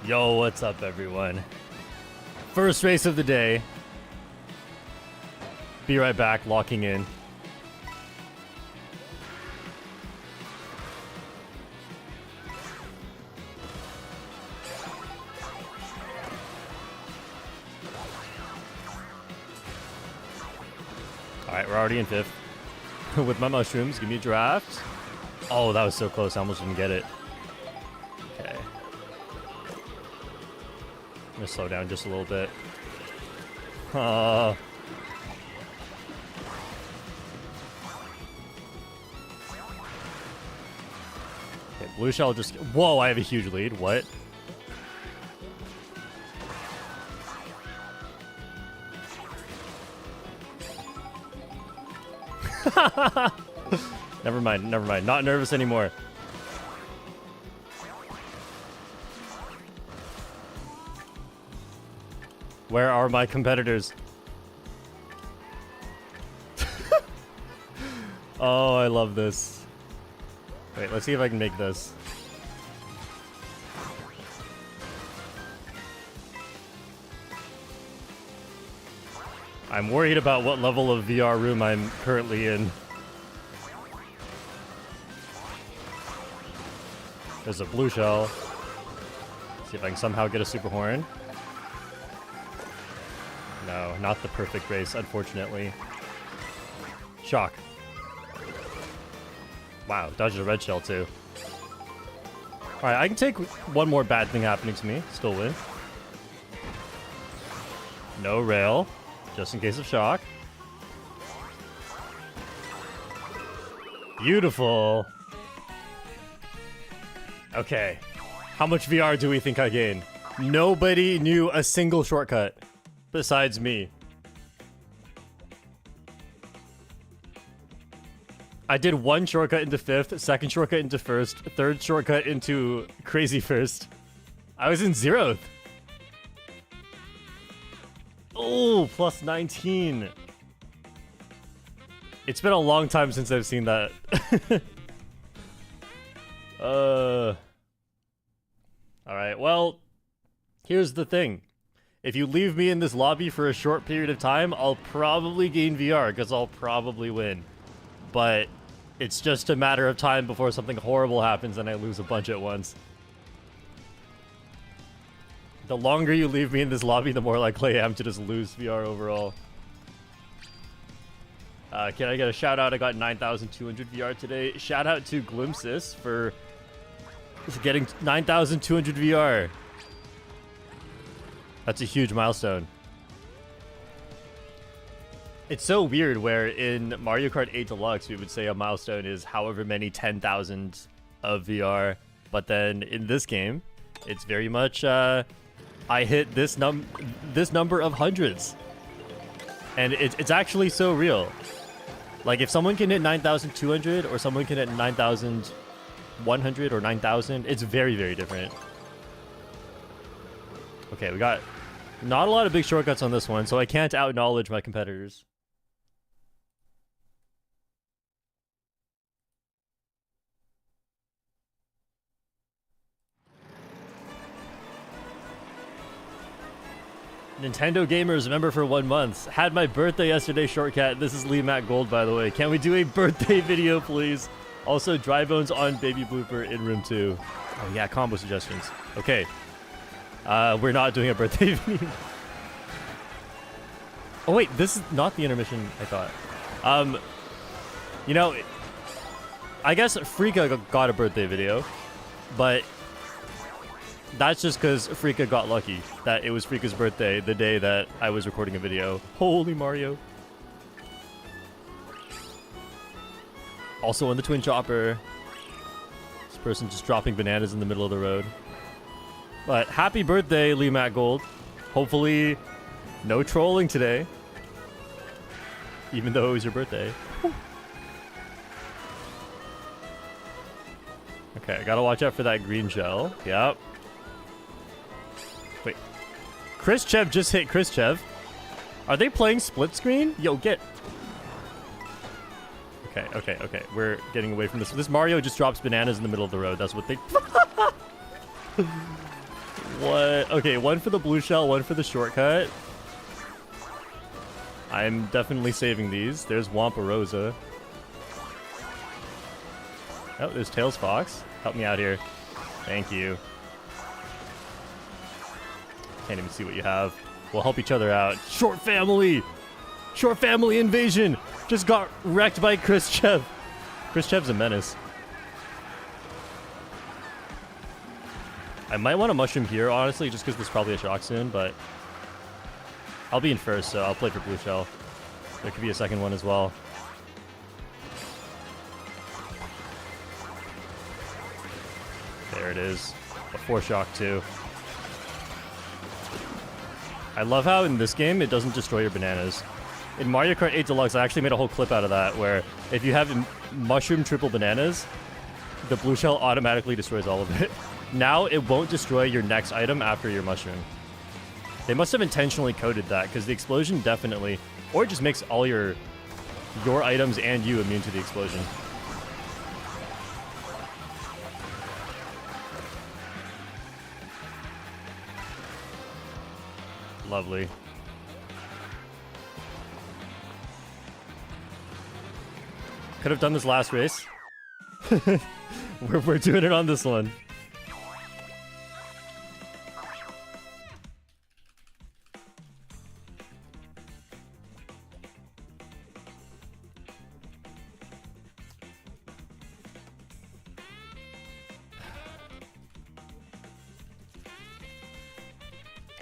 Yo, what's up, everyone? First race of the day. Be right back, locking in. Alright, we're already in 5th. With my mushrooms, give me a draft. Oh, that was so close, I almost didn't get it. Okay. I'm gonna slow down just a little bit. Okay, blue shell just... Whoa, I have a huge lead. What? Never mind, never mind. Not nervous anymore. Where are my competitors? Oh, I love this. Wait, let's see if I can make this. I'm worried about what level of VR room I'm currently in. There's a blue shell. See if I can somehow get a super horn. No, not the perfect race, unfortunately. Shock. Wow, dodged a red shell too. Alright, I can take one more bad thing happening to me. Still win. No rail. Just in case of shock. Beautiful. Okay. How much VR do we think I gained? Nobody knew a single shortcut besides me. I did one shortcut into 5th, second shortcut into 1st, third shortcut into crazy 1st. I was in 0th. Oh, plus 19. It's been a long time since I've seen that. Alright, well, here's the thing. If you leave me in this lobby for a short period of time, I'll probably gain VR, because I'll probably win. But it's just a matter of time before something horrible happens and I lose a bunch at once. The longer you leave me in this lobby, the more likely I am to just lose VR overall. Can I get a shout out? I got 9,200 VR today. Shout out to Glimpsis for getting 9,200 VR. That's a huge milestone. It's so weird where in Mario Kart 8 Deluxe, we would say a milestone is however many 10,000 of VR. But then in this game, it's very much, I hit this number of hundreds. And it's actually so real. Like, if someone can hit 9,200 or someone can hit 9,100 or 9,000, it's very, very different. Okay, we got not a lot of big shortcuts on this one, so I can't out-knowledge my competitors. Nintendo gamers, member for 1 month. Had my birthday yesterday, Shortcat. This is Lee Matt Gold, by the way. Can we do a birthday video, please? Also, Dry Bones on Baby Blooper in room 2. Oh yeah, combo suggestions. Okay. We're not doing a birthday video. Oh wait, this is not the intermission, I thought. You know, I guess Freaka got a birthday video, but that's just because Freaka got lucky that it was Freaka's birthday the day that I was recording a video. Holy Mario. Also on the twin chopper. This person just dropping bananas in the middle of the road. But happy birthday, Lee Matt Gold. Hopefully no trolling today. Even though it was your birthday. Okay, I gotta watch out for that green shell. Yep. Wait. Khrushchev just hit Khrushchev. Are they playing split screen? Yo, get... Okay. We're getting away from this. This Mario just drops bananas in the middle of the road. That's what they... What? Okay, one for the blue shell, one for the shortcut. I'm definitely saving these. There's Wampirosa. Oh, there's Tails Fox. Help me out here. Thank you. Can't even see what you have. We'll help each other out. Short family! Short family invasion! Just got wrecked by Chris Chev. Chris Chev's a menace. I might want a mushroom here, honestly, just because there's probably a shock soon, but I'll be in first, so I'll play for blue shell. There could be a second one as well. There it is. Before shock too. I love how in this game it doesn't destroy your bananas. In Mario Kart 8 Deluxe, I actually made a whole clip out of that, where if you have mushroom triple bananas, the blue shell automatically destroys all of it. Now it won't destroy your next item after your mushroom. They must have intentionally coded that, because the explosion definitely, or it just makes all your items and you immune to the explosion. Lovely. Could have done this last race. We're doing it on this one.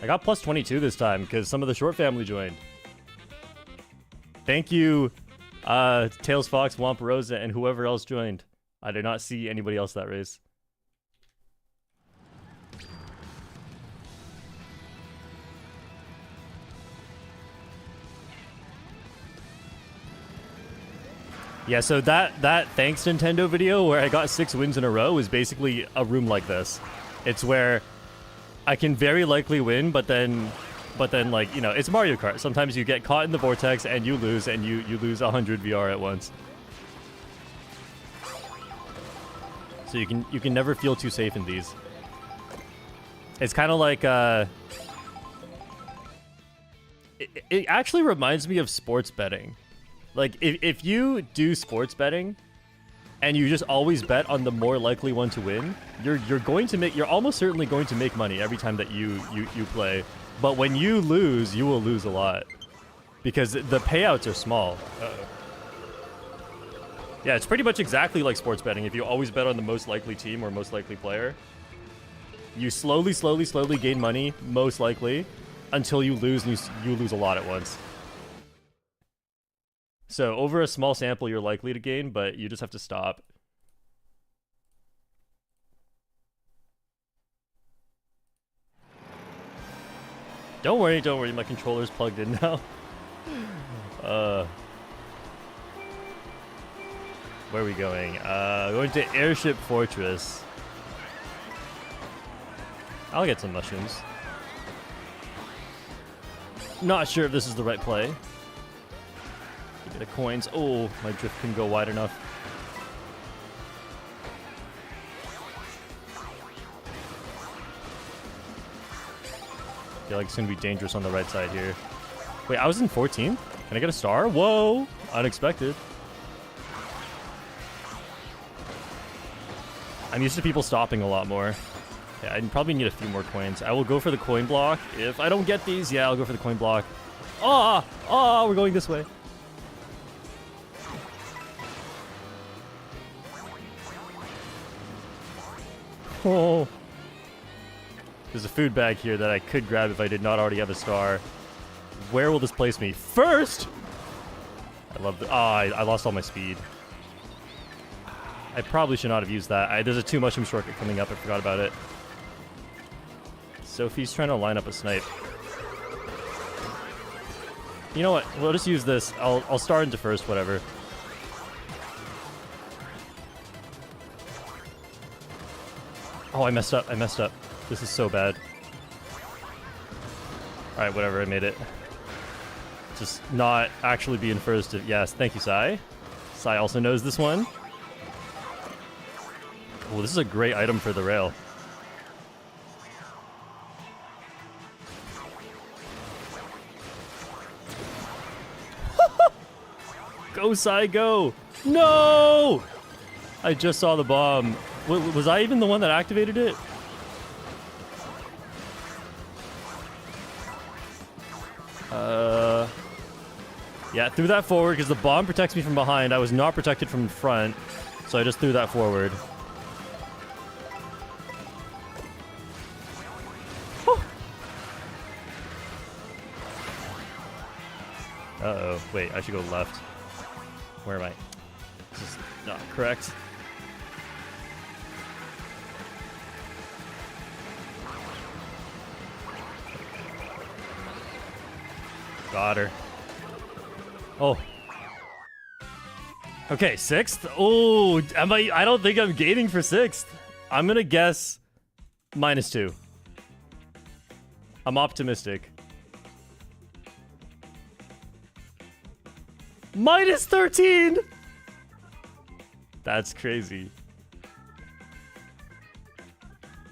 I got plus 22 this time because some of the short family joined. Thank you, Tails Fox, Wampirosa, and whoever else joined. I did not see anybody else that race. Yeah, so that thanks Nintendo video where I got 6 wins in a row is basically a room like this. It's where I can very likely win, but then like, you know, it's Mario Kart. Sometimes you get caught in the vortex and you lose, and you lose 100 VR at once. So you can never feel too safe in these. It's kind of like it actually reminds me of sports betting. Like if you do sports betting and you just always bet on the more likely one to win, you're almost certainly going to make money every time that you play. But when you lose, you will lose a lot because the payouts are small. Yeah, it's pretty much exactly like sports betting. If you always bet on the most likely team or most likely player, you slowly gain money, most likely, until you lose, and you lose a lot at once. So over a small sample, you're likely to gain, but you just have to stop. Don't worry, my controller's plugged in now. Where are we going? Going to Airship Fortress. I'll get some mushrooms. Not sure if this is the right play. Give me the coins. Oh, my drift couldn't go wide enough. I feel like it's going to be dangerous on the right side here. Wait, I was in 14th? Can I get a star? Whoa! Unexpected. I'm used to people stopping a lot more. Yeah, I probably need a few more coins. I will go for the coin block. If I don't get these, yeah, I'll go for the coin block. Oh, we're going this way. Oh. There's a food bag here that I could grab if I did not already have a star. Where will this place me? First! I love the... Oh, I lost all my speed. I probably should not have used that. There's a 2 mushroom shortcut coming up. I forgot about it. Sophie's trying to line up a snipe. You know what? We'll just use this. I'll star into first, whatever. Oh, I messed up. This is so bad. Alright, whatever. I made it. Just not actually being first. Yes, thank you, Sai. Sai also knows this one. Oh, this is a great item for the rail. Go, Sai, go! No! I just saw the bomb. Was I even the one that activated it? Yeah, threw that forward because the bomb protects me from behind. I was not protected from front, so I just threw that forward. Uh-oh. Wait, I should go left. Where am I? This is not correct. Got her. Oh. Okay, 6th? Oh, I don't think I'm gaining for 6th. I'm gonna guess -2. I'm optimistic. -13! That's crazy.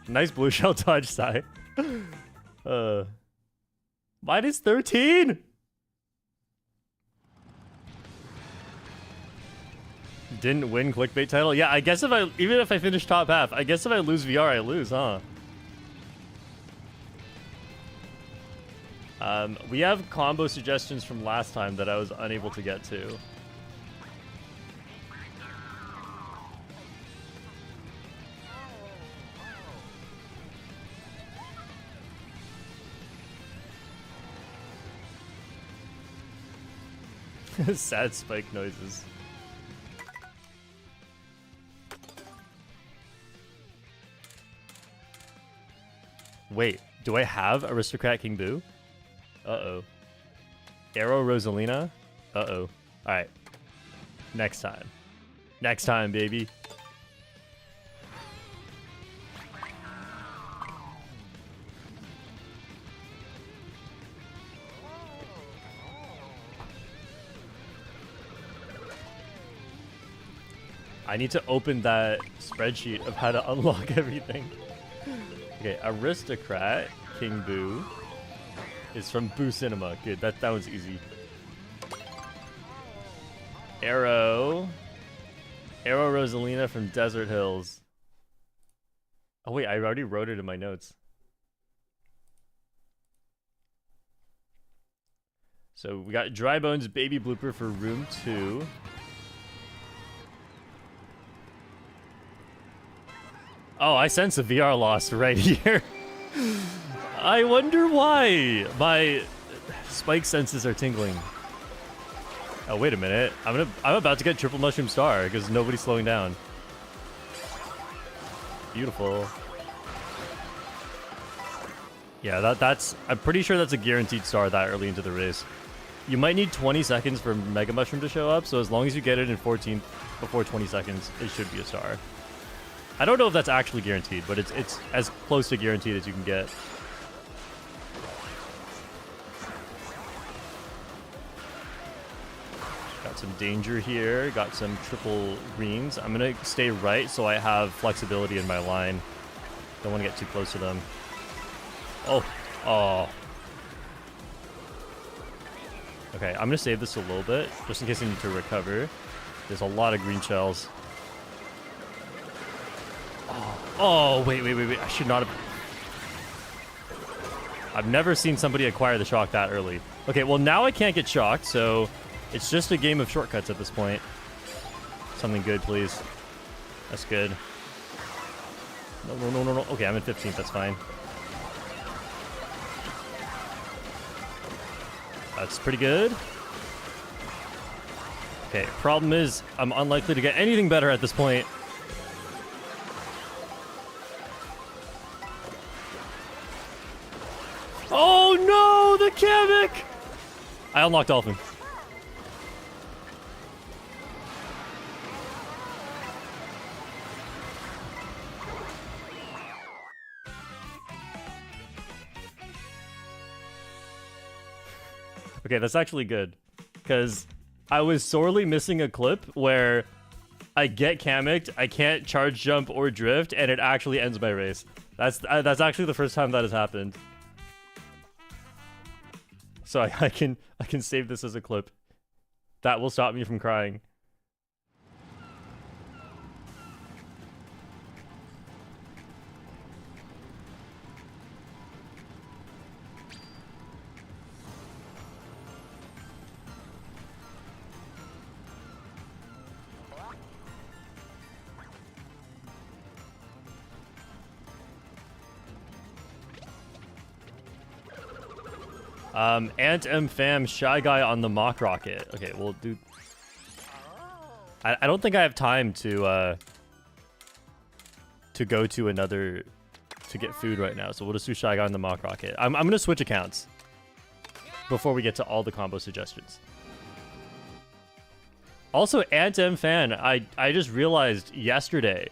Nice blue shell dodge, Sai. -13! Didn't win clickbait title? Yeah, I guess even if I finish top half, I guess if I lose VR, I lose, huh? We have combo suggestions from last time that I was unable to get to. Sad spike noises. Wait, do I have Aristocrat King Boo? Uh-oh. Arrow Rosalina? Uh-oh. Alright. Next time. Next time, baby. I need to open that spreadsheet of how to unlock everything. Okay, Aristocrat King Boo is from Boo Cinema. Good, that one's easy. Arrow Rosalina from Desert Hills. Oh wait, I already wrote it in my notes. So we got Dry Bones Baby Blooper for room 2. Oh, I sense a VR loss right here. I wonder why my spike senses are tingling. Oh, wait a minute. I'm about to get triple mushroom star because nobody's slowing down. Beautiful. Yeah, that's I'm pretty sure that's a guaranteed star that early into the race. You might need 20 seconds for Mega Mushroom to show up, so as long as you get it in 14th before 20 seconds, it should be a star. I don't know if that's actually guaranteed, but it's as close to guaranteed as you can get. Got some danger here. Got some triple greens. I'm going to stay right so I have flexibility in my line. Don't want to get too close to them. Oh. Oh. Okay, I'm going to save this a little bit, just in case I need to recover. There's a lot of green shells. Oh, wait. I should not have... I've never seen somebody acquire the shock that early. Okay, well, now I can't get shocked, so it's just a game of shortcuts at this point. Something good, please. That's good. No. Okay, I'm in 15th. That's fine. That's pretty good. Okay, problem is, I'm unlikely to get anything better at this point. Oh no, the Kamek! I unlocked Dolphin. Okay, that's actually good, because I was sorely missing a clip where I get Kameked, I can't charge jump or drift, and it actually ends my race. That's actually the first time that has happened. So I can save this as a clip. That will stop me from crying. Ant M Fam Shy Guy on the mock rocket. Okay, we'll do. I don't think I have time to go to another to get food right now, so we'll just do Shy Guy on the mock rocket. I'm gonna switch accounts before we get to all the combo suggestions. Also, Ant M Fan, I just realized yesterday.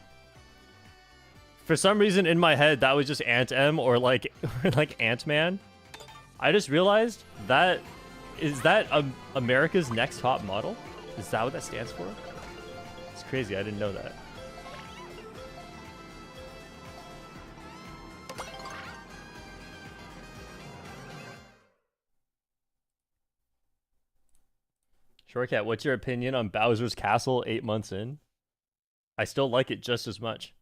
For some reason in my head that was just Ant M or like Ant Man. I just realized that is that America's Next Top Model? Is that what that stands for? It's crazy. I didn't know that. Shortcat, what's your opinion on Bowser's Castle 8 months in? I still like it just as much.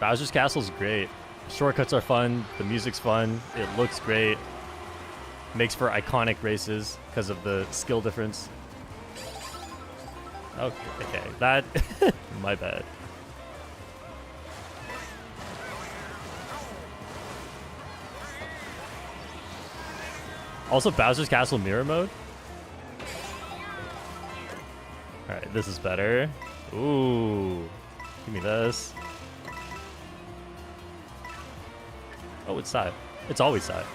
Bowser's Castle's great. Shortcuts are fun. The music's fun. It looks great. Makes for iconic races because of the skill difference. Okay, that... my bad. Also, Bowser's Castle mirror mode. Alright, this is better. Ooh. Give me this. Oh, it's side. It's always side.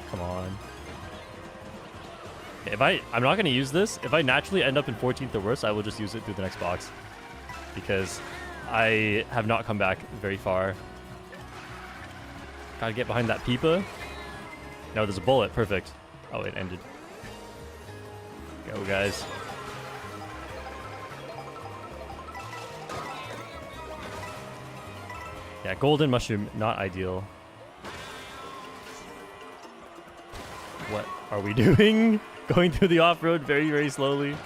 Come on. Okay, if I'm not going to use this. If I naturally end up in 14th or worse, I will just use it through the next box. Because I have not come back very far. Gotta get behind that Peepa. No, there's a bullet. Perfect. Oh, it ended. Go, guys. Yeah, golden mushroom, not ideal. What are we doing? Going through the off-road very, very slowly.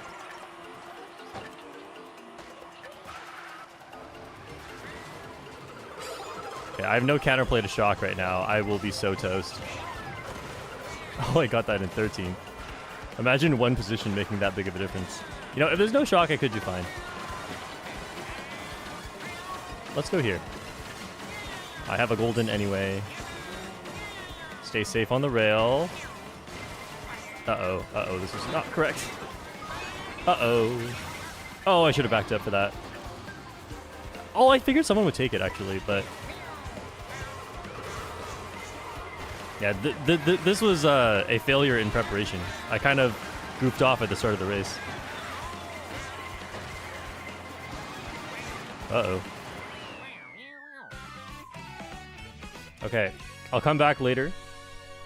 Okay, I have no counterplay to shock right now. I will be so toast. Oh, I got that in 13. Imagine one position making that big of a difference. You know, if there's no shock, I could do fine. Let's go here. I have a golden anyway. Stay safe on the rail. Uh-oh. Uh-oh, this is not correct. Uh-oh. Oh, I should have backed up for that. Oh, I figured someone would take it, actually, but... Yeah, this was a failure in preparation. I kind of goofed off at the start of the race. Uh-oh. Okay, I'll come back later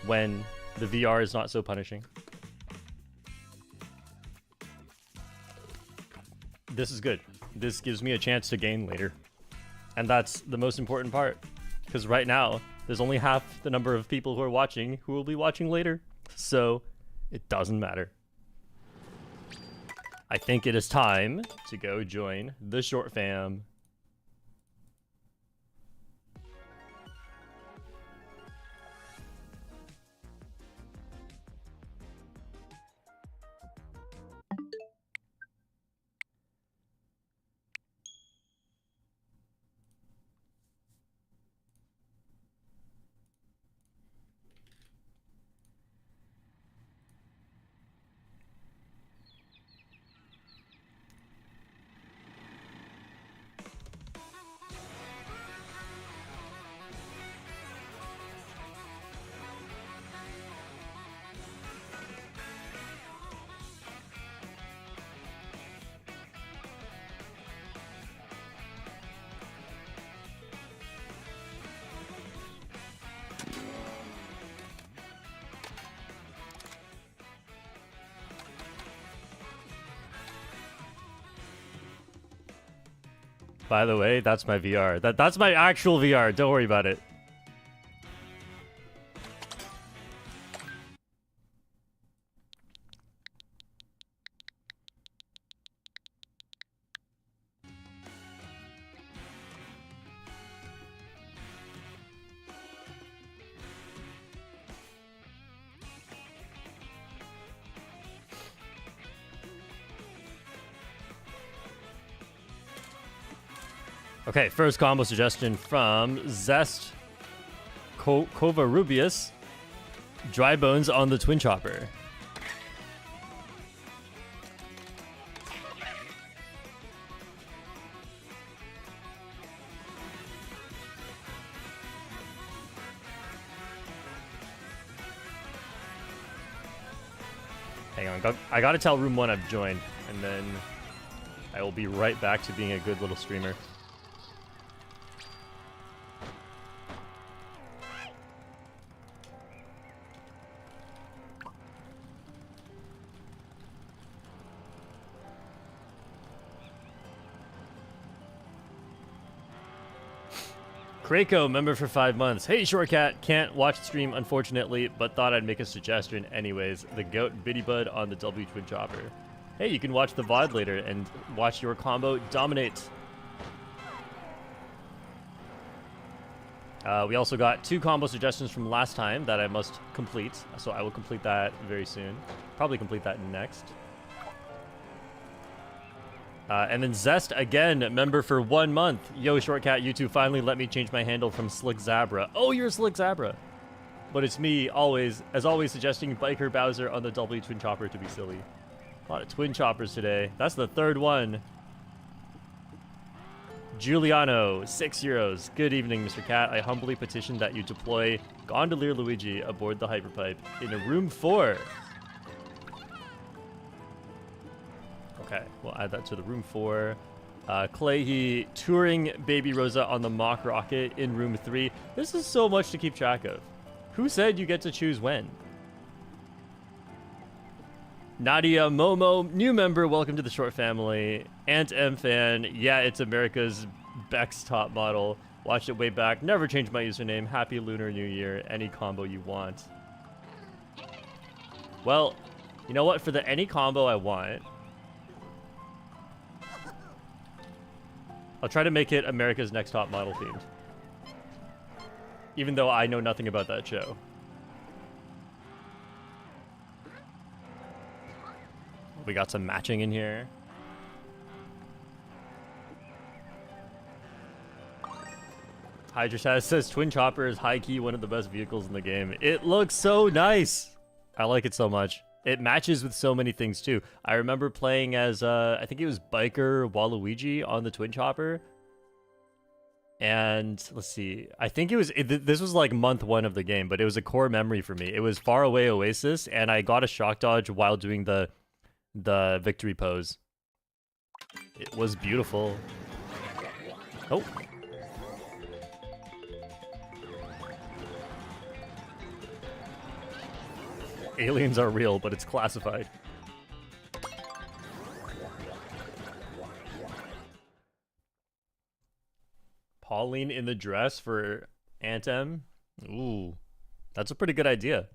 when the VR is not so punishing. This is good. This gives me a chance to gain later. And that's the most important part. Because right now, there's only half the number of people who are watching who will be watching later. So, it doesn't matter. I think it is time to go join the Short Fam. By the way, that's my VR. That's my actual VR. Don't worry about it. Okay, first combo suggestion from Zest Kovarubius. Dry bones on the twin chopper. Hang on, I gotta tell room 1 I've joined, and then I will be right back to being a good little streamer. Krako, member for 5 months. Hey, Shortcat, can't watch the stream, unfortunately, but thought I'd make a suggestion anyways. The goat Biddy Bud on the W Twin Chopper. Hey, you can watch the VOD later and watch your combo dominate. We also got 2 combo suggestions from last time that I must complete, so I will complete that very soon. Probably complete that next. And then Zest, again, member for 1 month. Yo, Shortcat, you two finally let me change my handle from Slick Zabra. Oh, you're Slick Zabra. But it's me, always, as always, suggesting Biker Bowser on the W Twin Chopper to be silly. A lot of Twin Choppers today. That's the 3rd one. Giuliano, 6 euros. Good evening, Mr. Cat. I humbly petition that you deploy Gondolier Luigi aboard the Hyperpipe in room 4. Okay, we'll add that to the room 4. Clayhe touring Baby Rosa on the Mock Rocket in room 3. This is so much to keep track of. Who said you get to choose when? Nadia Momo, new member, welcome to the Short family. Aunt M fan, yeah, it's America's Beck's top model. Watched it way back, never changed my username. Happy Lunar New Year, any combo you want. Well, you know what, for the any combo I want, I'll try to make it America's Next Top Model themed. Even though I know nothing about that show. We got some matching in here. Hydra says Twin Chopper is high-key one of the best vehicles in the game. It looks so nice. I like it so much. It matches with so many things too. I remember playing as, I think it was Biker Waluigi on the Twin Chopper. And let's see, I think this was like month 1 of the game, but it was a core memory for me. It was Far Away Oasis, and I got a shock dodge while doing the victory pose. It was beautiful. Oh. Aliens are real, but it's classified. Pauline in the dress for Aunt M? Ooh, that's a pretty good idea.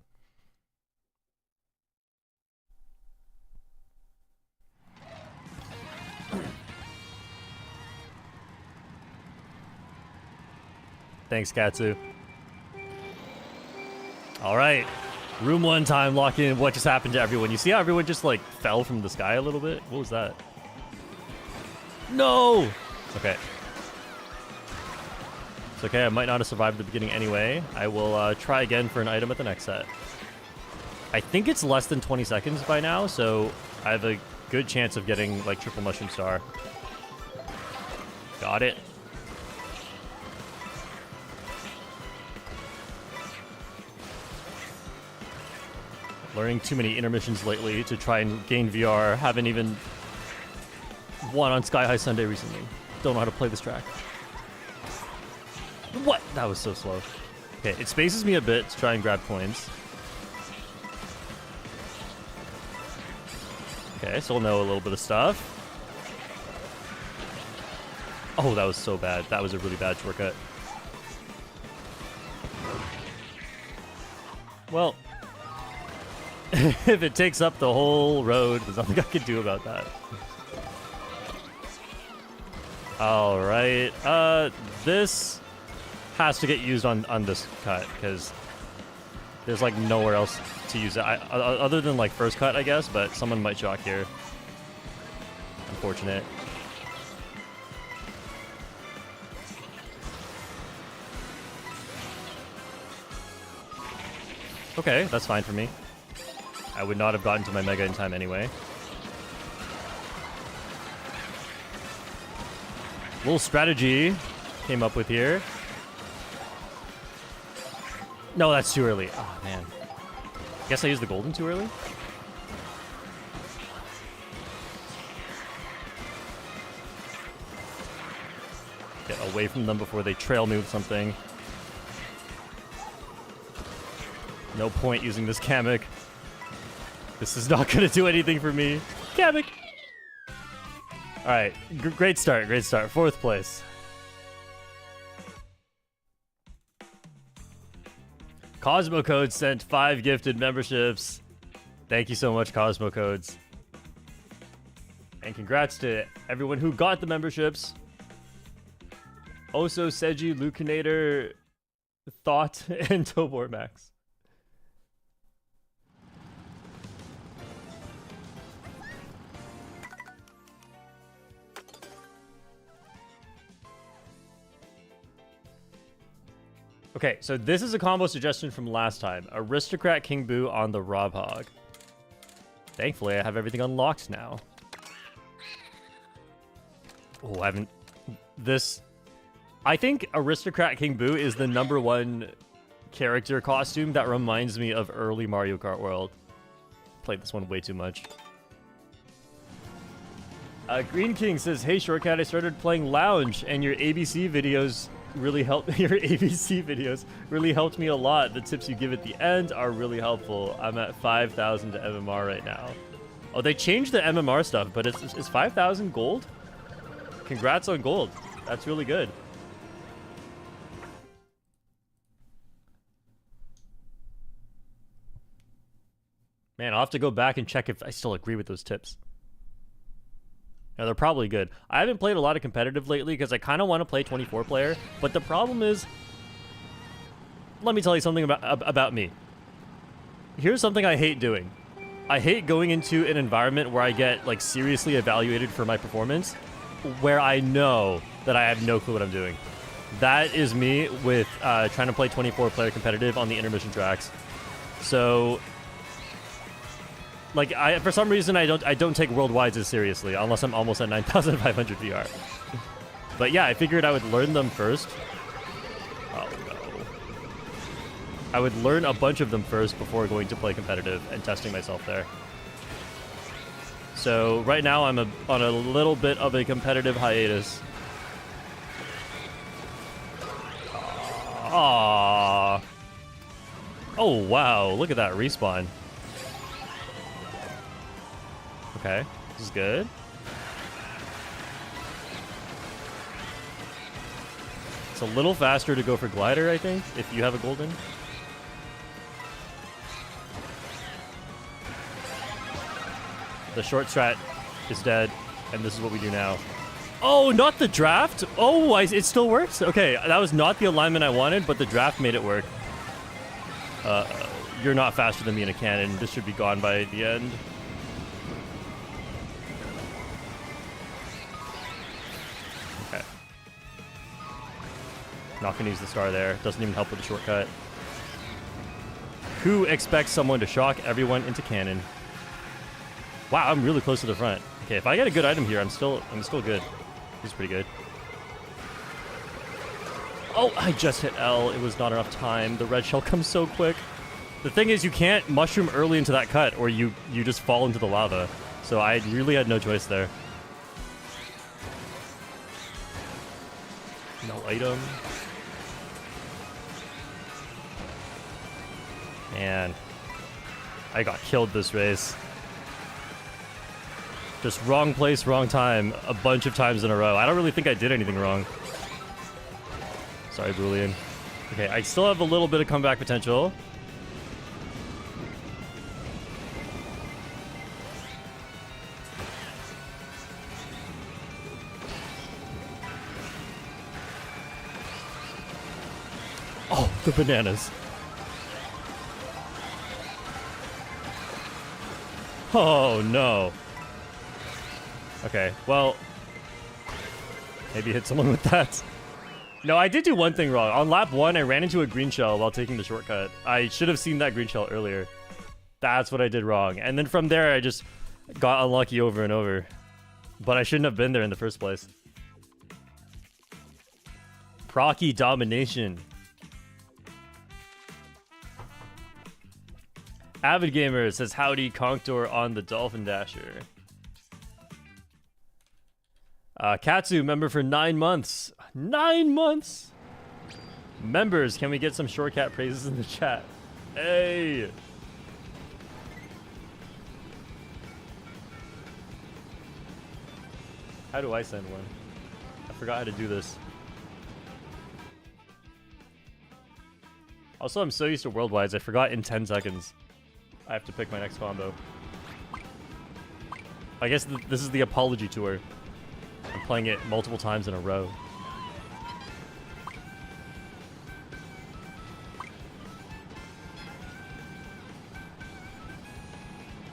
Thanks, Katsu. All right. Room 1 time, lock in what just happened to everyone. You see how everyone just, like, fell from the sky a little bit? What was that? No! Okay. It's okay, I might not have survived the beginning anyway. I will try again for an item at the next set. I think it's less than 20 seconds by now, so I have a good chance of getting, like, triple mushroom star. Got it. Learning too many intermissions lately to try and gain VR. Haven't even won on Sky High Sundae recently. Don't know how to play this track. What? That was so slow. Okay, it spaces me a bit to try and grab coins. Okay, so we'll know a little bit of stuff. Oh, that was so bad. That was a really bad shortcut. Well, if it takes up the whole road, there's nothing I can do about that. Alright, this has to get used on this cut, because there's like nowhere else to use it. Other than like first cut, I guess, but someone might shock here. Unfortunate. Okay, that's fine for me. I would not have gotten to my mega in time anyway. Little strategy came up with here. No, that's too early. Oh, man. Guess I used the golden too early? Get away from them before they trail me with something. No point using this Kamek. This is not going to do anything for me. Kamek! Alright, great start, great start. 4th place. Cosmo Codes sent 5 gifted memberships. Thank you so much, Cosmo Codes. And congrats to everyone who got the memberships. Oso, Seiji, Lucanator, Thought, and Tobor Max. Okay, so this is a combo suggestion from last time. Aristocrat King Boo on the Rob Hog. Thankfully, I have everything unlocked now. Oh, I haven't... This... I think Aristocrat King Boo is the #1 character costume that reminds me of early Mario Kart World. Played this one way too much. Green King says, "Hey Shortcat, I started playing Lounge and your ABC videos really helped me a lot. The tips you give at the end are really helpful. I'm at 5,000 to MMR right now." Oh, they changed the MMR stuff, but it's 5,000 gold? Congrats on gold. That's really good. Man, I'll have to go back and check if I still agree with those tips. No, they're probably good. I haven't played a lot of competitive lately because I kind of want to play 24 player, but the problem is, let me tell you something about me. Here's something I hate doing. I hate going into an environment where I get like seriously evaluated for my performance, where I know that I have no clue what I'm doing. That is me with trying to play 24 player competitive on the intermission tracks. So, like, for some reason I don't take worldwides as seriously unless I'm almost at 9,500 VR. But yeah, I figured I would learn them first. Oh no. I would learn a bunch of them first before going to play competitive and testing myself there. So right now I'm on a little bit of a competitive hiatus. Aww. Oh wow, look at that respawn. Okay, this is good. It's a little faster to go for glider, I think, if you have a golden. The short strat is dead, and this is what we do now. Oh, not the draft? Oh, it still works? Okay, that was not the alignment I wanted, but the draft made it work. You're not faster than me in a cannon. This should be gone by the end. Okay. Not gonna use the star there. Doesn't even help with the shortcut. Who expects someone to shock everyone into cannon? Wow, I'm really close to the front. Okay, if I get a good item here, I'm still good. This is pretty good. Oh, I just hit L. It was not enough time. The red shell comes so quick. The thing is, you can't mushroom early into that cut, or you just fall into the lava. So I really had no choice there. No item. Man, I got killed this race. Just wrong place, wrong time a bunch of times in a row. I don't really think I did anything wrong. Sorry, Boolean. Okay, I still have a little bit of comeback potential. Oh, the bananas. Oh, no. Okay, well, maybe hit someone with that. No, I did do one thing wrong. On lap 1, I ran into a green shell while taking the shortcut. I should have seen that green shell earlier. That's what I did wrong. And then from there, I just got unlucky over and over. But I shouldn't have been there in the first place. Procky domination. Avid Gamer says, howdy, Conctor on the Dolphin Dasher. Katsu, member for 9 months. 9 months? Members, can we get some Shortcat praises in the chat? Hey! How do I send one? I forgot how to do this. Also, I'm so used to worldwides, I forgot in 10 seconds. I have to pick my next combo. I guess this is the apology tour. I'm playing it multiple times in a row.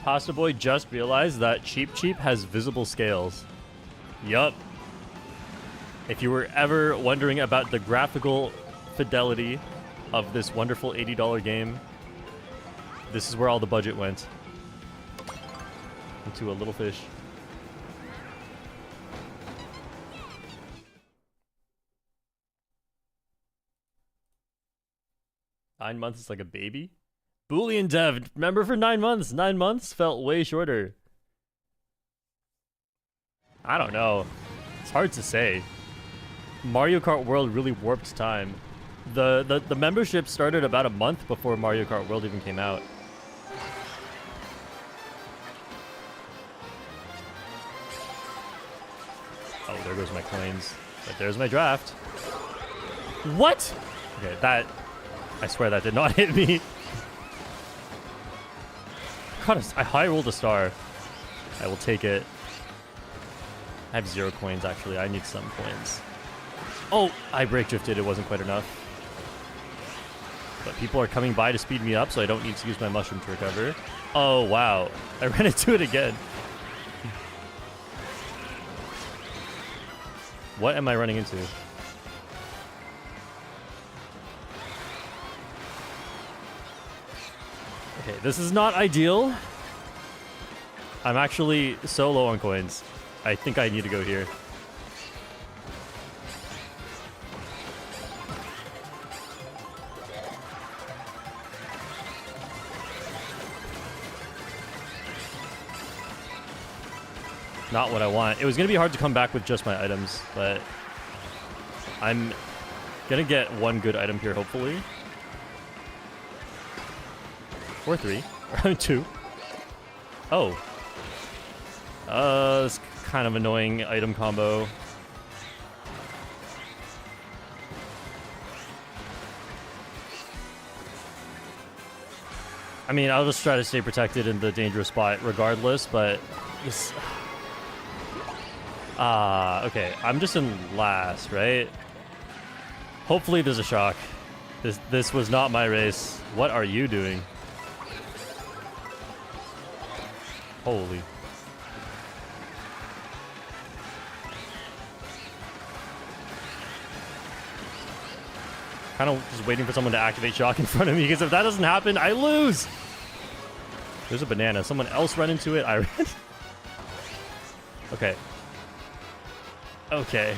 Pasta Boy just realized that Cheep Cheep has visible scales. Yup. If you were ever wondering about the graphical fidelity of this wonderful $80 game, this is where all the budget went. Into a little fish. Nine months is like a baby? Boolean Dev, remember for 9 months? 9 months felt way shorter. I don't know. It's hard to say. Mario Kart World really warped time. The membership started about a month before Mario Kart World even came out. Oh, there goes my coins. But there's my draft. What? Okay, that... I swear that did not hit me. God, I high rolled a star. I will take it. I have 0 coins, actually. I need some coins. Oh, I brake drifted. It wasn't quite enough. But people are coming by to speed me up, so I don't need to use my mushroom to recover. Oh, wow. I ran into it again. What am I running into? Okay, this is not ideal. I'm actually so low on coins. I think I need to go here. Not what I want. It was going to be hard to come back with just my items, but I'm going to get one good item here, hopefully. Or 3. Or 2. Oh. This kind of annoying item combo. I mean, I'll just try to stay protected in the dangerous spot regardless, but... This... okay. I'm just in last, right? Hopefully there's a shock. This was not my race. What are you doing? Holy. Kind of just waiting for someone to activate shock in front of me, because if that doesn't happen, I lose! There's a banana. Someone else run into it. I ran. Okay. Okay.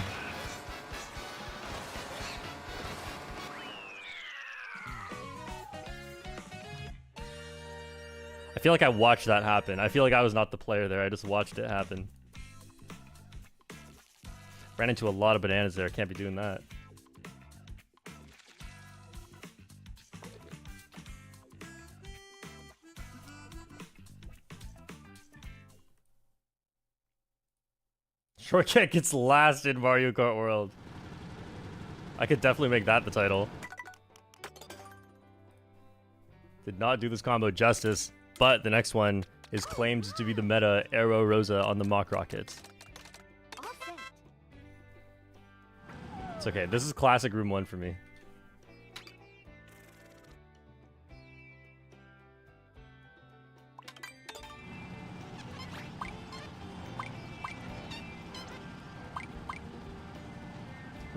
I feel like I watched that happen. I feel like I was not the player there. I just watched it happen. Ran into a lot of bananas there. Can't be doing that. Shortcat gets last in Mario Kart World. I could definitely make that the title. Did not do this combo justice, but the next one is claimed to be the meta Arrow Rosa on the Mach Rockets. It's okay. This is classic room 1 for me.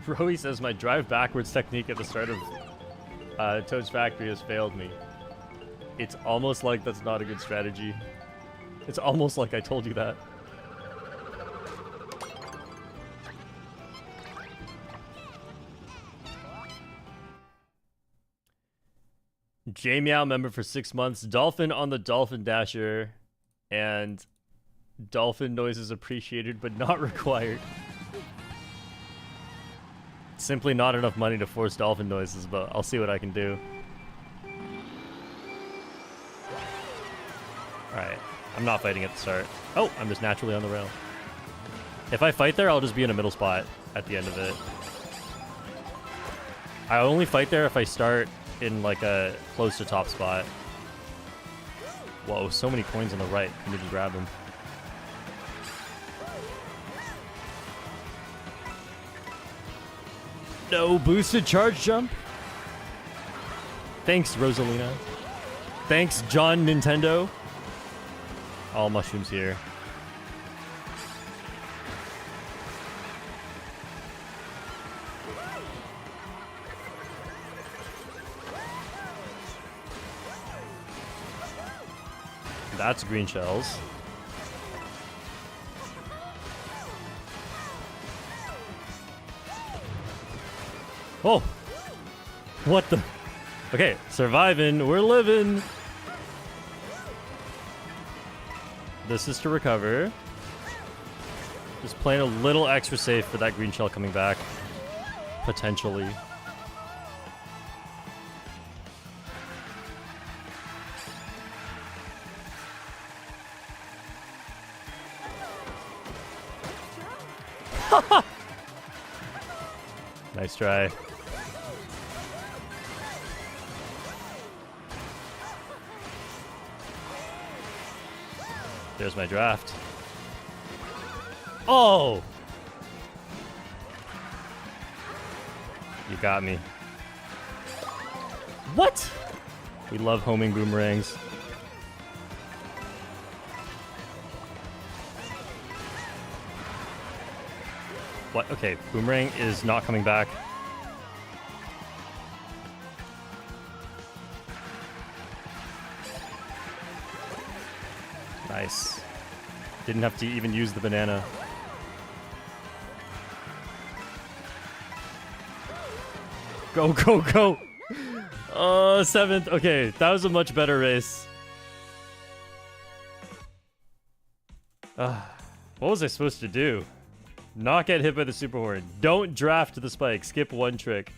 Roey says my drive backwards technique at the start of Toad's Factory has failed me. It's almost like that's not a good strategy. It's almost like I told you that. J-Meow member for 6 months. Dolphin on the Dolphin Dasher. And dolphin noises appreciated but not required. Simply not enough money to force dolphin noises, but I'll see what I can do. Alright. I'm not fighting at the start. Oh, I'm just naturally on the rail. If I fight there, I'll just be in a middle spot at the end of it. I only fight there if I start in like a close to top spot. Whoa, so many coins on the right. I need to grab them. No boosted charge jump. Thanks, Rosalina. Thanks, John Nintendo. All mushrooms here. That's green shells. Oh! What the? Okay, surviving. We're living. This is to recover. Just playing a little extra safe for that green shell coming back. Potentially. Nice try. There's my draft. Oh! You got me. What? We love homing boomerangs. What? Okay, boomerang is not coming back. Nice. Didn't have to even use the banana. Go, go, go! Oh, 7th. Okay, that was a much better race. What was I supposed to do? Not get hit by the super horn. Don't draft the spike. Skip one trick.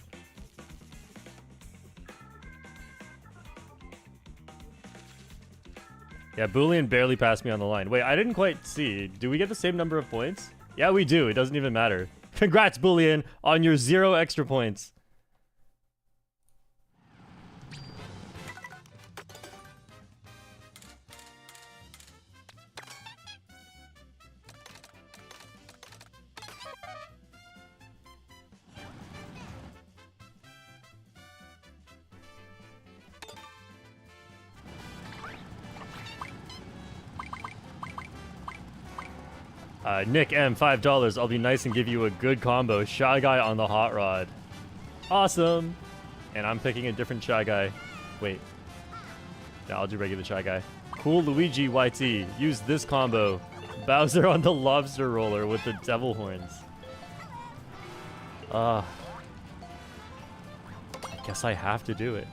Yeah, Boolean barely passed me on the line. Wait, I didn't quite see. Do we get the same number of points? Yeah, we do. It doesn't even matter. Congrats, Boolean, on your 0 extra points. Nick M, $5. I'll be nice and give you a good combo. Shy Guy on the hot rod. Awesome. And I'm picking a different Shy Guy. Wait. No, I'll do regular Shy Guy. Cool Luigi YT. Use this combo. Bowser on the lobster roller with the devil horns. I guess I have to do it.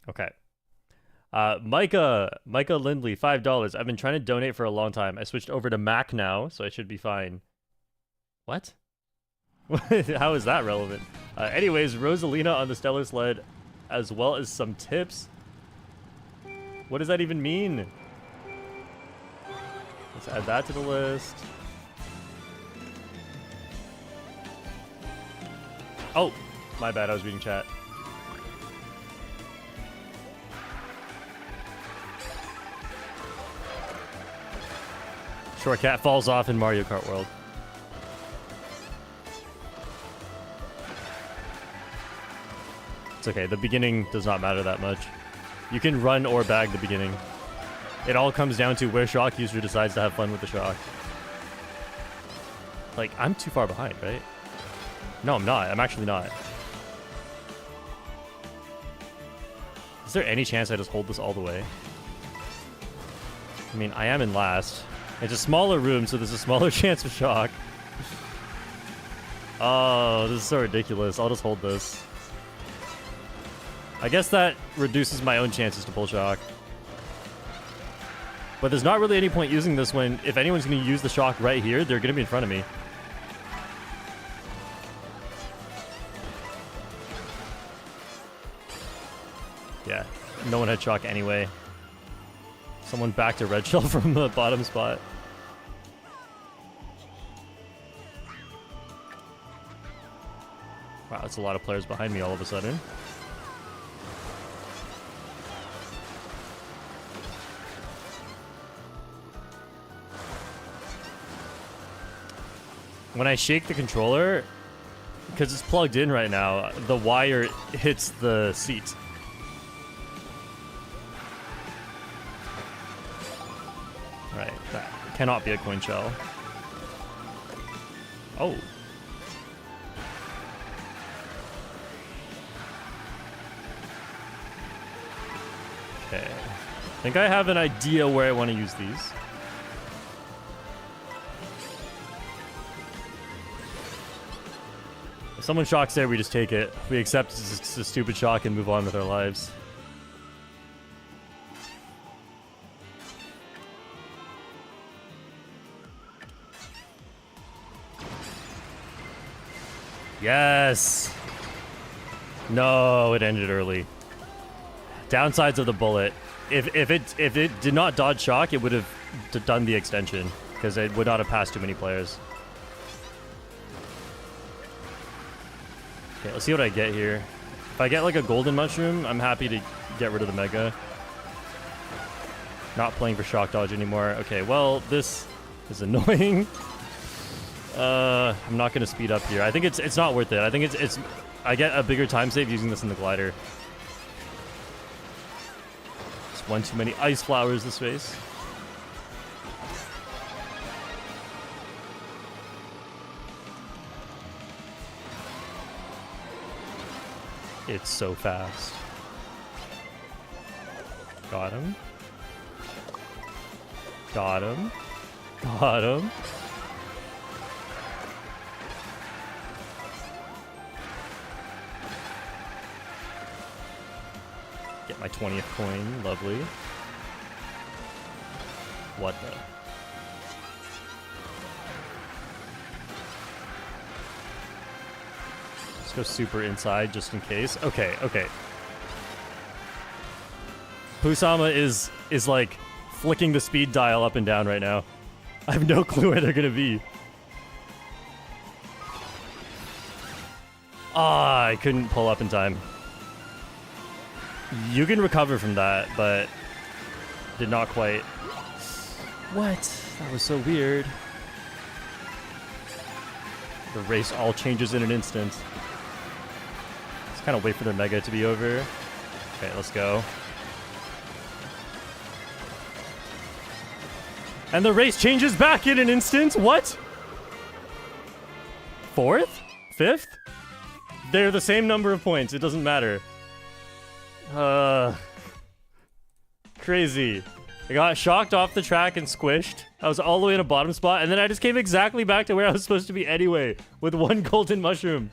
Okay. Micah Lindley, $5. I've been trying to donate for a long time. I switched over to Mac now, so I should be fine. What? How is that relevant? Anyways, Rosalina on the Stellar Sled, as well as some tips. What does that even mean? Let's add that to the list. Oh, my bad. I was reading chat. Shortcat falls off in Mario Kart World. It's okay. The beginning does not matter that much. You can run or bag the beginning. It all comes down to where Shock User decides to have fun with the Shock. Like, I'm too far behind, right? No, I'm not. I'm actually not. Is there any chance I just hold this all the way? I mean, I am in last. It's a smaller room, so there's a smaller chance of Shock. Oh, this is so ridiculous. I'll just hold this. I guess that reduces my own chances to pull Shock. But there's not really any point using this when, if anyone's going to use the Shock right here, they're going to be in front of me. Yeah, no one had Shock anyway. Someone backed a red shell from the bottom spot. Wow, that's a lot of players behind me all of a sudden. When I shake the controller, because it's plugged in right now, the wire hits the seat. Right, that cannot be a coin shell. Oh. Okay. I think I have an idea where I want to use these. If someone shocks there, we just take it. We accept it's a stupid shock and move on with our lives. Yes! No, it ended early. Downsides of the bullet. If it did not dodge shock, it would have done the extension, because it would not have passed too many players. Okay, let's see what I get here. If I get like a golden mushroom, I'm happy to get rid of the mega. Not playing for shock dodge anymore. Okay, well, this is annoying. I'm not gonna speed up here. I think it's not worth it. I think it's I get a bigger time save using this in the glider. It's one too many ice flowers this race. It's so fast. Got him. Got him. Got him. Get my 20th coin. Lovely. What the? Let's go super inside just in case. Okay, okay. Pusama is like flicking the speed dial up and down right now. I have no clue where they're gonna be. Ah, I couldn't pull up in time. You can recover from that, but did not quite. What? That was so weird. The race all changes in an instant. Let's kind of wait for their mega to be over. Okay, let's go. And the race changes back in an instant? What? Fourth? Fifth? They're the same number of points. It doesn't matter. Crazy. I got shocked off the track and squished. I was all the way in a bottom spot, and then I just came exactly back to where I was supposed to be anyway, with one golden mushroom.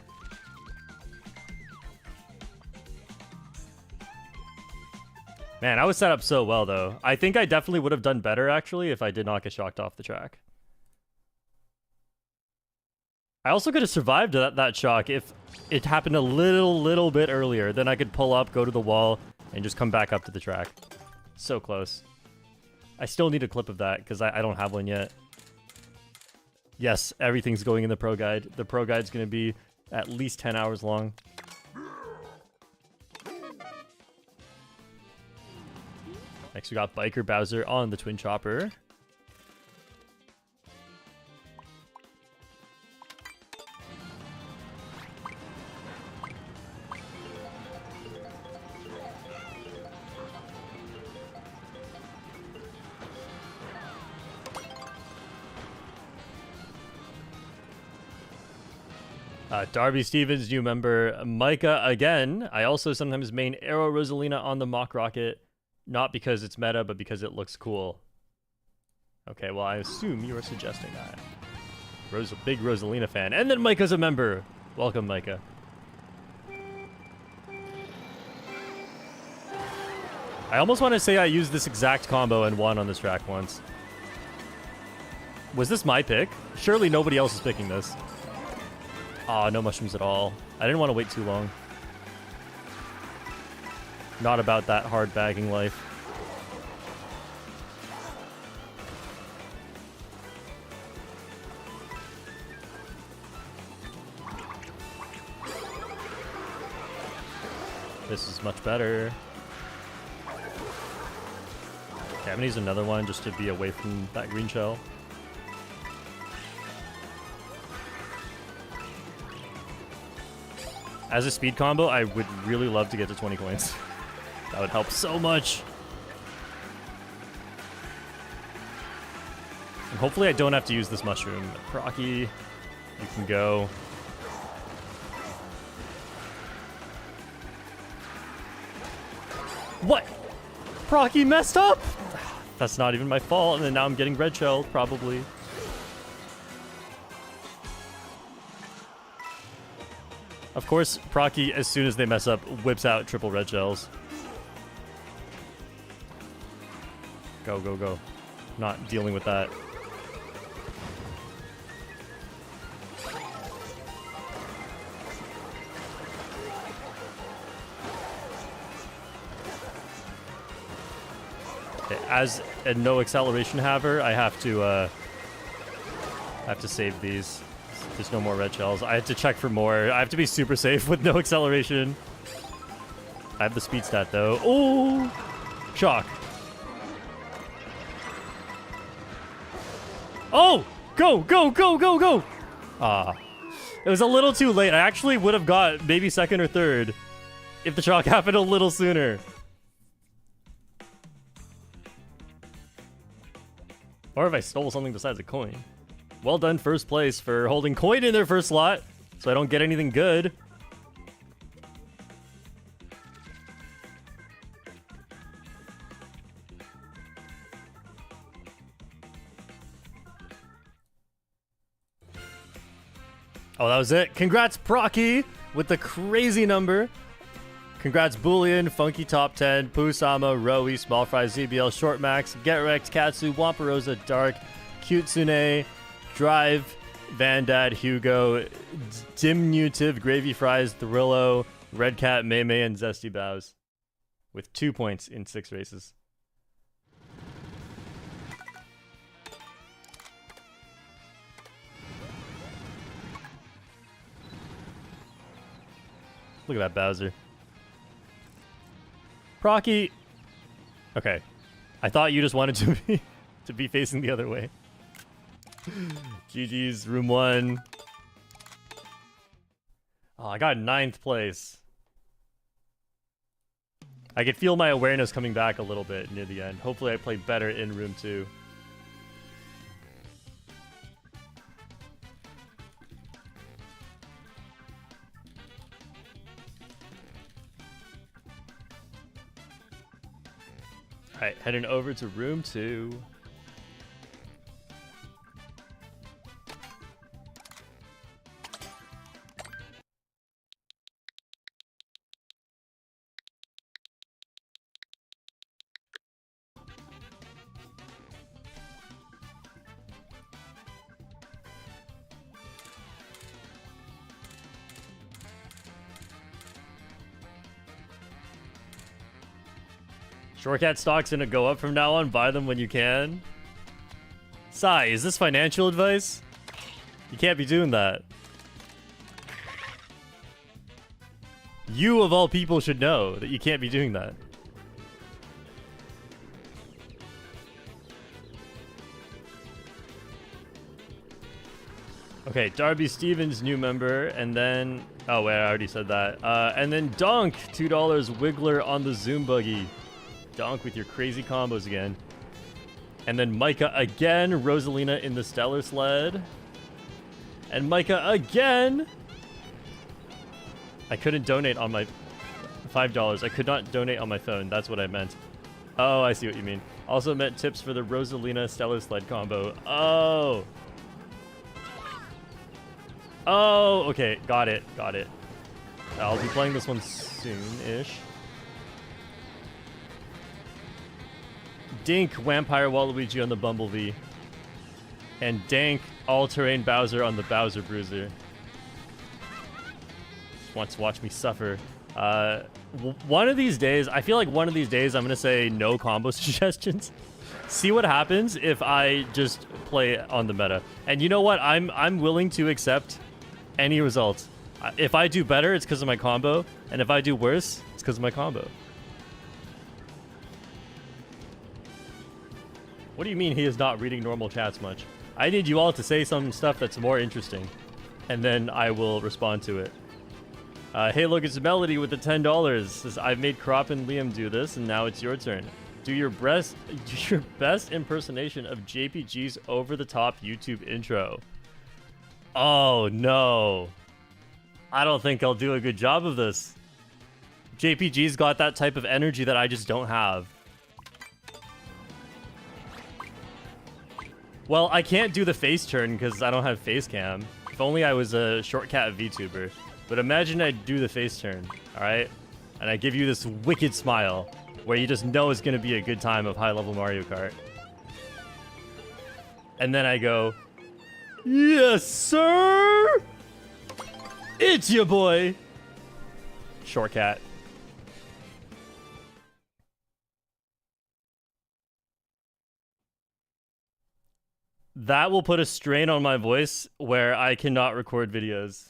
Man, I was set up so well, though. I think I definitely would have done better, actually, if I did not get shocked off the track. I also could have survived that shock if it happened a little bit earlier. Then I could pull up, go to the wall, and just come back up to the track. So close. I still need a clip of that because I don't have one yet. Yes, everything's going in the pro guide. The pro guide's going to be at least 10 hours long. Next, we got Biker Bowser on the Twin Chopper. Darby Stevens, new member. Micah again. I also sometimes main Arrow Rosalina on the Mock Rocket. Not because it's meta, but because it looks cool. Okay, well, I assume you are suggesting that. Big Rosalina fan. And then Micah's a member. Welcome, Micah. I almost want to say I used this exact combo and won on this track once. Was this my pick? Surely nobody else is picking this. Aw, no mushrooms at all. I didn't want to wait too long. Not about that hard bagging life. This is much better. Okay, I'm gonna use another one just to be away from that green shell. As a speed combo, I would really love to get to 20 coins. That would help so much. And hopefully I don't have to use this mushroom. Procky, you can go. What? Procky messed up? That's not even my fault, and then now I'm getting red shell, probably. Of course, Procky, as soon as they mess up, whips out triple red shells. Go, go, go. Not dealing with that. Okay, as a no acceleration haver, I have to save these. There's no more red shells. I have to check for more. I have to be super safe with no acceleration. I have the speed stat though. Oh, shock. Oh, go, go, go, go, go. Ah, it was a little too late. I actually would have got maybe second or third if the shock happened a little sooner. Or if I stole something besides a coin. Well done, first place, for holding coin in their first slot, so I don't get anything good. Oh, that was it. Congrats, Procky, with the crazy number. Congrats, Boolean, Funky Top 10, Pusama, Rowie, Small Fry, ZBL, Short Max, Get Wrecked, Katsu, Wampirosa, Dark, Cutsune, Drive, Vandad, Hugo, Diminutive, Gravy Fries, Thrillo, Red Cat, Meme, and Zesty Bows. With 2 points in 6 races. Look at that Bowser. Procky. Okay. I thought you just wanted to be facing the other way. GG's, room 1. Oh, I got 9th place. I could feel my awareness coming back a little bit near the end. Hopefully I play better in room 2. Alright, heading over to room 2. Shortcat stock's gonna go up from now on. Buy them when you can. Sai, is this financial advice? You can't be doing that. You, of all people, should know that you can't be doing that. Okay, Darby Stevens, new member, and then... Oh, wait, I already said that. And then Donk, $2 Wiggler on the Zoom buggy. Donk with your crazy combos again. And then Micah again, Rosalina in the Stellar Sled. And Micah again! I couldn't donate on my... $5. I could not donate on my phone. That's what I meant. Oh, I see what you mean. Also meant tips for the Rosalina Stellar Sled combo. Oh! Oh, okay. Got it. Got it. I'll be playing this one soon-ish. Dink, Vampire Waluigi on the Bumblebee. And Dank, All-Terrain Bowser on the Bowser Bruiser. Just wants to watch me suffer. One of these days, I feel like one of these days I'm going to say no combo suggestions. See what happens if I just play on the meta. And you know what? I'm willing to accept any results. If I do better, it's because of my combo. And if I do worse, it's because of my combo. What do you mean he is not reading normal chats much? I need you all to say some stuff that's more interesting. And then I will respond to it. Hey, look, it's Melody with the $10. Says, I've made Crop and Liam do this, and now it's your turn. Do your best impersonation of JPG's over-the-top YouTube intro. Oh, no. I don't think I'll do a good job of this. JPG's got that type of energy that I just don't have. Well, I can't do the face turn because I don't have face cam. If only I was a Shortcat VTuber. But imagine I do the face turn, alright? And I give you this wicked smile where you just know it's going to be a good time of high-level Mario Kart. And then I go, yes, sir! It's your boy! Shortcat. That will put a strain on my voice where I cannot record videos.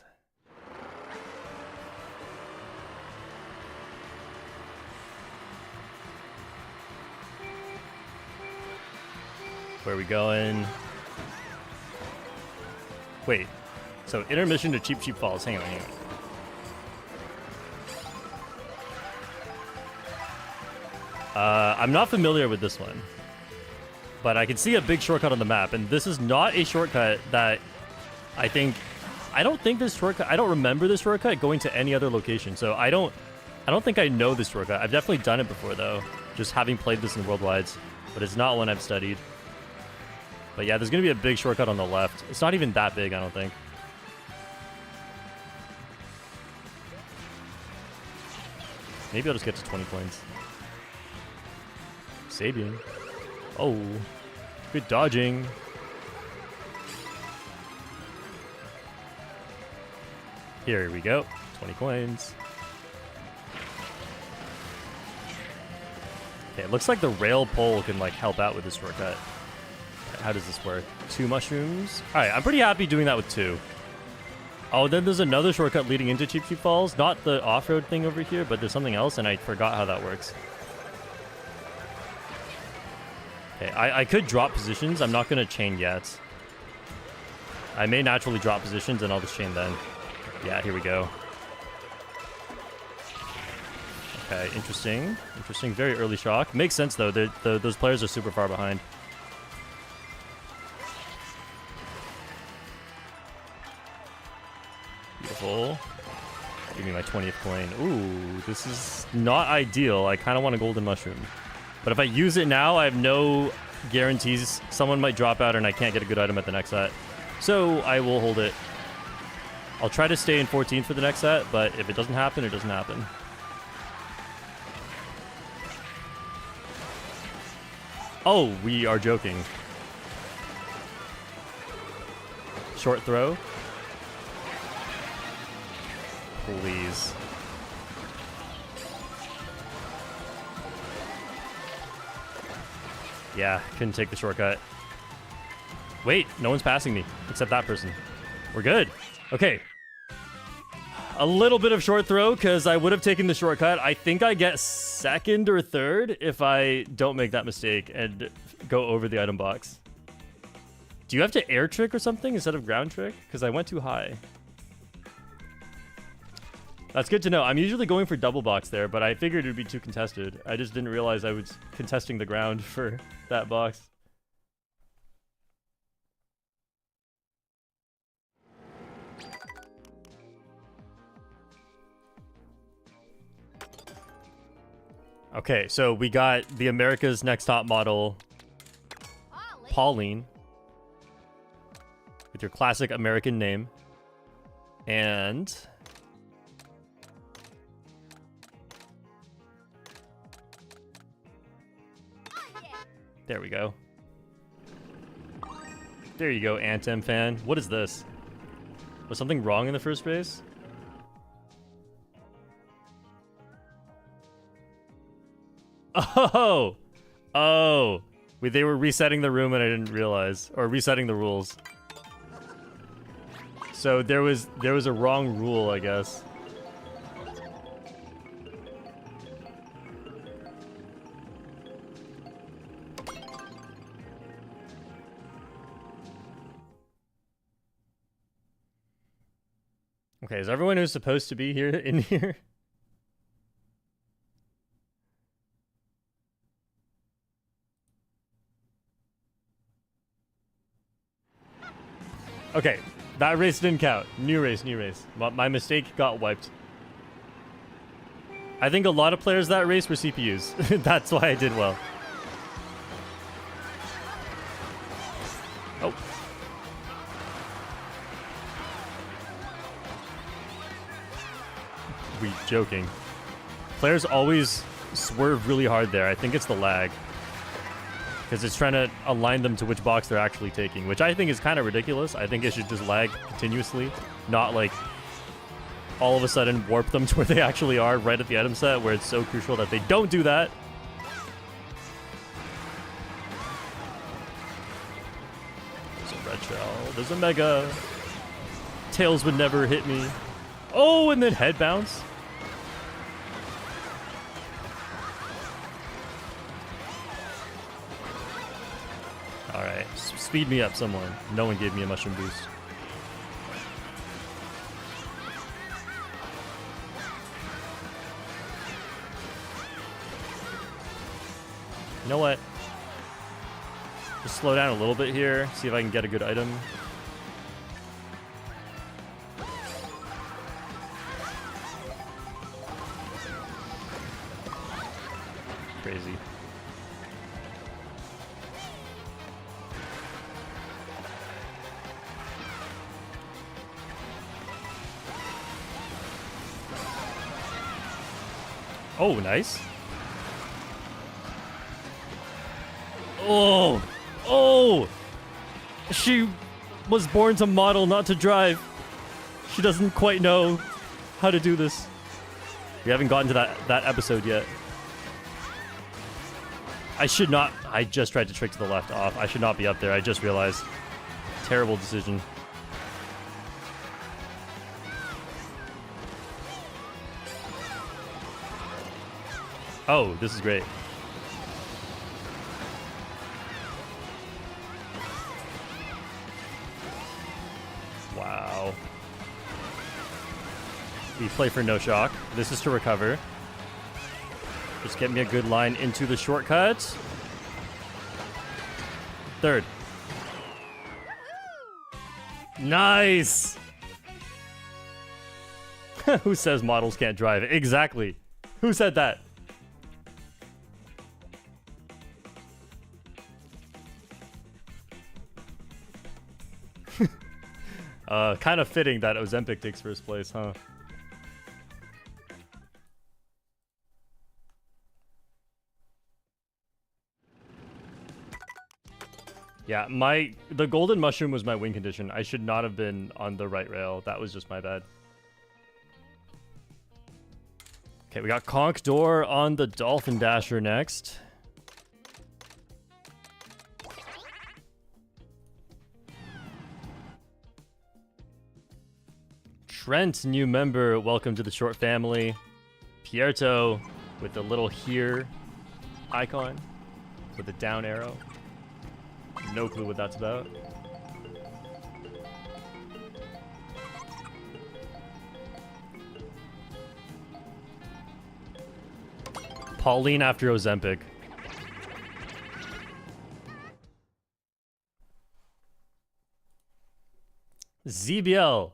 Where are we going? Wait. So, intermission to Cheep Cheep Falls. Hang on, hang on. I'm not familiar with this one. But I can see a big shortcut on the map. And this is not a shortcut that I don't think this shortcut... I don't remember this shortcut going to any other location. So, I don't think I know this shortcut. I've definitely done it before, though. Just having played this in Worldwides. But it's not one I've studied. But yeah, there's going to be a big shortcut on the left. It's not even that big, I don't think. Maybe I'll just get to 20 points. Sabian. Oh. Good dodging. Here we go. 20 coins. Okay, it looks like the rail pole can like help out with this shortcut. How does this work? 2 mushrooms. All right, I'm pretty happy doing that with 2. Oh, then there's another shortcut leading into Cheep Cheep Falls. Not the off-road thing over here, but there's something else, and I forgot how that works. Okay, I could drop positions. I'm not going to chain yet. I may naturally drop positions, and I'll just chain then. Yeah, here we go. Okay, interesting. Interesting. Very early shock. Makes sense, though. Those players are super far behind. Beautiful. Give me my 20th coin. Ooh, this is not ideal. I kind of want a golden mushroom. But if I use it now, I have no guarantees. Someone might drop out and I can't get a good item at the next set. So I will hold it. I'll try to stay in 14th for the next set, but if it doesn't happen, it doesn't happen. Oh, we are joking. Short throw. Please. Yeah, couldn't take the shortcut. Wait, no one's passing me except that person. We're good. Okay. A little bit of short throw because I would have taken the shortcut. I think I get second or third if I don't make that mistake and go over the item box. Do you have to air trick or something instead of ground trick? Because I went too high. That's good to know. I'm usually going for double box there, but I figured it would be too contested. I just didn't realize I was contesting the ground for that box. Okay, so we got the America's Next Top Model, Pauline, with your classic American name, and there we go. There you go, Anthem fan. What is this? Was something wrong in the first race? Oh! Oh! They were resetting the room and I didn't realize. Or resetting the rules. So there was a wrong rule, I guess. Okay, is everyone who's supposed to be here in here? Okay, that race didn't count. New race, new race. My mistake got wiped. I think a lot of players that race were CPUs. That's why I did well. Oh. We joking. Players always swerve really hard there. I think it's the lag. Because it's trying to align them to which box they're actually taking, which I think is kind of ridiculous. I think it should just lag continuously, not like all of a sudden warp them to where they actually are right at the item set, where it's so crucial that they don't do that. There's a red shell. There's a mega. Tails would never hit me. Oh, and then head bounce. Alright, speed me up, someone. No one gave me a mushroom boost. You know what? Just slow down a little bit here, see if I can get a good item. Crazy. Oh, nice. Oh! Oh! She was born to model, not to drive. She doesn't quite know how to do this. We haven't gotten to that episode yet. I should not... I just tried to trick to the left off. I should not be up there. I just realized. Terrible decision. Oh, this is great. Wow. We play for no shock. This is to recover. Just get me a good line into the shortcut. Third. Nice! Who says models can't drive? Exactly. Who said that? Kind of fitting that Ozempic takes first place, huh? Yeah, the golden mushroom was my win condition. I should not have been on the right rail. That was just my bad. Okay, we got Conk Door on the Dolphin Dasher next. Trent, new member. Welcome to the short family. Pierto with the little here icon with the down arrow. No clue what that's about. Pauline after Ozempic. ZBL.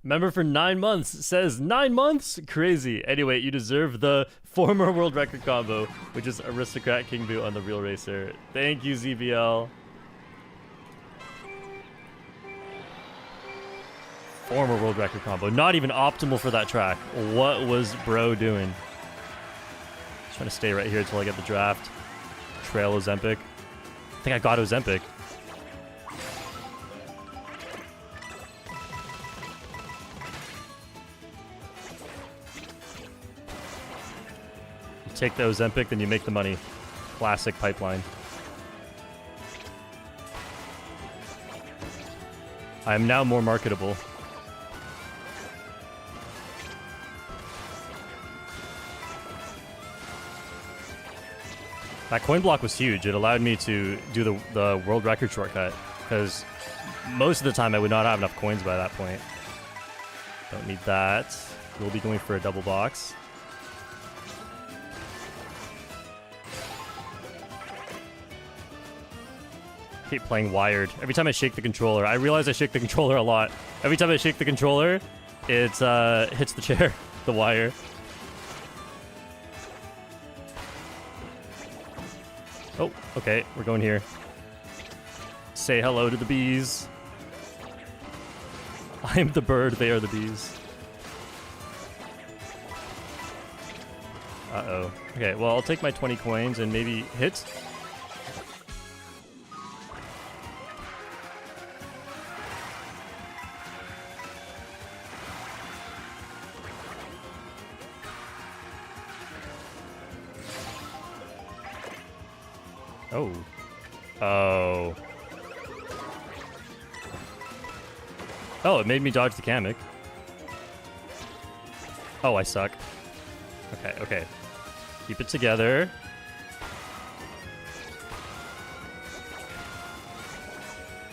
Member for 9 months says 9 months? Crazy. Anyway, you deserve the former world record combo, which is Aristocrat King Boot on the Real Racer. Thank you, ZBL. Former world record combo. Not even optimal for that track. What was bro doing? Just trying to stay right here until I get the draft. Trail Ozempic. I think I got Ozempic. Take the Ozempic, then you make the money. Classic pipeline. I am now more marketable. That coin block was huge. It allowed me to do the world record shortcut, because most of the time I would not have enough coins by that point. Don't need that. We'll be going for a double box. Keep playing wired. Every time I shake the controller, I realize I shake the controller a lot. Every time I shake the controller, it hits the chair, the wire. Oh, okay, we're going here. Say hello to the bees. I'm the bird, they are the bees. Uh-oh. Okay, well, I'll take my 20 coins and maybe hit. Oh. Oh. Oh, it made me dodge the Kamek. Oh, I suck. Okay, okay. Keep it together.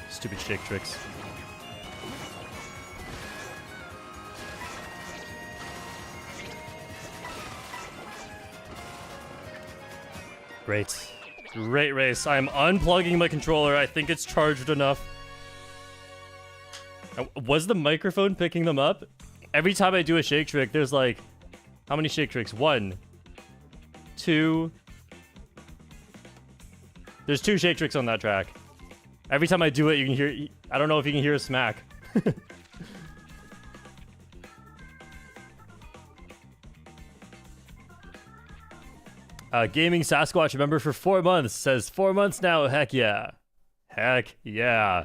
Stupid shake tricks. Great. Great race. I'm unplugging my controller. I think it's charged enough. Was the microphone picking them up? Every time I do a shake trick, there's like... How many shake tricks? 1, 2... There's 2 shake tricks on that track. Every time I do it, you can hear... I don't know if you can hear a smack. Gaming Sasquatch member for 4 months says 4 months now. Heck yeah. Heck yeah.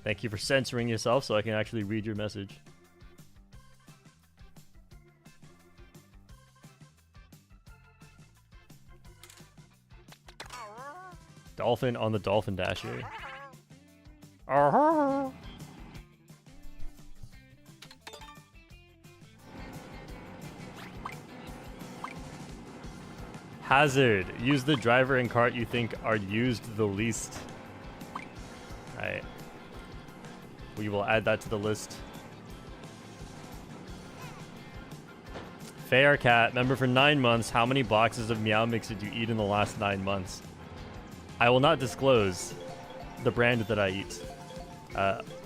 Thank you for censoring yourself so I can actually read your message. Dolphin on the Dolphin Dasher. Hazard. Use the driver and cart you think are used the least. Alright. We will add that to the list. Fair Cat. Member for 9 months. How many boxes of Meow Mix did you eat in the last 9 months? I will not disclose the brand that I eat.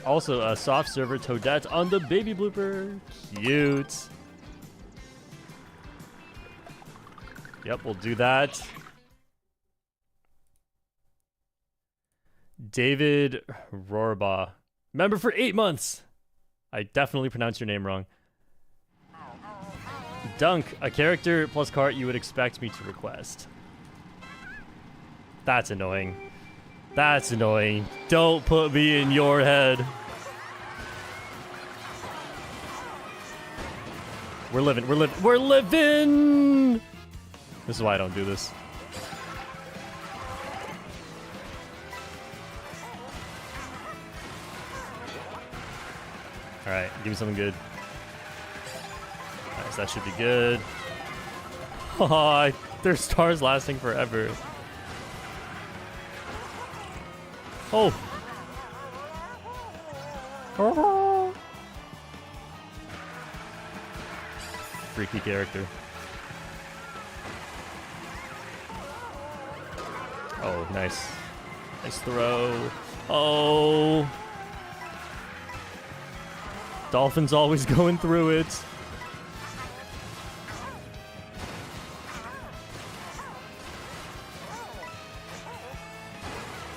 Also, a soft server Toadette on the baby blooper. Cute. Yep, we'll do that. David Rorbaugh. Member for 8 months. I definitely pronounced your name wrong. Dunk, a character plus cart you would expect me to request. That's annoying. That's annoying. Don't put me in your head. We're living, we're living, we're living! This is why I don't do this. Give me something good. Nice, that should be good. Oh, their stars lasting forever. Oh. Oh. Freaky character. Oh, nice. Nice throw. Oh. Dolphin's always going through it.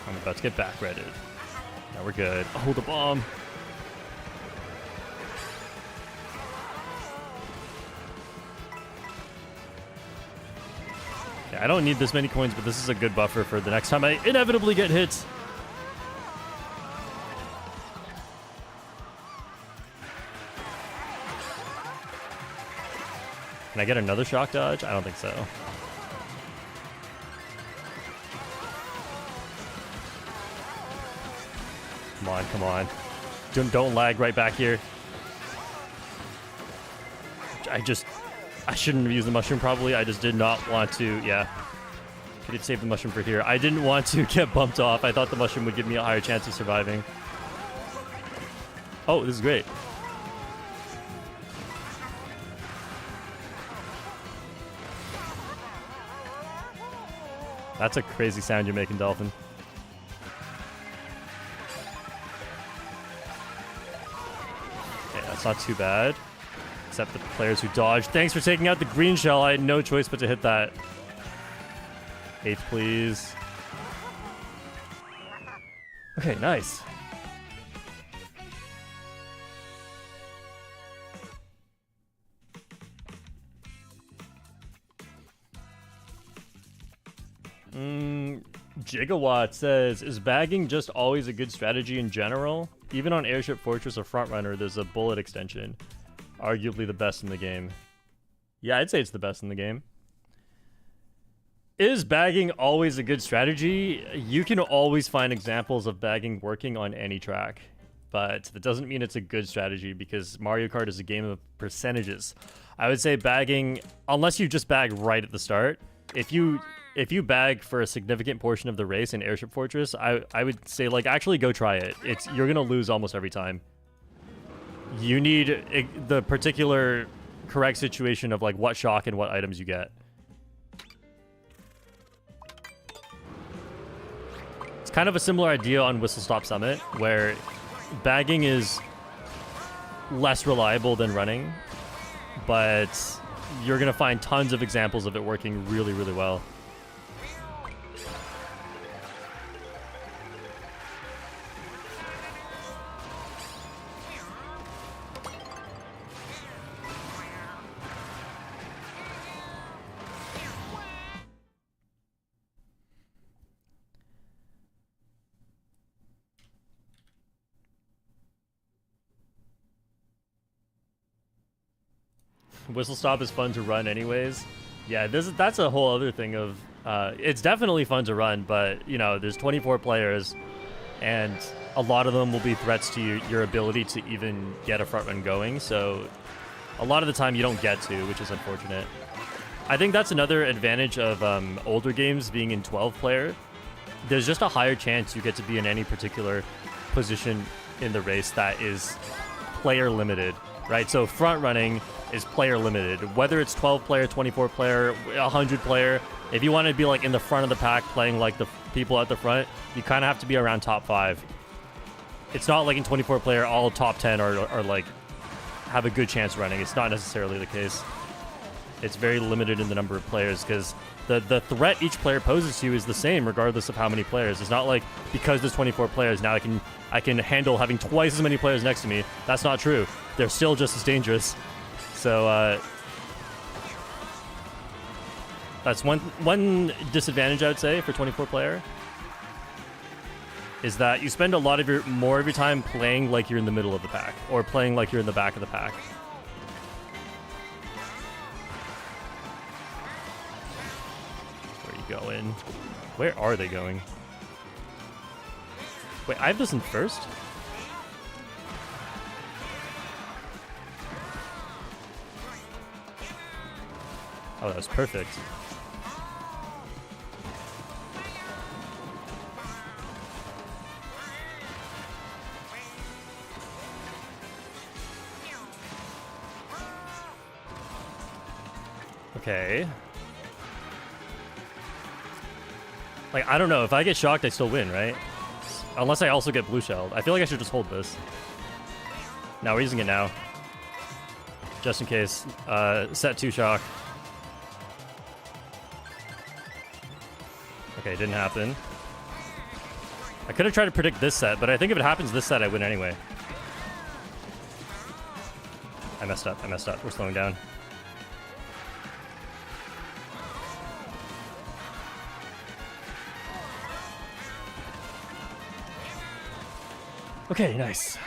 I'm about to get back redded. Now we're good. Oh, the bomb. Okay, I don't need this many coins, but this is a good buffer for the next time I inevitably get hit. Can I get another shock dodge? I don't think so. Come on, come on. Don't lag right back here. I shouldn't have used the mushroom probably. I just did not want to, yeah. Could have saved the mushroom for here. I didn't want to get bumped off. I thought the mushroom would give me a higher chance of surviving. Oh, this is great. That's a crazy sound you're making, Dolphin. Okay, that's not too bad. Except the players who dodged. Thanks for taking out the green shell. I had no choice but to hit that. 8th, please. Okay, nice. Gigawatt says, is bagging just always a good strategy in general? Even on Airship Fortress or Frontrunner, there's a bullet extension. Arguably the best in the game. Yeah, I'd say it's the best in the game. Is bagging always a good strategy? You can always find examples of bagging working on any track. But that doesn't mean it's a good strategy because Mario Kart is a game of percentages. I would say bagging, unless you just bag right at the start, if you bag for a significant portion of the race in Airship Fortress, I would say, like, actually go try it. You're gonna lose almost every time. You need the particular correct situation of, like, what shock and what items you get. It's kind of a similar idea on Whistle Stop Summit, where bagging is less reliable than running, but you're gonna find tons of examples of it working really, really well. Whistle Stop is fun to run anyways. Yeah, that's a whole other thing of... it's definitely fun to run, but, you know, there's 24 players, and a lot of them will be threats to your ability to even get a front run going, so a lot of the time you don't get to, which is unfortunate. I think that's another advantage of older games being in 12-player. There's just a higher chance you get to be in any particular position in the race that is player limited, right? So front running is player limited. Whether it's 12-player, 24-player, 100-player, if you want to be like in the front of the pack playing like the people at the front, you kind of have to be around top 5. It's not like in 24-player all top 10 are like have a good chance running. It's not necessarily the case. It's very limited in the number of players because the threat each player poses to you is the same regardless of how many players. It's not like because there's 24 players now I can handle having twice as many players next to me. That's not true. They're still just as dangerous. So that's one disadvantage I would say for 24-player is that you spend a lot of more of your time playing like you're in the middle of the pack or playing like you're in the back of the pack. Where are you going? Where are they going? Wait, I have this in first? Oh, that was perfect. Okay. Like, I don't know. If I get shocked, I still win, right? Unless I also get blue shelled. I feel like I should just hold this. No, we're using it now. Just in case. Set 2 shock. Okay, didn't happen. I could have tried to predict this set, but I think if it happens this set, I win anyway. I messed up. I messed up. We're slowing down. Okay, nice.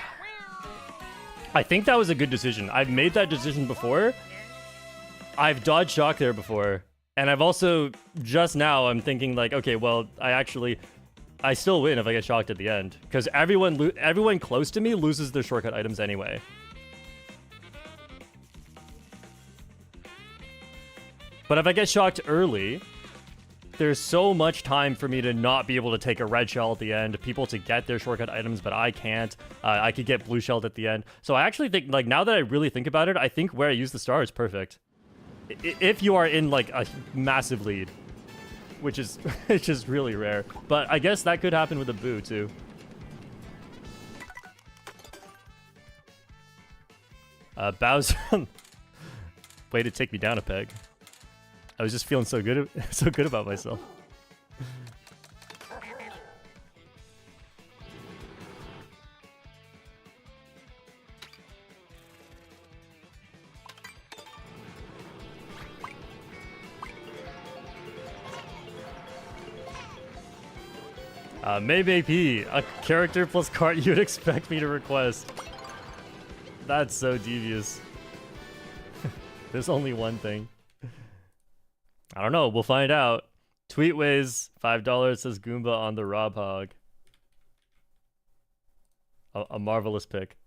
I think that was a good decision. I've made that decision before. I've dodged shock there before. And I've also, just now, I'm thinking like, okay, well, I still win if I get shocked at the end. Because everyone close to me loses their shortcut items anyway. But if I get shocked early, there's so much time for me to not be able to take a red shell at the end, people to get their shortcut items, but I can't. I could get blue shelled at the end. So I actually think, like, now that I really think about it, I think where I use the star is perfect. If you are in, like, a massive lead, which is it's just really rare. But I guess that could happen with a boo, too. Bowser. Way to take me down a peg. I was just feeling so good about myself. Maybe AP, a character plus Kart you'd expect me to request. That's so devious. There's only one thing. I don't know. We'll find out. Tweetways, $5 says Goomba on the Rob Hog. A marvelous pick.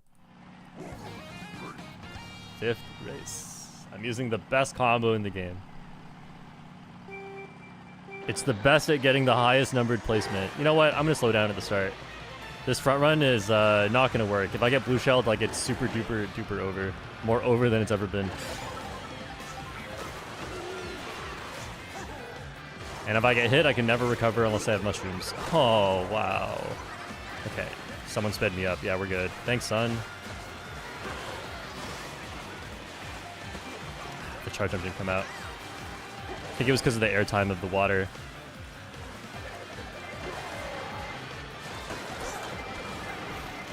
5th race. I'm using the best combo in the game. It's the best at getting the highest numbered placement. You know what? I'm going to slow down at the start. This front run is not going to work. If I get blue shelled, like, it's super duper duper over. More over than it's ever been. And if I get hit, I can never recover unless I have mushrooms. Oh, wow. Okay. Someone sped me up. Yeah, we're good. Thanks, son. The charge jump didn't come out. I think it was because of the airtime of the water.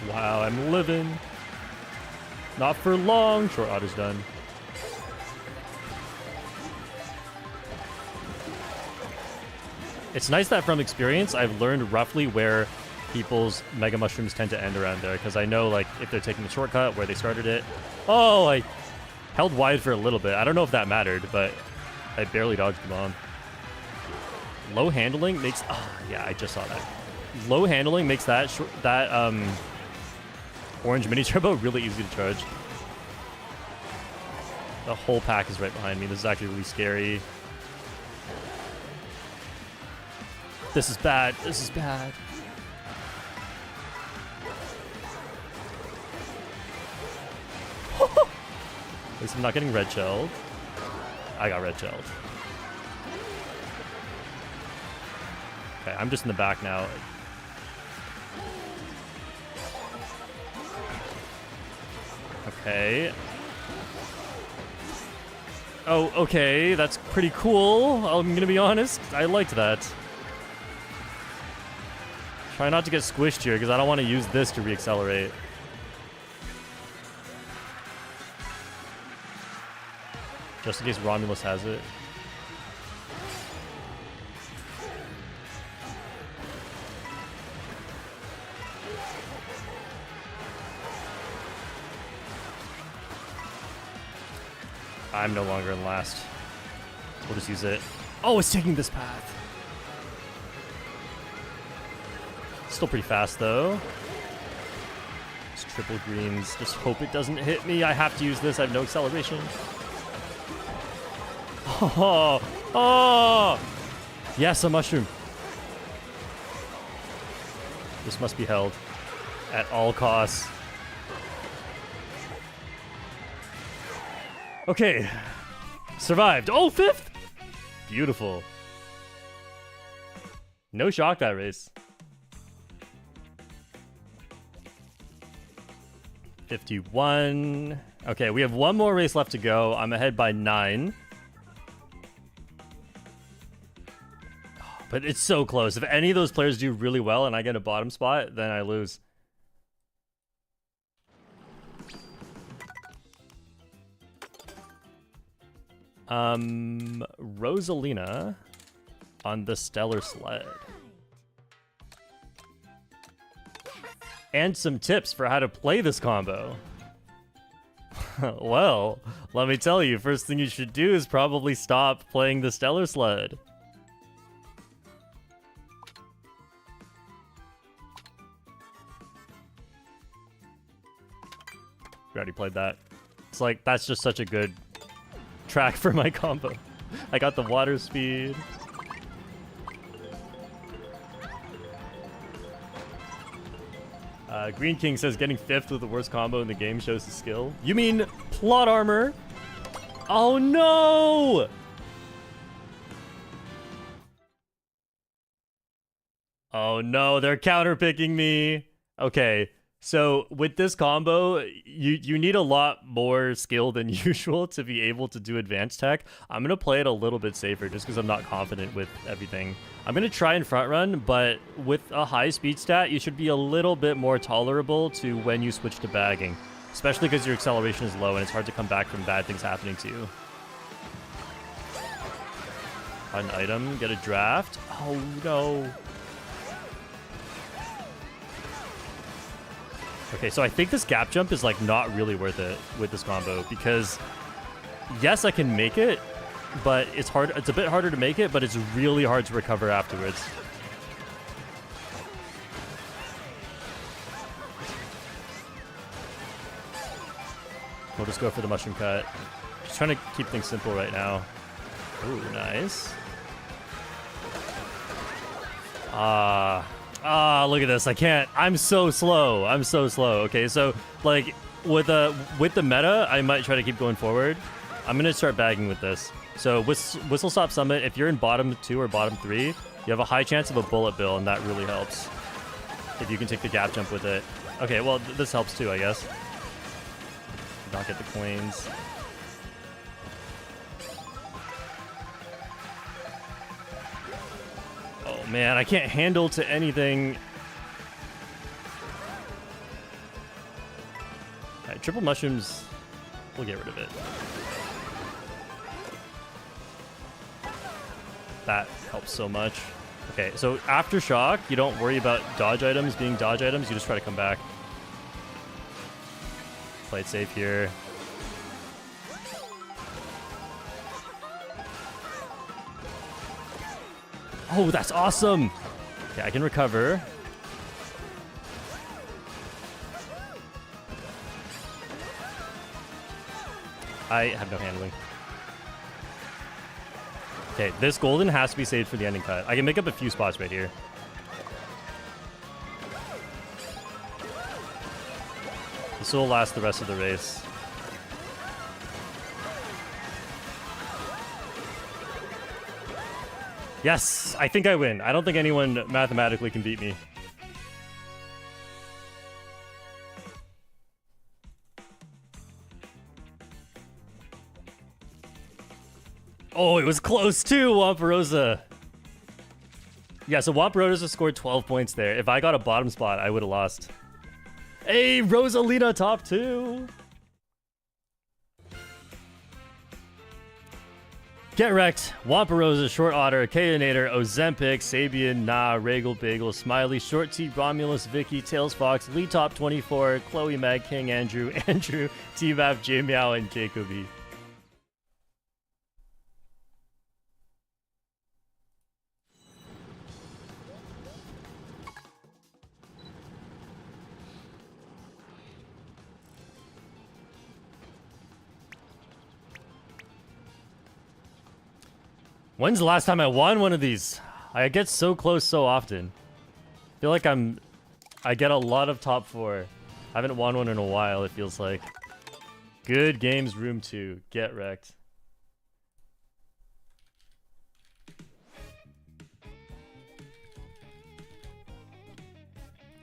Wow, I'm living. Not for long. Short auto's done. It's nice that from experience, I've learned roughly where people's Mega Mushrooms tend to end around there, because I know, like, if they're taking the shortcut, where they started it. Oh, I held wide for a little bit. I don't know if that mattered, but I barely dodged the bomb. Low handling makes... Oh, yeah, I just saw that. Low handling makes that orange mini turbo really easy to charge. The whole pack is right behind me. This is actually really scary. This is bad. This is bad. At least I'm not getting red shelled. I got red shelled. Okay, I'm just in the back now. Okay. Oh, okay. That's pretty cool. I'm gonna be honest. I liked that. Try not to get squished here, because I don't want to use this to reaccelerate. Just in case Romulus has it. I'm no longer in last. We'll just use it. Oh, it's taking this path. Still pretty fast, though. It's triple greens. Just hope it doesn't hit me. I have to use this. I have no acceleration. Oh, oh! Yes, a mushroom. This must be held at all costs. Okay. Survived. Oh, 5th! Beautiful. No shock that race. 51. Okay, we have one more race left to go. I'm ahead by 9. But it's so close. If any of those players do really well and I get a bottom spot, then I lose. Rosalina on the Stellar Sled. And some tips for how to play this combo. Well, let me tell you, first thing you should do is probably stop playing the Stellar Sled. We already played that. It's like, that's just such a good track for my combo. I got the water speed. Green King says getting 5th with the worst combo in the game shows his skill. You mean plot armor? Oh no! Oh no, they're counterpicking me. Okay, so with this combo, you need a lot more skill than usual to be able to do advanced tech. I'm going to play it a little bit safer just because I'm not confident with everything. I'm going to try and front run, but with a high speed stat, you should be a little bit more tolerable to when you switch to bagging, especially because your acceleration is low and it's hard to come back from bad things happening to you. An item, get a draft. Oh no. Okay, so I think this gap jump is like not really worth it with this combo because yes, I can make it, but it's hard. It's a bit harder to make it, but it's really hard to recover afterwards. We'll just go for the mushroom cut. Just trying to keep things simple right now. Ooh, nice. Look at this. I can't. I'm so slow. I'm so slow. Okay, so like with the meta, I might try to keep going forward. I'm gonna start bagging with this. So Whistle Stop Summit, if you're in bottom 2 or bottom 3, you have a high chance of a bullet bill, and that really helps. If you can take the gap jump with it. Okay, well this helps too, I guess. Not get the coins. Oh man, I can't handle to anything. Alright, triple mushrooms, we'll get rid of it. That helps so much. Okay, so aftershock, you don't worry about dodge items being dodge items, you just try to come back. Play it safe here. Oh, that's awesome! Okay, I can recover. I have no handling. Okay, this golden has to be saved for the ending cut. I can make up a few spots right here. This will last the rest of the race. Yes, I think I win. I don't think anyone mathematically can beat me. Oh, it was close too, Wampirosa. Yeah, so Wampirosa scored 12 points there. If I got a bottom spot, I would have lost. Hey, Rosalina top 2. Get wrecked. Wampirosa, Short Otter, Kaonator, Ozempic, Sabian, Nah, Regal Bagel, Smiley, Short T, Romulus, Vicky, Tails Fox, Lee Top 24, Chloe Mag, King Andrew, T-Map, J-Meow, and Keikobi. When's the last time I won one of these? I get so close so often. I feel like I get a lot of top 4. I haven't won one in a while, it feels like. Good games, room 2. Get wrecked.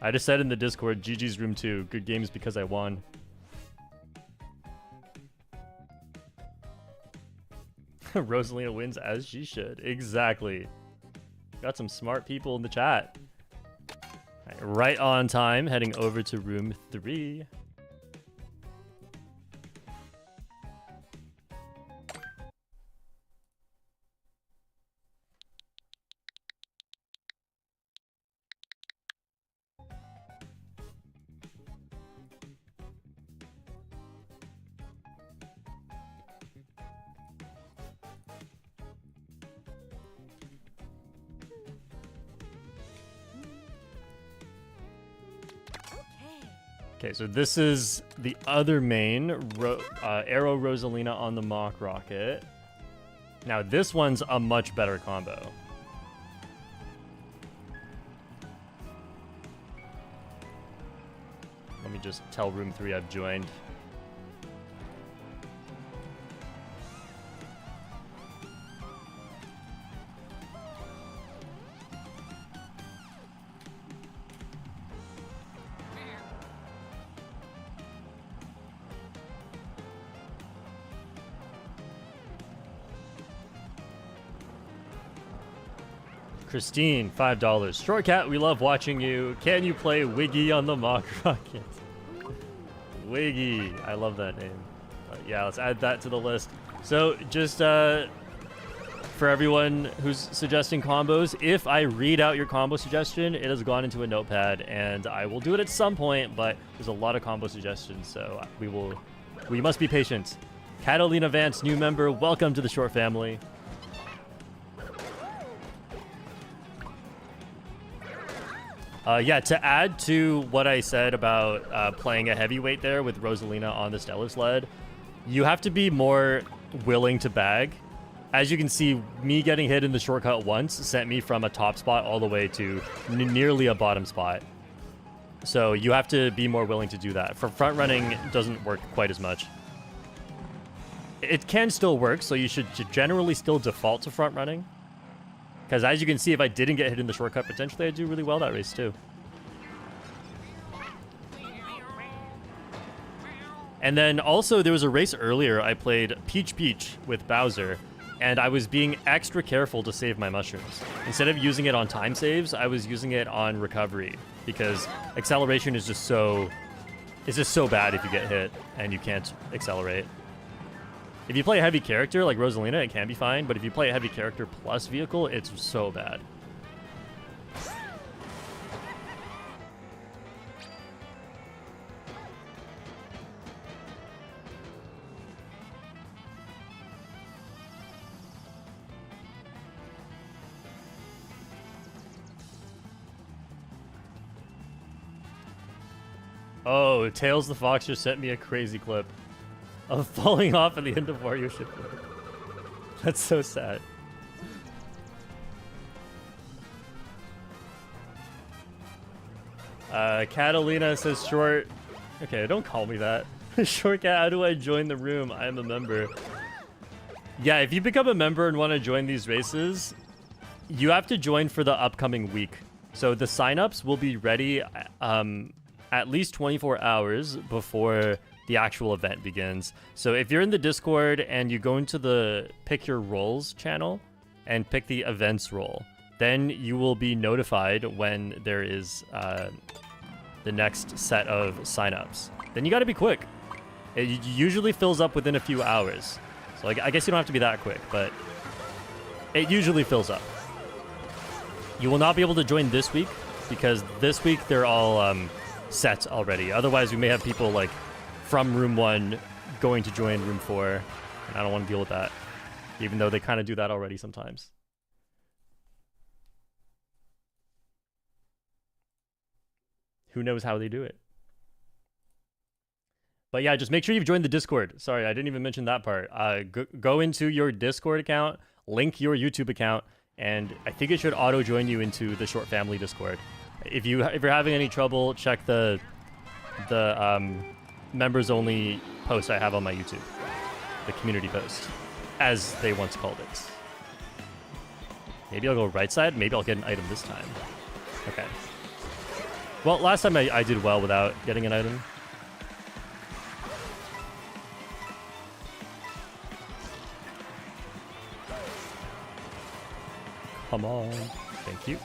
I just said in the Discord, GG's room 2. Good games because I won. Rosalina wins as she should. Exactly. Got some smart people in the chat. Right on time, heading over to room 3. Okay, so this is the other main, Arrow Rosalina on the Mach Rocket. Now this one's a much better combo. Let me just tell room 3 I've joined. Christine, $5. Shortcat, we love watching you. Can you play Wiggy on the Mach Rocket? Wiggy, I love that name. Yeah, let's add that to the list. So just for everyone who's suggesting combos, if I read out your combo suggestion, it has gone into a notepad, and I will do it at some point, but there's a lot of combo suggestions, so we must be patient. Catalina Vance, new member, welcome to the Short family. Yeah, to add to what I said about playing a heavyweight there with Rosalina on the Stellar Sled, you have to be more willing to bag. As you can see, me getting hit in the shortcut once sent me from a top spot all the way to nearly a bottom spot. So you have to be more willing to do that. For front running, it doesn't work quite as much. It can still work, so you should generally still default to front running. Because as you can see, if I didn't get hit in the shortcut, potentially I'd do really well that race too. And then also there was a race earlier I played Peach Peach with Bowser, and I was being extra careful to save my mushrooms. Instead of using it on time saves, I was using it on recovery, because acceleration is just so bad if you get hit and you can't accelerate. If you play a heavy character like Rosalina, it can be fine, but if you play a heavy character plus vehicle, it's so bad. Oh, Tails the Fox just sent me a crazy clip of falling off at the end of Wario Shipwreck. That's so sad. Catalina says short. Okay, don't call me that. Shortcat, how do I join the room? I am a member. Yeah, if you become a member and want to join these races, you have to join for the upcoming week. So the signups will be ready at least 24 hours before the actual event begins. So if you're in the Discord and you go into the pick your roles channel and pick the events role, then you will be notified when there is the next set of signups. Then you got to be quick. It usually fills up within a few hours. So I guess you don't have to be that quick, but it usually fills up. You will not be able to join this week because this week they're all set already. Otherwise, we may have people like from room 1 going to join room 4, and I don't want to deal with that, even though they kind of do that already sometimes. Who knows how they do it? But yeah, just make sure you've joined the Discord. Sorry, I didn't even mention that part. Go into your Discord account, link your YouTube account, and I think it should auto join you into the Short Family Discord. If you're having any trouble, check the members only post I have on my YouTube, the community post, as they once called it. Maybe I'll go right side. Maybe I'll get an item this time. Okay. Well, last time I did well without getting an item. Come on. Thank you.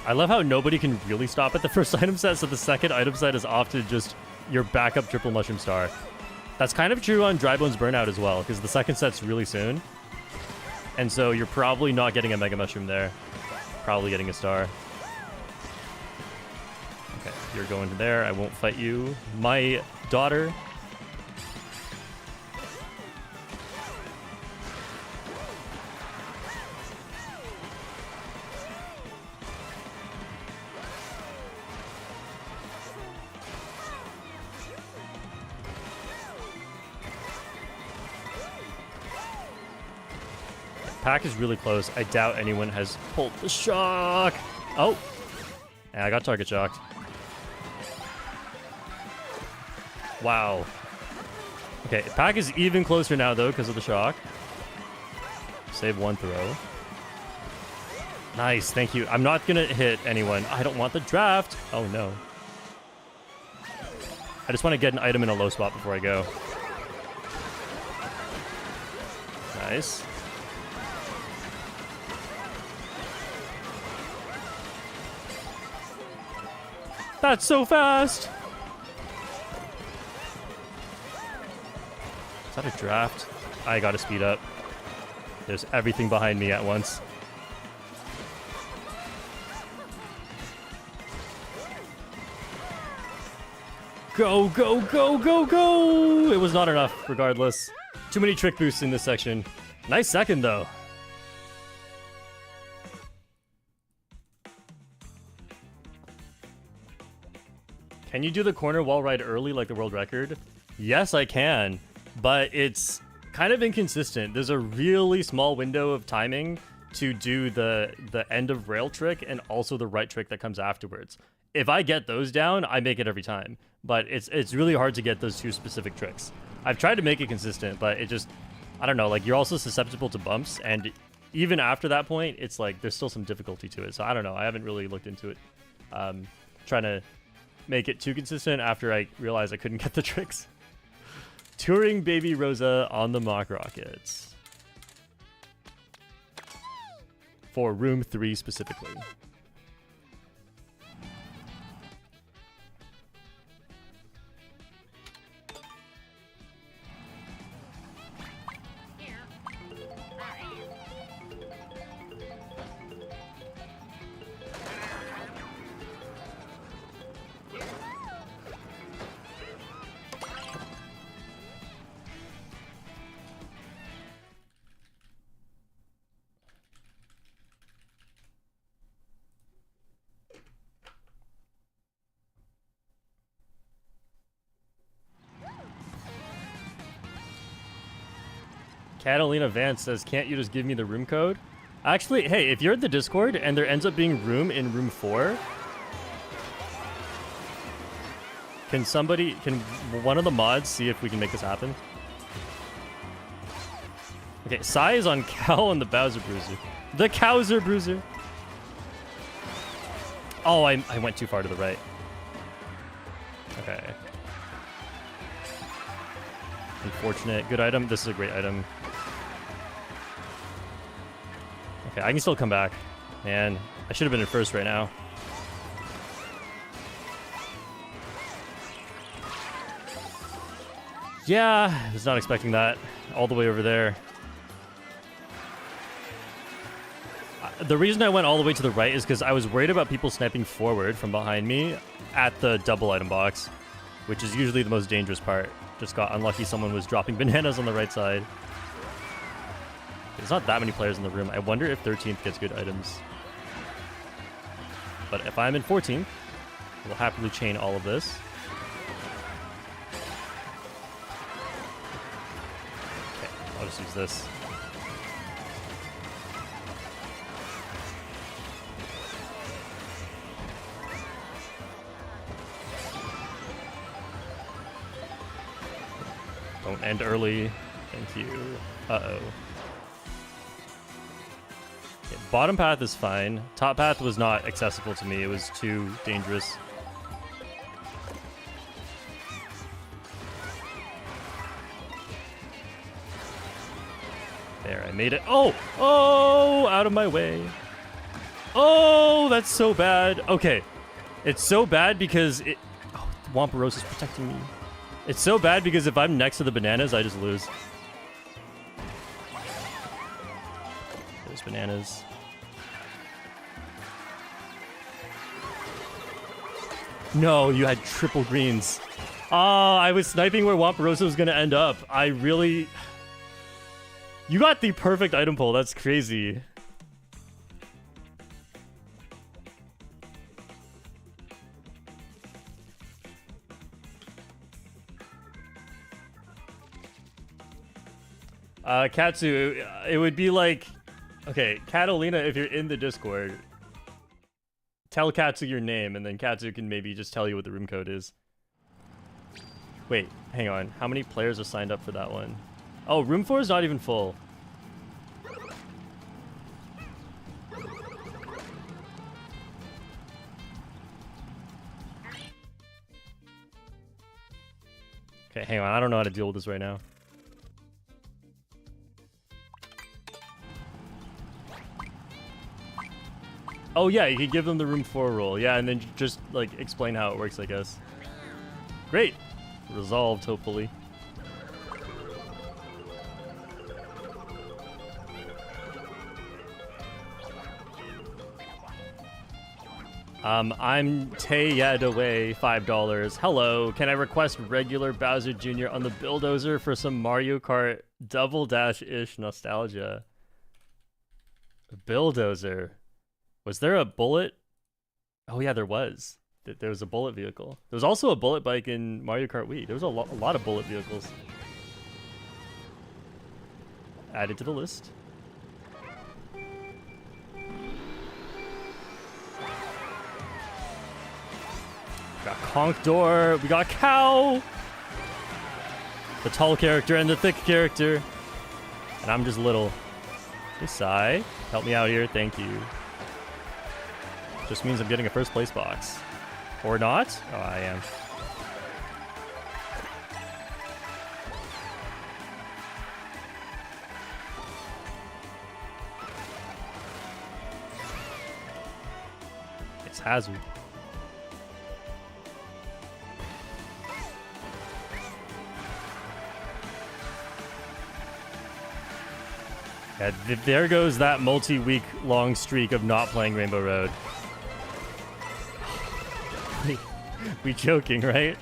I love how nobody can really stop at the first item set, so the second item set is often just your backup triple mushroom star. That's kind of true on Dry Bones Burnout as well, because the second set's really soon. And so you're probably not getting a Mega Mushroom there. Probably getting a star. Okay, you're going to there. I won't fight you. My daughter. Pack is really close. I doubt anyone has pulled the shock. Oh. Yeah, I got target shocked. Wow. Okay, Pack is even closer now, though, because of the shock. Save one throw. Nice, thank you. I'm not going to hit anyone. I don't want the draft. Oh, no. I just want to get an item in a low spot before I go. Nice. That's so fast! Is that a draft? I gotta speed up. There's everything behind me at once. Go, go, go, go, go! It was not enough, regardless. Too many trick boosts in this section. Nice second, though. Can you do the corner wall ride early like the world record? Yes, I can, but it's kind of inconsistent. There's a really small window of timing to do the end of rail trick and also the right trick that comes afterwards. If I get those down, I make it every time, but it's really hard to get those two specific tricks. I've tried to make it consistent, but it just, I don't know, like you're also susceptible to bumps, and even after that point, it's like there's still some difficulty to it. So I don't know, I haven't really looked into it. Trying to make it too consistent after I realized I couldn't get the tricks. Touring Baby Rosa on the Mock Rockets. For room 3 specifically. Catalina Vance says, can't you just give me the room code? Actually, hey, if you're in the Discord and there ends up being room in room 4, can one of the mods see if we can make this happen? Okay, Sai is on Cow and the Bowser Bruiser. The Cowser Bruiser. Oh, I went too far to the right. Okay. Unfortunate. Good item. This is a great item. Okay, I can still come back. Man, I should have been in first right now. Yeah, I was not expecting that. All the way over there. The reason I went all the way to the right is because I was worried about people sniping forward from behind me at the double item box, which is usually the most dangerous part. Just got unlucky someone was dropping bananas on the right side. There's not that many players in the room. I wonder if 13th gets good items. But if I'm in 14th, I will happily chain all of this. I'll just use this. Don't end early. Thank you. Uh-oh. Okay, bottom path is fine. Top path was not accessible to me. It was too dangerous. There, I made it. Oh! Oh! Out of my way. Oh! That's so bad. Okay. It's so bad because it... Oh, Wampirosa's protecting me. It's so bad because if I'm next to the bananas, I just lose. There's bananas. No, you had triple greens. Ah, I was sniping where Wampirosa was going to end up. I really... You got the perfect item pull. That's crazy. Katsu, it would be like... Okay, Catalina, if you're in the Discord, tell Katsu your name, and then Katsu can maybe just tell you what the room code is. Wait, hang on. How many players are signed up for that one? Oh, room 4 is not even full. Okay, hang on. I don't know how to deal with this right now. Oh yeah, you could give them the room 4 rule. Yeah, and then just like explain how it works, I guess. Great. Resolved, hopefully. I'm Tayedaway, $5. Hello, can I request regular Bowser Jr. on the Bulldozer for some Mario Kart Double Dash-ish nostalgia? Bulldozer. Was there a bullet? Oh yeah, there was. There was a bullet vehicle. There was also a bullet bike in Mario Kart Wii. There was a lot of bullet vehicles. Added to the list. Got Conk Door. We got Cow. The tall character and the thick character. And I'm just little. Hey, Sai. Help me out here. Thank you. Just means I'm getting a first place box. Or not? Oh, I am. It's Hazard. Yeah, there goes that multi-week long streak of not playing Rainbow Road. We joking, right?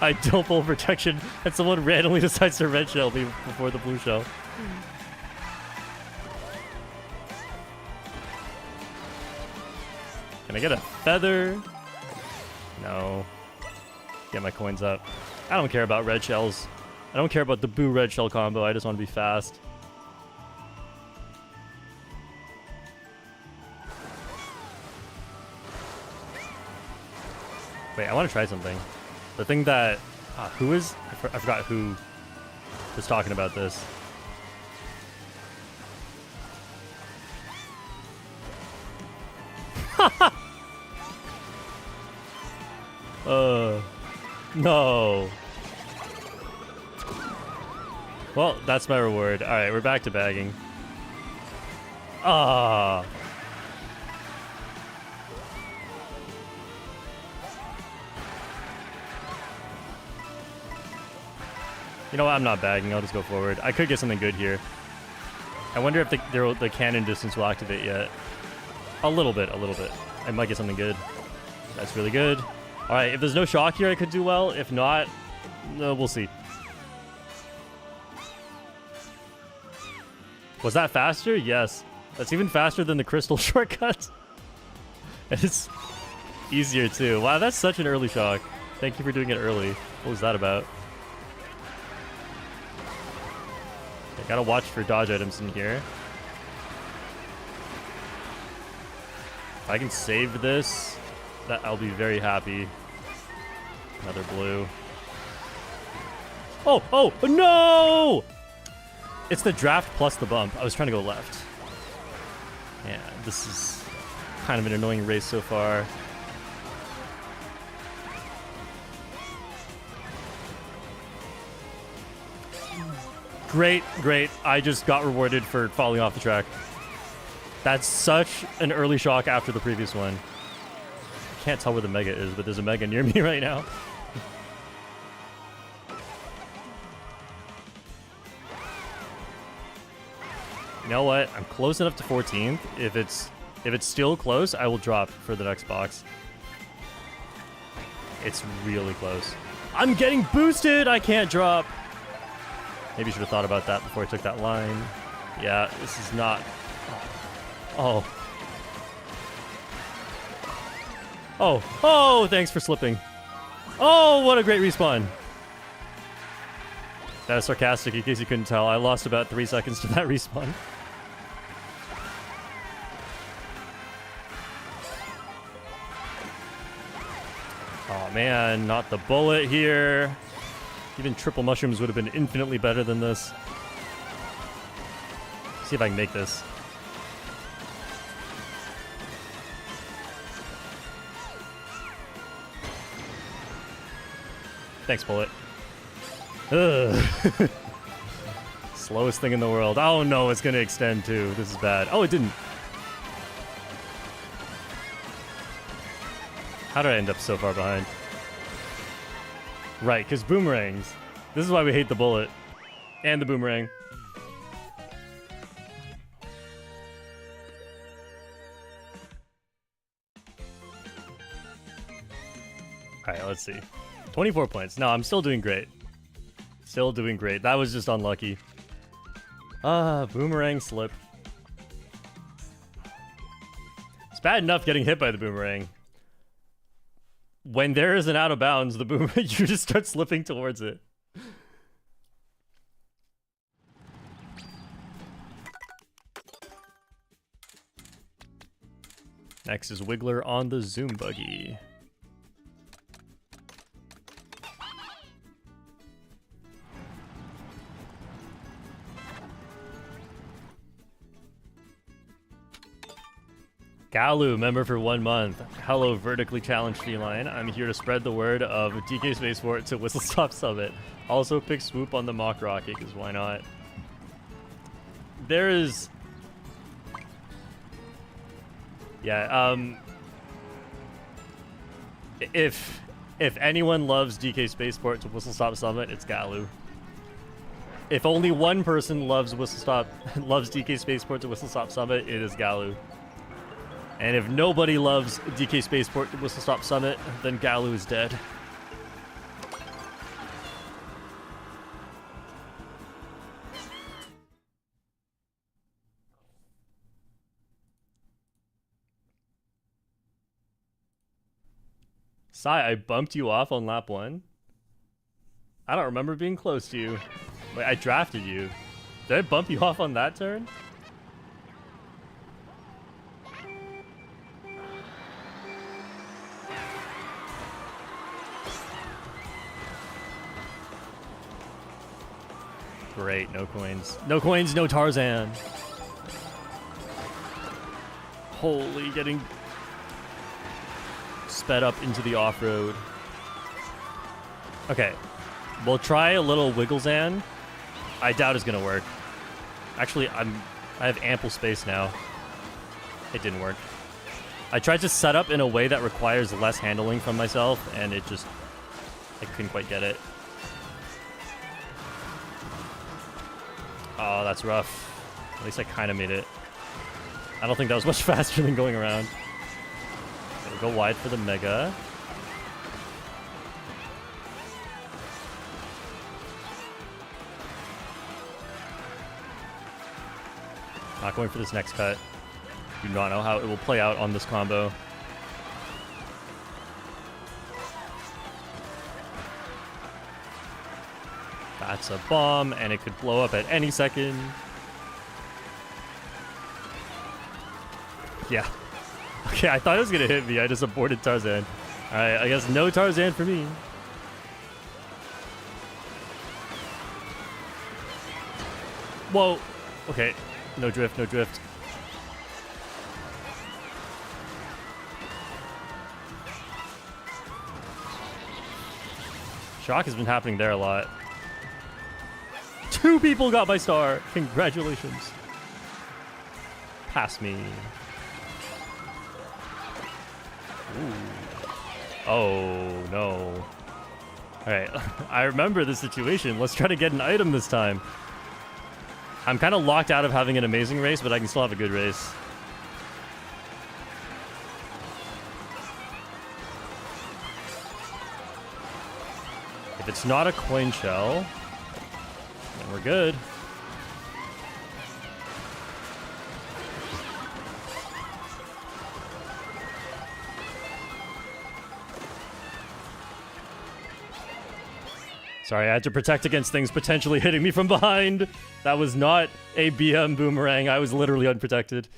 I don't pull protection and someone randomly decides to red shell me before the blue shell. Can I get a feather? No. Get my coins up. I don't care about red shells. I don't care about the boo red shell combo. I just want to be fast. Wait, I want to try something. The thing that... who is... I forgot who was talking about this. No. Well, that's my reward. Alright, we're back to bagging. Ah. You know what? I'm not bagging. I'll just go forward. I could get something good here. I wonder if the cannon distance will activate yet. A little bit. I might get something good. That's really good. All right, if there's no shock here, I could do well. If not, no, we'll see. Was that faster? Yes. That's even faster than the crystal shortcut. And it's easier too. Wow, that's such an early shock. Thank you for doing it early. What was that about? Gotta watch for dodge items in here. If I can save this, that I'll be very happy. Another blue. Oh, oh, no! It's the draft plus the bump. I was trying to go left. Yeah, this is kind of an annoying race so far. Great, great. I just got rewarded for falling off the track. That's such an early shock after the previous one. I can't tell where the mega is, but there's a mega near me right now. You know what? I'm close enough to 14th. If it's still close, I will drop for the next box. It's really close. I'm getting boosted! I can't drop. Maybe you should have thought about that before I took that line. Yeah, this is not... Oh. Oh. Oh, thanks for slipping. Oh, what a great respawn. That is sarcastic, in case you couldn't tell. I lost about 3 seconds to that respawn. Oh, man, not the bullet here. Even triple mushrooms would have been infinitely better than this. Let's see if I can make this. Thanks, bullet. Ugh. Slowest thing in the world. Oh no, it's gonna extend too. This is bad. Oh, it didn't. How did I end up so far behind? Right, because boomerangs. This is why we hate the bullet. And the boomerang. Alright, let's see. 24 points. No, I'm still doing great. Still doing great. That was just unlucky. Boomerang slip. It's bad enough getting hit by the boomerang. When there is an out of bounds, the boomerang, you just start slipping towards it. Next is Wiggler on the Zoom buggy. Galu, member for 1 month. Hello, vertically challenged feline. I'm here to spread the word of DK Spaceport to Whistle Stop Summit. Also pick Swoop on the Mock Rocket, because why not? There is... Yeah, If anyone loves DK Spaceport to Whistle Stop Summit, it's Galu. If only one person loves DK Spaceport to Whistle Stop Summit, it is Galu. And if nobody loves DK Spaceport to Whistle Stop Summit, then Galu is dead. Sai, I bumped you off on lap 1? I don't remember being close to you. Wait, I drafted you. Did I bump you off on that turn? Great, no coins. No coins, no Tarzan. Holy, getting sped up into the off-road. Okay, we'll try a little Wigglezan. I doubt it's gonna work. Actually, I have ample space now. It didn't work. I tried to set up in a way that requires less handling from myself, and it just... I couldn't quite get it. Oh, that's rough. At least I kind of made it. I don't think that was much faster than going around. Go wide for the mega. Not going for this next cut. Do not know how it will play out on this combo. That's a bomb, and it could blow up at any second. Yeah. Okay, I thought it was gonna hit me. I just aborted Tarzan. Alright, I guess no Tarzan for me. Whoa. Okay. No drift, no drift. Shock has been happening there a lot. 2 people got my star. Congratulations. Pass me. Ooh. Oh, no. Alright, I remember the situation. Let's try to get an item this time. I'm kind of locked out of having an amazing race, but I can still have a good race. If it's not a coin shell, then we're good. Sorry, I had to protect against things potentially hitting me from behind. That was not a BM boomerang. I was literally unprotected.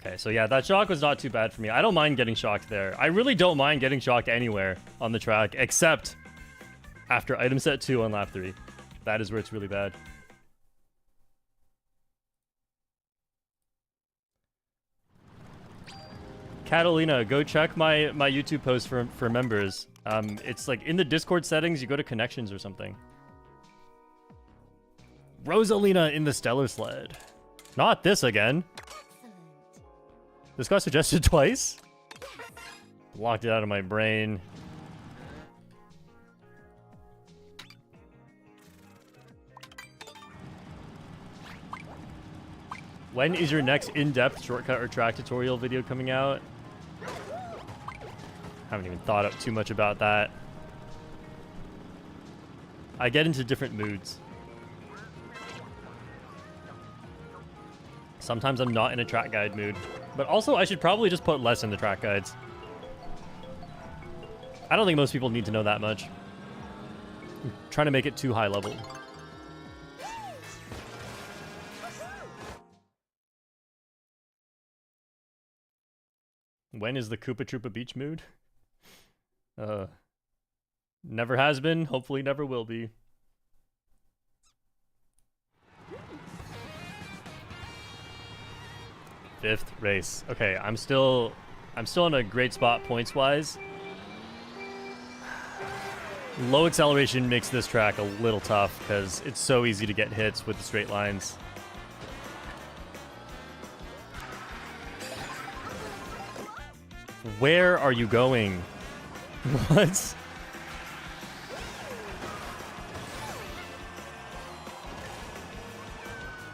Okay, so yeah, that shock was not too bad for me. I don't mind getting shocked there. I really don't mind getting shocked anywhere on the track, except after item set 2 on lap 3. That is where it's really bad. Catalina, go check my YouTube post for members. It's like in the Discord settings, you go to connections or something. Rosalina in the Stellar Sled. Not this again. This got suggested twice. Blocked it out of my brain. When is your next in-depth shortcut or track tutorial video coming out? Haven't even thought up too much about that. I get into different moods. Sometimes I'm not in a track guide mood. But also, I should probably just put less in the track guides. I don't think most people need to know that much. I'm trying to make it too high level. When is the Koopa Troopa Beach mood? Never has been, hopefully never will be. Fifth race. Okay, I'm still in a great spot points wise. Low acceleration makes this track a little tough because it's so easy to get hits with the straight lines. Where are you going? What?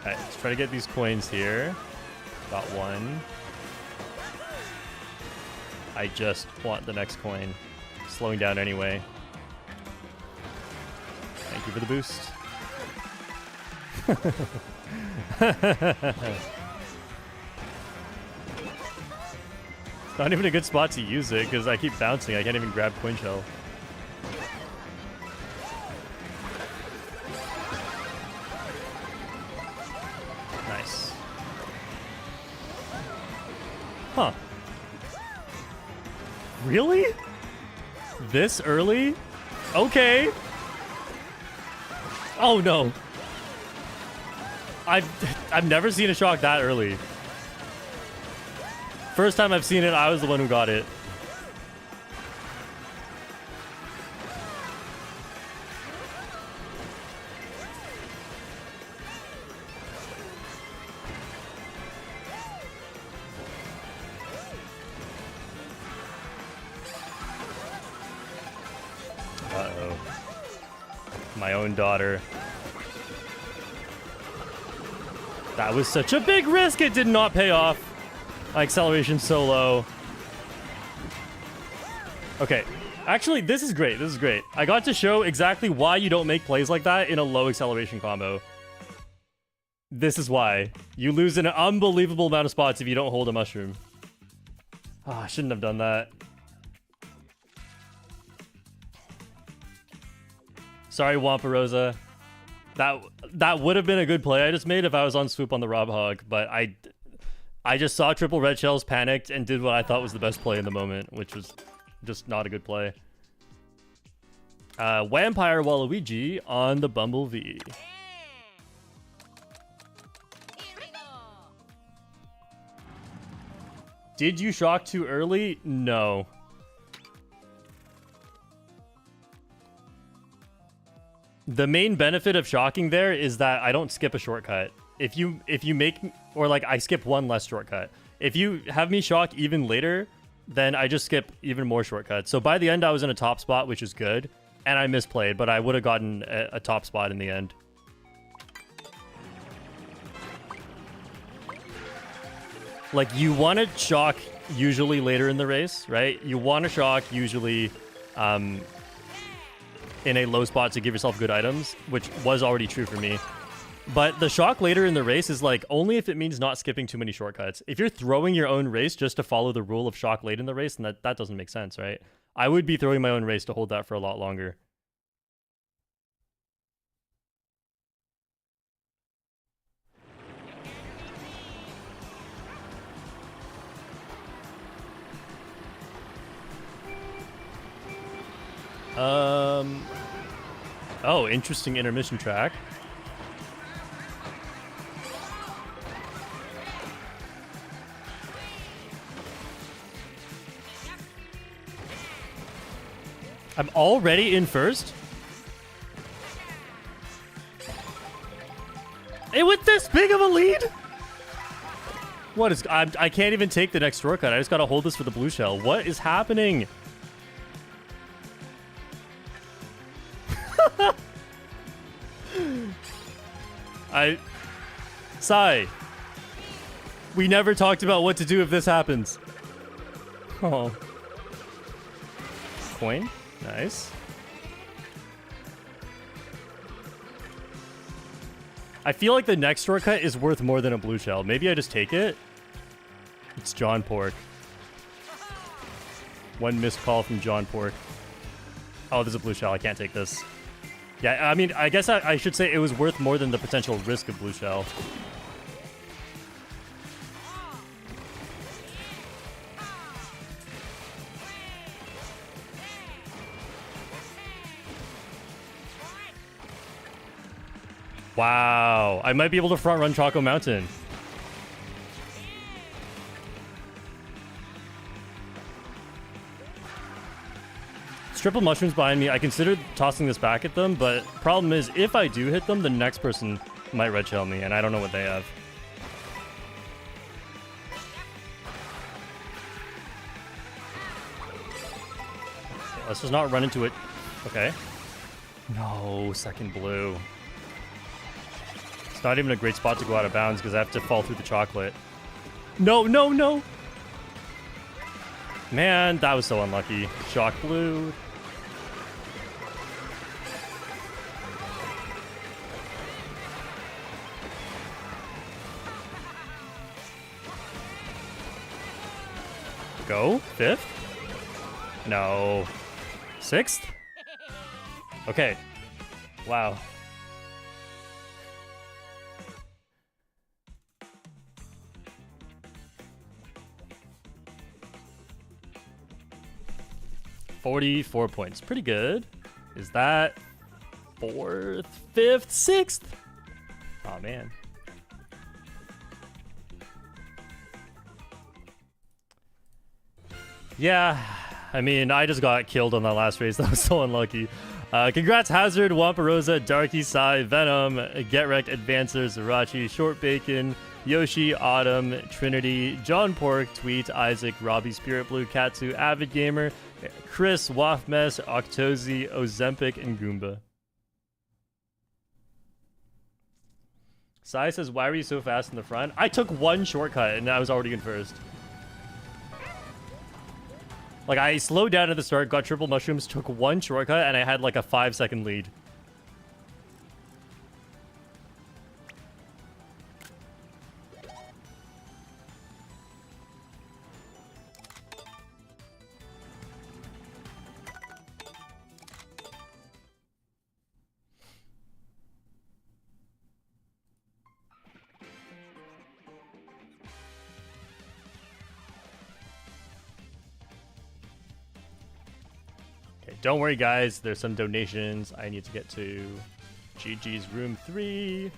Alright, let's try to get these coins here. Got one. I just want the next coin. Slowing down anyway. Thank you for the boost. It's not even a good spot to use it because I keep bouncing. I can't even grab coin shell. Nice. Huh. Really? This early? Okay. Oh no. I've never seen a shock that early. First time I've seen it, I was the one who got it. Uh-oh. My own daughter. That was such a big risk, it did not pay off. My acceleration's so low. Okay. Actually, this is great. This is great. I got to show exactly why you don't make plays like that in a low acceleration combo. This is why. You lose an unbelievable amount of spots if you don't hold a mushroom. Oh, I shouldn't have done that. Sorry, Wampirosa. That would have been a good play I just made if I was on swoop on the Rob Hog, but I just saw triple red shells, panicked, and did what I thought was the best play in the moment, which was just not a good play. Vampire Waluigi on the Bumblebee. Did you shock too early? No. The main benefit of shocking there is that I don't skip a shortcut. If you make, or like I skip one less shortcut. If you have me shock even later, then I just skip even more shortcuts. So by the end, I was in a top spot, which is good, and I misplayed, but I would have gotten a top spot in the end. Like, you want to shock usually later in the race, right? You want to shock usually in a low spot to give yourself good items, which was already true for me. But the shock later in the race is like only if it means not skipping too many shortcuts. If you're throwing your own race just to follow the rule of shock late in the race, then that doesn't make sense, right? I would be throwing my own race to hold that for a lot longer. Oh, interesting intermission track. I'm already in first? Hey, with this big of a lead? What is... I can't even take the next shortcut. I just gotta hold this for the blue shell. What is happening? Sai. We never talked about what to do if this happens. Oh. Coin. Nice. I feel like the next shortcut is worth more than a blue shell. Maybe I just take it. It's John Pork. One missed call from John Pork. Oh, there's a blue shell. I can't take this. Yeah, I mean, I guess I should say it was worth more than the potential risk of blue shell. Wow, I might be able to front run Choco Mountain. Triple mushrooms behind me. I considered tossing this back at them, but problem is, if I do hit them, the next person might red shell me, and I don't know what they have. Okay, let's just not run into it. Okay. No, second blue. It's not even a great spot to go out of bounds because I have to fall through the chocolate. No, no, no! Man, that was so unlucky. Shock blue. Go? Fifth? No. Sixth? Okay. Wow. $44 points. Pretty good. Is that fourth, fifth, sixth? Oh, man. Yeah, I mean, I just got killed on that last race. That was so unlucky. Congrats, Hazard, Wampirosa, Darky, Sai, Venom, Get Wrecked, Advancer, Zerachi, Short Bacon, Yoshi, Autumn, Trinity, John Pork, Tweet, Isaac, Robbie, Spirit Blue, Katsu, Avid Gamer, Chris, Waffmess, Octozi, Ozempic, and Goomba. Sai says, why were you so fast in the front? I took one shortcut and I was already in first. Like, I slowed down at the start, got triple mushrooms, took one shortcut, and I had like a 5-second lead. Okay, don't worry, guys. There's some donations. I need to get to GG's room 3.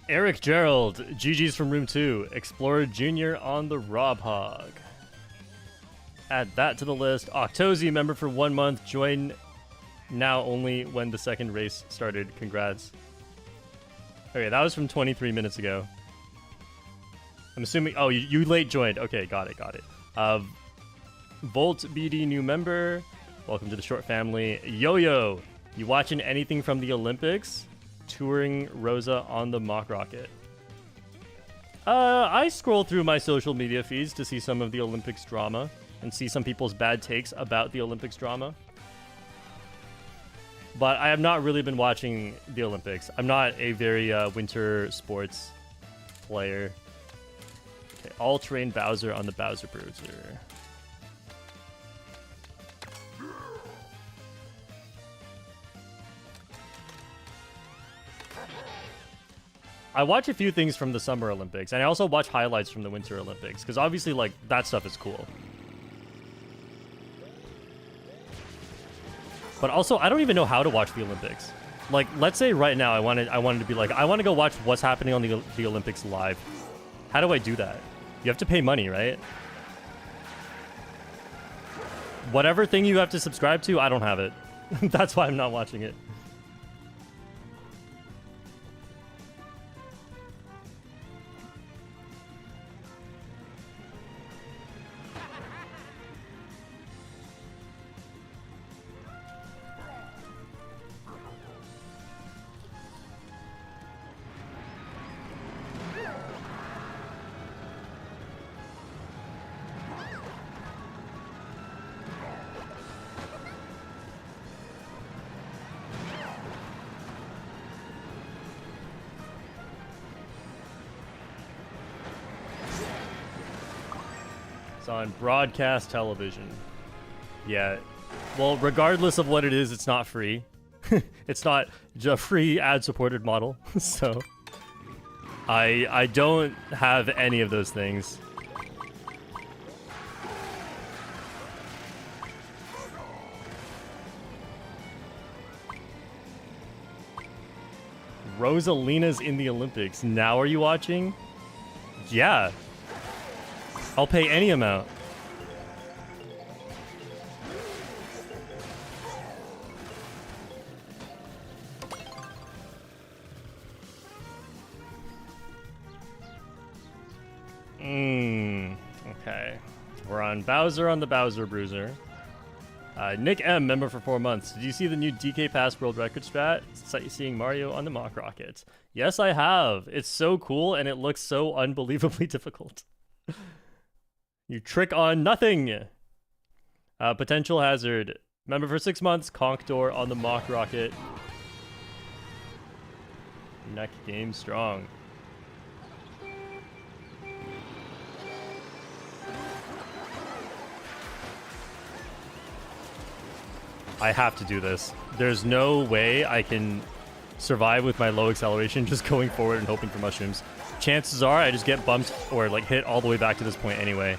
Eric Gerald, GG's from room 2. Explorer Jr. on the Rob Hog. Add that to the list. Octozy, member for 1 month. Join now only when the second race started. Congrats. Okay, that was from 23 minutes ago. I'm assuming... Oh, you late joined. Okay, got it. Volt BD, new member. Welcome to the Short family. Yo-Yo, you watching anything from the Olympics? Touring Rosa on the mock rocket. I scroll through my social media feeds to see some of the Olympics drama and see some people's bad takes about the Olympics drama. But I have not really been watching the Olympics. I'm not a very winter sports player. Okay, all-terrain Bowser on the Bowser Bruiser. I watch a few things from the Summer Olympics, and I also watch highlights from the Winter Olympics, because obviously, like, that stuff is cool. But also, I don't even know how to watch the Olympics. Like, let's say right now I wanted to be like, I want to go watch what's happening on the Olympics live. How do I do that? You have to pay money, right? Whatever thing you have to subscribe to, I don't have it. That's why I'm not watching it. On broadcast television. Yeah. Well, regardless of what it is, it's not free. It's not a free ad-supported model. So I don't have any of those things. Rosalina's in the Olympics. Now are you watching? Yeah. I'll pay any amount. Okay. We're on Bowser on the Bowser Bruiser. Nick M, member for 4 months. Did you see the new DK Pass World Record strat? Sightseeing Mario on the Mock Rocket. Yes, I have. It's so cool and it looks so unbelievably difficult. You trick on nothing. Potential Hazard. Member for 6 months. Conk Door on the Mock Rocket. Neck game strong. I have to do this. There's no way I can survive with my low acceleration just going forward and hoping for mushrooms. Chances are I just get bumped or like hit all the way back to this point anyway.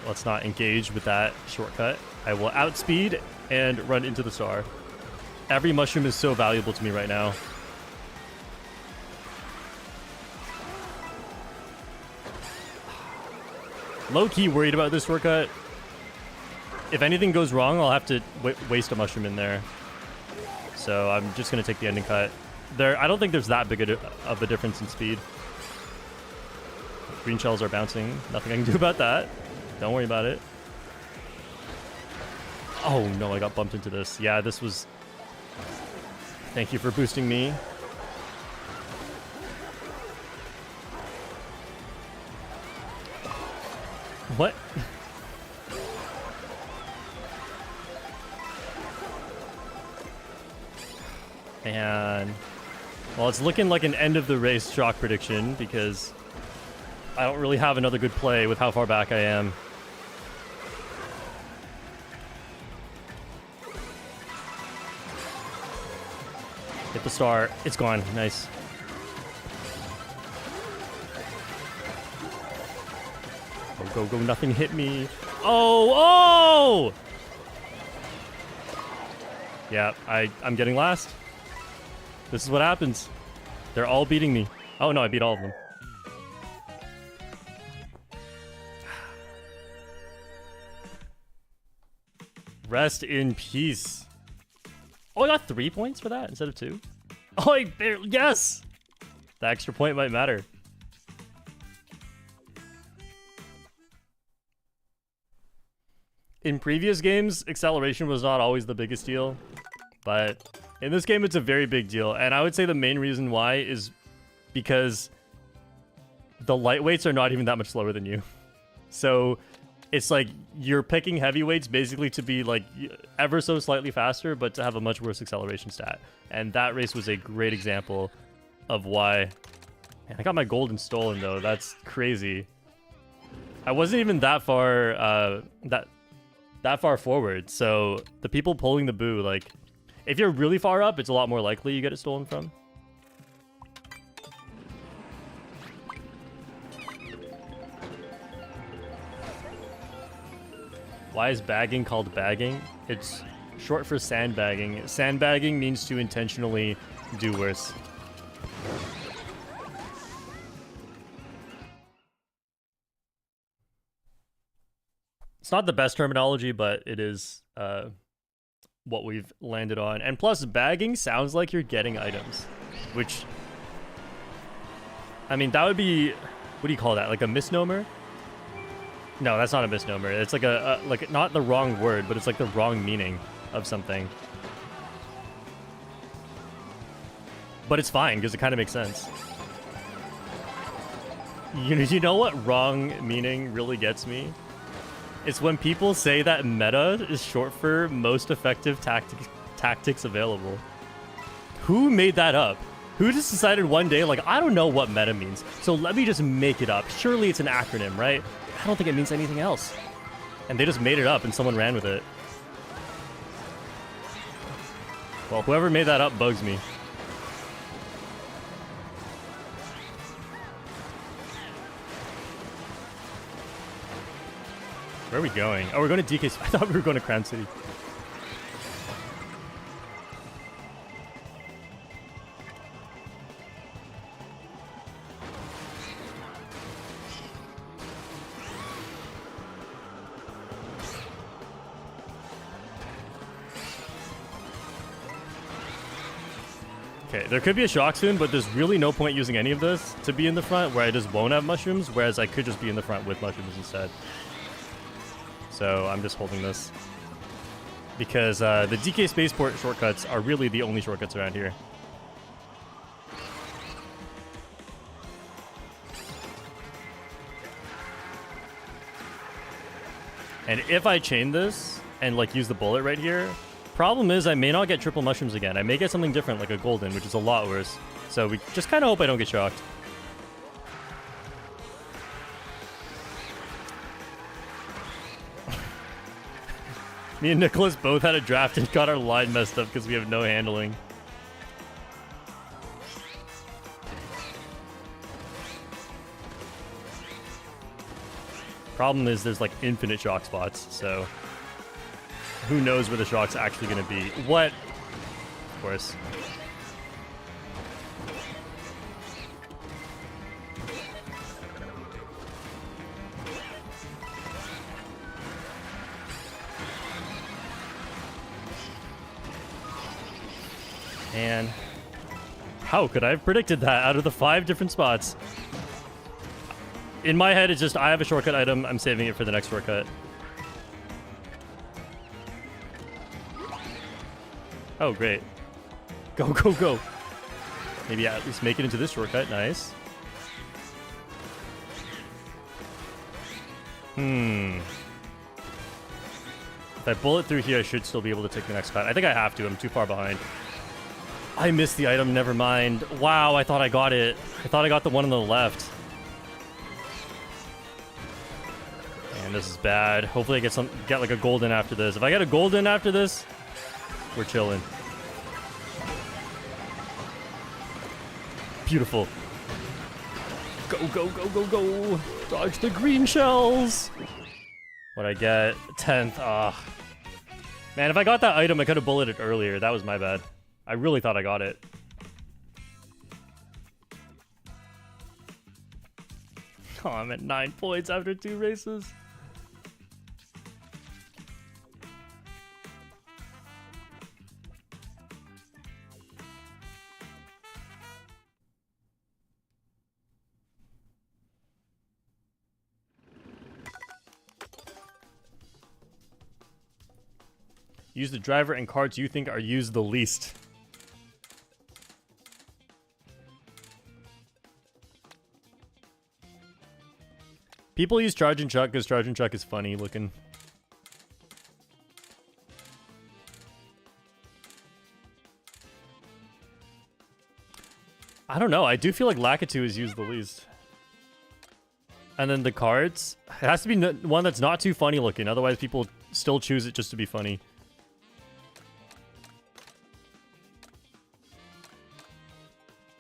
let's not engage with that shortcut. I will outspeed and run into the star. Every mushroom is so valuable to me right now. Low-key worried about this shortcut. If anything goes wrong, I'll have to waste a mushroom in there. So I'm just going to take the ending cut. I don't think there's that big of a difference in speed. Green shells are bouncing. Nothing I can do about that. Don't worry about it. Oh no, I got bumped into this. Yeah, this was... Thank you for boosting me. What? And... Well, it's looking like an end of the race shock prediction because I don't really have another good play with how far back I am. Hit the star. It's gone. Nice. Go, go, go. Nothing hit me. Oh! Oh! Yeah, I'm getting last. This is what happens. They're all beating me. Oh, no, I beat all of them. Rest in peace. Oh, I got 3 points for that instead of 2. Oh, yes! The extra point might matter. In previous games, acceleration was not always the biggest deal, but in this game, it's a very big deal. And I would say the main reason why is because the lightweights are not even that much slower than you. So it's like you're picking heavyweights basically to be like ever so slightly faster, but to have a much worse acceleration stat. And that race was a great example of why. Man, I got my golden stolen though. That's crazy. I wasn't even that far that far forward. So the people pulling the boo, like if you're really far up, it's a lot more likely you get it stolen from. Why is bagging called bagging? It's short for sandbagging. Sandbagging means to intentionally do worse. It's not the best terminology, but it is what we've landed on. And plus, bagging sounds like you're getting items, which... I mean, that would be... What do you call that? Like a misnomer? No, that's not a misnomer. It's like like not the wrong word, but it's like the wrong meaning of something. But it's fine because it kind of makes sense. You know what wrong meaning really gets me? It's when people say that meta is short for most effective tactics available. Who made that up? Who just decided one day, like, I don't know what meta means, so let me just make it up. Surely it's an acronym, right? I don't think it means anything else. And they just made it up and someone ran with it. Well, whoever made that up bugs me. Where are we going? Oh, we're going to DK. I thought we were going to Crown City. Okay, there could be a shock soon, but there's really no point using any of this to be in the front where I just won't have mushrooms, whereas I could just be in the front with mushrooms instead. So I'm just holding this. Because the DK spaceport shortcuts are really the only shortcuts around here. And if I chain this and like use the bullet right here, problem is I may not get triple mushrooms again. I may get something different like a golden, which is a lot worse. So we just kind of hope I don't get shocked. Me and Nicholas both had a draft and got our line messed up because we have no handling. Problem is there's like infinite shock spots, so who knows where the shock's actually gonna be. What? Of course. And how could I have predicted that out of the 5 different spots? In my head, it's just I have a shortcut item. I'm saving it for the next shortcut. Oh, great. Go, go, go. Maybe at least make it into this shortcut. Nice. If I bullet through here, I should still be able to take the next cut. I think I have to. I'm too far behind. I missed the item. Never mind. Wow, I thought I got it. I thought I got the one on the left. And this is bad. Hopefully I get like a golden after this. If I get a golden after this, we're chilling. Beautiful. Go, go, go, go, go. Dodge the green shells. What'd I get? 10th. Ah. Man, if I got that item, I could have bulleted earlier. That was my bad. I really thought I got it. Oh, I'm at 9 points after 2 races. Use the driver and carts you think are used the least. People use Charge and Chuck because Charge and Chuck is funny looking. I don't know. I do feel like Lakitu is used the least. And then the cards. It has to be one that's not too funny looking. Otherwise, people still choose it just to be funny.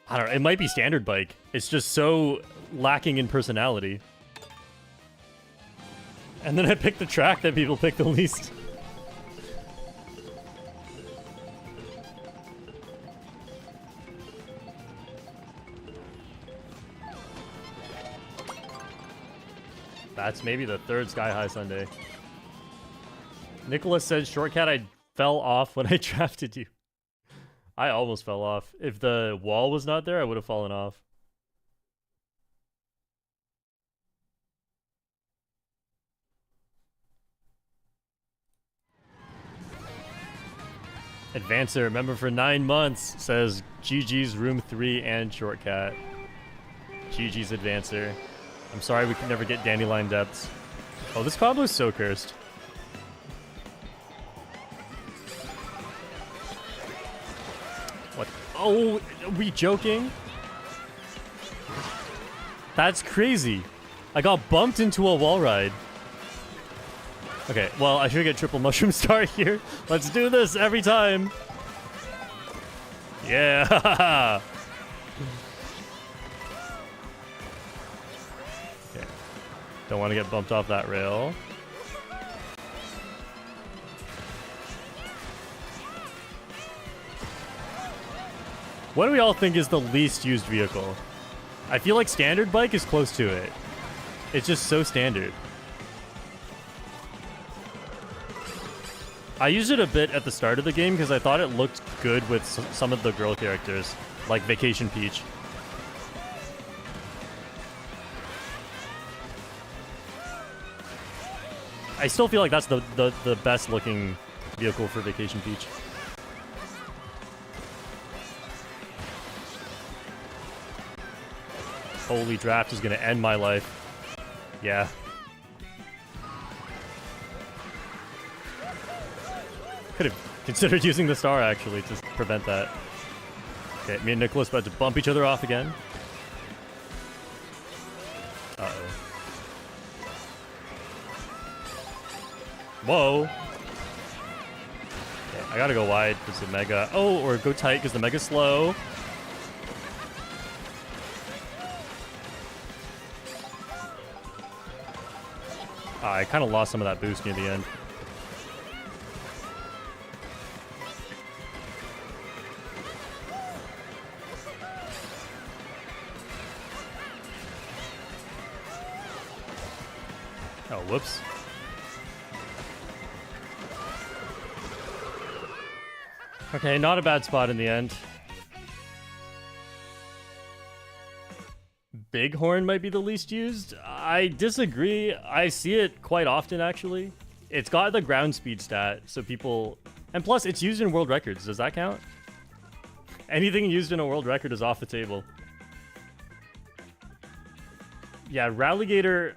I don't know. It might be standard bike. It's just so lacking in personality. And then I picked the track that people pick the least. That's maybe the 3rd Sky High Sundae. Nicholas said, Shortcat, I fell off when I drafted you. I almost fell off. If the wall was not there, I would have fallen off. Advancer, member for 9 months, says GG's Room 3 and Shortcat. GG's Advancer. I'm sorry we could never get Dandelion Depths. Oh, this combo is so cursed. What? Oh, are we joking? That's crazy. I got bumped into a wall ride. Okay, well, I should get triple mushroom star here. Let's do this every time. Yeah. Okay. Don't want to get bumped off that rail. What do we all think is the least used vehicle? I feel like standard bike is close to it. It's just so standard. I used it a bit at the start of the game because I thought it looked good with some of the girl characters, like Vacation Peach. I still feel like that's the best looking vehicle for Vacation Peach. Holy draft is gonna end my life. Yeah. Could have considered using the star, actually, to prevent that. Okay, me and Nicholas about to bump each other off again. Uh-oh. Whoa. Okay, I gotta go wide because the Mega... Oh, or go tight because the Mega's slow. I kind of lost some of that boost near the end. Oh, whoops. Okay, not a bad spot in the end. Bighorn might be the least used. I disagree. I see it quite often, actually. It's got the ground speed stat, so people... And plus, it's used in world records. Does that count? Anything used in a world record is off the table. Yeah, Rallygator...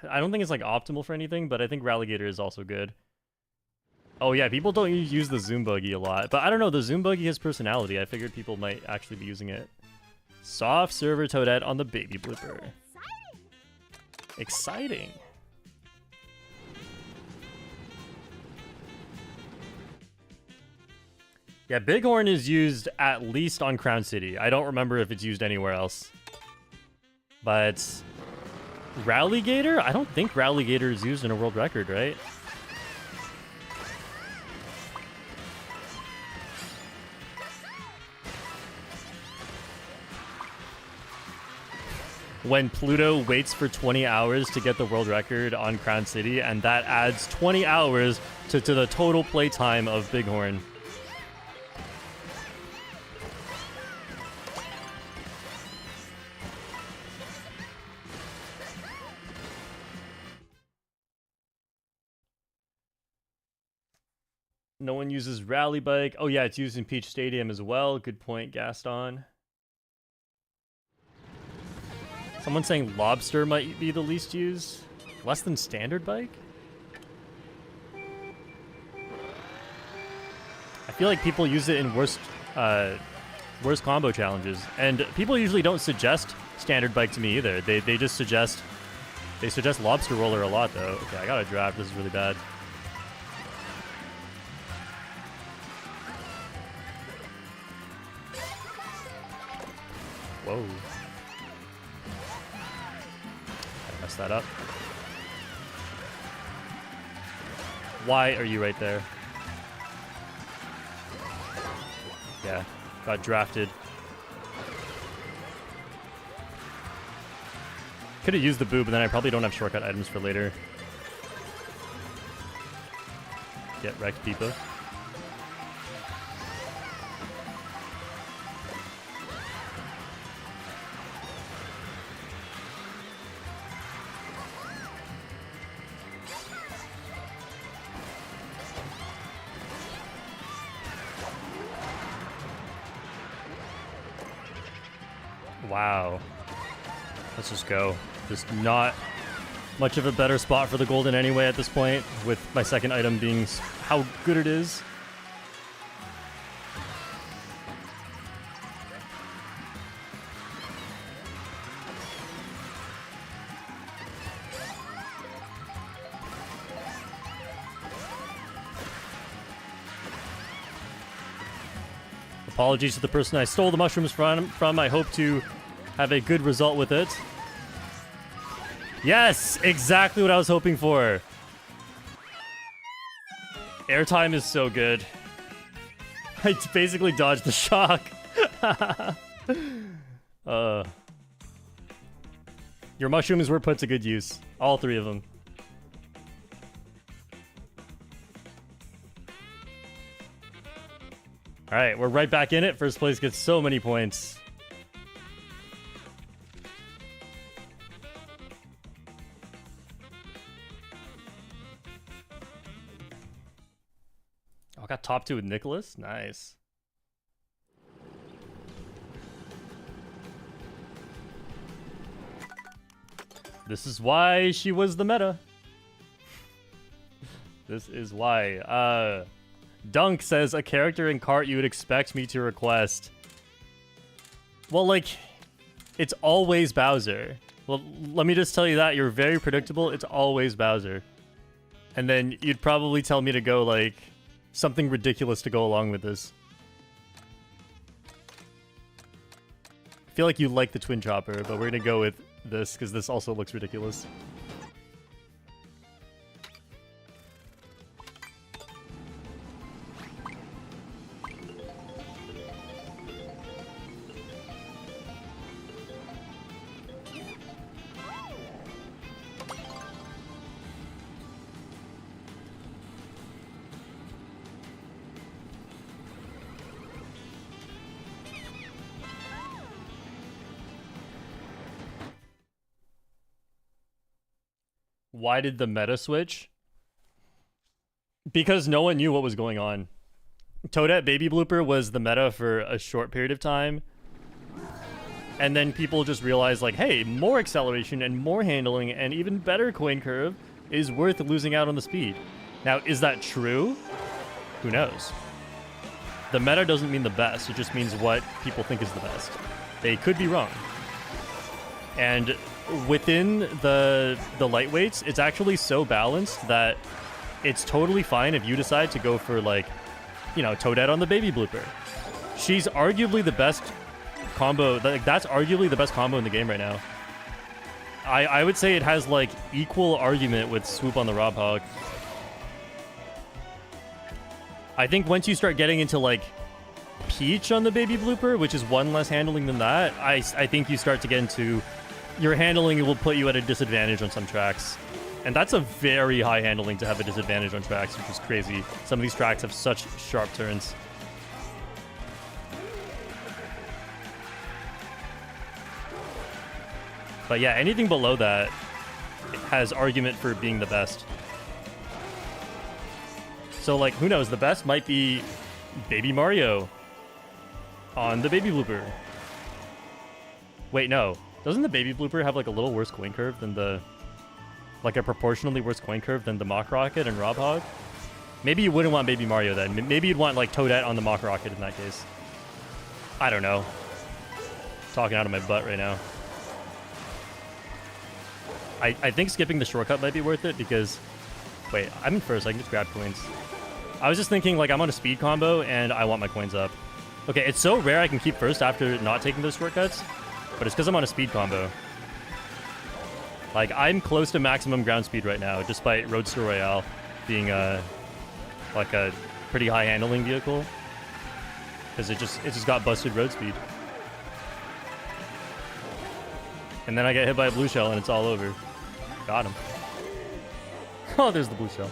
I don't think it's, like, optimal for anything, but I think Rallygator is also good. Oh, yeah, people don't use the Zoom Buggy a lot. But I don't know, the Zoom Buggy has personality. I figured people might actually be using it. Soft server Toadette on the baby blipper. Exciting. Yeah, Bighorn is used at least on Crown City. I don't remember if it's used anywhere else. But Rallygator? I don't think Rallygator is used in a world record, right? When Pluto waits for 20 hours to get the world record on Crown City, and that adds 20 hours to the total playtime of Bighorn. No one uses Rally Bike. Oh yeah, it's used in Peach Stadium as well. Good point, Gaston. Someone saying Lobster might be the least used. Less than Standard Bike? I feel like people use it in worst combo challenges. And people usually don't suggest Standard Bike to me either. They just suggest... They suggest Lobster Roller a lot, though. Okay, I gotta draft. This is really bad. Whoa. Mess that up. Why are you right there? Yeah, got drafted. Could have used the boo, but then I probably don't have shortcut items for later. Get wrecked, Deepa. Wow. Let's just go. Just not much of a better spot for the golden anyway at this point, with my second item being how good it is. Apologies to the person I stole the mushrooms from. I hope to have a good result with it. Yes, exactly what I was hoping for. Airtime is so good. I basically dodged the shock. Your mushrooms were put to good use. All three of them. All right, we're right back in it. First place gets so many points. Oh, I got top 2 with Nicholas. Nice. This is why she was the meta. This is why. Dunk says, a character in Kart you would expect me to request. Well, like, it's always Bowser. Well, let me just tell you that. You're very predictable. It's always Bowser. And then you'd probably tell me to go, like, something ridiculous to go along with this. I feel like you like the Twin Chopper, but we're gonna go with this, because this also looks ridiculous. Why did the meta switch? Because no one knew what was going on. Toadette Baby Blooper was the meta for a short period of time. And then people just realized, like, hey, more acceleration and more handling and even better coin curve is worth losing out on the speed. Now, is that true? Who knows? The meta doesn't mean the best. It just means what people think is the best. They could be wrong. And within the lightweights, it's actually so balanced that it's totally fine if you decide to go for, like, you know, Toadette on the Baby Blooper. She's arguably the best combo. That's arguably the best combo in the game right now. I would say it has, like, equal argument with Swoop on the Rob Hog. I think once you start getting into, like, Peach on the Baby Blooper, which is one less handling than that, I think you start to get into... Your handling will put you at a disadvantage on some tracks. And that's a very high handling to have a disadvantage on tracks, which is crazy. Some of these tracks have such sharp turns. But yeah, anything below that has argument for being the best. So, like, who knows? The best might be Baby Mario on the Baby Blooper. Wait, no. Doesn't the Baby Blooper have, like, a little worse coin curve than the... Like, a proportionally worse coin curve than the Mach Rocket and Rob Hog? Maybe you wouldn't want Baby Mario then. Maybe you'd want, like, Toadette on the Mach Rocket in that case. I don't know. Talking out of my butt right now. I think skipping the shortcut might be worth it because... Wait, I'm in first. I can just grab coins. I was just thinking, like, I'm on a speed combo and I want my coins up. Okay, it's so rare I can keep first after not taking those shortcuts, but it's because I'm on a speed combo. Like, I'm close to maximum ground speed right now, despite Roadster Royale being like a pretty high handling vehicle, because it just got busted road speed. And then I get hit by a blue shell and it's all over. Got him. Oh, there's the blue shell.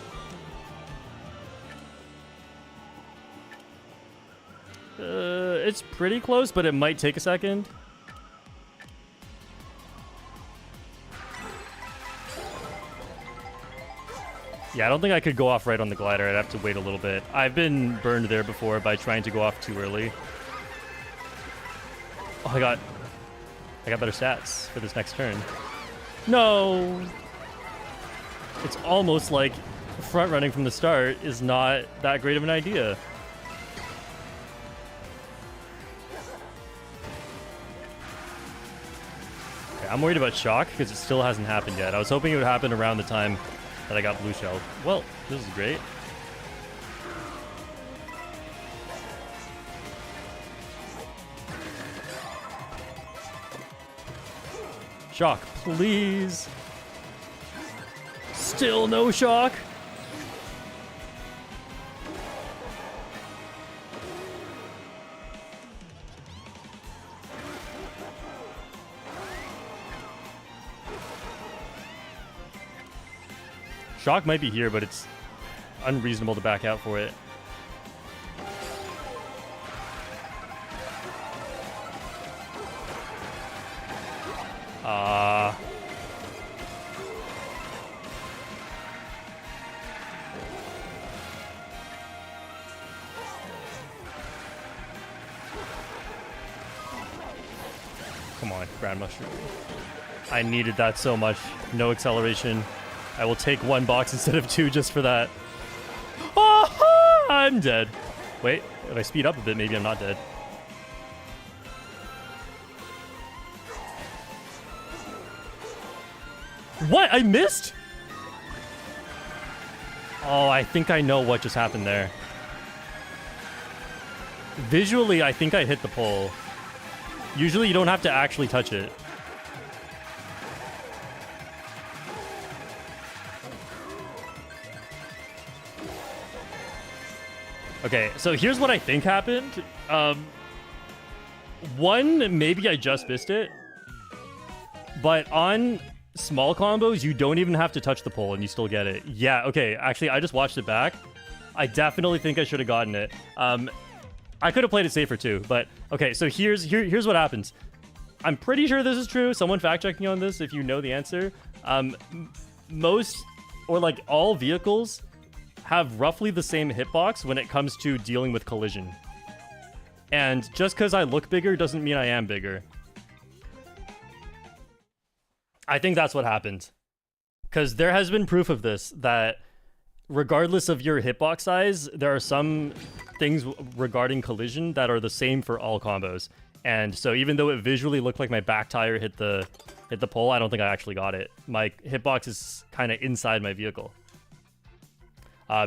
It's pretty close, but it might take a second. Yeah, I don't think I could go off right on the glider. I'd have to wait a little bit. I've been burned there before by trying to go off too early. Oh, I got better stats for this next turn. No! It's almost like front running from the start is not that great of an idea. Okay, I'm worried about shock because it still hasn't happened yet. I was hoping it would happen around the time that I got blue shelled. Well, this is great. Shock, please. Still no shock. Shock might be here, but it's unreasonable to back out for it. Come on, ground mushroom. I needed that so much. No acceleration. I will take one box instead of two just for that. Oh, I'm dead. Wait, if I speed up a bit, maybe I'm not dead. What? I missed? Oh, I think I know what just happened there. Visually, I think I hit the pole. Usually, you don't have to actually touch it. Okay, so here's what I think happened. One, maybe I just missed it. But on small combos, you don't even have to touch the pole and you still get it. Yeah, okay, actually, I just watched it back. I definitely think I should have gotten it. I could have played it safer too, but okay, so here's what happens. I'm pretty sure this is true. Someone fact-check me on this if you know the answer. most, or like all vehicles have roughly the same hitbox when it comes to dealing with collision. And just because I look bigger doesn't mean I am bigger. I think that's what happened. Because there has been proof of this, that regardless of your hitbox size, there are some things regarding collision that are the same for all combos. And so even though it visually looked like my back tire hit the pole, I don't think I actually got it. My hitbox is kind of inside my vehicle.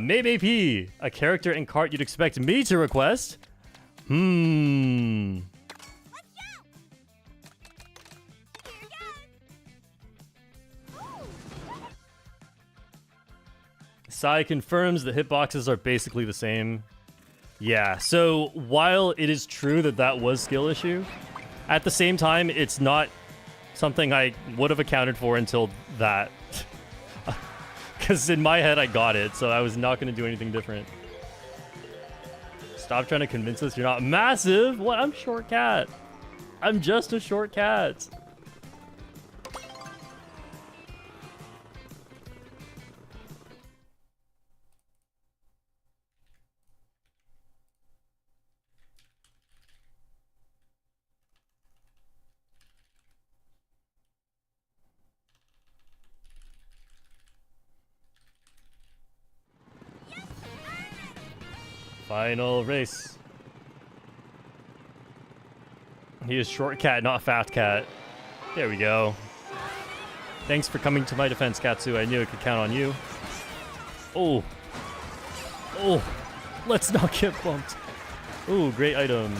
Maybe a character in Kart you'd expect me to request? Sai confirms the hitboxes are basically the same. Yeah, so while it is true that that was skill issue, at the same time, it's not something I would have accounted for until that. Because in my head, I got it, so I was not going to do anything different. Stop trying to convince us you're not massive. What? I'm Shortcat. I'm just a Shortcat. Final race. He is Shortcat, not Fat Cat. There we go. Thanks for coming to my defense, Katsu. I knew I could count on you. Oh. Oh. Let's not get bumped. Oh, great item.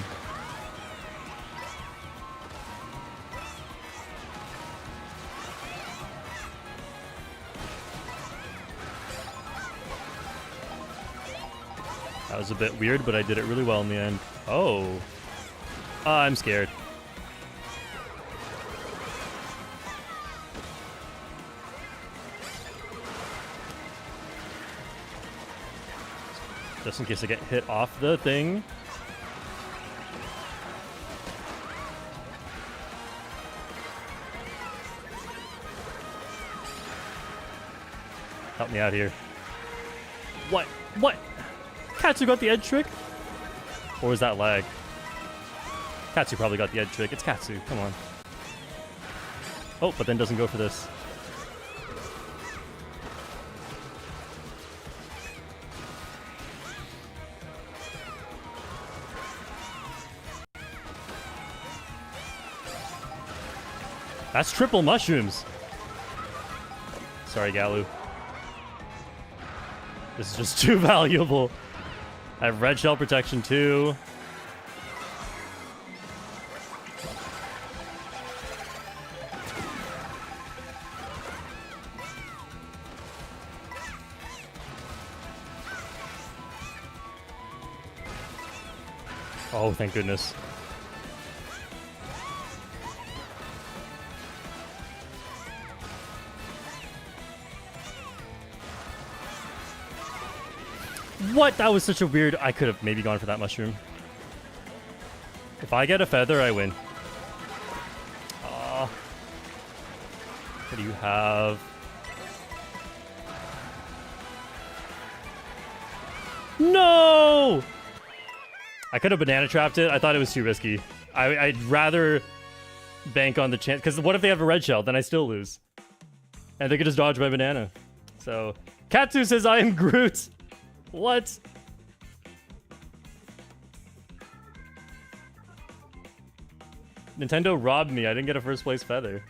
That was a bit weird, but I did it really well in the end. Oh. I'm scared. Just in case I get hit off the thing. Help me out here. What? What? Katsu got the edge trick? Or was that lag? Katsu probably got the edge trick. It's Katsu. Come on. Oh, but then doesn't go for this. That's triple mushrooms. Sorry, Galu. This is just too valuable. I have red shell protection too. Oh, thank goodness. What? That was such a weird... I could have maybe gone for that mushroom. If I get a feather, I win. What do you have? No! I could have banana trapped it. I thought it was too risky. I'd rather bank on the chance. Because what if they have a red shell? Then I still lose. And they could just dodge my banana. So, Katsu says I am Groot. What? Nintendo robbed me. I didn't get a first place feather.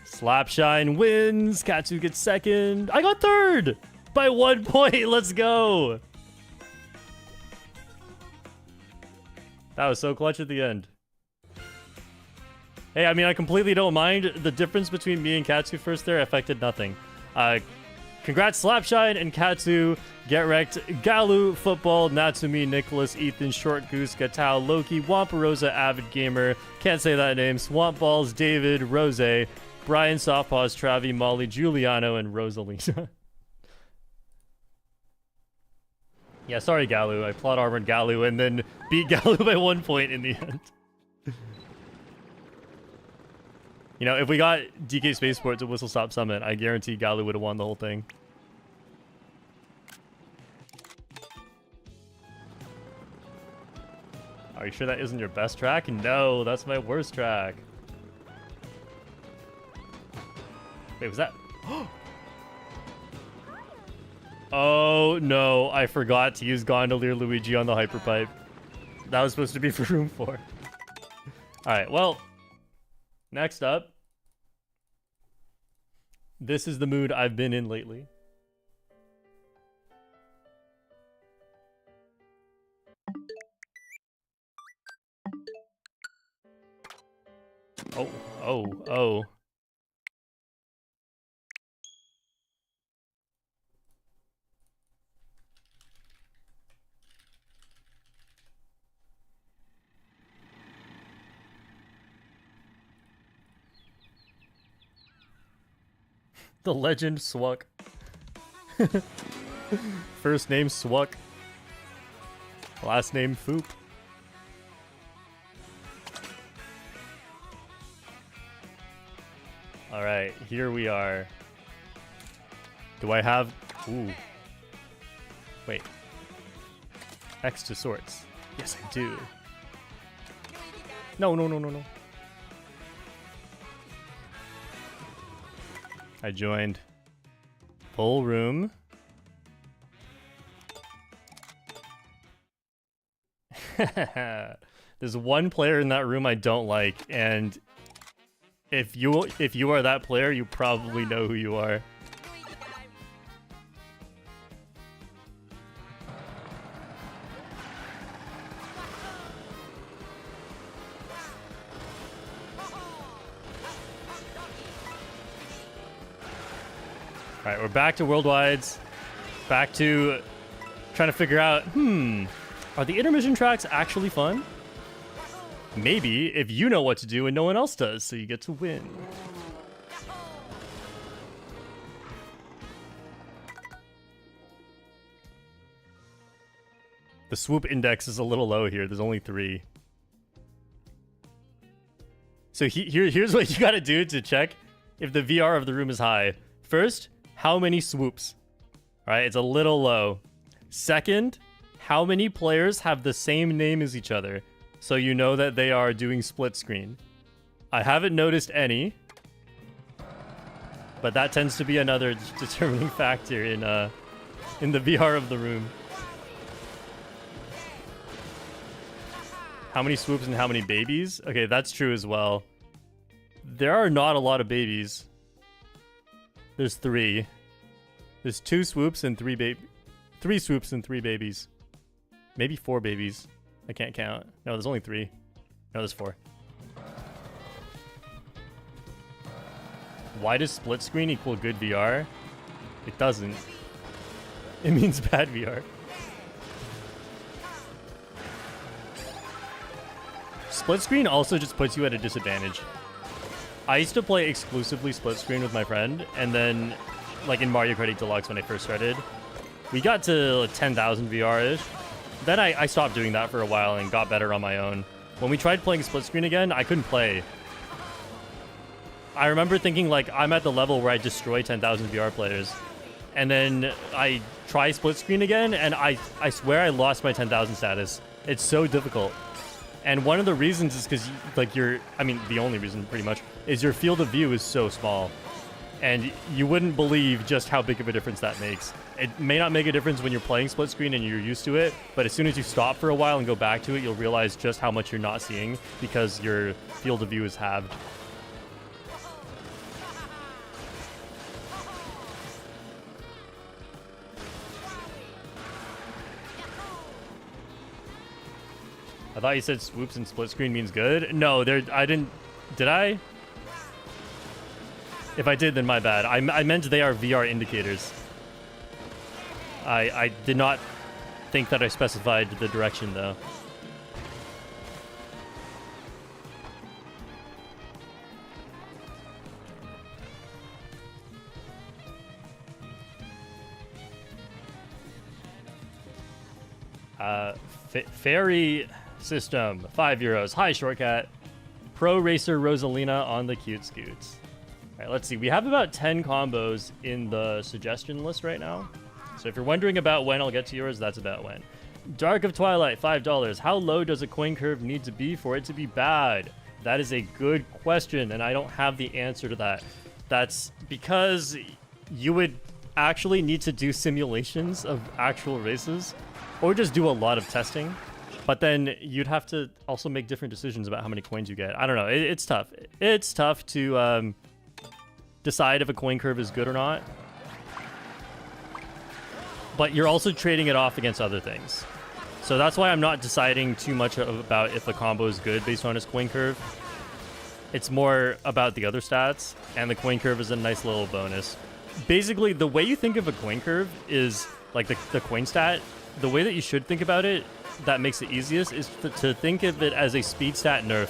Slapshine wins. Katsu gets second. I got third by 1 point. Let's go. That was so clutch at the end. Hey, I mean, I completely don't mind. The difference between me and Katsu first there affected nothing. Congrats, Slapshine and Katsu. Get wrecked. Galu, Football, Natsumi, Nicholas, Ethan, Short Goose, Gatao, Loki, Wampirosa, Avid Gamer. Can't say that name. Swamp Balls, David, Rose, Brian, Softpaws, Travi, Molly, Giuliano, and Rosalina. Yeah, sorry, Galu. I plot armored Galu and then beat Galu by 1 point in the end. You know, if we got DK Spaceport to Whistle Stop Summit, I guarantee Galu would have won the whole thing. Are you sure that isn't your best track? No, that's my worst track. Wait, was that... Oh, no. I forgot to use Gondolier Luigi on the Hyperpipe. That was supposed to be for Room 4. Alright, well... Next up. This is the mood I've been in lately. Oh. The legend Swuck. First name Swuck. Last name Foop. Alright, here we are. Do I have... Ooh. Wait. X to sorts. Yes, I do. No. I joined. Full room. There's one player in that room I don't like, and if you are that player, you probably know who you are. Alright, we're back to Worldwides. Back to trying to figure out, are the intermission tracks actually fun? Maybe, if you know what to do and no one else does, so you get to win. The swoop index is a little low here. There's only 3. So here's what you gotta do to check if the VR of the room is high. First, how many swoops? Alright, it's a little low. Second, how many players have the same name as each other? So you know that they are doing split screen. I haven't noticed any, but that tends to be another determining factor in the VR of the room. How many swoops and how many babies? Okay, that's true as well. There are not a lot of babies. There's 3. There's 2 swoops and 3 swoops and 3 babies. Maybe 4 babies. I can't count. No, there's only 3. No, there's 4. Why does split screen equal good VR? It doesn't. It means bad VR. Split screen also just puts you at a disadvantage. I used to play exclusively split screen with my friend, and then, like in Mario Kart 8 Deluxe when I first started, we got to 10,000 VR-ish. Then I stopped doing that for a while and got better on my own. When we tried playing split screen again, I couldn't play. I remember thinking, like, I'm at the level where I destroy 10,000 VR players. And then I try split screen again, and I swear I lost my 10,000 status. It's so difficult. And one of the reasons is because, like, the only reason, pretty much, is your field of view is so small. And you wouldn't believe just how big of a difference that makes. It may not make a difference when you're playing split screen and you're used to it, but as soon as you stop for a while and go back to it, you'll realize just how much you're not seeing because your field of view is halved. I thought you said swoops and split screen means good. No, I didn't. Did I? If I did, then my bad. I meant they are VR indicators. I did not think that I specified the direction, though. Fairy system, €5. Hi, Shortcat. Pro Racer Rosalina on the cute scoots. All right, let's see. We have about 10 combos in the suggestion list right now. So if you're wondering about when I'll get to yours, that's about when. Dark of Twilight, $5. How low does a coin curve need to be for it to be bad? That is a good question, and I don't have the answer to that. That's because you would actually need to do simulations of actual races, or just do a lot of testing. But then you'd have to also make different decisions about how many coins you get. I don't know. It's tough. It's tough to decide if a coin curve is good or not. But you're also trading it off against other things. So that's why I'm not deciding too much about if a combo is good based on its coin curve. It's more about the other stats, and the coin curve is a nice little bonus. Basically, the way you think of a coin curve is, like the coin stat, the way that you should think about it that makes it easiest is to think of it as a speed stat nerf.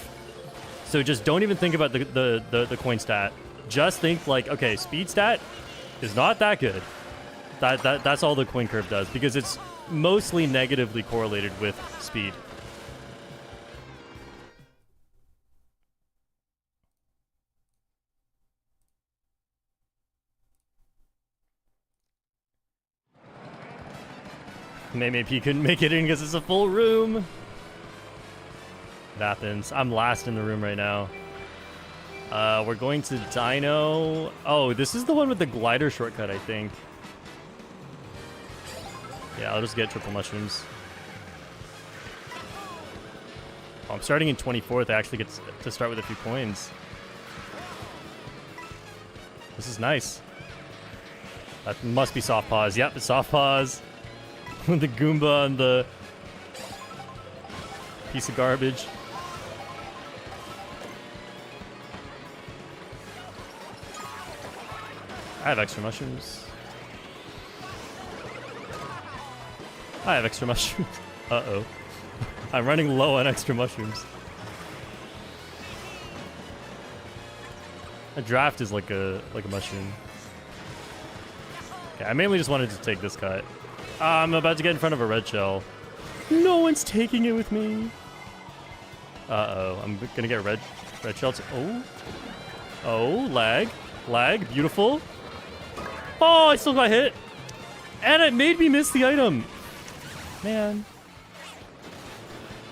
So just don't even think about the coin stat. Just think like, okay, speed stat is not that good. That's all the coin curve does, because it's mostly negatively correlated with speed. Maybe he couldn't make it in because it's a full room. It happens. I'm last in the room right now. We're going to Dino. Oh, this is the one with the glider shortcut, I think. Yeah, I'll just get triple mushrooms. Oh, I'm starting in 24th. I actually get to start with a few coins. This is nice. That must be soft pause. Yep, it's soft pause. With the Goomba and the piece of garbage. I have extra mushrooms. I have extra mushrooms. Uh-oh. I'm running low on extra mushrooms. A draft is like a mushroom. Okay, I mainly just wanted to take this cut. I'm about to get in front of a red shell. No one's taking it with me. Uh-oh. I'm gonna get red shells. Oh. Oh, lag. Lag. Beautiful. Oh, I still got hit. And it made me miss the item. Man.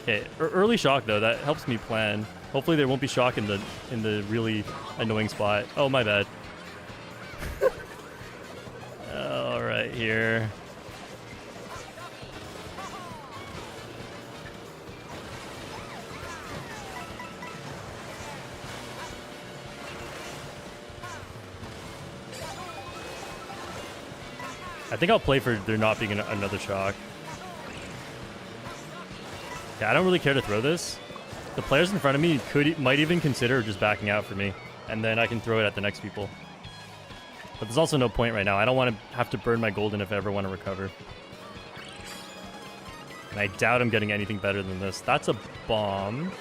Okay, early shock though. That helps me plan. Hopefully there won't be shock in the really annoying spot. Oh, my bad. All right, here. I think I'll play for there not being another shock. Yeah, I don't really care to throw this. The players in front of me might even consider just backing out for me, and then I can throw it at the next people. But there's also no point right now. I don't want to have to burn my golden if I ever want to recover. And I doubt I'm getting anything better than this. That's a bomb.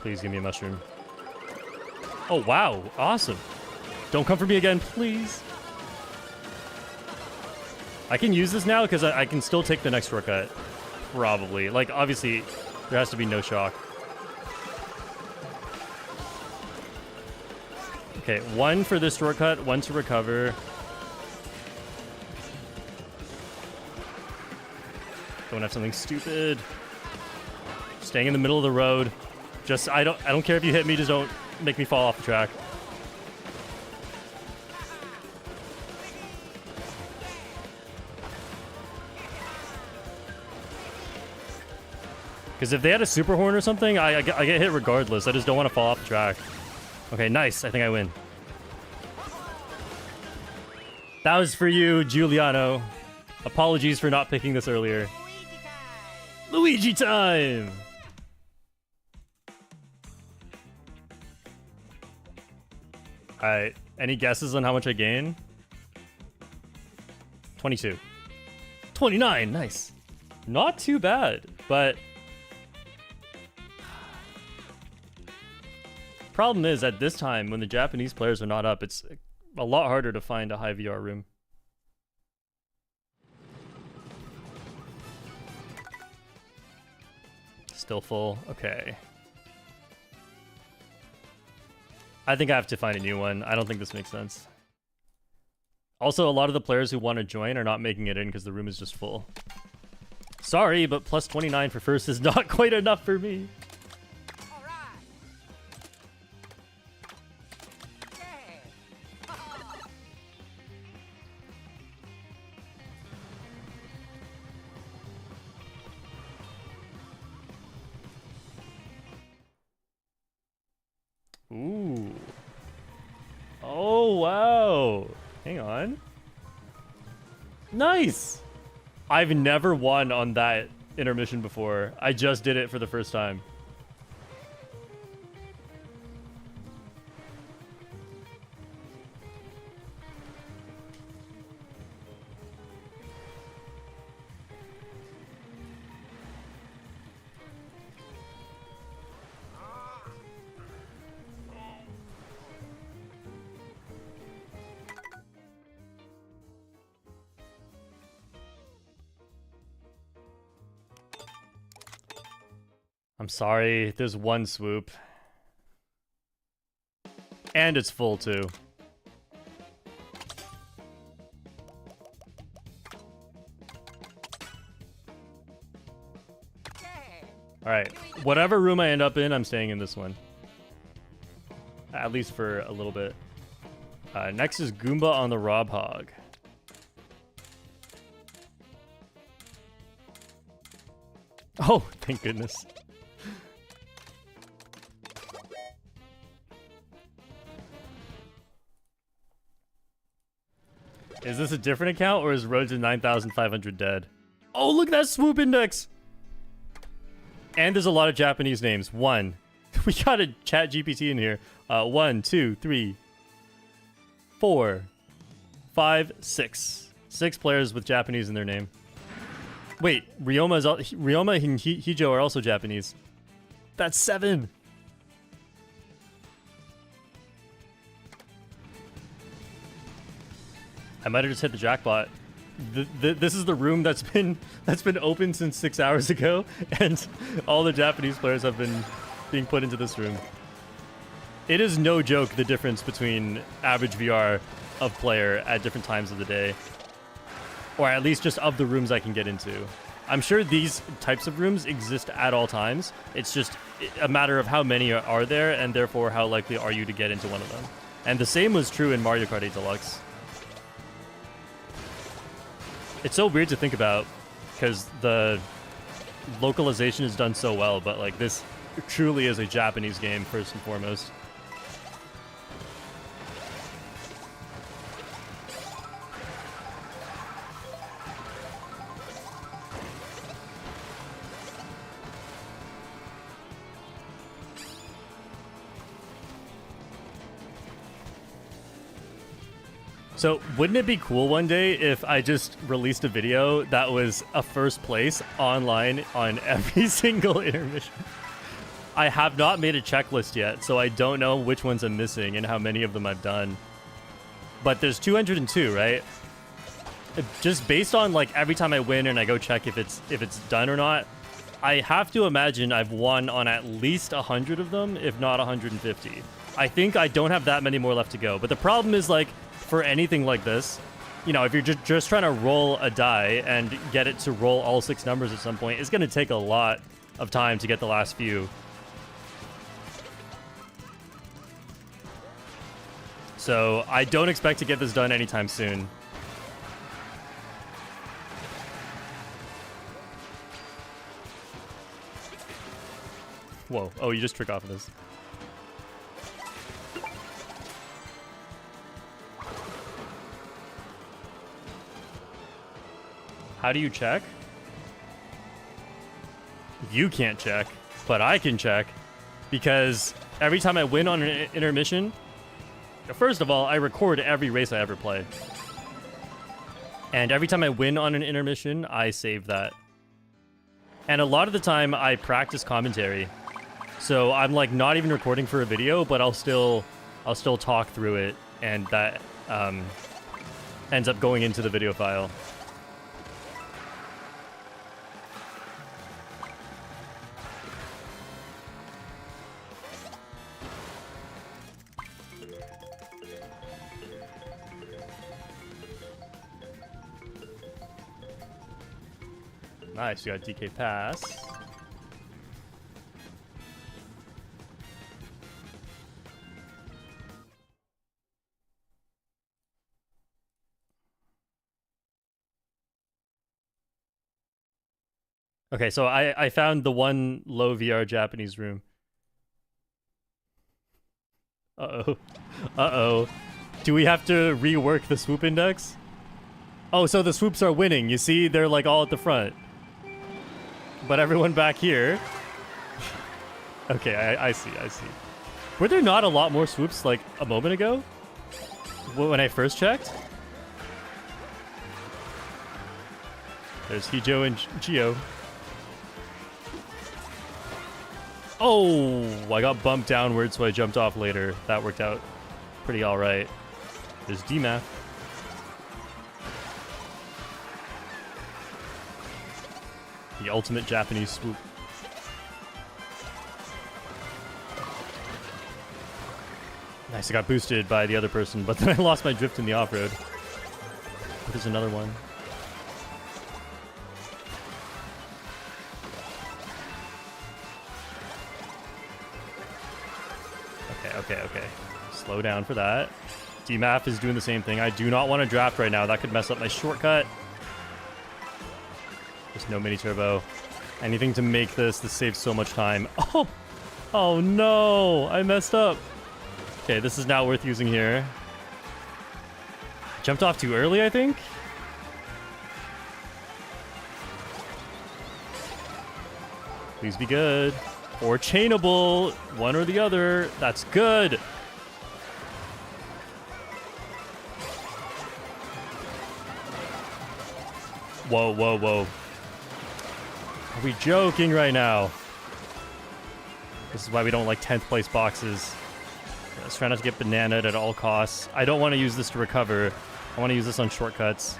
Please give me a mushroom. Oh, wow. Awesome. Don't come for me again, please. I can use this now because I can still take the next shortcut. Probably. Like, obviously, there has to be no shock. Okay, one for this shortcut, one to recover. Don't have something stupid. Staying in the middle of the road. Just, I don't care if you hit me, just don't make me fall off the track. Because if they had a super horn or something, I get hit regardless. I just don't want to fall off the track. Okay, nice. I think I win. That was for you, Giuliano. Apologies for not picking this earlier. Luigi time! Alright, any guesses on how much I gain? 22. 29, nice. Not too bad, but problem is at this time when the Japanese players are not up, it's a lot harder to find a high VR room. Still full. Okay. I think I have to find a new one. I don't think this makes sense. Also, a lot of the players who want to join are not making it in because the room is just full. Sorry, but plus 29 for first is not quite enough for me. Ooh. Oh, wow. Hang on. Nice. I've never won on that intermission before. I just did it for the first time. I'm sorry, there's one swoop. And it's full too. Alright, whatever room I end up in, I'm staying in this one. At least for a little bit. Next is Goomba on the Rob Hog. Oh, thank goodness. Is this a different account or is Road to 9,500 dead? Oh, look at that swoop index! And there's a lot of Japanese names. One. We got a chat GPT in here. 1, 2, 3, 4, 5, 6. 6 players with Japanese in their name. Wait, Ryoma and Hijo are also Japanese. That's 7. I might have just hit the jackpot. This is the room that's been open since 6 hours ago, and all the Japanese players have been being put into this room. It is no joke the difference between average VR of player at different times of the day, or at least just of the rooms I can get into. I'm sure these types of rooms exist at all times. It's just a matter of how many are there, and therefore how likely are you to get into one of them. And the same was true in Mario Kart 8 Deluxe. It's so weird to think about because the localization is done so well, but like this truly is a Japanese game first and foremost. So wouldn't it be cool one day if I just released a video that was a first place online on every single intermission? I have not made a checklist yet, so I don't know which ones I'm missing and how many of them I've done. But there's 202, right? Just based on like every time I win and I go check if it's done or not, I have to imagine I've won on at least 100 of them, if not 150. I think I don't have that many more left to go. But the problem is like, for anything like this, you know, if you're just trying to roll a die and get it to roll all 6 numbers at some point, it's going to take a lot of time to get the last few. So I don't expect to get this done anytime soon. Whoa. Oh, you just trick off of this. How do you check? You can't check, but I can check because every time I win on an intermission, first of all, I record every race I ever play. And every time I win on an intermission, I save that. And a lot of the time I practice commentary. So I'm like not even recording for a video, but I'll still talk through it, and that ends up going into the video file. Nice, we got DK pass. Okay, so I found the one low VR Japanese room. Uh-oh. Uh-oh. Do we have to rework the swoop index? Oh, so the swoops are winning. You see, they're like all at the front. But everyone back here... Okay, I see. Were there not a lot more swoops like a moment ago? When I first checked? There's Hijo and Gio. Oh, I got bumped downward, so I jumped off later. That worked out pretty alright. There's DMAF. The ultimate Japanese swoop. Nice, I got boosted by the other person, but then I lost my drift in the off-road. There's another one. Okay. Slow down for that. DMAF is doing the same thing. I do not want to draft right now. That could mess up my shortcut. There's no mini turbo. Anything to make this saves so much time. Oh no, I messed up. Okay, this is not worth using here. Jumped off too early, I think. Please be good. Or chainable, one or the other. That's good. Whoa. Are we joking right now? This is why we don't like 10th place boxes. Let's try not to get bananaed at all costs. I don't want to use this to recover. I want to use this on shortcuts.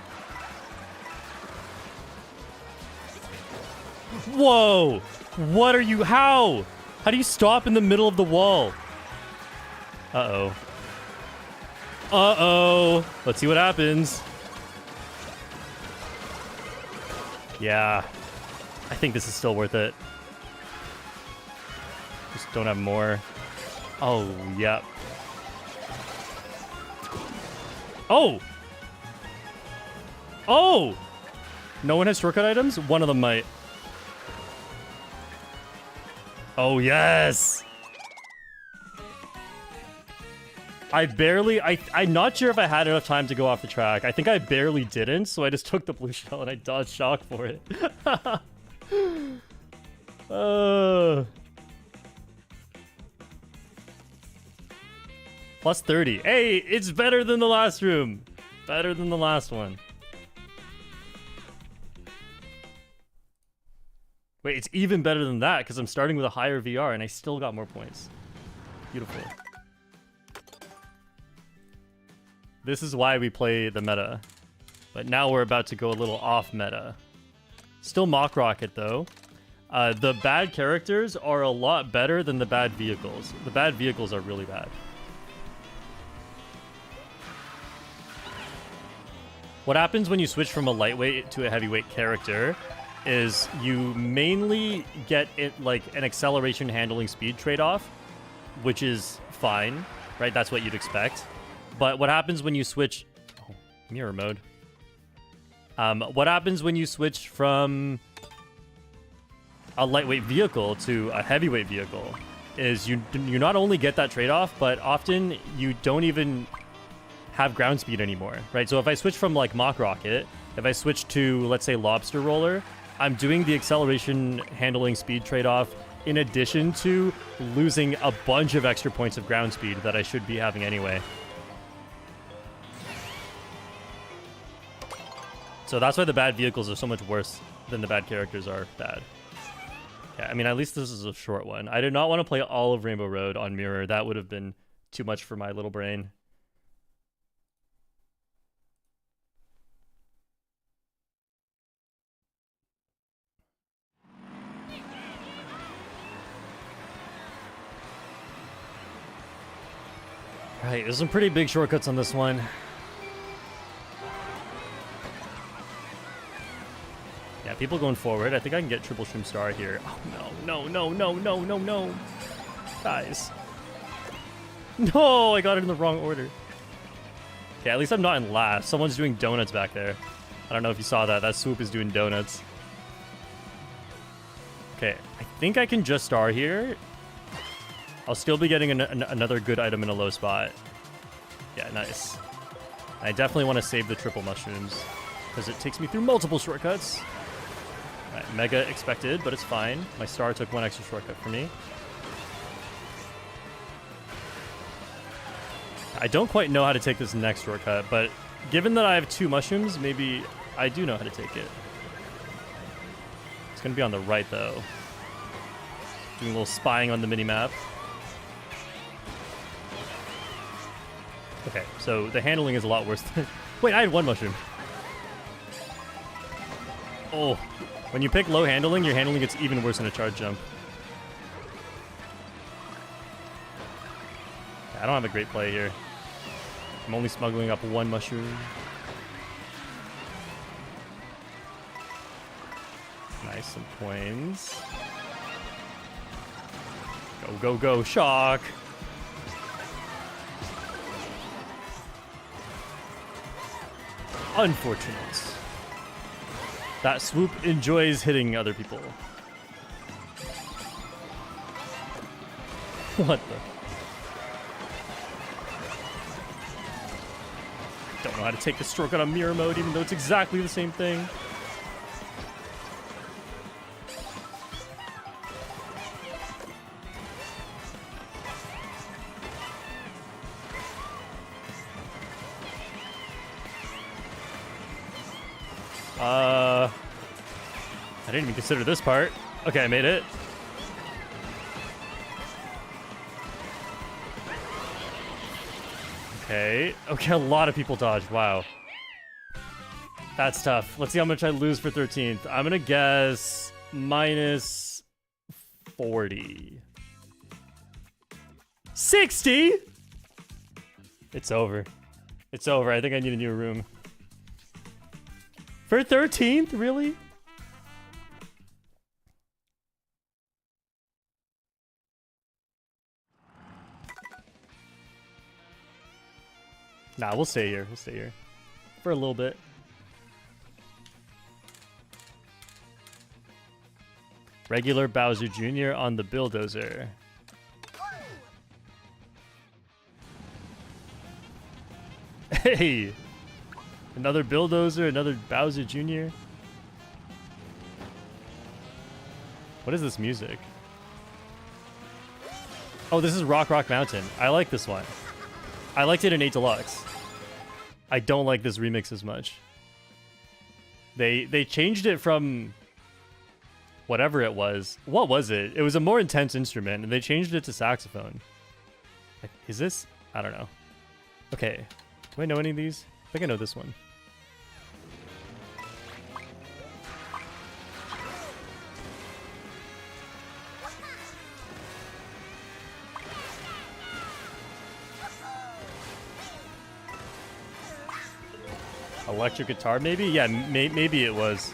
Whoa! What are you? How? How do you stop in the middle of the wall? Uh-oh. Uh-oh. Let's see what happens. Yeah. I think this is still worth it. Just don't have more. Oh, yep. Oh! Oh! No one has shortcut items? One of them might. Oh, yes! I'm not sure if I had enough time to go off the track. I think I barely didn't, so I just took the blue shell and I dodged shock for it. Plus 30. Hey, it's better than the last room. Better than the last one. Wait, it's even better than that because I'm starting with a higher VR and I still got more points. Beautiful. This is why we play the meta. But now we're about to go a little off meta. Still Mock Rocket though. The bad characters are a lot better than the bad vehicles. The bad vehicles are really bad. What happens when you switch from a lightweight to a heavyweight character is you mainly get it like an acceleration handling speed trade-off, which is fine, right? That's what you'd expect. But what happens when you switch... Oh, mirror mode. What happens when you switch from a lightweight vehicle to a heavyweight vehicle is you not only get that trade-off, but often you don't even have ground speed anymore, right? So if I switch from like Mock Rocket, if I switch to, let's say, Lobster Roller, I'm doing the acceleration handling speed trade-off in addition to losing a bunch of extra points of ground speed that I should be having anyway. So that's why the bad vehicles are so much worse than the bad characters are bad. Yeah, I mean, at least this is a short one. I did not want to play all of Rainbow Road on Mirror. That would have been too much for my little brain. Right, there's some pretty big shortcuts on this one. Yeah, people going forward. I think I can get triple shroom star here. Oh, no, no, no, no, no, no, no. Guys. No, I got it in the wrong order. Okay, at least I'm not in last. Someone's doing donuts back there. I don't know if you saw that. That swoop is doing donuts. Okay, I think I can just star here. I'll still be getting another good item in a low spot. Yeah, nice. I definitely want to save the triple mushrooms because it takes me through multiple shortcuts. All right, mega expected, but it's fine. My star took one extra shortcut for me. I don't quite know how to take this next shortcut, but given that I have 2 mushrooms, maybe I do know how to take it. It's going to be on the right, though. Doing a little spying on the minimap. Okay, so the handling is a lot worse than... Wait, I had 1 mushroom. Oh, when you pick low handling, your handling gets even worse than a charge jump. I don't have a great play here. I'm only smuggling up 1 mushroom. Nice, some coins. Go, go, go, shock! Unfortunate. That swoop enjoys hitting other people. What the? Don't know how to take the stroke out of mirror mode, even though it's exactly the same thing. I didn't even consider this part. Okay, I made it. Okay, a lot of people dodged. Wow. That's tough. Let's see how much I lose for 13th. I'm gonna guess minus 40. 60? It's over. It's over. I think I need a new room. For 13th? Really? Nah, we'll stay here. We'll stay here. For a little bit. Regular Bowser Jr. on the bulldozer. Hey! Another bulldozer, another Bowser Jr. What is this music? Oh, this is Rock Rock Mountain. I like this one. I liked it in 8 Deluxe. I don't like this remix as much. They changed it from whatever it was. What was it? It was a more intense instrument, and they changed it to saxophone. Is this? I don't know. Okay. Do I know any of these? I think I know this one. Electric guitar, maybe? Yeah, maybe it was.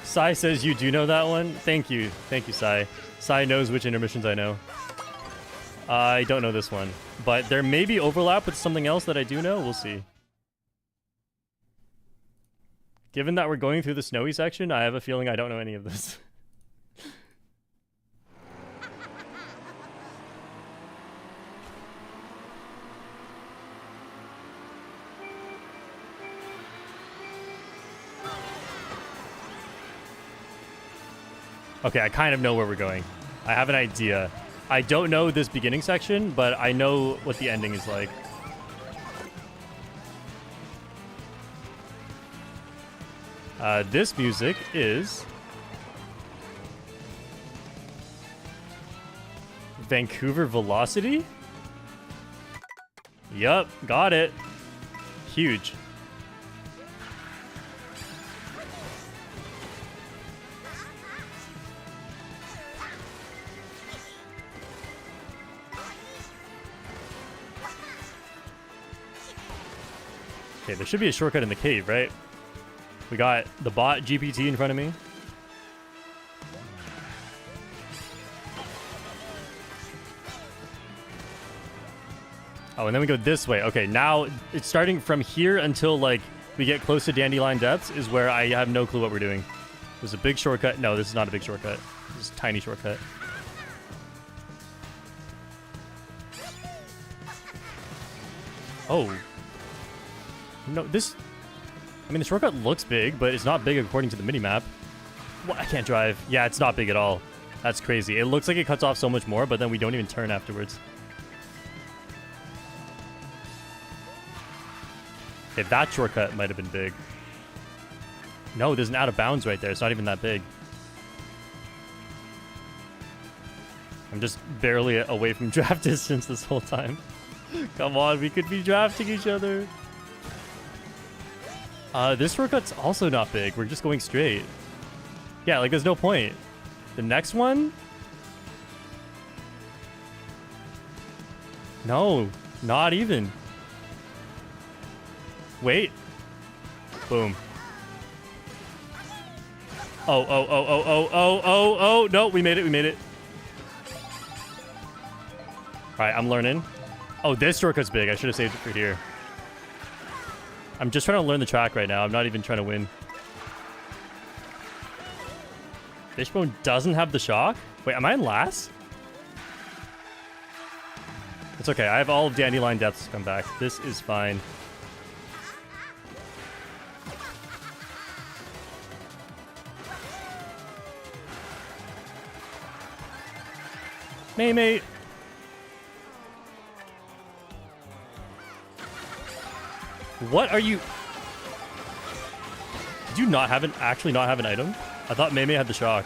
Sai says you do know that one. Thank you, Sai. Sai knows which intermissions I know. I don't know this one, but there may be overlap with something else that I do know. We'll see. Given that we're going through the snowy section, I have a feeling I don't know any of this. Okay, I kind of know where we're going. I have an idea. I don't know this beginning section, but I know what the ending is like. This music is Vancouver velocity? Yup, got it. Huge. Okay, there should be a shortcut in the cave, right? We got the bot GPT in front of me. Oh, and then we go this way. Okay, now it's starting from here until, like, we get close to Dandelion Depths is where I have no clue what we're doing. There's a big shortcut. No, this is not a big shortcut. This is a tiny shortcut. Oh. No, this... I mean, the shortcut looks big, but it's not big according to the minimap. What? I can't drive. Yeah, it's not big at all. That's crazy. It looks like it cuts off so much more, but then we don't even turn afterwards. Okay, that shortcut might have been big. No, there's an out of bounds right there. It's not even that big. I'm just barely away from draft distance this whole time. Come on, we could be drafting each other. This shortcut's also not big. We're just going straight. Yeah, like, there's no point. The next one? No, not even. Wait. Boom. Oh, no, we made it. Alright, I'm learning. Oh, this shortcut's big. I should have saved it for here. I'm just trying to learn the track right now. I'm not even trying to win. Fishbone doesn't have the shock? Wait, am I in last? It's okay. I have all of Dandelion Depths to come back. This is fine. Mate. What are you... Did you not have actually not have an item? I thought Mei had the shock.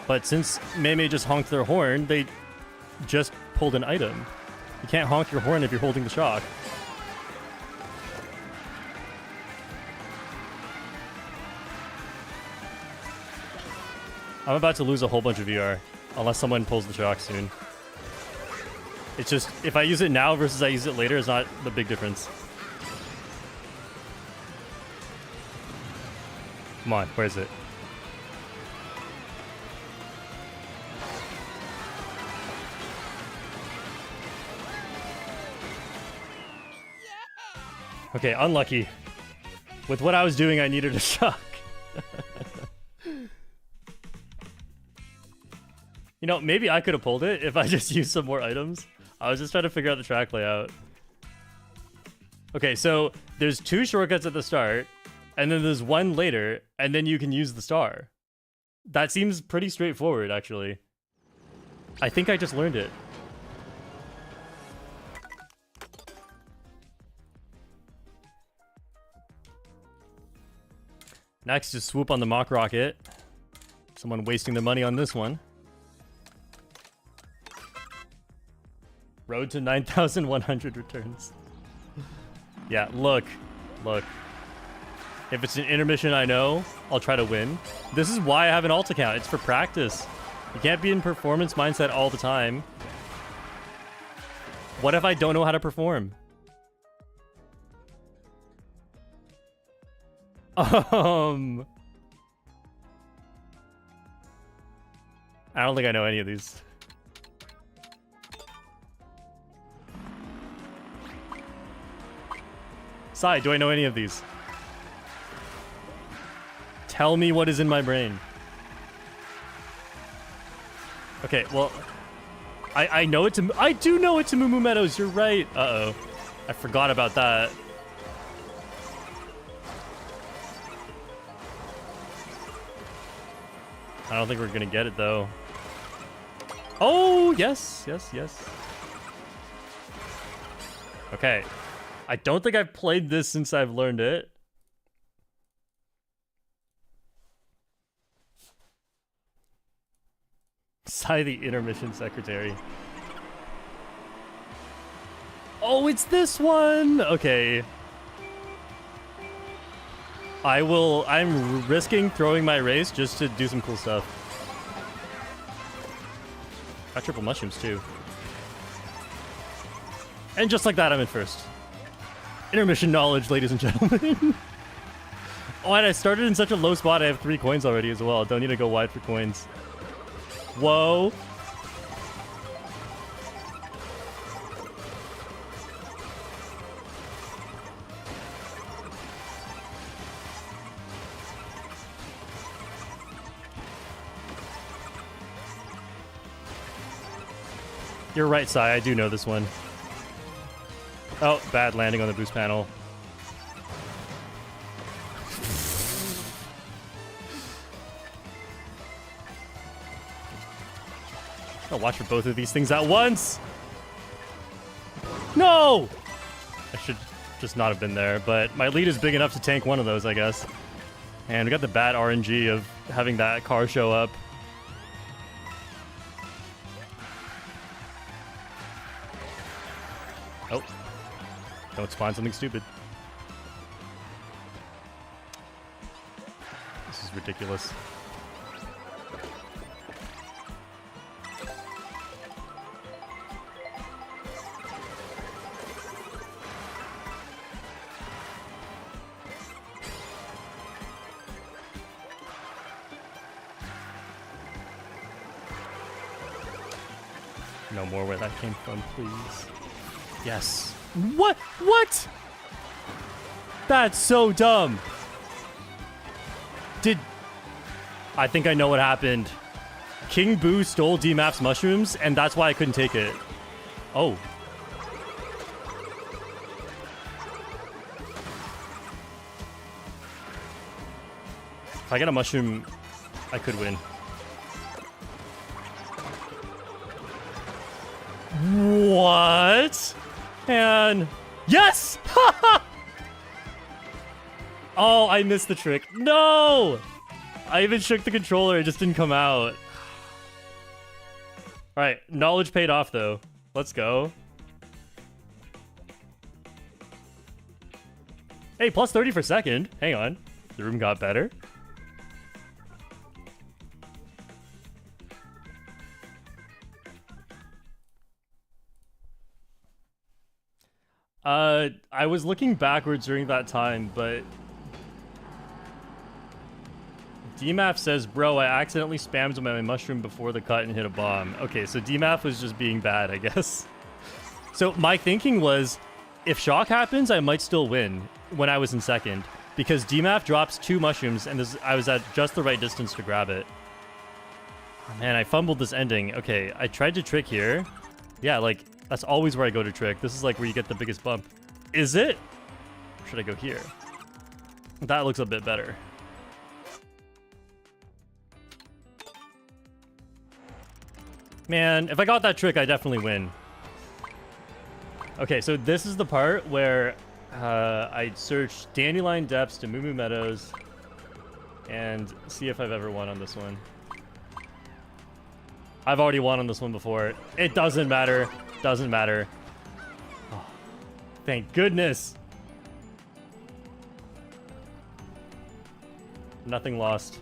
But since Mei just honked their horn, they just pulled an item. You can't honk your horn if you're holding the shock. I'm about to lose a whole bunch of VR, unless someone pulls the shock soon. It's just, if I use it now versus I use it later is not the big difference. Come on, where is it? Okay, unlucky. With what I was doing, I needed a shock. You know, maybe I could have pulled it if I just used some more items. I was just trying to figure out the track layout. Okay, so there's 2 shortcuts at the start, and then there's 1 later, and then you can use the star. That seems pretty straightforward, actually. I think I just learned it. Next is swoop on the mock rocket. Someone wasting their money on this one. Road to 9,100 returns. Yeah, look. If it's an intermission I know, I'll try to win. This is why I have an alt account. It's for practice. You can't be in performance mindset all the time. What if I don't know how to perform? I don't think I know any of these. Sai, do I know any of these? Tell me what is in my brain. Okay, well, I know it's I do know it's a Moo Moo Meadows. You're right. Uh-oh. I forgot about that. I don't think we're gonna get it though. Oh, yes. Okay. I don't think I've played this since I've learned it. Sai the intermission secretary. Oh, it's this one! Okay. I'm risking throwing my race just to do some cool stuff. Got triple mushrooms too. And just like that, I'm in first. Intermission knowledge, ladies and gentlemen. Oh, and I started in such a low spot, I have 3 coins already as well. Don't need to go wide for coins. Whoa. You're right, Sai. I do know this one. Oh, bad landing on the boost panel. I'll watch for both of these things at once. No! I should just not have been there, but my lead is big enough to tank one of those, I guess. And we got the bad RNG of having that car show up. Oh. Don't spawn something stupid. This is ridiculous. No more where that came from, please. Yes. What? What? That's so dumb. I think I know what happened. King Boo stole DMAP's mushrooms, and that's why I couldn't take it. Oh. If I get a mushroom, I could win. What? And yes! Oh, I missed the trick. No! I even shook the controller. It just didn't come out. All right, knowledge paid off though. Let's go. Hey, plus 30 for second. Hang on. The room got better. I was looking backwards during that time, but DMAF says, bro, I accidentally spammed my mushroom before the cut and hit a bomb. Okay, so DMAF was just being bad, I guess. So my thinking was, if shock happens, I might still win when I was in second, because DMAF drops 2 mushrooms and I was at just the right distance to grab it. Oh, man, I fumbled this ending. Okay, I tried to trick here. Yeah, like, that's always where I go to trick. This is like where you get the biggest bump. Is it? Or should I go here? That looks a bit better. Man, if I got that trick, I definitely win. Okay, so this is the part where I search Dandelion Depths to Moo Moo Meadows and see if I've ever won on this one. I've already won on this one before. It doesn't matter. Doesn't matter. Oh, thank goodness. Nothing lost.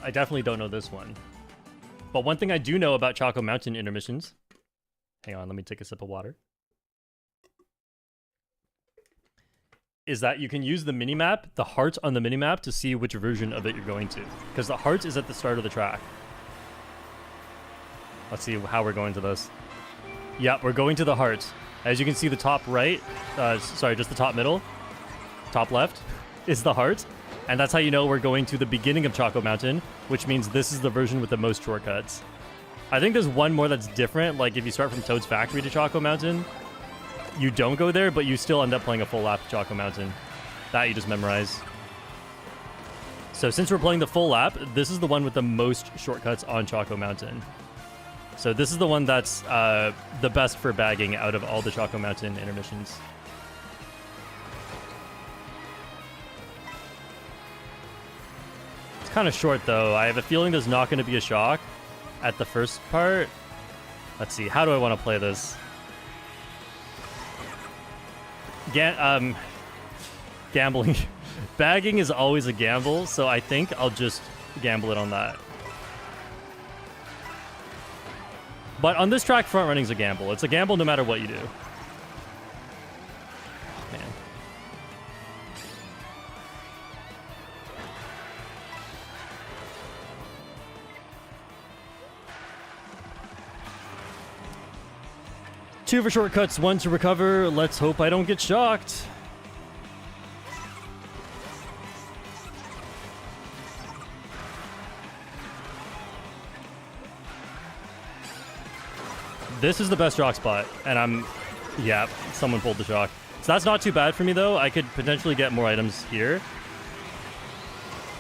I definitely don't know this one. But one thing I do know about Choco Mountain intermissions. Hang on, let me take a sip of water. Is that you can use the minimap, the heart on the minimap, to see which version of it you're going to. Because the heart is at the start of the track. Let's see how we're going to this. Yeah, we're going to the heart. As you can see, the top right, sorry, just the top middle, top left, is the heart. And that's how you know we're going to the beginning of Choco Mountain, which means this is the version with the most shortcuts. I think there's one more that's different, like if you start from Toad's Factory to Choco Mountain, you don't go there, but you still end up playing a full lap of Choco Mountain. That you just memorize. So since we're playing the full lap, this is the one with the most shortcuts on Choco Mountain. So this is the one that's the best for bagging out of all the Choco Mountain intermissions. It's kind of short though. I have a feeling there's not going to be a shock at the first part. Let's see. How do I want to play this? Gambling. Bagging is always a gamble, so I think I'll just gamble it on that. But on this track, front running is a gamble. It's a gamble no matter what you do. Man. Two for shortcuts, one to recover. Let's hope I don't get shocked. This is the best shock spot, and yeah, someone pulled the shock. So that's not too bad for me, though. I could potentially get more items here.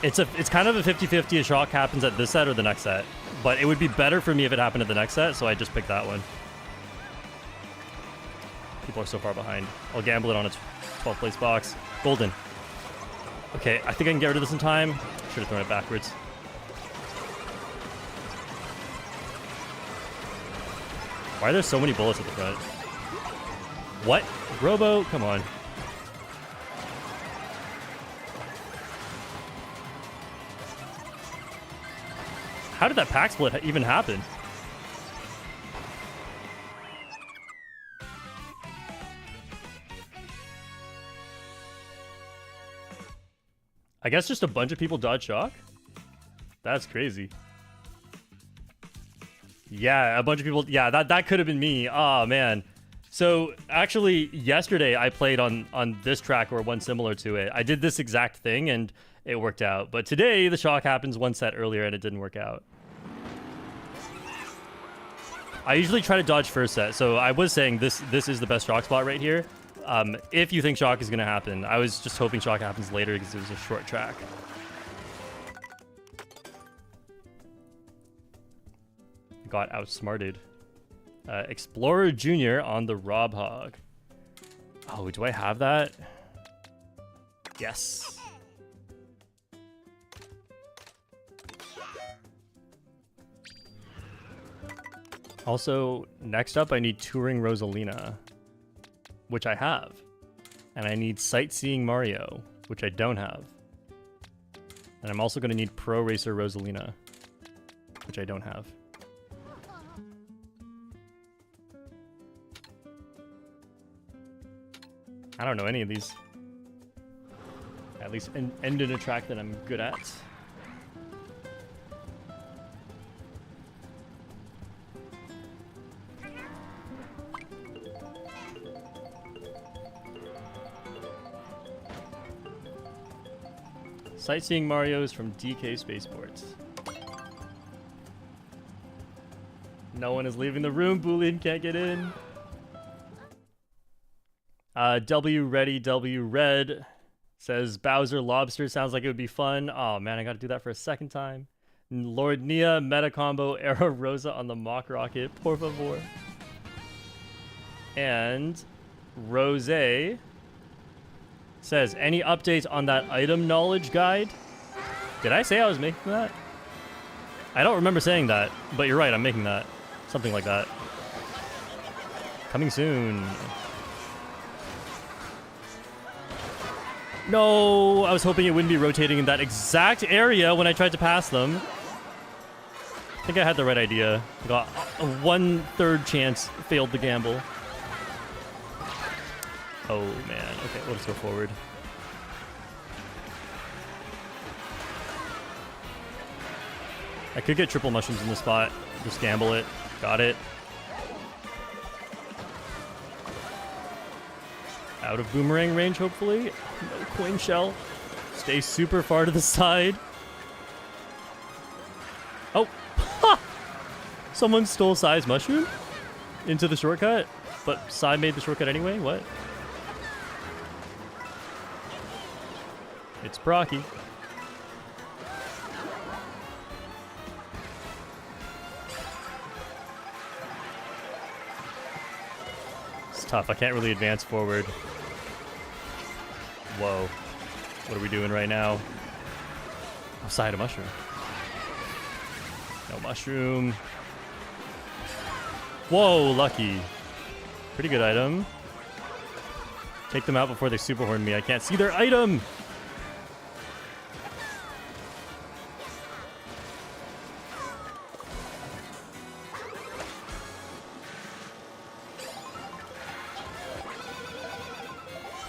It's kind of a 50-50 a shock happens at this set or the next set, but it would be better for me if it happened at the next set, so I just picked that one. People are so far behind. I'll gamble it on its 12th place box. Golden. Okay, I think I can get rid of this in time. Should have thrown it backwards. Why are there so many bullets at the front? What? Robo? Come on. How did that pack split even happen? I guess just a bunch of people dodge shock? That's crazy. Yeah, a bunch of people. Yeah, that could have been me. Oh, man. So, actually, yesterday I played on this track or one similar to it. I did this exact thing, and it worked out. But today, the shock happens one set earlier, and it didn't work out. I usually try to dodge first set. So, I was saying this is the best shock spot right here. If you think shock is going to happen. I was just hoping shock happens later because it was a short track. Got outsmarted. Explorer Jr. on the Rob Hog. Oh, do I have that? Yes. Also, next up, I need Touring Rosalina, which I have. And I need Sightseeing Mario, which I don't have. And I'm also going to need Pro Racer Rosalina, which I don't have. I don't know any of these. At least end in a track that I'm good at. Sightseeing Mario's from DK Spaceports. No one is leaving the room. Boolean can't get in. W Ready W Red says Bowser Lobster sounds like it would be fun. Oh man, I gotta do that for a second time. Lord Nia meta combo Era Rosa on the Mock Rocket, por favor. And Rose says, any updates on that item knowledge guide? Did I say I was making that? I don't remember saying that, but you're right, I'm making that. Something like that. Coming soon. No, I was hoping it wouldn't be rotating in that exact area when I tried to pass them. I think I had the right idea. I got a 1/3 chance, failed the gamble. Oh man, okay, we'll just go forward. I could get triple mushrooms in the spot. Just gamble it. Got it. Out of boomerang range, hopefully. No coin shell. Stay super far to the side. Oh! Ha! Someone stole Sai's mushroom into the shortcut, but Sai made the shortcut anyway? What? It's Brocky. tough. I can't really advance forward. Whoa. What are we doing right now? Outside a mushroom. No mushroom. Whoa, lucky. Pretty good item. Take them out before they super horn me. I can't see their item!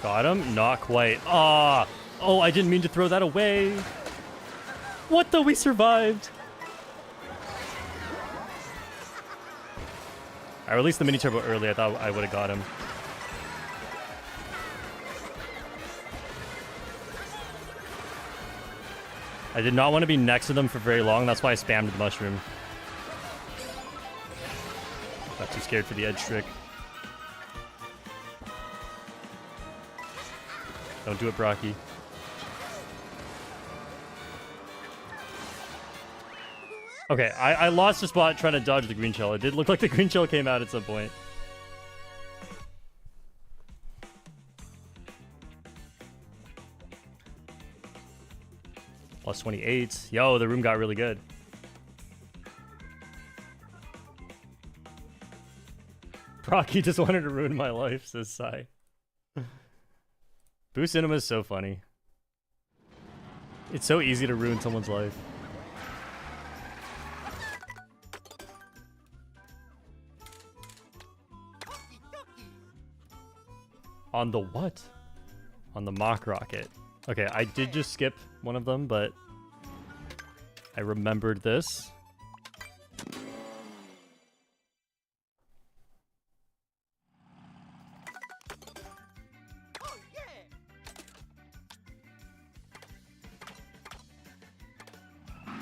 Got him? Not quite. Ah! Oh, I didn't mean to throw that away. What the? We survived. I released the mini turbo early. I thought I would have got him. I did not want to be next to them for very long. That's why I spammed the mushroom. Got too scared for the edge trick. Don't do it, Brocky. Okay, I lost a spot trying to dodge the green shell. It did look like the green shell came out at some point. Plus 28. Yo, the room got really good. Brocky just wanted to ruin my life, says Sai. Boo Cinema is so funny. It's so easy to ruin someone's life. On the what? On the mock rocket. Okay, I did just skip one of them, but I remembered this.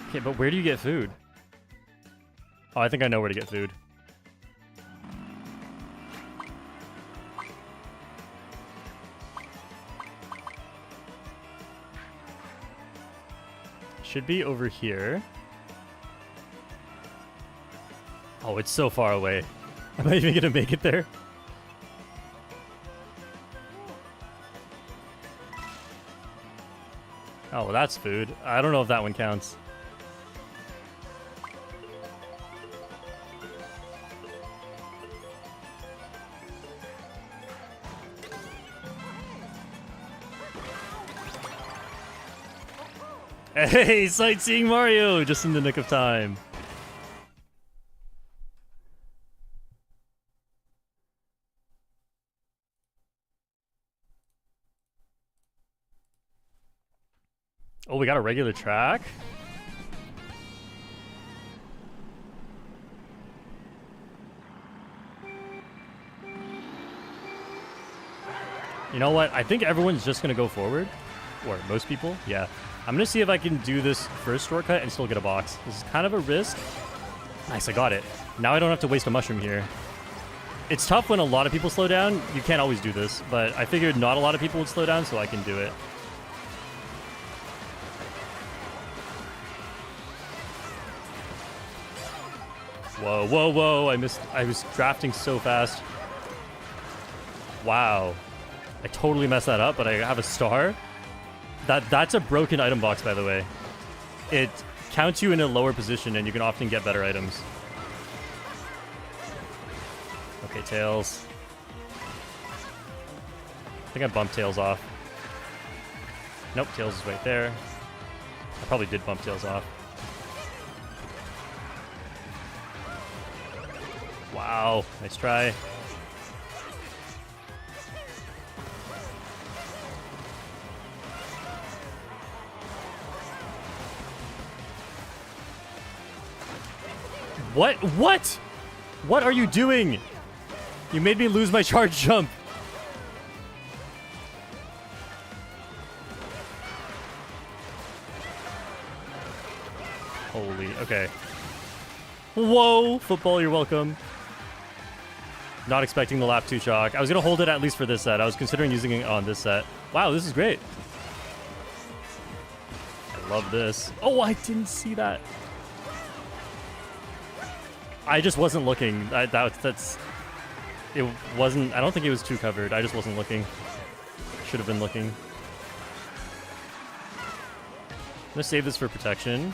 Okay, but where do you get food? Oh, I think I know where to get food. Should be over here. Oh, it's so far away. Am I even gonna make it there? Oh, well, that's food. I don't know if that one counts. Hey, sightseeing Mario! Just in the nick of time. Oh, we got a regular track? You know what? I think everyone's just gonna go forward. Or most people. Yeah. I'm gonna see if I can do this first shortcut and still get a box. This is kind of a risk. Nice, I got it. Now I don't have to waste a mushroom here. It's tough when a lot of people slow down. You can't always do this, but I figured not a lot of people would slow down, so I can do it. Whoa, whoa, whoa. I missed. I was drafting so fast. Wow. I totally messed that up, but I have a star. That's a broken item box, by the way. It counts you in a lower position, and you can often get better items. Okay, Tails. I think I bumped Tails off. Nope, Tails is right there. I probably did bump Tails off. Wow, nice try. What? What? What are you doing? You made me lose my charge jump. Holy, okay. Whoa, football, you're welcome. Not expecting the lap 2 shock. I was going to hold it at least for this set. I was considering using it on this set. Wow, this is great. I love this. Oh, I didn't see that. I just wasn't looking. That's... it wasn't... I don't think it was too covered. I just wasn't looking. Should have been looking. I'm gonna save this for protection.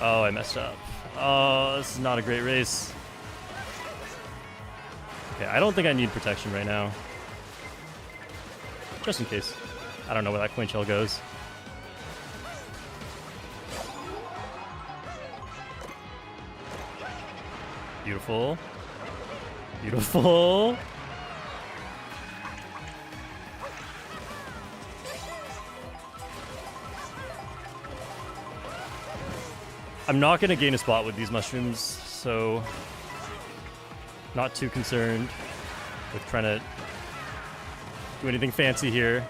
Oh, I messed up. Oh, this is not a great race. Okay, I don't think I need protection right now. Just in case. I don't know where that coin shell goes. Beautiful. Beautiful. I'm not going to gain a spot with these mushrooms, so not too concerned with trying to do anything fancy here.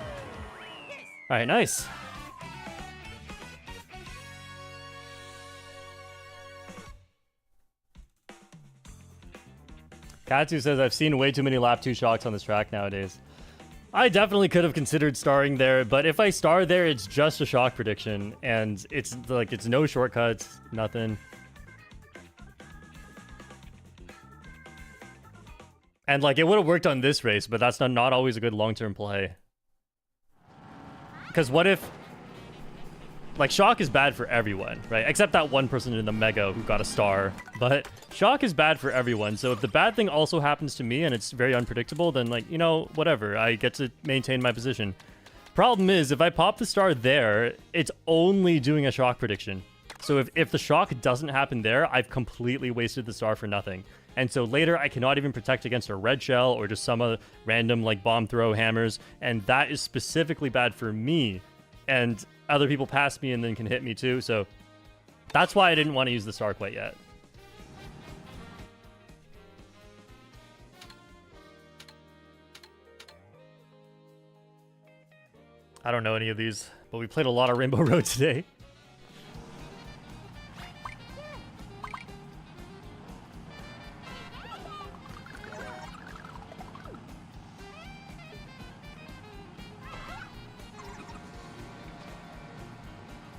All right, nice. Katsu says, I've seen way too many lap 2 shocks on this track nowadays. I definitely could have considered starring there, but if I star there, it's just a shock prediction, and it's like, it's no shortcuts, nothing. And like, it would have worked on this race, but that's not always a good long-term play. Because what if... Like, shock is bad for everyone, right? Except that one person in the Mega who got a star. But shock is bad for everyone, so if the bad thing also happens to me and it's very unpredictable, then, like, you know, whatever. I get to maintain my position. Problem is, if I pop the star there, it's only doing a shock prediction. So if the shock doesn't happen there, I've completely wasted the star for nothing. And so later, I cannot even protect against a red shell or just some other random, like, bomb throw hammers. And that is specifically bad for me. And other people pass me and then can hit me too, so that's why I didn't want to use the star quite yet. I don't know any of these, but we played a lot of Rainbow Road today.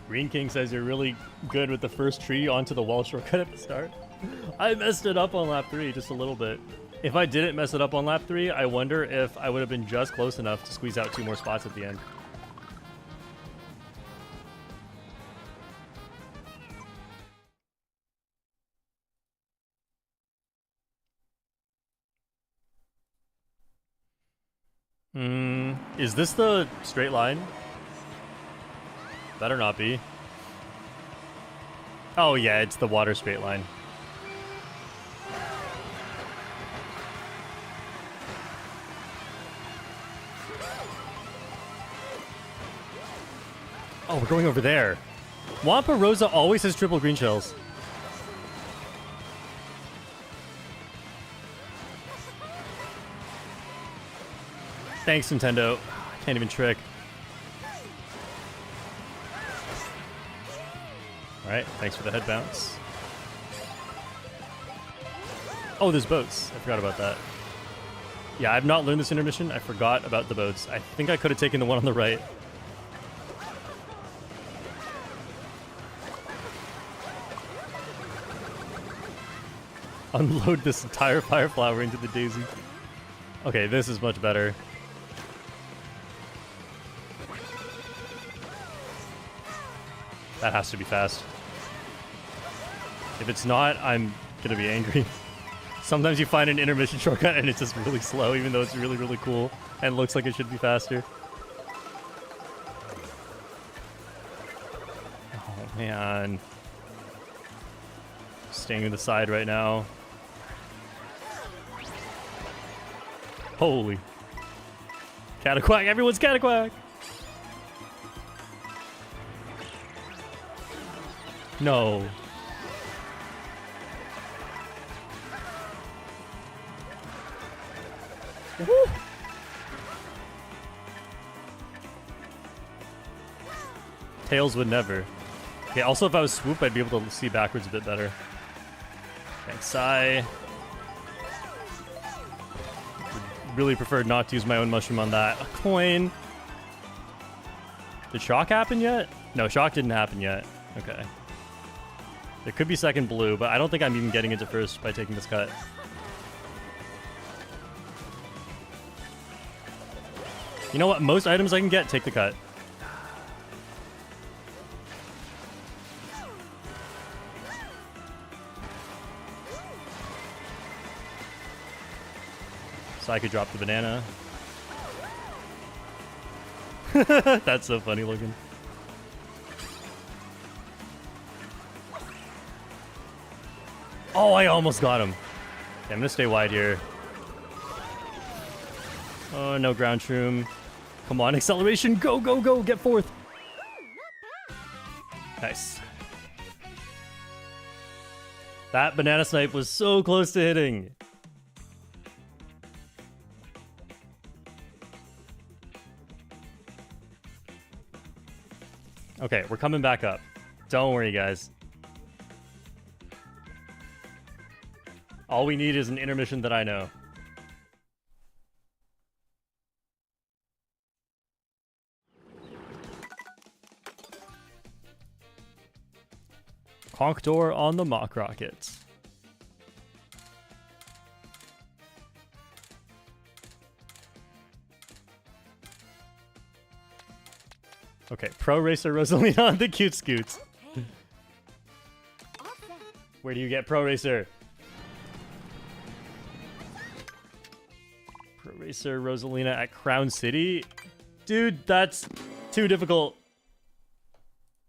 Green King says you're really good with the first tree onto the wall shortcut at the start. I messed it up on lap 3 just a little bit. If I didn't mess it up on lap 3, I wonder if I would have been just close enough to squeeze out 2 more spots at the end. Is this the straight line? Better not be. Oh yeah, it's the water straight line. Oh, we're going over there. Wampa Rosa always has triple green shells. Thanks, Nintendo. I can't even trick. Alright, thanks for the head bounce. Oh, there's boats. I forgot about that. Yeah, I've not learned this intermission. I forgot about the boats. I think I could have taken the one on the right. Unload this entire fire flower into the daisy. Okay, this is much better. That has to be fast. If it's not, I'm gonna be angry. Sometimes you find an intermission shortcut and it's just really slow, even though it's really, really cool and looks like it should be faster. Oh, man. Staying to the side right now. Holy. Cataquack, everyone's Cataquack! No. Woo. Tails would never. Okay, also if I was swoop, I'd be able to see backwards a bit better. Thanks, Sai. Really preferred not to use my own mushroom on that. A coin. Did shock happen yet? No, shock didn't happen yet. Okay. There could be second blue, but I don't think I'm even getting into first by taking this cut. You know what? Most items I can get, take the cut. So I could drop the banana. That's so funny looking. Oh, I almost got him. Okay, I'm gonna stay wide here. Oh, no ground shroom. Come on, acceleration. Go, go, go. Get fourth. Nice. That banana snipe was so close to hitting. Okay, we're coming back up. Don't worry, guys. All we need is an intermission that I know. Conch door on the mock rockets. Okay, Pro Racer Rosalina on the cute scoots. Where do you get Pro Racer? Pro Racer Rosalina at Crown City? Dude, that's too difficult.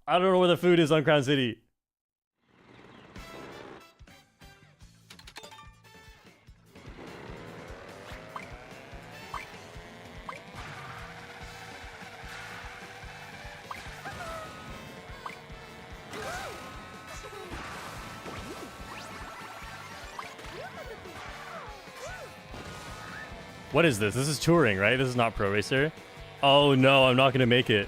I don't know where the food is on Crown City. What is this? This is touring, right? This is not Pro Racer. Oh no, I'm not gonna make it.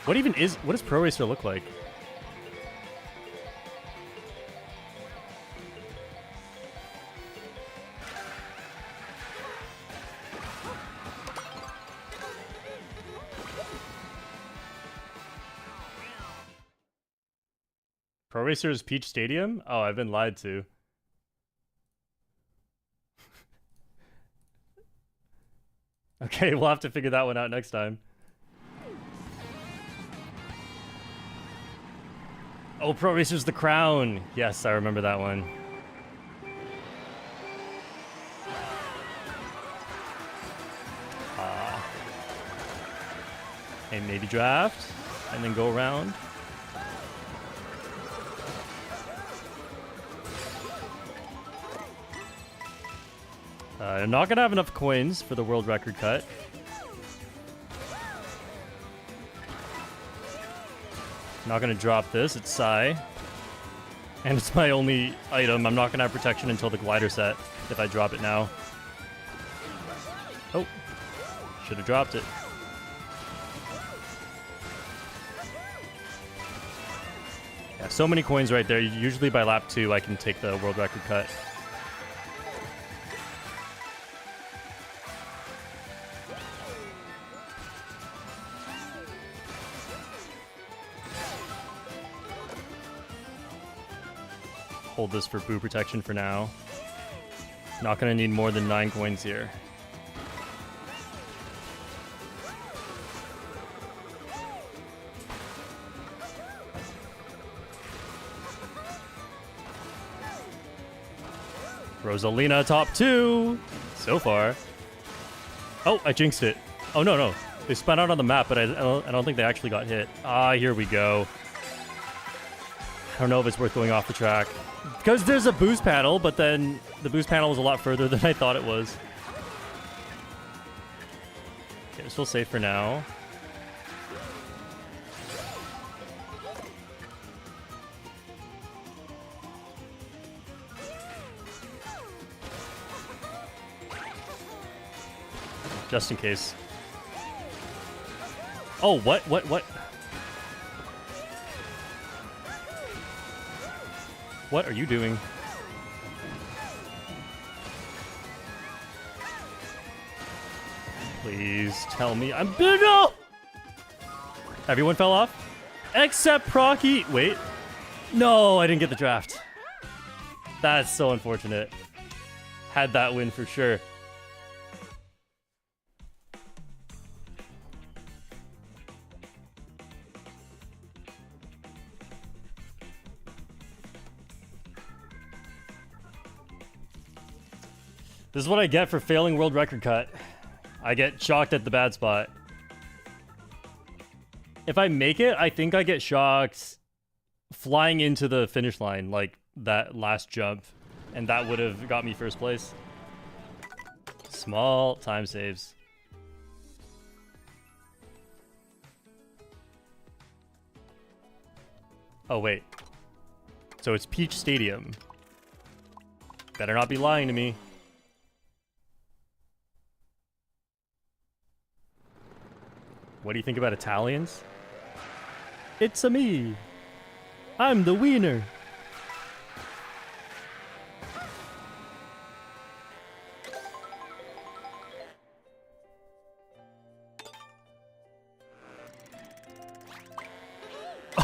What does Pro Racer look like? Pro Racer's Peach Stadium? Oh, I've been lied to. Okay, we'll have to figure that one out next time. Oh, Pro Racer's the Crown. Yes, I remember that one. Hey, maybe draft and then go around. I'm not gonna have enough coins for the world record cut. Not gonna drop this, it's Psy. And it's my only item. I'm not gonna have protection until the glider set if I drop it now. Oh, should have dropped it. Yeah, so many coins right there. Usually by lap 2 I can take the world record cut. Hold this for boo protection for now. Not gonna need more than 9 coins here. Rosalina top 2 so far. Oh, I jinxed it. Oh no, no. They spun out on the map, but I don't think they actually got hit. Ah, here we go. I don't know if it's worth going off the track. Because there's a boost panel, but then the boost panel was a lot further than I thought it was. Okay, still safe for now. Just in case. Oh, what? What are you doing? Please tell me I'm big. No! Everyone fell off? Except Procky. Wait. No, I didn't get the draft. That's so unfortunate. Had that win for sure. This is what I get for failing world record cut. I get shocked at the bad spot. If I make it, I think I get shocked flying into the finish line, like that last jump. And that would have got me first place. Small time saves. Oh, wait. So it's Peach Stadium. Better not be lying to me. What do you think about Italians? It's a me. I'm the wiener.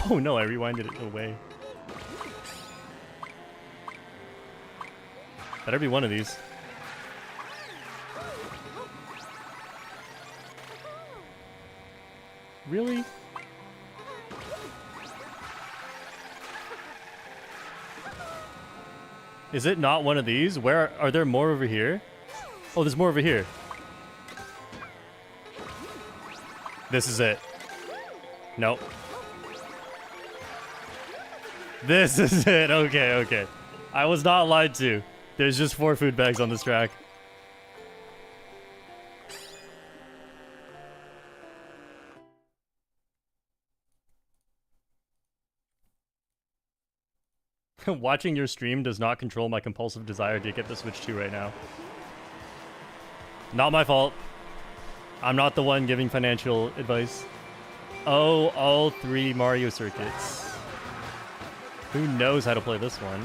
Oh no, I rewinded it away. Better be one of these. Really? Is it not one of these? Where are there more over here? Oh, there's more over here. This is it. Nope. This is it. Okay, okay. I was not lied to. There's just 4 food bags on this track. Watching your stream does not control my compulsive desire to get the Switch 2 right now. Not my fault. I'm not the one giving financial advice. Oh, all 3 Mario circuits. Who knows how to play this one?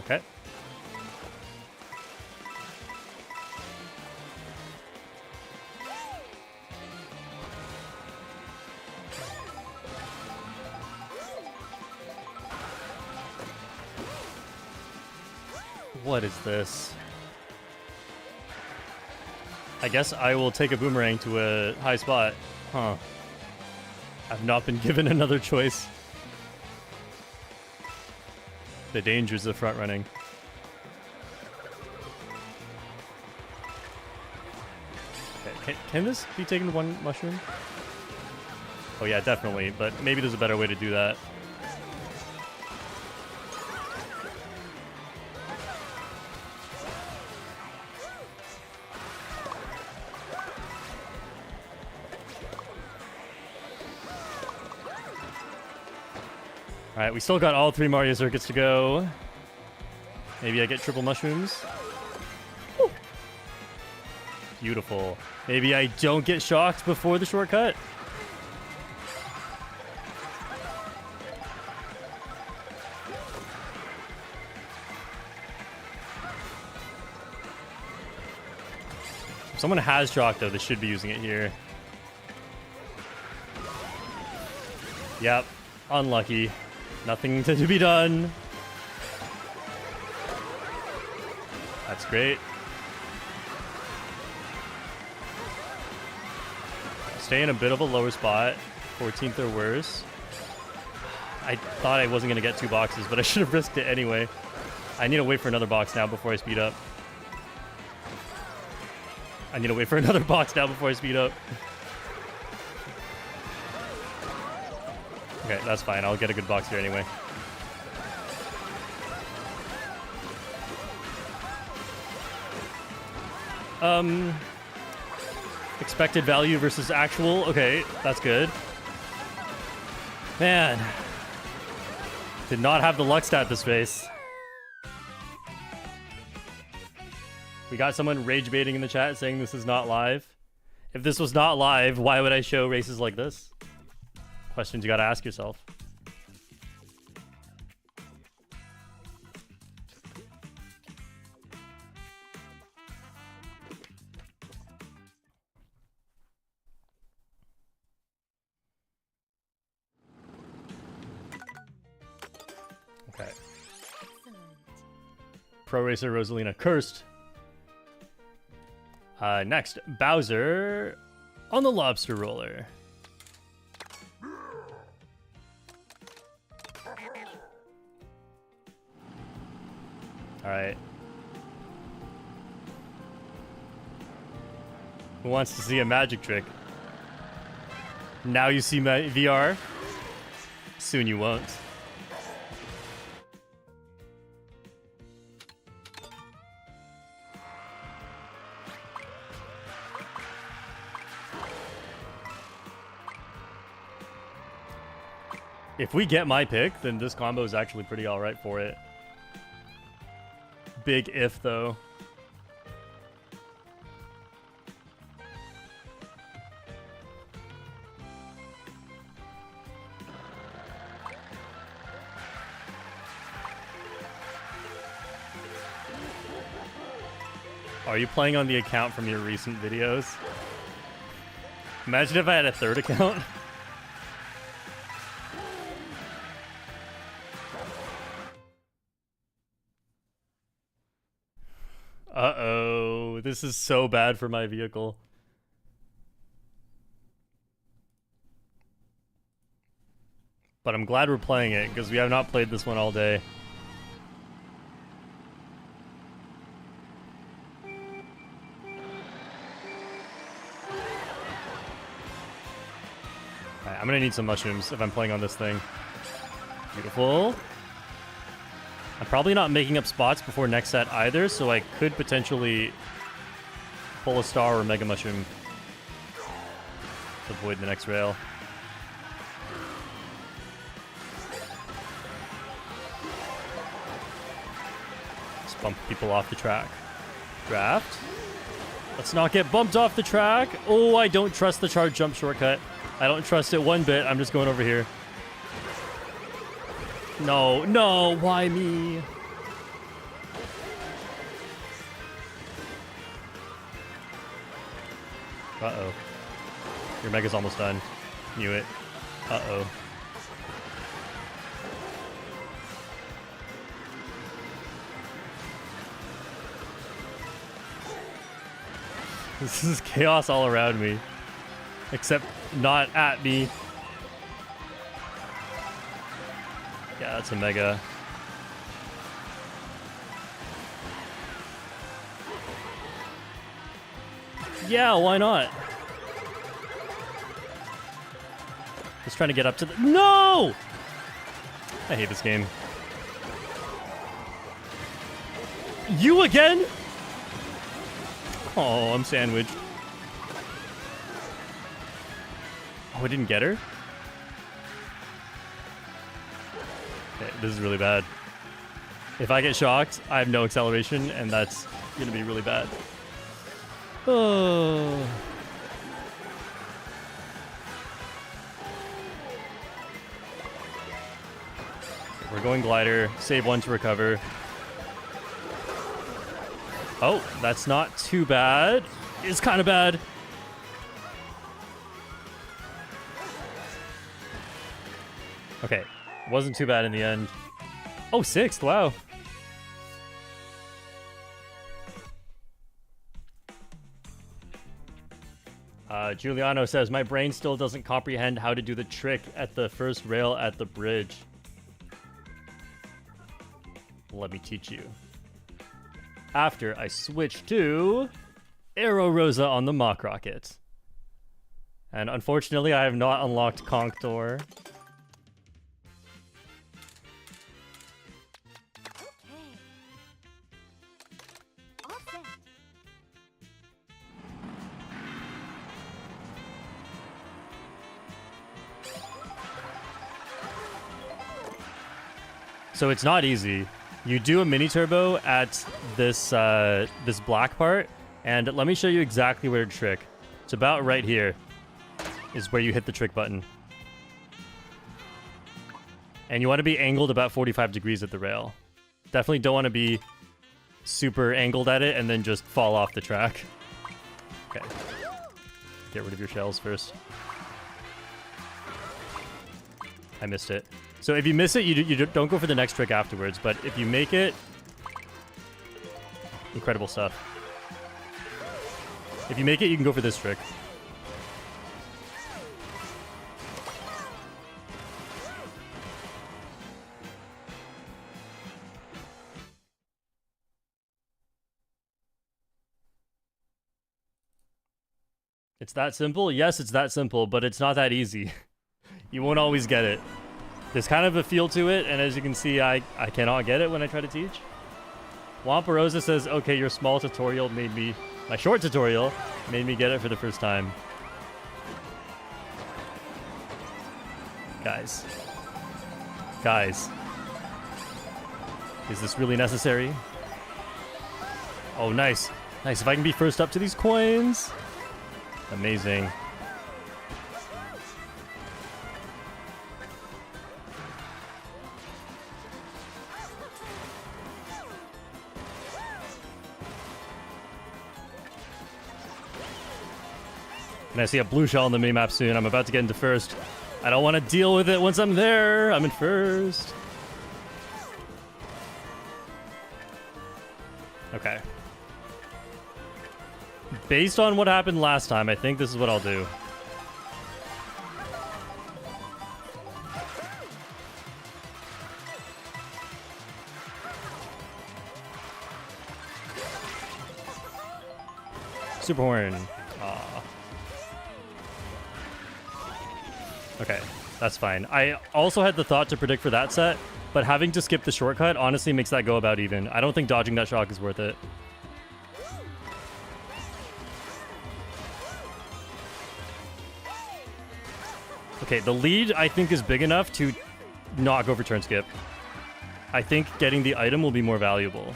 Okay. What is this? I guess I will take a boomerang to a high spot. Huh. I've not been given another choice. The dangers of front running. Okay, can this be taken to 1 mushroom? Oh yeah, definitely, but maybe there's a better way to do that. Alright, we still got all 3 Mario circuits to go. Maybe I get triple mushrooms. Woo. Beautiful. Maybe I don't get shocked before the shortcut. If someone has shock, though, they should be using it here. Yep. Unlucky. Nothing to be done. That's great. Stay in a bit of a lower spot. 14th or worse. I thought I wasn't going to get 2 boxes, but I should have risked it anyway. I need to wait for another box now before I speed up. I need to wait for another box now before I speed up. Okay, that's fine. I'll get a good box here anyway. Expected value versus actual. Okay, that's good. Man. Did not have the luck stat this race. We got someone rage baiting in the chat saying this is not live. If this was not live, why would I show races like this? Questions you gotta ask yourself. Okay. Pro Racer Rosalina cursed. Next, Bowser on the lobster roller. All right. Who wants to see a magic trick? Now you see my VR. Soon you won't. If we get my pick, then this combo is actually pretty alright for it. Big if, though. Are you playing on the account from your recent videos? Imagine if I had a third account. Uh-oh, this is so bad for my vehicle. But I'm glad we're playing it, because we have not played this one all day. Alright, I'm gonna need some mushrooms if I'm playing on this thing. Beautiful. I'm probably not making up spots before next set either, so I could potentially pull a star or mega mushroom to avoid the next rail. Just bump people off the track. Draft. Let's not get bumped off the track. Oh, I don't trust the charge jump shortcut. I don't trust it one bit. I'm just going over here. No, no, why me? Uh-oh. Your Mega's almost done. Knew it. Uh-oh. This is chaos all around me. Except not at me. Yeah, that's a Mega. Yeah, why not? Just trying to get up to the... No! I hate this game. You again? Oh, I'm sandwiched. Oh, I didn't get her? Okay, this is really bad. If I get shocked, I have no acceleration, and that's gonna be really bad. Oh. We're going glider. Save one to recover. Oh, that's not too bad. It's kind of bad. Okay, wasn't too bad in the end. Oh, sixth, wow. Giuliano says, my brain still doesn't comprehend how to do the trick at the first rail at the bridge. Let me teach you. After I switch to Arrow Rosa on the Mock Rocket. And unfortunately, I have not unlocked Conk Door. So it's not easy. You do a mini turbo at this this black part, and let me show you exactly where to trick. It's about right here is where you hit the trick button. And you want to be angled about 45 degrees at the rail. Definitely don't want to be super angled at it and then just fall off the track. Okay. Get rid of your shells first. I missed it. So if you miss it, you don't go for the next trick afterwards. But if you make it, incredible stuff. If you make it, you can go for this trick. It's that simple? Yes, it's that simple, but it's not that easy. You won't always get it. There's kind of a feel to it, and as you can see, I cannot get it when I try to teach. Wampirosa says, okay, your small tutorial made me... My short tutorial made me get it for the first time. Guys. Guys. Is this really necessary? Oh, nice. Nice, if I can be first up to these coins... Amazing. And I see a blue shell on the minimap soon. I'm about to get into first. I don't want to deal with it once I'm there. I'm in first. Okay. Based on what happened last time, I think this is what I'll do. Super horn. Aw. Okay, that's fine. I also had the thought to predict for that set, but having to skip the shortcut honestly makes that go about even. I don't think dodging that shock is worth it. Okay, the lead, I think, is big enough to not go for turn skip. I think getting the item will be more valuable.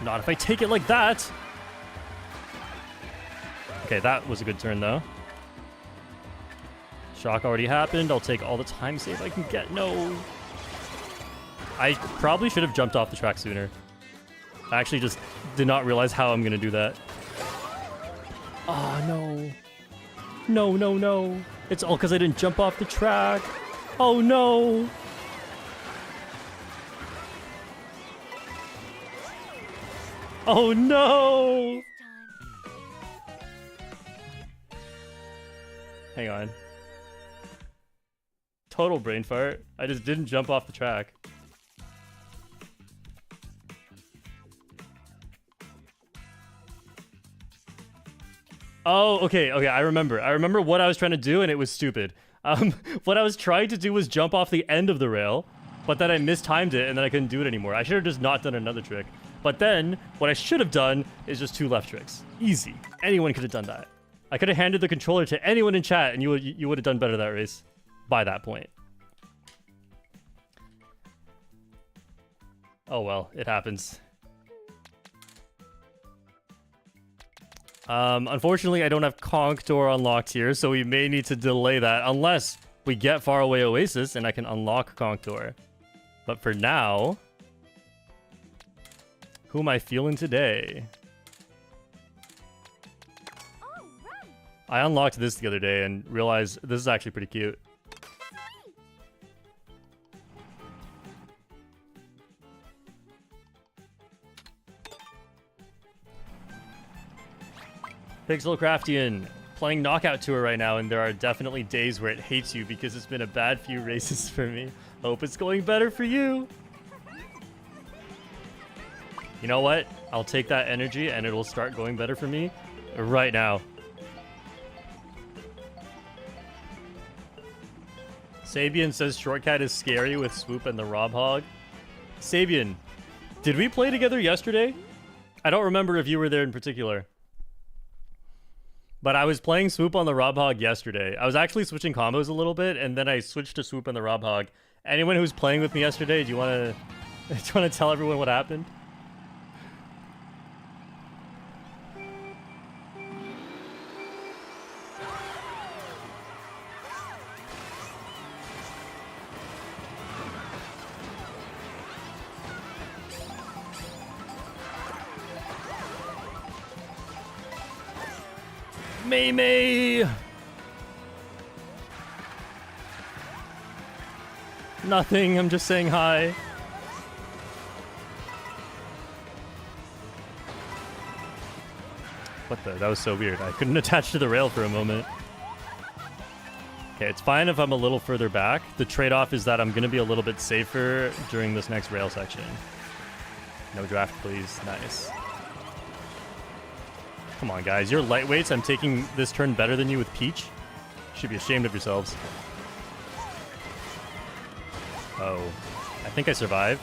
Not if I take it like that. Okay, that was a good turn, though. Shock already happened. I'll take all the time save I can get. No. I probably should have jumped off the track sooner. I actually just did not realize how I'm going to do that. Oh, no. No, no, no. It's all because I didn't jump off the track. Oh, no. Oh, no. Hang on. Total brain fart. I just didn't jump off the track. Oh, okay, okay, I remember. I remember what I was trying to do, and it was stupid. What I was trying to do was jump off the end of the rail, but then I mistimed it, and then I couldn't do it anymore. I should have just not done another trick. But then, what I should have done is just 2 left tricks. Easy. Anyone could have done that. I could have handed the controller to anyone in chat, and you would have done better that race by that point. Oh well, it happens. Unfortunately, I don't have Conch Door unlocked here, so we may need to delay that unless we get Faraway Oasis and I can unlock Conch Door. But for now, who am I feeling today? I unlocked this the other day and realized this is actually pretty cute. Pixel Craftian, playing Knockout Tour right now, and there are definitely days where it hates you because it's been a bad few races for me. Hope it's going better for you. You know what? I'll take that energy and it'll start going better for me right now. Sabian says Shortcat is scary with Swoop and the Rob Hog. Sabian, did we play together yesterday? I don't remember if you were there in particular. But I was playing Swoop on the Rob Hog yesterday. I was actually switching combos a little bit, and then I switched to Swoop on the Rob Hog. Anyone who was playing with me yesterday, do you want to tell everyone what happened? May May! Nothing, I'm just saying hi. What the? That was so weird. I couldn't attach to the rail for a moment. Okay, it's fine if I'm a little further back. The trade-off is that I'm going to be a little bit safer during this next rail section. No draft, please. Nice. Come on, guys. You're lightweights. I'm taking this turn better than you with Peach. Should be ashamed of yourselves. Oh. I think I survive.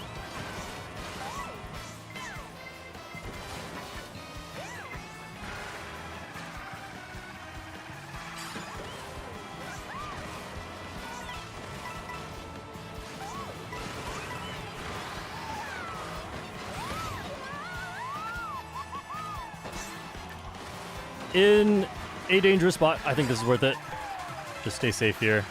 In a dangerous spot, I think this is worth it. Just stay safe here.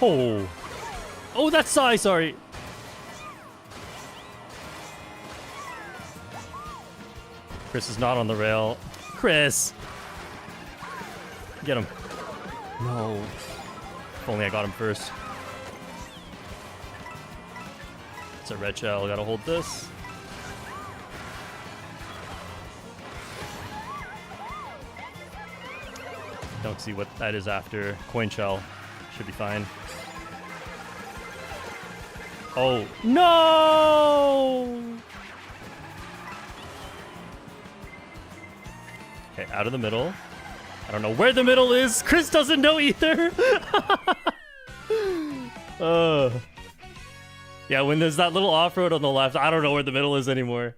Oh. Oh, that's Sai, sorry. Chris is not on the rail. Chris! Get him. No. If only I got him first. It's a red shell. Gotta hold this. Don't see what that is after. Coin shell. Should be fine. Oh. No! Okay, out of the middle. I don't know where the middle is. Chris doesn't know either. Yeah, when there's that little off-road on the left, I don't know where the middle is anymore.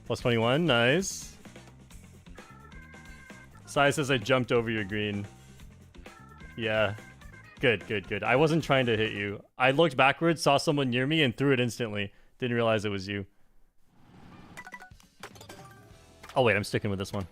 Plus 21, nice. Sai says I jumped over your green. Yeah. Good, good, good. I wasn't trying to hit you. I looked backwards, saw someone near me, and threw it instantly. Didn't realize it was you. Oh wait, I'm sticking with this one.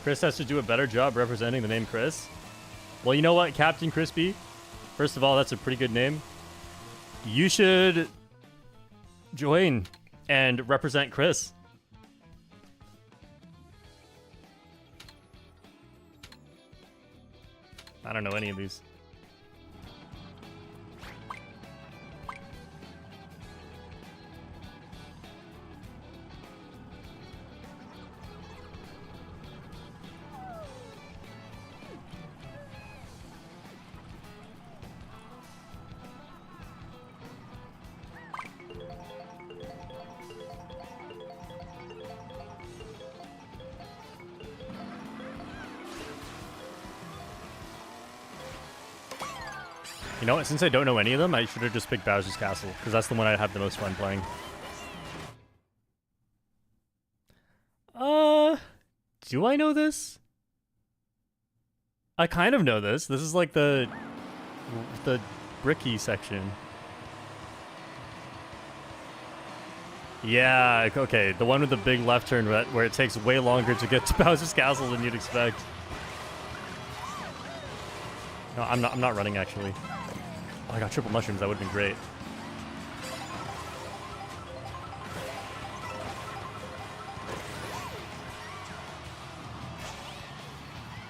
Chris has to do a better job representing the name Chris. Well, you know what, Captain Crispy? First of all, that's a pretty good name. You should join and represent Chris. I don't know any of these. You know what? Since I don't know any of them, I should have just picked Bowser's Castle, because that's the one I'd have the most fun playing. Do I know this? I kind of know this. This is like the bricky section. Yeah, okay. The one with the big left turn where it takes way longer to get to Bowser's Castle than you'd expect. No, I'm not running actually. Oh, I got triple mushrooms. That would have been great.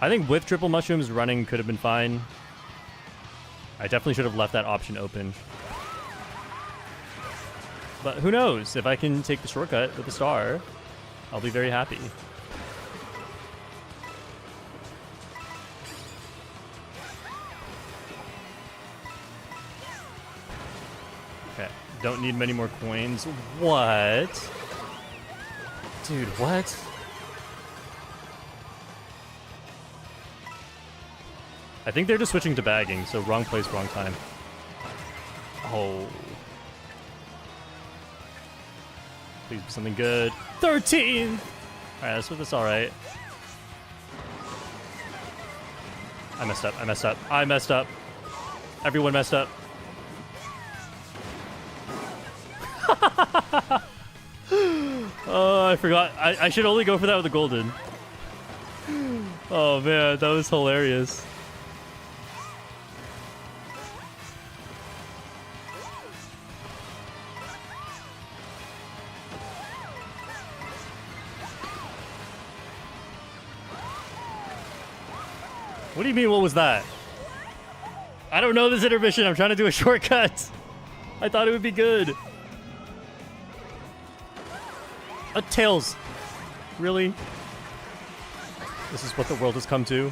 I think with triple mushrooms, running could have been fine. I definitely should have left that option open. But who knows? If I can take the shortcut with the star, I'll be very happy. Okay, don't need many more coins. What? Dude, what? I think they're just switching to bagging, so wrong place, wrong time. Oh. Please be something good. 13! Alright, that's alright. I messed up. I messed up. I messed up. Everyone messed up. Oh, I forgot. I should only go for that with the golden. Oh man, that was hilarious. What do you mean, what was that? I don't know this intermission. I'm trying to do a shortcut. I thought it would be good. Tails. Really? This is what the world has come to.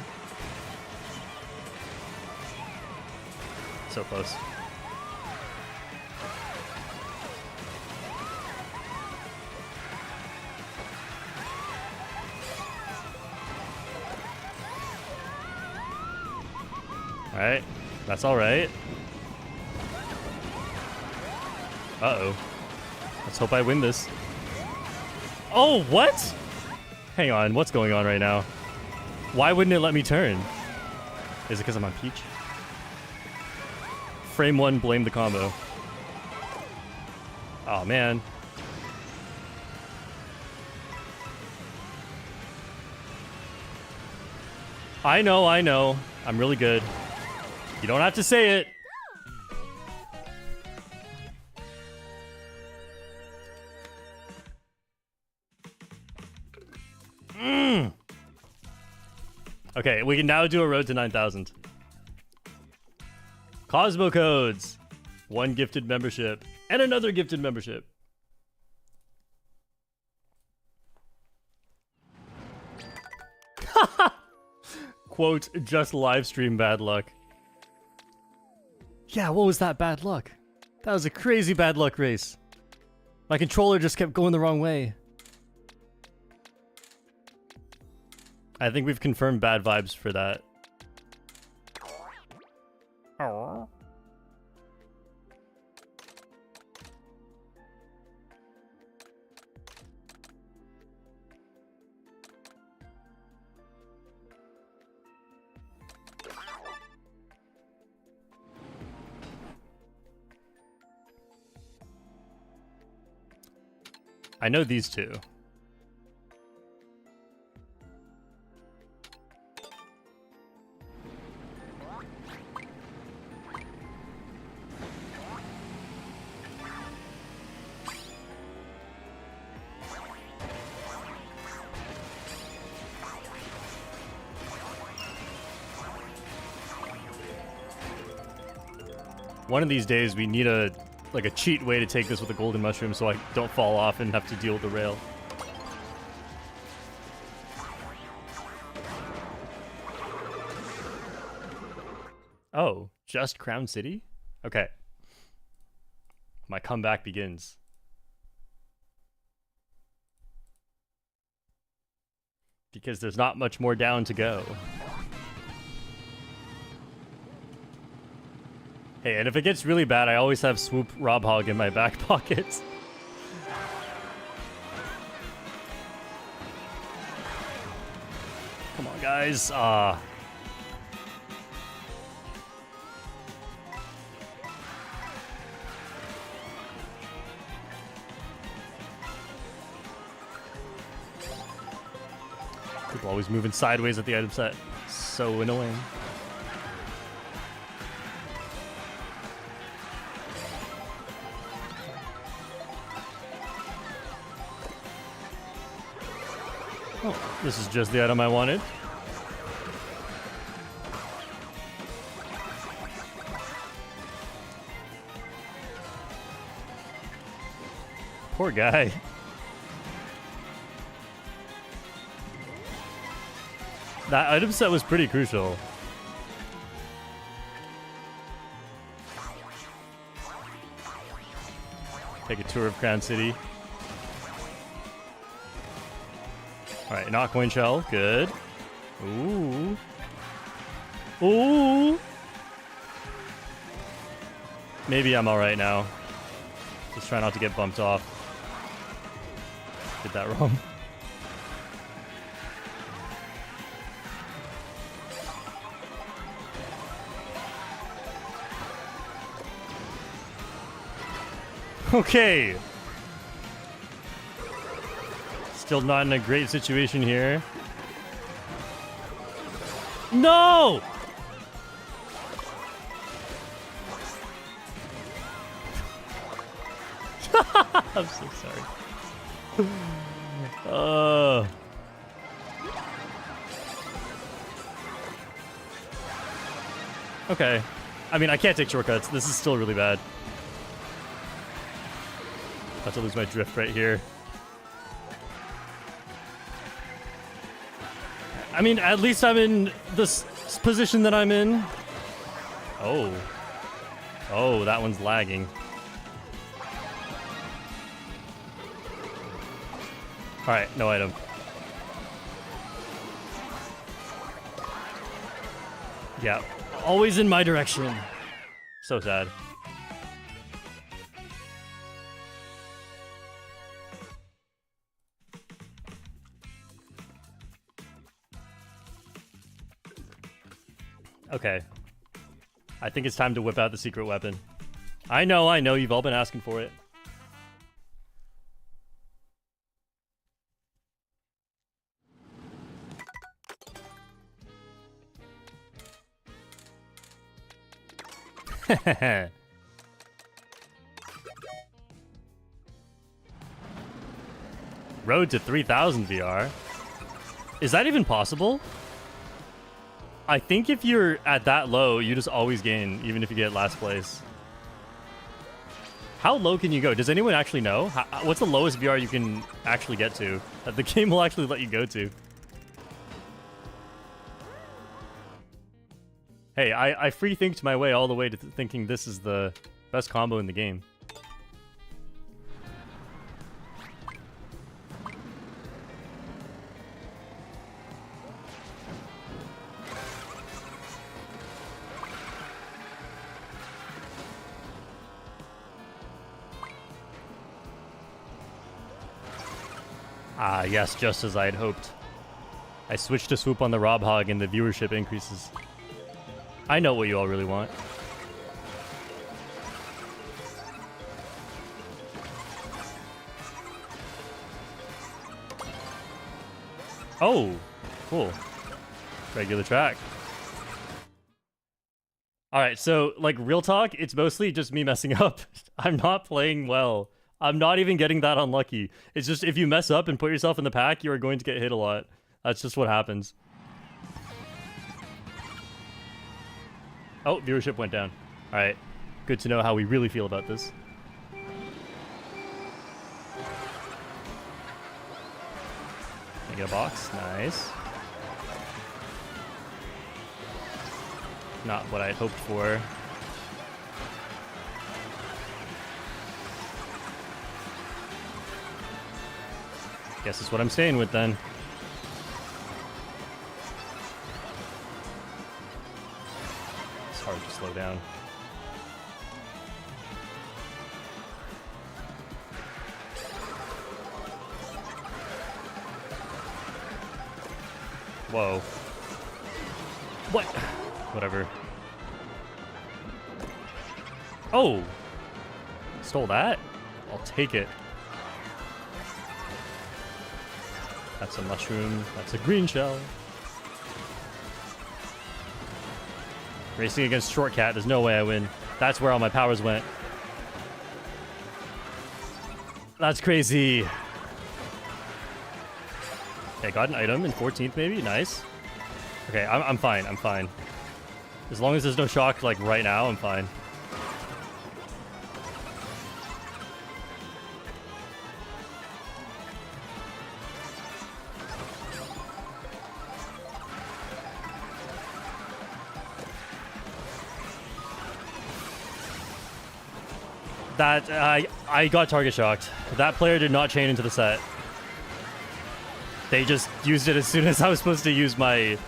So close. Alright. That's alright. Uh-oh. Let's hope I win this. Oh, what? Hang on, what's going on right now? Why wouldn't it let me turn? Is it because I'm on Peach? Frame 1, blame the combo. Oh, man. I know. I'm really good. You don't have to say it. Okay, we can now do a road to 9,000. Cosmo codes. 1 gifted membership. And another gifted membership. Quote, just live stream bad luck. Yeah, what was that bad luck? That was a crazy bad luck race. My controller just kept going the wrong way. I think we've confirmed bad vibes for that. Aww. I know these two. One of these days we need a cheat way to take this with a golden mushroom so I don't fall off and have to deal with the rail. Oh, just Crown City? Okay. My comeback begins. Because there's not much more down to go. Hey, and if it gets really bad, I always have Swoop Rob Hog in my back pocket. Come on, guys. People always moving sideways at the item set. So annoying. Oh, this is just the item I wanted. Poor guy. That item set was pretty crucial. Take a tour of Crown City. Alright, not coin shell. Good. Ooh. Ooh. Maybe I'm alright now. Just try not to get bumped off. did that wrong. Okay. Still not in a great situation here. No! I'm so sorry. Okay. I mean, I can't take shortcuts. This is still really bad. About to lose my drift right here. I mean, at least I'm in this position that I'm in. Oh. Oh, that one's lagging. Alright, no item. Yeah, always in my direction. So sad. Okay. I think it's time to whip out the secret weapon. I know, you've all been asking for it. Road to 3000 VR. Is that even possible? I think if you're at that low, you just always gain, even if you get last place. How low can you go? Does anyone actually know? What's the lowest VR you can actually get to that the game will actually let you go to? Hey, I free thinked my way all the way to thinking this is the best combo in the game. Ah, yes, just as I had hoped. I switched to swoop on the Rob Hog and the viewership increases. I know what you all really want. Oh, cool. Regular track. Alright, so, like, real talk, it's mostly just me messing up. I'm not playing well. I'm not even getting that unlucky. It's just if you mess up and put yourself in the pack, you are going to get hit a lot. That's just what happens. Oh, viewership went down. Alright. Good to know how we really feel about this. Can I get a box? Nice. Not what I had hoped for. Guess it's what I'm staying with then. It's hard to slow down. Whoa. What? Whatever. Oh! Stole that? I'll take it. That's a mushroom. That's a green shell. Racing against Shortcat. There's no way I win. That's where all my powers went. That's crazy. Okay, got an item in 14th maybe. Nice. Okay, I'm fine. I'm fine. As long as there's no shock like right now, I'm fine. That, I got target shocked. That player did not chain into the set. They just used it as soon as I was supposed to use my...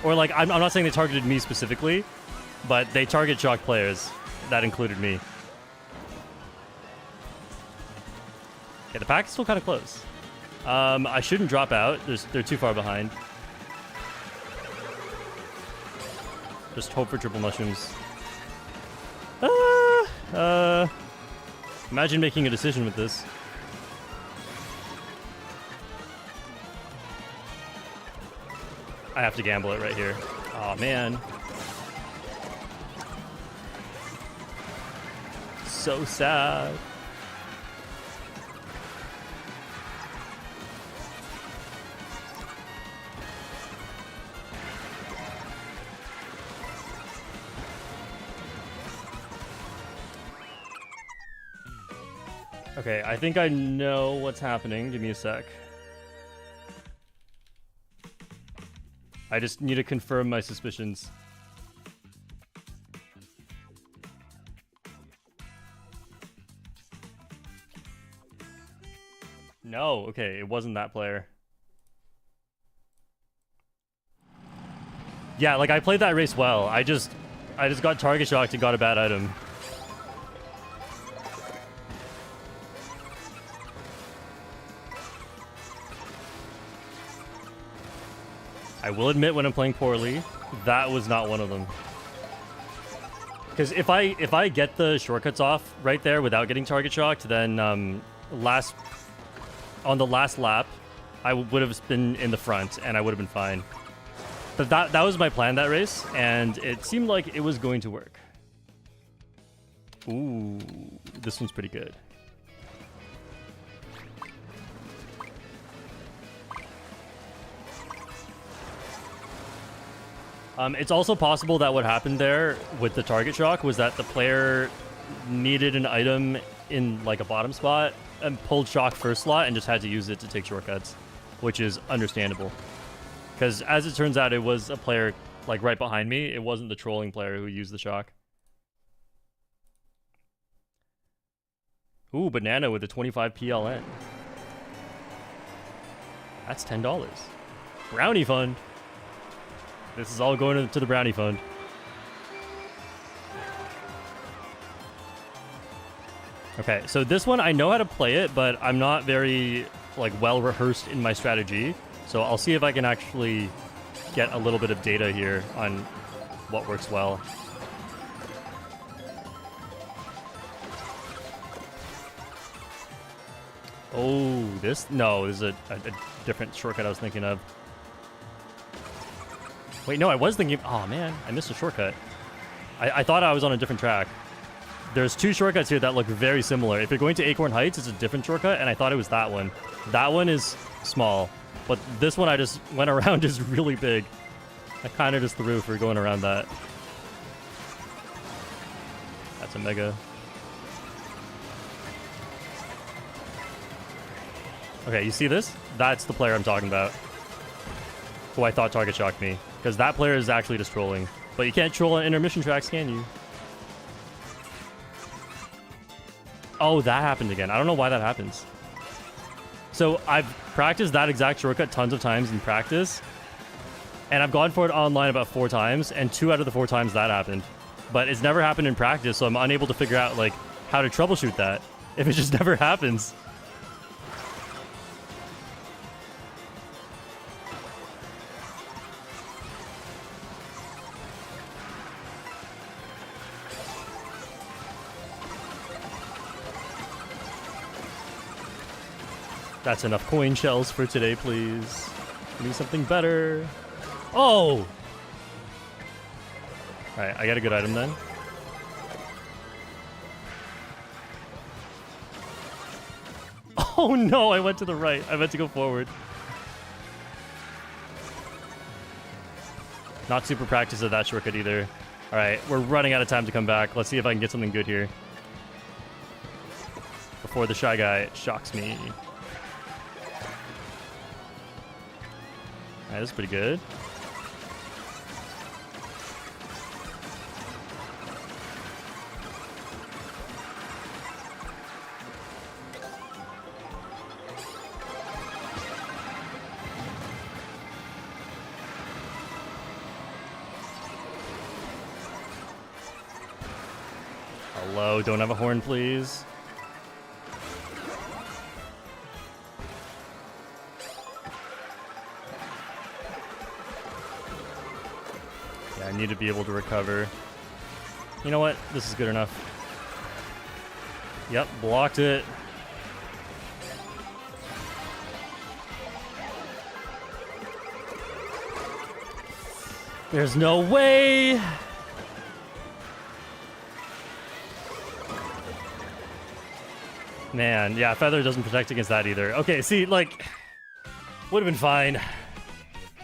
Or, like, I'm not saying they targeted me specifically, but they target shocked players. That included me. Okay, the pack is still kind of close. I shouldn't drop out. They're too far behind. Just hope for triple mushrooms. Imagine making a decision with this. I have to gamble it right here. Oh man. So sad. Okay, I think I know what's happening. Give me a sec. I just need to confirm my suspicions. No, okay, it wasn't that player. Yeah, like I played that race well. I just got target shocked and got a bad item. I will admit when I'm playing poorly, that was not one of them. Because if I get the shortcuts off right there without getting target shocked, then on the last lap, I would have been in the front and I would have been fine. But that was my plan that race, and it seemed like it was going to work. Ooh, this one's pretty good. It's also possible that what happened there with the target shock was that the player needed an item in like a bottom spot and pulled shock first slot and just had to use it to take shortcuts, which is understandable. Because as it turns out, it was a player like right behind me. It wasn't the trolling player who used the shock. Ooh, banana with a 25 PLN. That's $10. Brownie fund. This is all going to the brownie fund. Okay, so this one, I know how to play it, but I'm not very like well rehearsed in my strategy. So I'll see if I can actually get a little bit of data here on what works well. Oh, this is a different shortcut I was thinking of. Wait, no, I was thinking... Oh, man, I missed a shortcut. I thought I was on a different track. There's two shortcuts here that look very similar. If you're going to Acorn Heights, it's a different shortcut, and I thought it was that one. That one is small, but this one I just went around is really big. I kind of just threw for going around that. That's a mega. Okay, you see this? That's the player I'm talking about. Who I thought target shocked me. Because that player is actually just trolling. But you can't troll on intermission tracks, can you? Oh, that happened again. I don't know why that happens. So I've practiced that exact shortcut tons of times in practice. And I've gone for it online about 4 times. And 2 out of the 4 times that happened. But it's never happened in practice. So I'm unable to figure out like how to troubleshoot that. If it just never happens. That's enough coin shells for today, please. Give me something better. Oh! Alright, I got a good item then. Oh no, I went to the right. I meant to go forward. Not super practiced at that shortcut either. Alright, we're running out of time to come back. Let's see if I can get something good here. Before the Shy Guy shocks me. Alright, this is pretty good. Hello, don't have a horn, please. Yeah, I need to be able to recover. You know what? This is good enough. Yep, blocked it. There's no way! Man, yeah, Feather doesn't protect against that either. Okay, see, like, would have been fine.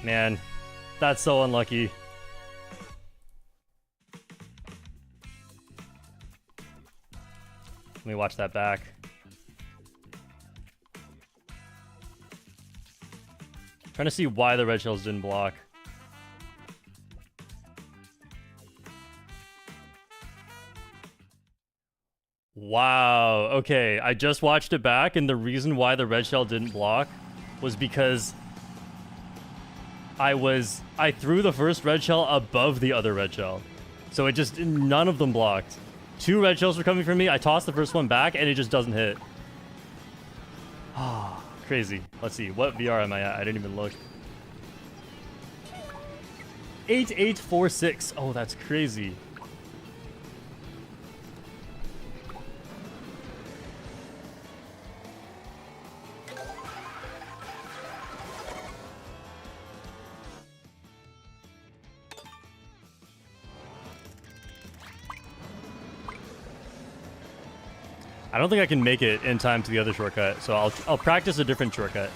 Man, that's so unlucky. Let me watch that back. Trying to see why the red shells didn't block. Wow, okay, I just watched it back, and the reason why the red shell didn't block was because I threw the first red shell above the other red shell. So it just, none of them blocked. 2 red shells were coming from me, I tossed the first one back, and it just doesn't hit. Ah, crazy. Let's see, what VR am I at? I didn't even look. 8846. Oh, that's crazy. I don't think I can make it in time to the other shortcut, so I'll practice a different shortcut.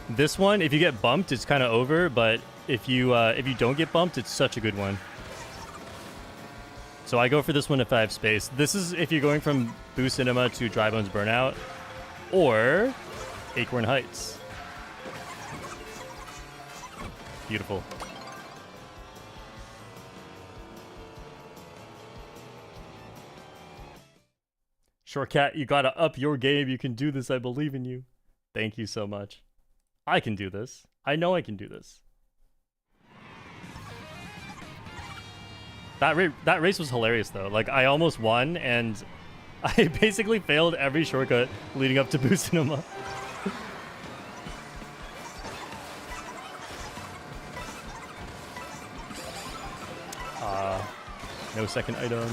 This one, if you get bumped, it's kind of over, but if you don't get bumped, it's such a good one. So I go for this one if I have space. This is if you're going from Boo Cinema to Dry Bones Burnout, or Acorn Heights. Beautiful. Shortcat, you gotta up your game. You can do this. I believe in you. Thank you so much. I can do this. I know I can do this. That race was hilarious, though. Like, I almost won, and I basically failed every shortcut leading up to Boo Cinema. No second item.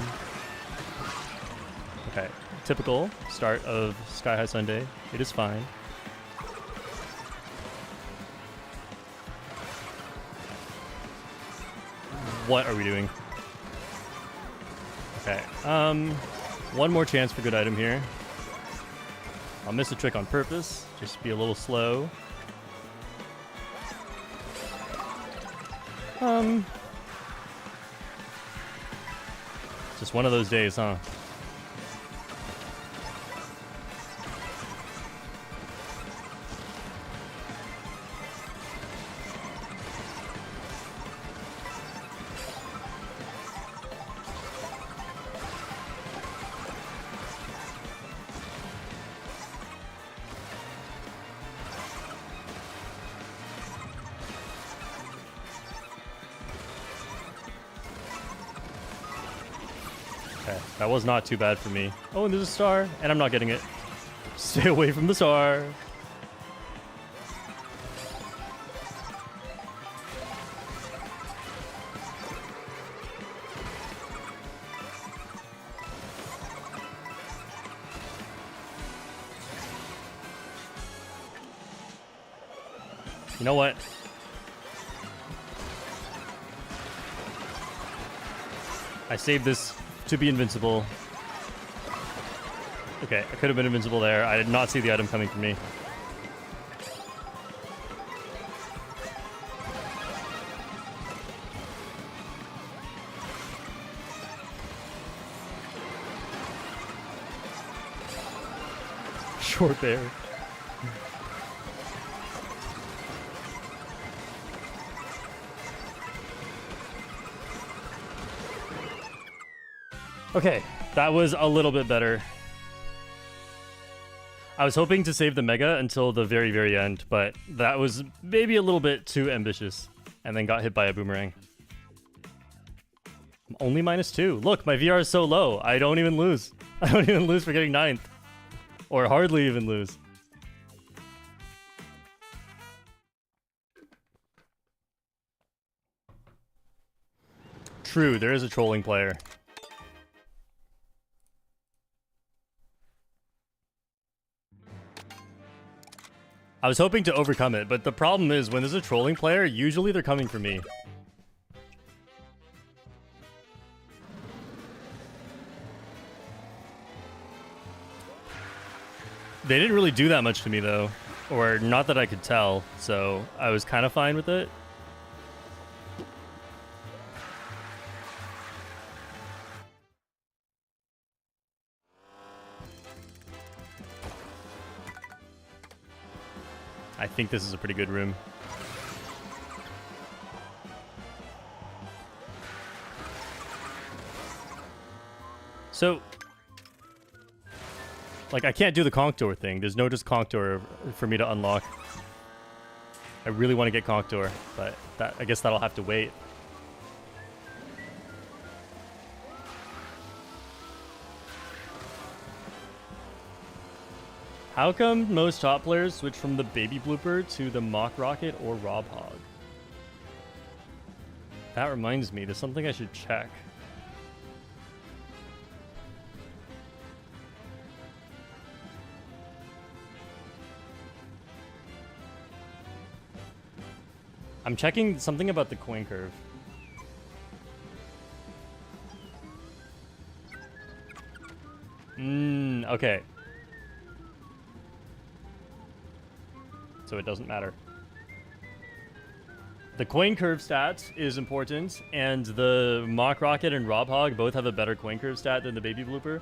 Okay. Typical start of Sky High Sundae. It is fine. What are we doing? Okay. One more chance for good item here. I'll miss a trick on purpose. Just be a little slow. Just one of those days, huh? That was not too bad for me. Oh, and there's a star, and I'm not getting it. Stay away from the star. You know what? I saved this to be invincible. Okay, I could have been invincible there. I did not see the item coming from me. Short bear. Okay, that was a little bit better. I was hoping to save the Mega until the very, very end, but that was maybe a little bit too ambitious, and then got hit by a boomerang. I'm only -2. Look, my VR is so low. I don't even lose. I don't even lose for getting 9th. Or hardly even lose. True, there is a trolling player. I was hoping to overcome it, but the problem is when there's a trolling player, usually they're coming for me. They didn't really do that much to me though, or not that I could tell, so I was kind of fine with it. I think this is a pretty good room. So, like, I can't do the conch door thing. There's no just conch door for me to unlock. I really want to get conch door, but I guess that'll have to wait. How come most top players switch from the baby blooper to the mock rocket or rob hog? That reminds me, there's something I should check. I'm checking something about the coin curve. Okay. So it doesn't matter. The coin curve stat is important, and the mock rocket and rob hog both have a better coin curve stat than the baby blooper,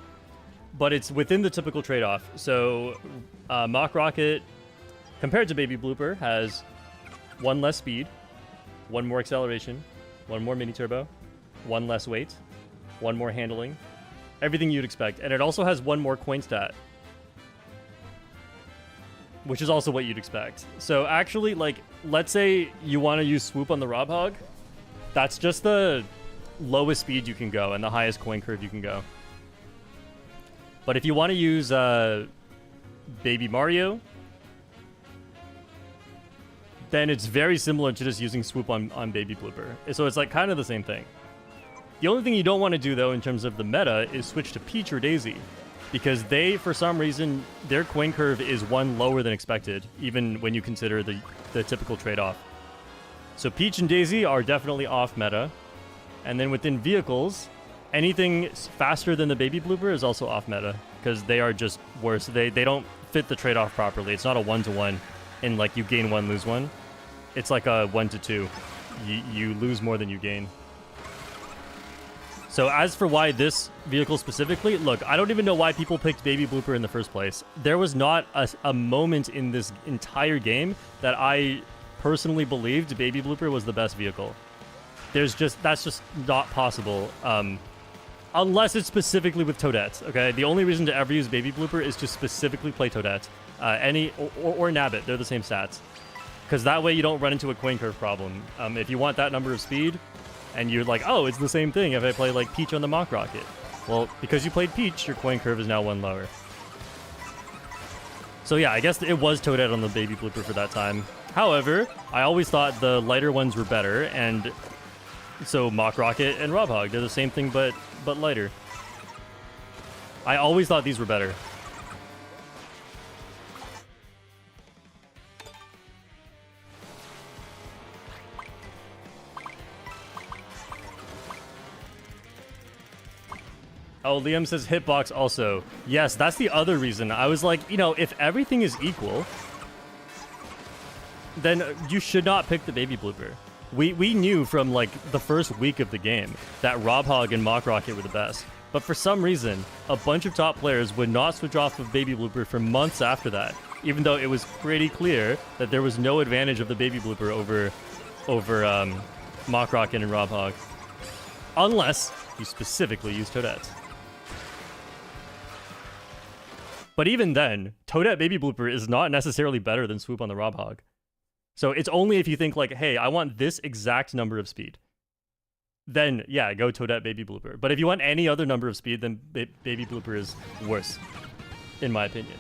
but it's within the typical trade-off. So mock rocket compared to baby blooper has 1 less speed, 1 more acceleration, 1 more mini turbo, 1 less weight, 1 more handling, everything you'd expect, and it also has 1 more coin stat, which is also what you'd expect. So actually, like, let's say you want to use swoop on the rob hog, that's just the lowest speed you can go and the highest coin curve you can go. But if you want to use Baby Mario, then it's very similar to just using swoop on Baby Blooper. So it's like kind of the same thing. The only thing you don't want to do though in terms of the meta is switch to Peach or Daisy, because they, for some reason, their coin curve is 1 lower than expected, even when you consider the typical trade-off. So Peach and Daisy are definitely off meta. And then within vehicles, anything faster than the baby blooper is also off meta, because they are just worse. They don't fit the trade-off properly. It's not a 1-to-1, and like you gain 1, lose 1. It's like a 1-to-2. You lose more than you gain. So as for why this vehicle specifically, look, I don't even know why people picked Baby Blooper in the first place. There was not a moment in this entire game that I personally believed Baby Blooper was the best vehicle. That's just not possible, unless it's specifically with Toadette, okay? The only reason to ever use Baby Blooper is to specifically play Toadette. Or Nabbit, they're the same stats. Because that way you don't run into a coin curve problem. If you want that number of speed, and you're like, oh, it's the same thing if I play like Peach on the mock rocket. Well, because you played Peach, your coin curve is now 1 lower. So yeah, I guess it was Toadette on the baby blooper for that time. However, I always thought the lighter ones were better, and so mock rocket and rob hog, they're the same thing but lighter. I always thought these were better. Oh, Liam says hitbox also. Yes, that's the other reason. I was like, you know, if everything is equal, then you should not pick the baby blooper. We knew from like the first week of the game that Rob Hog and Mock Rocket were the best. But for some reason, a bunch of top players would not switch off of baby blooper for months after that, even though it was pretty clear that there was no advantage of the baby blooper over Mock Rocket and Rob Hog. Unless you specifically use Toadette. But even then, Toadette Baby Blooper is not necessarily better than Swoop on the Rob Hog. So it's only if you think like, hey, I want this exact number of speed. Then, yeah, go Toadette Baby Blooper. But if you want any other number of speed, then Baby Blooper is worse, in my opinion.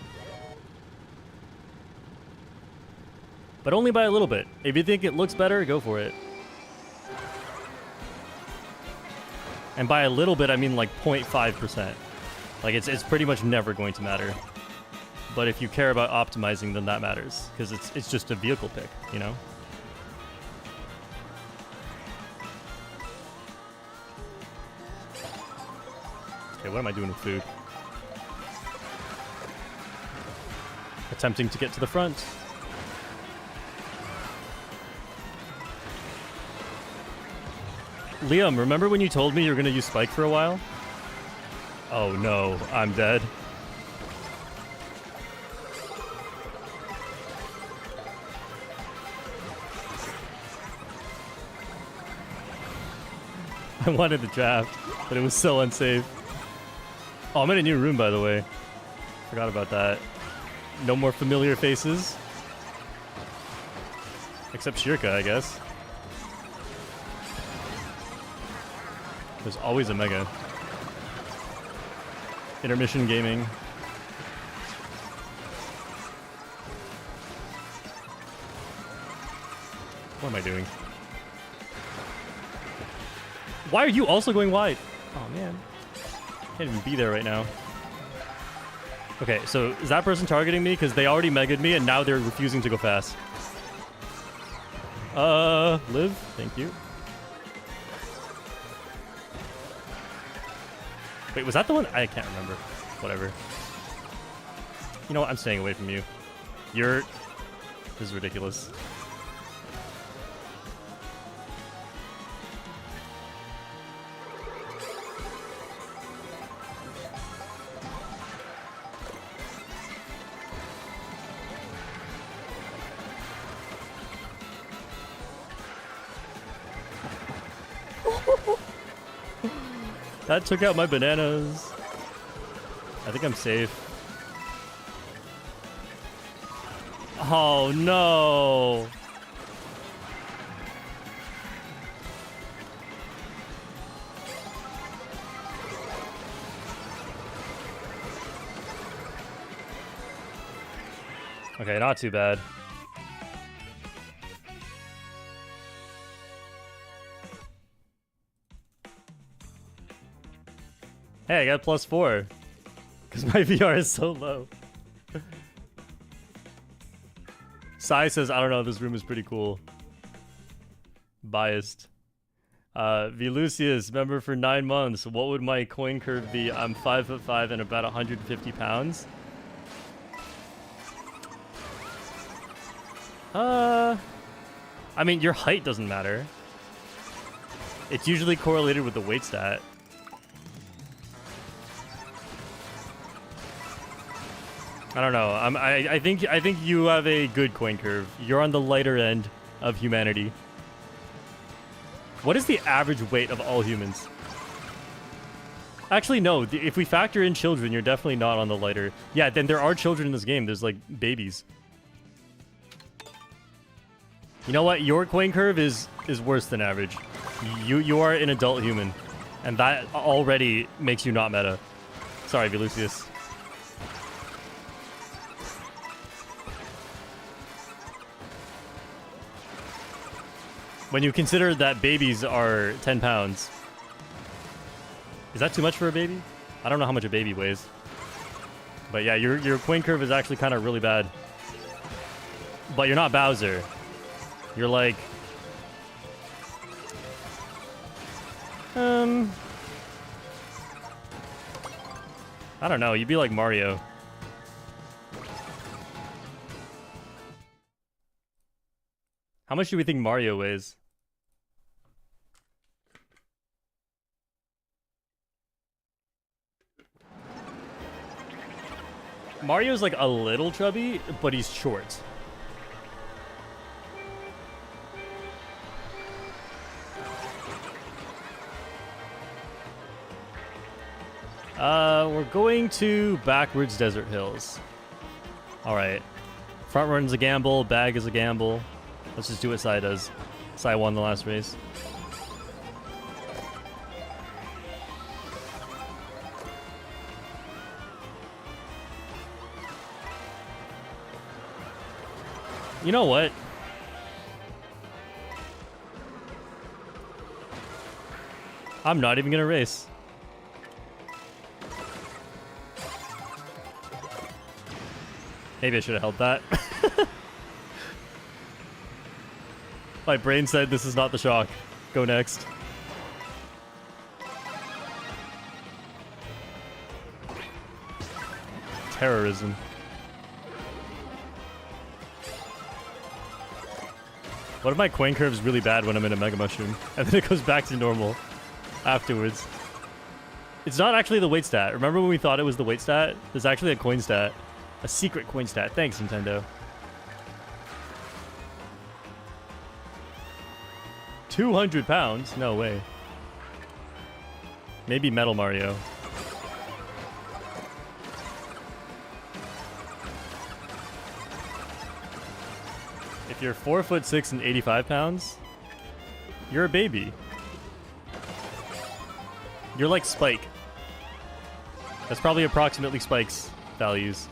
But only by a little bit. If you think it looks better, go for it. And by a little bit, I mean like 0.5%. Like it's pretty much never going to matter. But if you care about optimizing, then that matters, because it's just a vehicle pick, you know? Okay, what am I doing with food? Attempting to get to the front. Liam, remember when you told me you were going to use Spike for a while? Oh no, I'm dead. I wanted the draft, but it was so unsafe. Oh, I'm in a new room, by the way. Forgot about that. No more familiar faces. Except Shirka, I guess. There's always a Mega. Intermission gaming. What am I doing? Why are you also going wide? Oh, man. Can't even be there right now. Okay, so is that person targeting me? Because they already megged me, and now they're refusing to go fast. Liv? Thank you. Wait, was that the one? I can't remember. Whatever. You know what? I'm staying away from you. This is ridiculous. That took out my bananas. I think I'm safe. Oh no. Okay, not too bad. Hey, I got +4. Because my VR is so low. Sai says, I don't know, this room is pretty cool. Biased. Velucius, member for 9 months. What would my coin curve be? I'm 5'5" and about 150 pounds. I mean, your height doesn't matter. It's usually correlated with the weight stat. I don't know. I think you have a good coin curve. You're on the lighter end of humanity. What is the average weight of all humans? Actually, no. If we factor in children, you're definitely not on the lighter. Yeah, then there are children in this game. There's like babies. You know what? Your coin curve is worse than average. You are an adult human, and that already makes you not meta. Sorry, Velucius. When you consider that babies are 10 pounds. Is that too much for a baby? I don't know how much a baby weighs. But yeah, your coin curve is actually kind of really bad. But you're not Bowser. You're like... I don't know, you'd be like Mario. How much do we think Mario weighs? Mario's like a little chubby, but he's short. We're going to backwards Desert Hills. Alright. Front run's a gamble, bag is a gamble. Let's just do what Sai does. Sai won the last race. You know what? I'm not even gonna race. Maybe I should have held that. My brain said this is not the shock. Go next. Terrorism. What if my coin curve is really bad when I'm in a Mega Mushroom? And then it goes back to normal afterwards. It's not actually the weight stat. Remember when we thought it was the weight stat? There's actually a coin stat. A secret coin stat. Thanks, Nintendo. 200 pounds? No way. Maybe Metal Mario. If you're 4'6" and 85 pounds, you're a baby. You're like Spike. That's probably approximately Spike's values.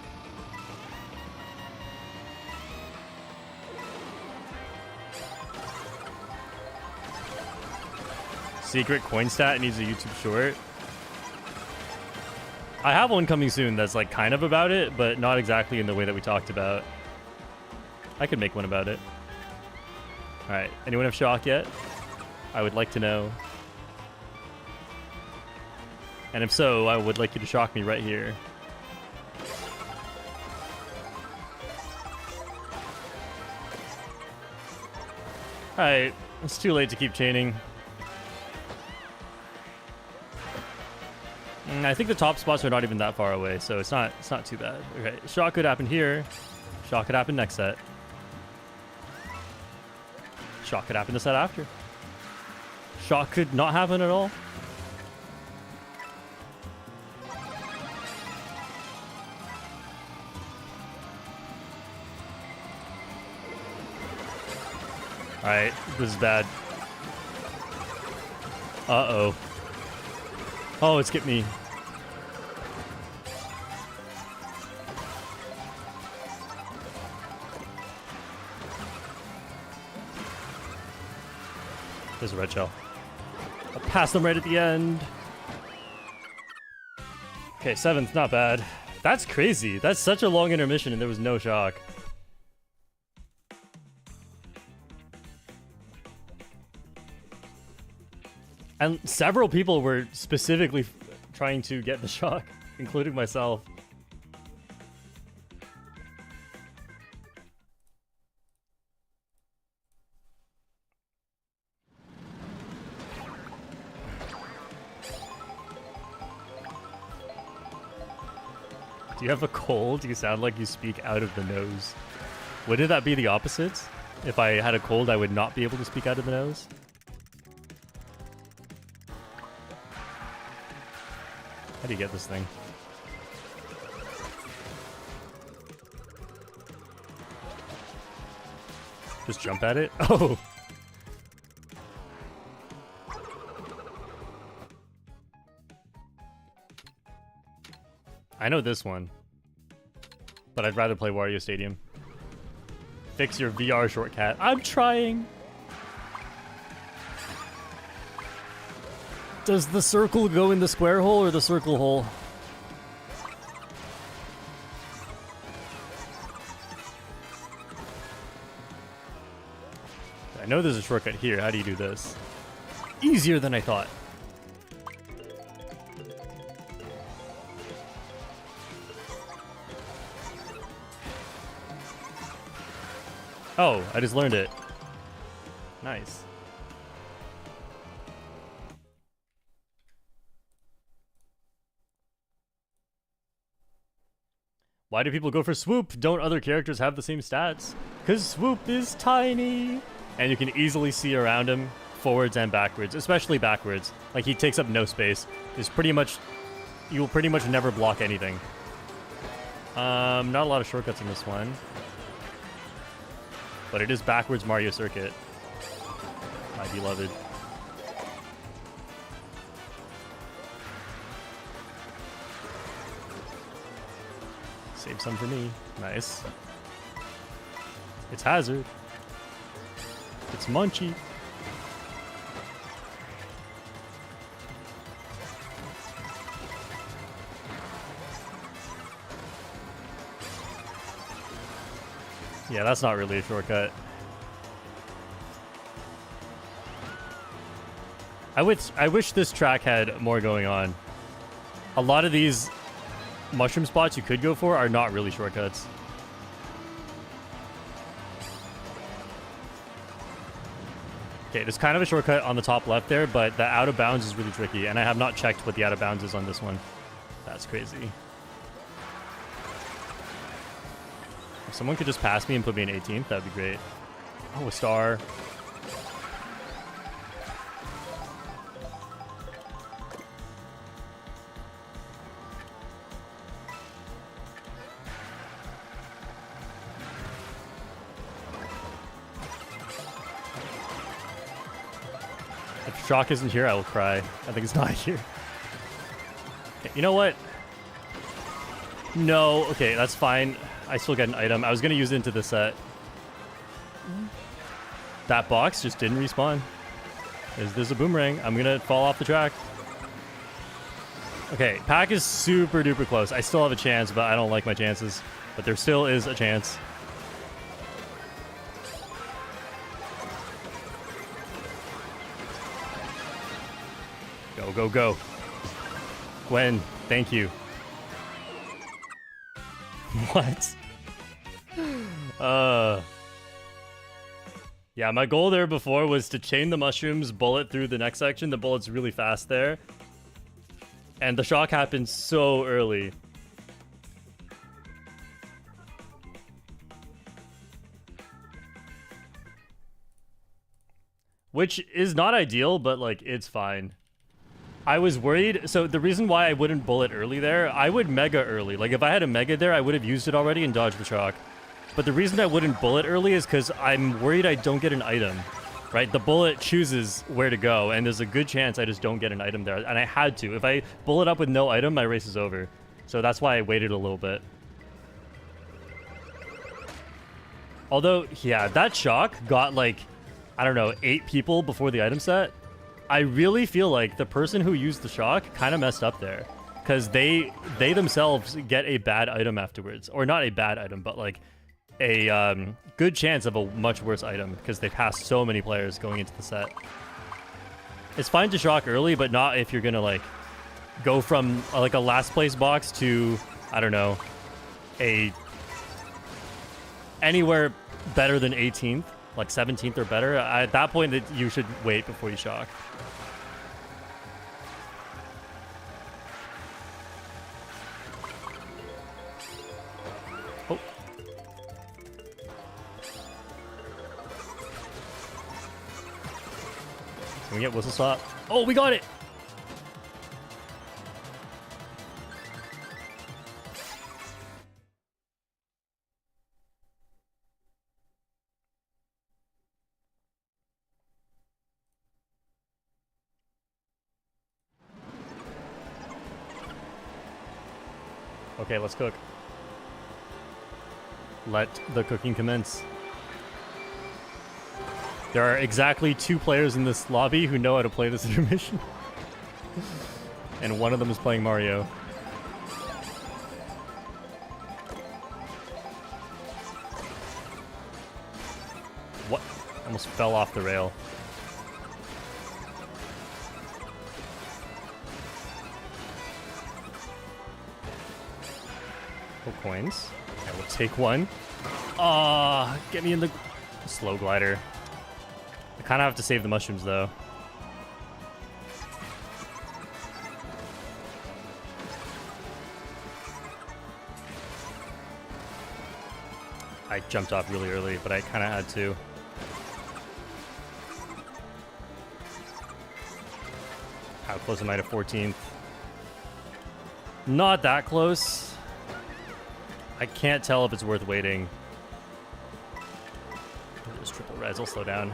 Secret coin stat needs a YouTube short. I have one coming soon that's like kind of about it, but not exactly in the way that we talked about. I could make one about it. Alright, anyone have shock yet? I would like to know. And if so, I would like you to shock me right here. Alright, it's too late to keep chaining. I think the top spots are not even that far away, so it's not too bad. Okay, shock could happen here. Shock could happen next set. Shock could happen the set after. Shock could not happen at all. Alright, this is bad. Uh-oh. Oh, it skipped me. There's a red shell. I'll pass them right at the end. Okay, 7th, not bad. That's crazy. That's such a long intermission and there was no shock. And several people were specifically trying to get the shock, including myself. Do you have a cold? You sound like you speak out of the nose. Wouldn't that be the opposite? If I had a cold, I would not be able to speak out of the nose? How do you get this thing? Just jump at it? Oh! I know this one. But I'd rather play Wario Stadium. Fix your VR shortcut. I'm trying! Does the circle go in the square hole or the circle hole? I know there's a shortcut here. How do you do this? Easier than I thought. Oh, I just learned it. Nice. Why do people go for swoop? Don't other characters have the same stats? Because swoop is tiny. And you can easily see around him, forwards and backwards, especially backwards. Like, he takes up no space. There's pretty much... You will pretty much never block anything. Not a lot of shortcuts in this one. But it is backwards Mario Circuit. My beloved. Save some for me. Nice. It's Hazard. It's Munchie. Yeah, that's not really a shortcut. I wish this track had more going on. A lot of these mushroom spots you could go for are not really shortcuts. Okay, there's kind of a shortcut on the top left there, but the out of bounds is really tricky, and I have not checked what the out of bounds is on this one. That's crazy. If someone could just pass me and put me in 18th, that'd be great. Oh, a star. If Shock isn't here, I will cry. I think it's not here. Okay, you know what? No, okay, that's fine. I still get an item. I was going to use it into the set. That box just didn't respawn. There's a boomerang. I'm going to fall off the track. Okay, pack is super duper close. I still have a chance, but I don't like my chances. But there still is a chance. Go, go, go. Gwen, thank you. What? Yeah, my goal there before was to chain the mushrooms, bullet through the next section. The bullet's really fast there. And the shock happened so early. Which is not ideal, but like, it's fine. I was worried. So the reason why I wouldn't bullet early there, I would mega early. Like if I had a mega there, I would have used it already and dodged the shock. But the reason I wouldn't bullet early is because I'm worried I don't get an item, right? The bullet chooses where to go, and there's a good chance I just don't get an item there. And I had to. If I bullet up with no item, my race is over. So that's why I waited a little bit. Although, yeah, that shock got like, I don't know, 8 people before the item set. I really feel like the person who used the shock kind of messed up there. Because they themselves get a bad item afterwards. Or not a bad item, but like a good chance of a much worse item. Because they passed so many players going into the set. It's fine to shock early, but not if you're going to like go from like a last place box to, I don't know, anywhere better than 18th. Like 17th or better. At that point, you should wait before you shock. Oh. Can we get whistle stop? Oh, we got it! Okay, let's cook. Let the cooking commence. There are exactly 2 players in this lobby who know how to play this intermission. And one of them is playing Mario. What? Almost fell off the rail. Coins. I will take one. Ah, get me in the slow glider. I kind of have to save the mushrooms though. I jumped off really early, but I kind of had to. How close am I to 14th? Not that close. I can't tell if it's worth waiting. There's triple res, I'll slow down.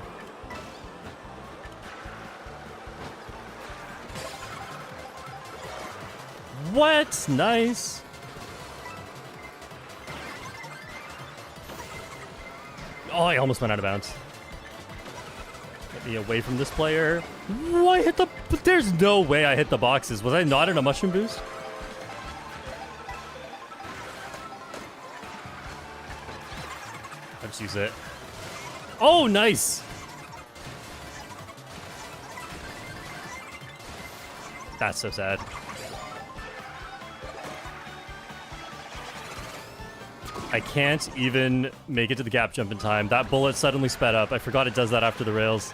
What? Nice. Oh, I almost went out of bounds. Get me away from this player. Oh, I hit the... There's no way I hit the boxes. Was I not in a mushroom boost? Let's use it. Oh, nice! That's so sad. I can't even make it to the gap jump in time. That bullet suddenly sped up. I forgot it does that after the rails.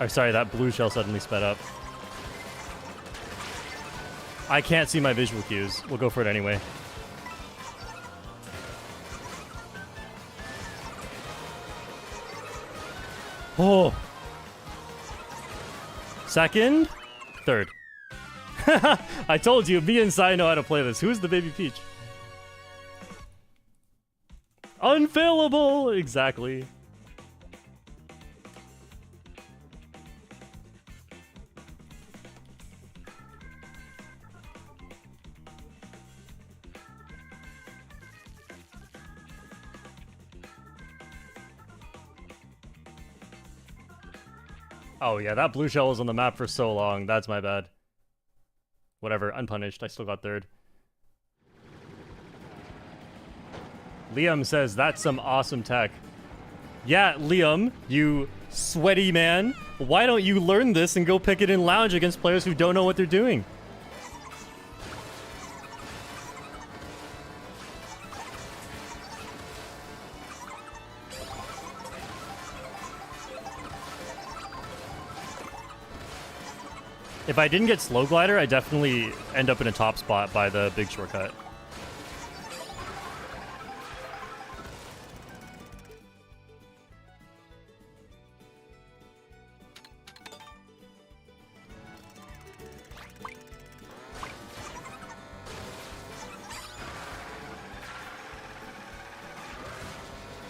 Oh, sorry, that blue shell suddenly sped up. I can't see my visual cues. We'll go for it anyway. Oh. Second? Third. I told you, me and Sai know how to play this. Who's the baby Peach? Unfailable! Exactly. Oh yeah, that blue shell was on the map for so long. That's my bad. Whatever, unpunished. I still got third. Liam says, that's some awesome tech. Yeah, Liam, you sweaty man. Why don't you learn this and go pick it in lounge against players who don't know what they're doing? If I didn't get slow glider, I definitely end up in a top spot by the big shortcut.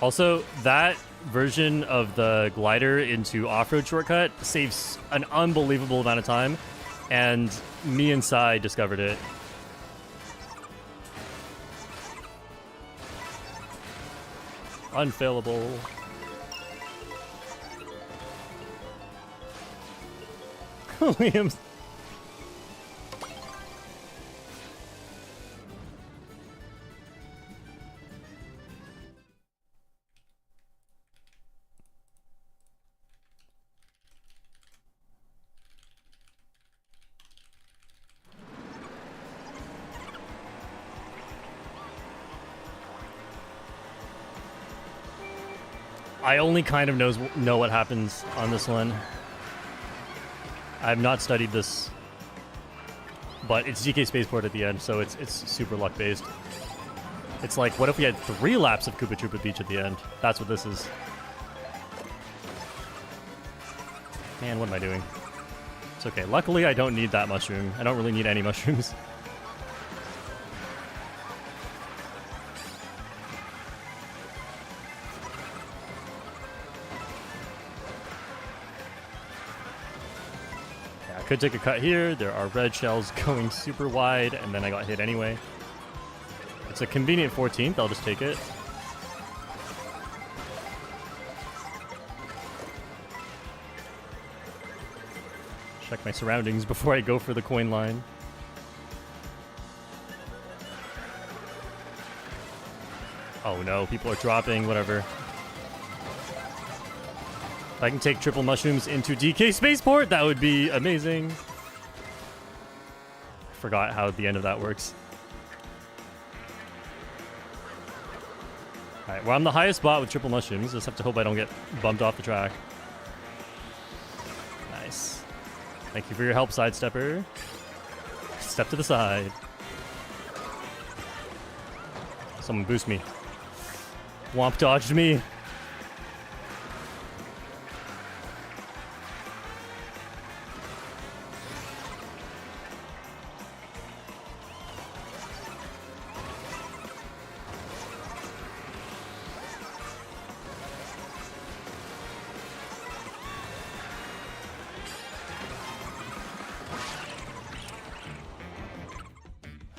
Also, that version of the glider into off-road shortcut saves an unbelievable amount of time, and me and Sai discovered it. Unfailable. Liam's... I only kind of know what happens on this one. I have not studied this, but it's DK Spaceport at the end, so it's super luck based. It's like, what if we had 3 laps of Koopa Troopa Beach at the end? That's what this is. Man, what am I doing? It's okay. Luckily, I don't need that mushroom. I don't really need any mushrooms. Could take a cut here. There are red shells going super wide, and then I got hit anyway. It's a convenient 14th. I'll just take it. Check my surroundings before I go for the coin line. Oh no, people are dropping, whatever. If I can take triple mushrooms into DK Spaceport, that would be amazing. I forgot how the end of that works. Alright, well, I'm the highest spot with triple mushrooms. Just have to hope I don't get bumped off the track. Nice. Thank you for your help, Sidestepper. Step to the side. Someone boost me. Womp dodged me.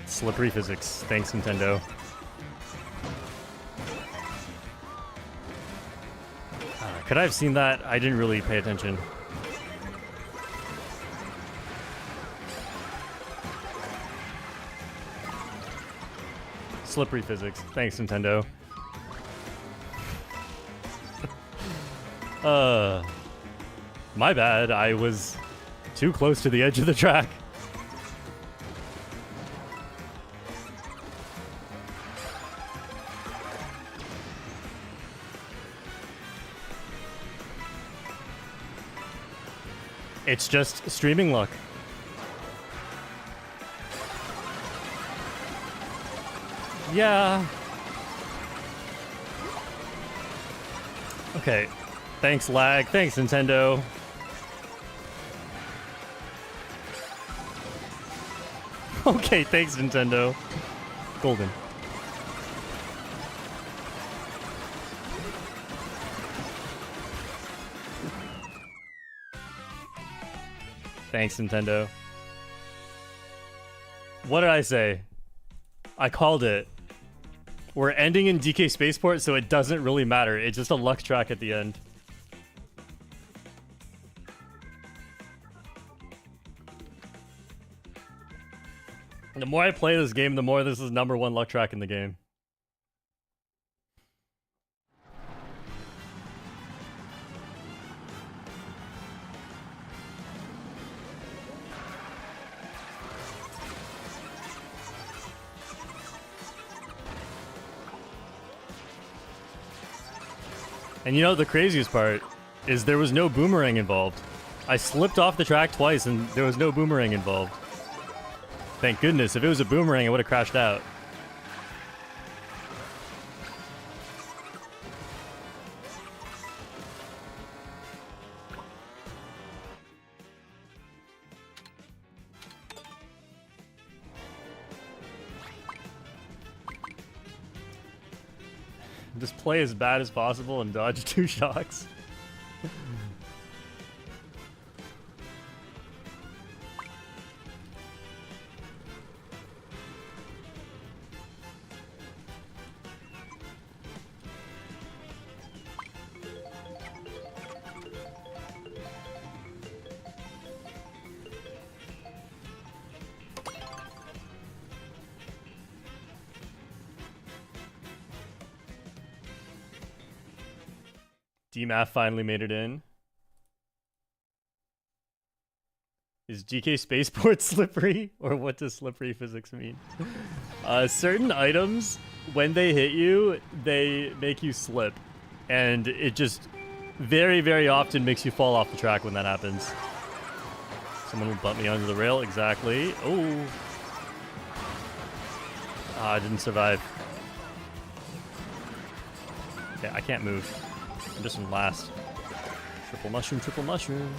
Slippery physics. Thanks, Nintendo. Could I have seen that? I didn't really pay attention. Slippery physics. Thanks, Nintendo. My bad. I was too close to the edge of the track. It's just streaming luck. Yeah. Okay. Thanks, Lag. Thanks, Nintendo. Okay, thanks, Nintendo. Golden. Thanks, Nintendo. What did I say? I called it. We're ending in DK Spaceport, so it doesn't really matter. It's just a luck track at the end. The more I play this game, the more this is #1 luck track in the game. And you know, the craziest part is there was no boomerang involved. I slipped off the track twice and there was no boomerang involved. Thank goodness. If it was a boomerang, I would have crashed out. Just play as bad as possible and dodge 2 shocks. DMAF finally made it in. Is GK Spaceport slippery? Or what does slippery physics mean? Certain items, when they hit you, they make you slip. And it just very, very often makes you fall off the track when that happens. Someone will bump me onto the rail, exactly. Oh. Ah, I didn't survive. Okay, I can't move. I'm just in last. Triple mushroom, triple mushroom.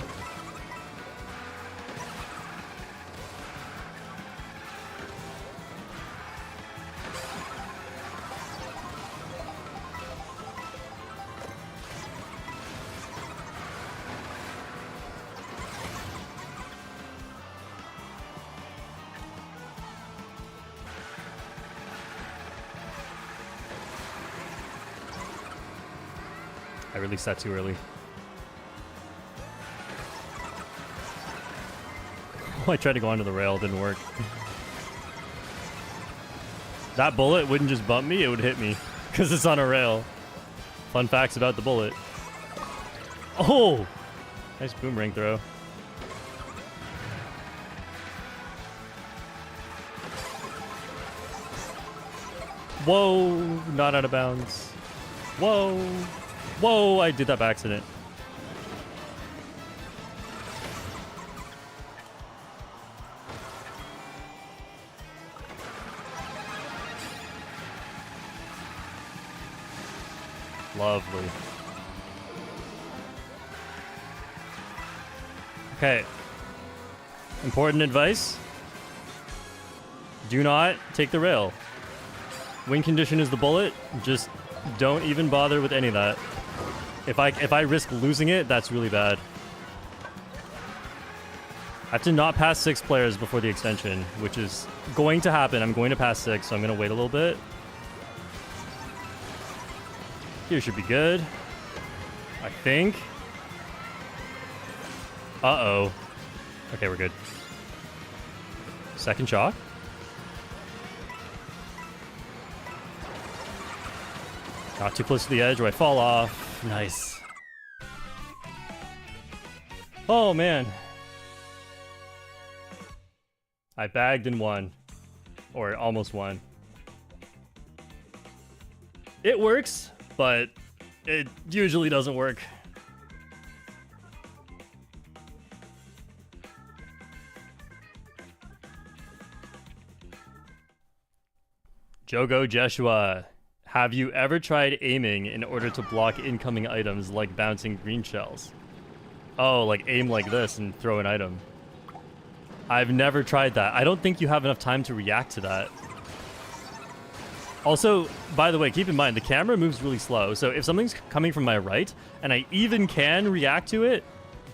I released that too early. Oh, I tried to go onto the rail, didn't work. That bullet wouldn't just bump me, it would hit me. Because it's on a rail. Fun facts about the bullet. Oh! Nice boomerang throw. Whoa! Not out of bounds. Whoa! Whoa, I did that by accident. Lovely. Okay. Important advice. Do not take the rail. Win condition is the bullet. Just don't even bother with any of that. If I risk losing it, that's really bad. I have to not pass 6 players before the extension, which is going to happen. I'm going to pass 6, so I'm going to wait a little bit. Here should be good. I think. Uh-oh. Okay, we're good. Second shock. Not too close to the edge or I fall off. Nice. Oh, man. I bagged and won. Or almost won. It works, but it usually doesn't work. Jogo Jeshua, have you ever tried aiming in order to block incoming items like bouncing green shells? Oh, like aim like this and throw an item. I've never tried that. I don't think you have enough time to react to that. Also, by the way, keep in mind, the camera moves really slow, so if something's coming from my right, and I even can react to it,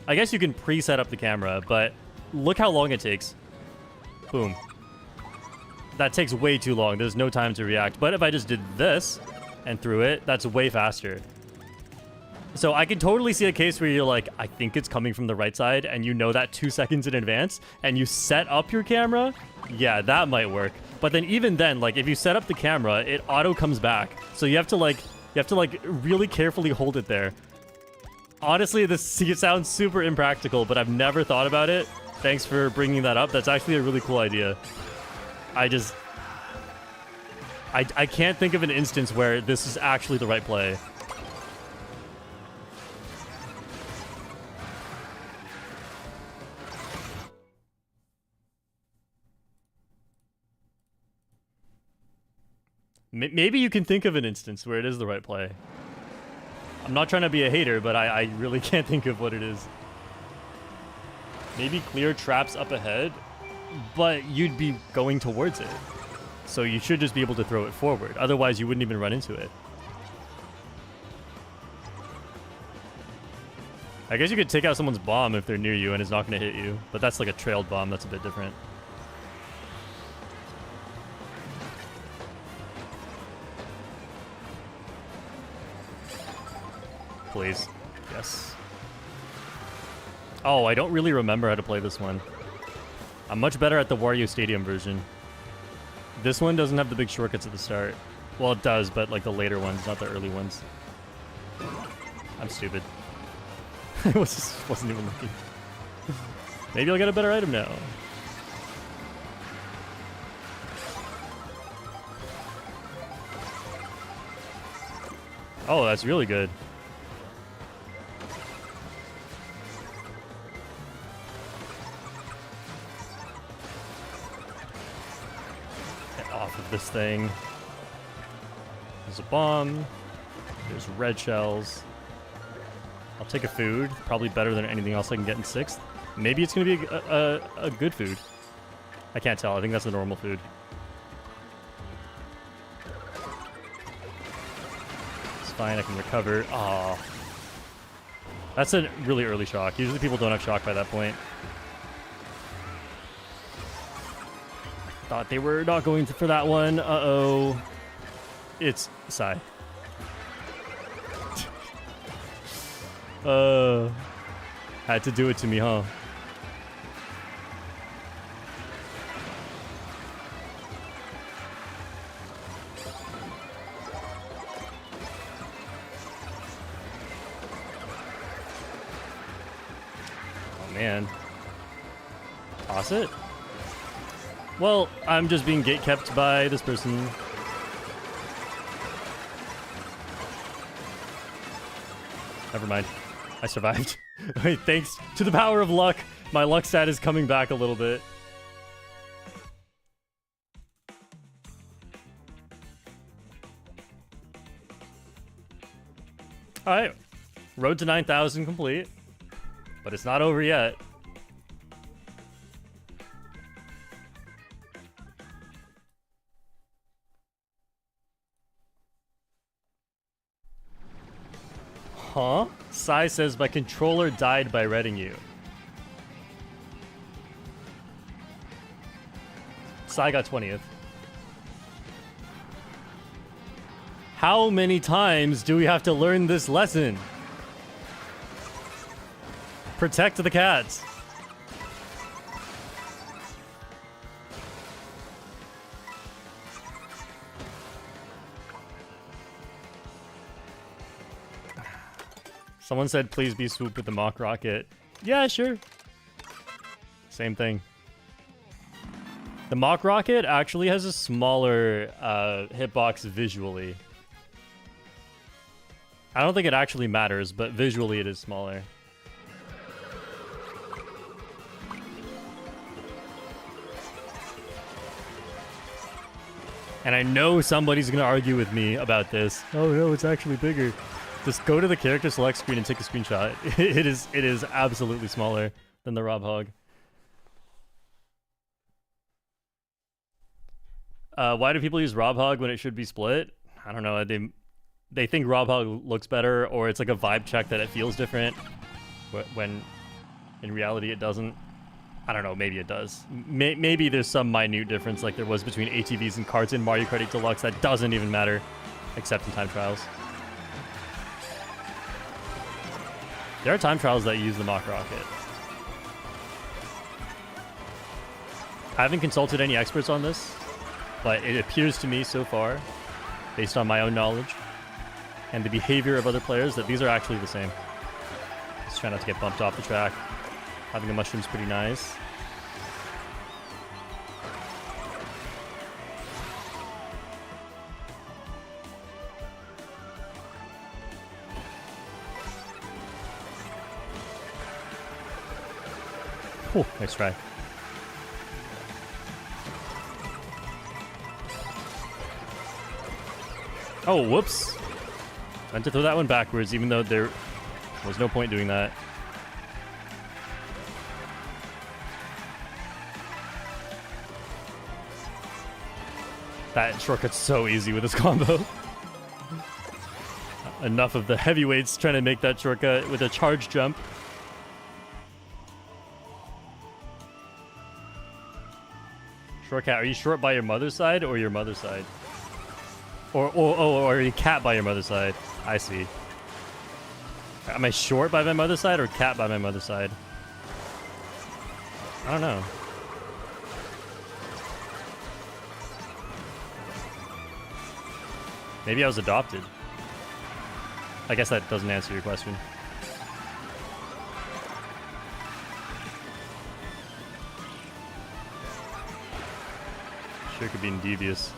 I guess you can preset up the camera, but look how long it takes. Boom. That takes way too long. There's no time to react. But if I just did this and threw it, that's way faster. So I can totally see a case where you're like, I think it's coming from the right side, and you know that 2 seconds in advance, and you set up your camera. Yeah, that might work. But then even then, like, if you set up the camera, it auto comes back. So you have to really carefully hold it there. Honestly, this sounds super impractical, but I've never thought about it. Thanks for bringing that up. That's actually a really cool idea. I can't think of an instance where this is actually the right play. Maybe you can think of an instance where it is the right play. I'm not trying to be a hater, but I really can't think of what it is. Maybe clear traps up ahead, but you'd be going towards it. So you should just be able to throw it forward. Otherwise, you wouldn't even run into it. I guess you could take out someone's bomb if they're near you and it's not going to hit you. But that's like a trailed bomb. That's a bit different. Please. Yes. Oh, I don't really remember how to play this one. I'm much better at the Wario Stadium version. This one doesn't have the big shortcuts at the start. Well, it does, but like the later ones, not the early ones. I'm stupid. I wasn't even looking. Maybe I'll get a better item now. Oh, that's really good. Off of this thing. There's a bomb. There's red shells. I'll take a food. Probably better than anything else I can get in 6th. Maybe it's going to be a good food. I can't tell. I think that's the normal food. It's fine. I can recover. Oh. That's a really early shock. Usually people don't have shock by that point. Thought they were not going for that one. Uh-oh. It's Sai. Had to do it to me, huh? Oh, man. Toss it? Well, I'm just being gatekept by this person. Never mind. I survived. Thanks to the power of luck, my luck stat is coming back a little bit. Alright. Road to 9,000 complete. But it's not over yet. Huh? Sai says, my controller died by reading you. Sai got 20th. How many times do we have to learn this lesson? Protect the cats. Someone said, please be swooped with the mock rocket. Yeah, sure. Same thing. The mock rocket actually has a smaller hitbox visually. I don't think it actually matters, but visually it is smaller. And I know somebody's gonna argue with me about this. Oh no, it's actually bigger. Just go to the character select screen and take a screenshot. It is absolutely smaller than the Rob Hog. Why do people use Rob Hog when it should be split? I don't know. They think Rob Hog looks better, or it's like a vibe check that it feels different when in reality it doesn't. I don't know, maybe it does. Maybe there's some minute difference like there was between ATVs and karts in Mario Kart 8 Deluxe that doesn't even matter, except in time trials. There are time trials that use the mock rocket. I haven't consulted any experts on this, but it appears to me so far, based on my own knowledge and the behavior of other players, that these are actually the same. Just try not to get bumped off the track. Having a mushroom's pretty nice. Oh, nice try. Oh, whoops. Meant to throw that one backwards, even though there was no point doing that. That shortcut's so easy with this combo. Enough of the heavyweights trying to make that shortcut with a charge jump. Shortcat, are you short by your mother's side or your mother's side? Or are you cat by your mother's side? I see. Am I short by my mother's side or cat by my mother's side? I don't know. Maybe I was adopted. I guess that doesn't answer your question. Sure could be devious.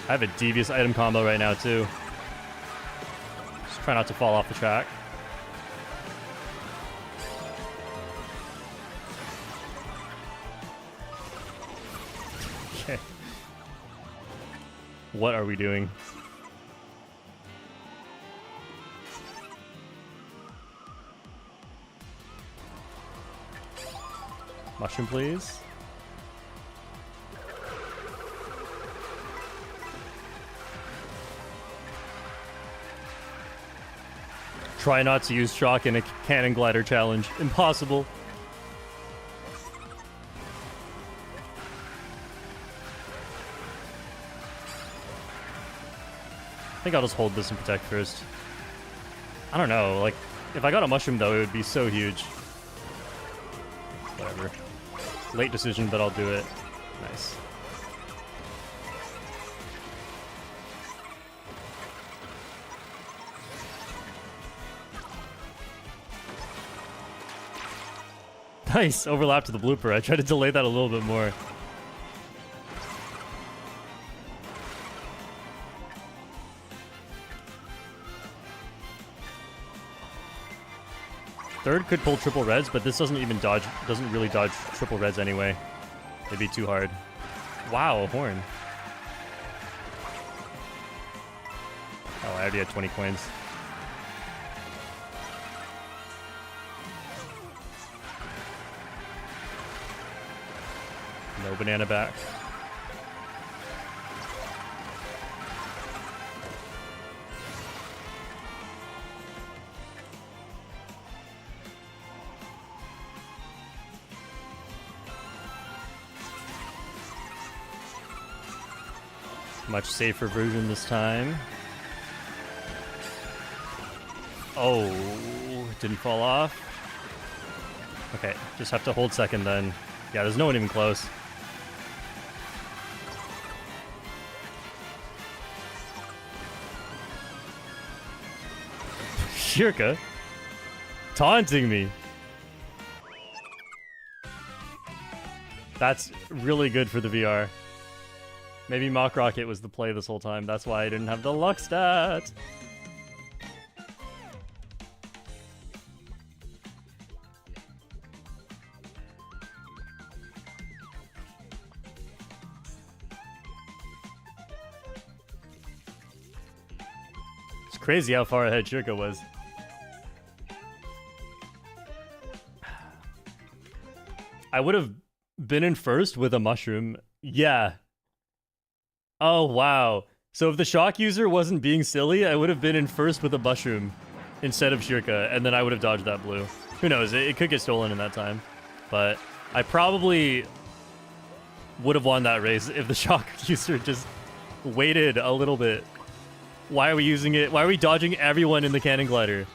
I have a devious item combo right now too. Just try not to fall off the track. Okay. What are we doing? Mushroom, please. Try not to use shock in a cannon glider challenge. Impossible. I think I'll just hold this and protect first. I don't know, like, if I got a mushroom though, it would be so huge. Whatever. Late decision, but I'll do it. Nice. Nice! Overlap to the blooper. I tried to delay that a little bit more. Third could pull triple reds, but this doesn't really dodge triple reds anyway. It'd be too hard. Wow, a horn. Oh, I already had 20 coins. No banana back. Much safer version this time. Oh, didn't fall off. Okay, just have to hold second then. Yeah, there's no one even close. Shirka taunting me. That's really good for the VR. Maybe Mock Rocket was the play this whole time. That's why I didn't have the luck stat. It's crazy how far ahead Shirka was. I would have been in first with a mushroom. Yeah. Oh, wow. So if the shock user wasn't being silly, I would have been in first with a mushroom instead of Shirka, and then I would have dodged that blue. Who knows? It could get stolen in that time. But I probably would have won that race if the shock user just waited a little bit. Why are we using it? Why are we dodging everyone in the cannon glider?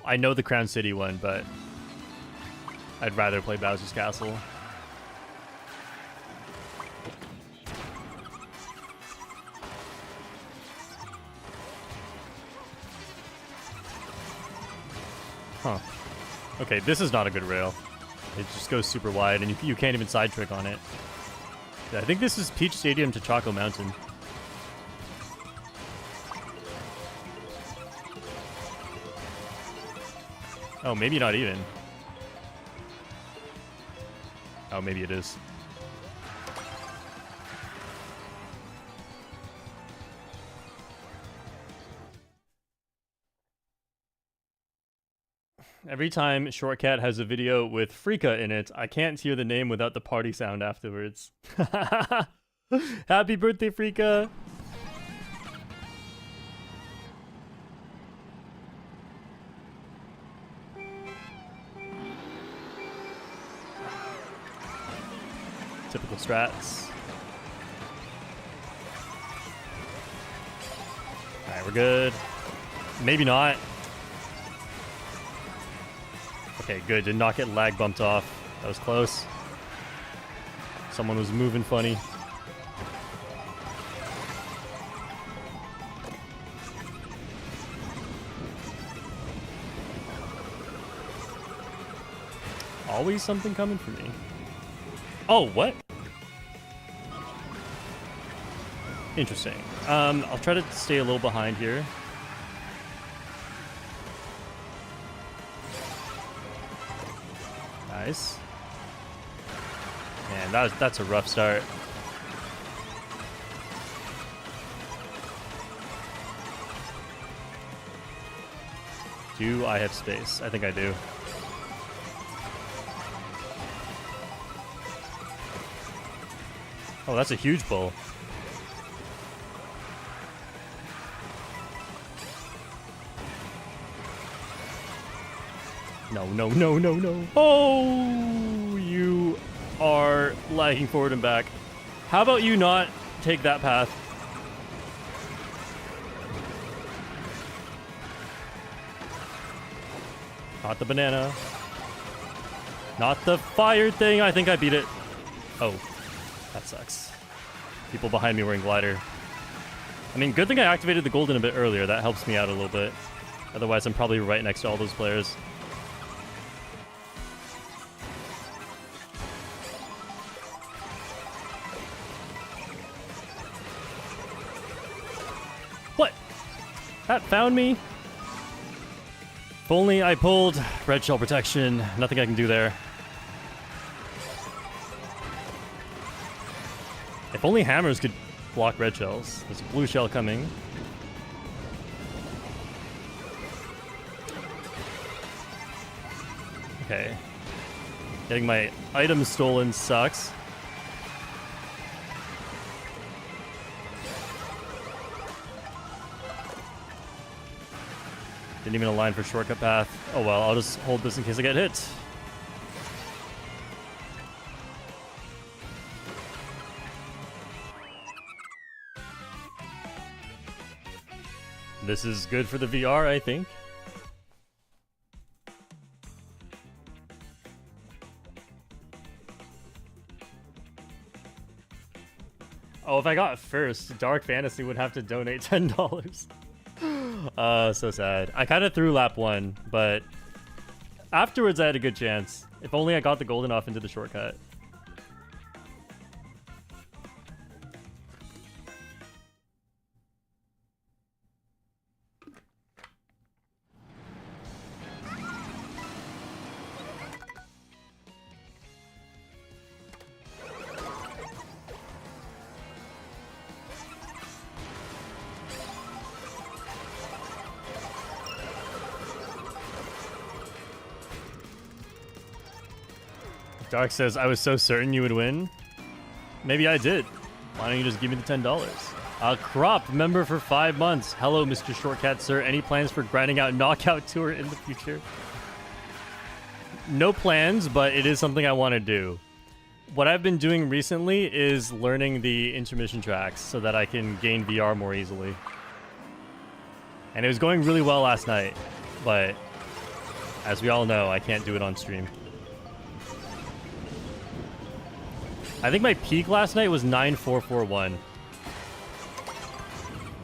I know the Crown City one, but I'd rather play Bowser's Castle. Huh. Okay, this is not a good rail. It just goes super wide, and you can't even side trick on it. Yeah, I think this is Peach Stadium to Choco Mountain. Oh, maybe not even. Oh, maybe it is. Every time Shortcat has a video with Freaka in it, I can't hear the name without the party sound afterwards. Happy birthday, Freaka! Typical strats. Alright, we're good. Maybe not. Okay, good. Did not get lag bumped off. That was close. Someone was moving funny. Always something coming for me. Oh, what? Interesting. I'll try to stay a little behind here. Nice. Man, that's a rough start. Do I have space? I think I do. Oh, that's a huge bull. No, no, no, no, no. Oh, you are lagging forward and back. How about you not take that path? Not the banana. Not the fire thing. I think I beat it. Oh. That sucks. People behind me wearing glider. I mean, good thing I activated the golden a bit earlier. That helps me out a little bit. Otherwise, I'm probably right next to all those players. What? That found me? If only I pulled red shell protection. Nothing I can do there. If only hammers could block red shells. There's a blue shell coming. Okay. Getting my items stolen sucks. Didn't even align for shortcut path. Oh well, I'll just hold this in case I get hit. This is good for the VR, I think. Oh, if I got first, Dark Fantasy would have to donate $10. So sad. I kind of threw lap 1, but afterwards I had a good chance. If only I got the golden off into the shortcut. Dark says, I was so certain you would win. Maybe I did. Why don't you just give me the $10? Crop, member for 5 months. Hello, Mr. Shortcat, sir. Any plans for grinding out Knockout Tour in the future? No plans, but it is something I want to do. What I've been doing recently is learning the intermission tracks so that I can gain VR more easily. And it was going really well last night, but as we all know, I can't do it on stream. I think my peak last night was 9441.